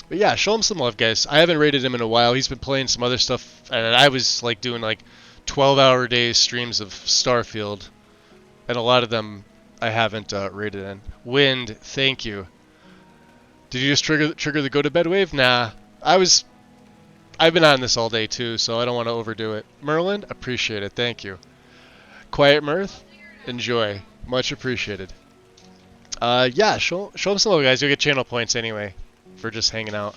But yeah, show him some love, guys. I haven't rated him in a while. He's been playing some other stuff, and I was like doing like 12-hour day streams of Starfield, and a lot of them I haven't rated in. Wind, thank you. Did you just trigger the go to bed wave? Nah, I was I've been on this all day too, so I don't want to overdo it. Merlin, appreciate it. Thank you. Quiet Mirth, enjoy. Much appreciated. Yeah, show them some love, guys. You'll get channel points anyway for just hanging out.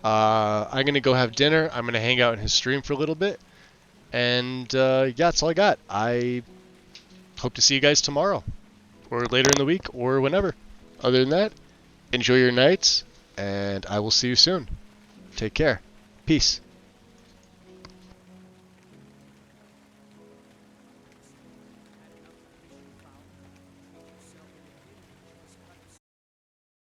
I'm going to go have dinner. I'm going to hang out in his stream for a little bit. And yeah, that's all I got. I hope to see you guys tomorrow or later in the week or whenever. Other than that, enjoy your nights, and I will see you soon. Take care. Peace.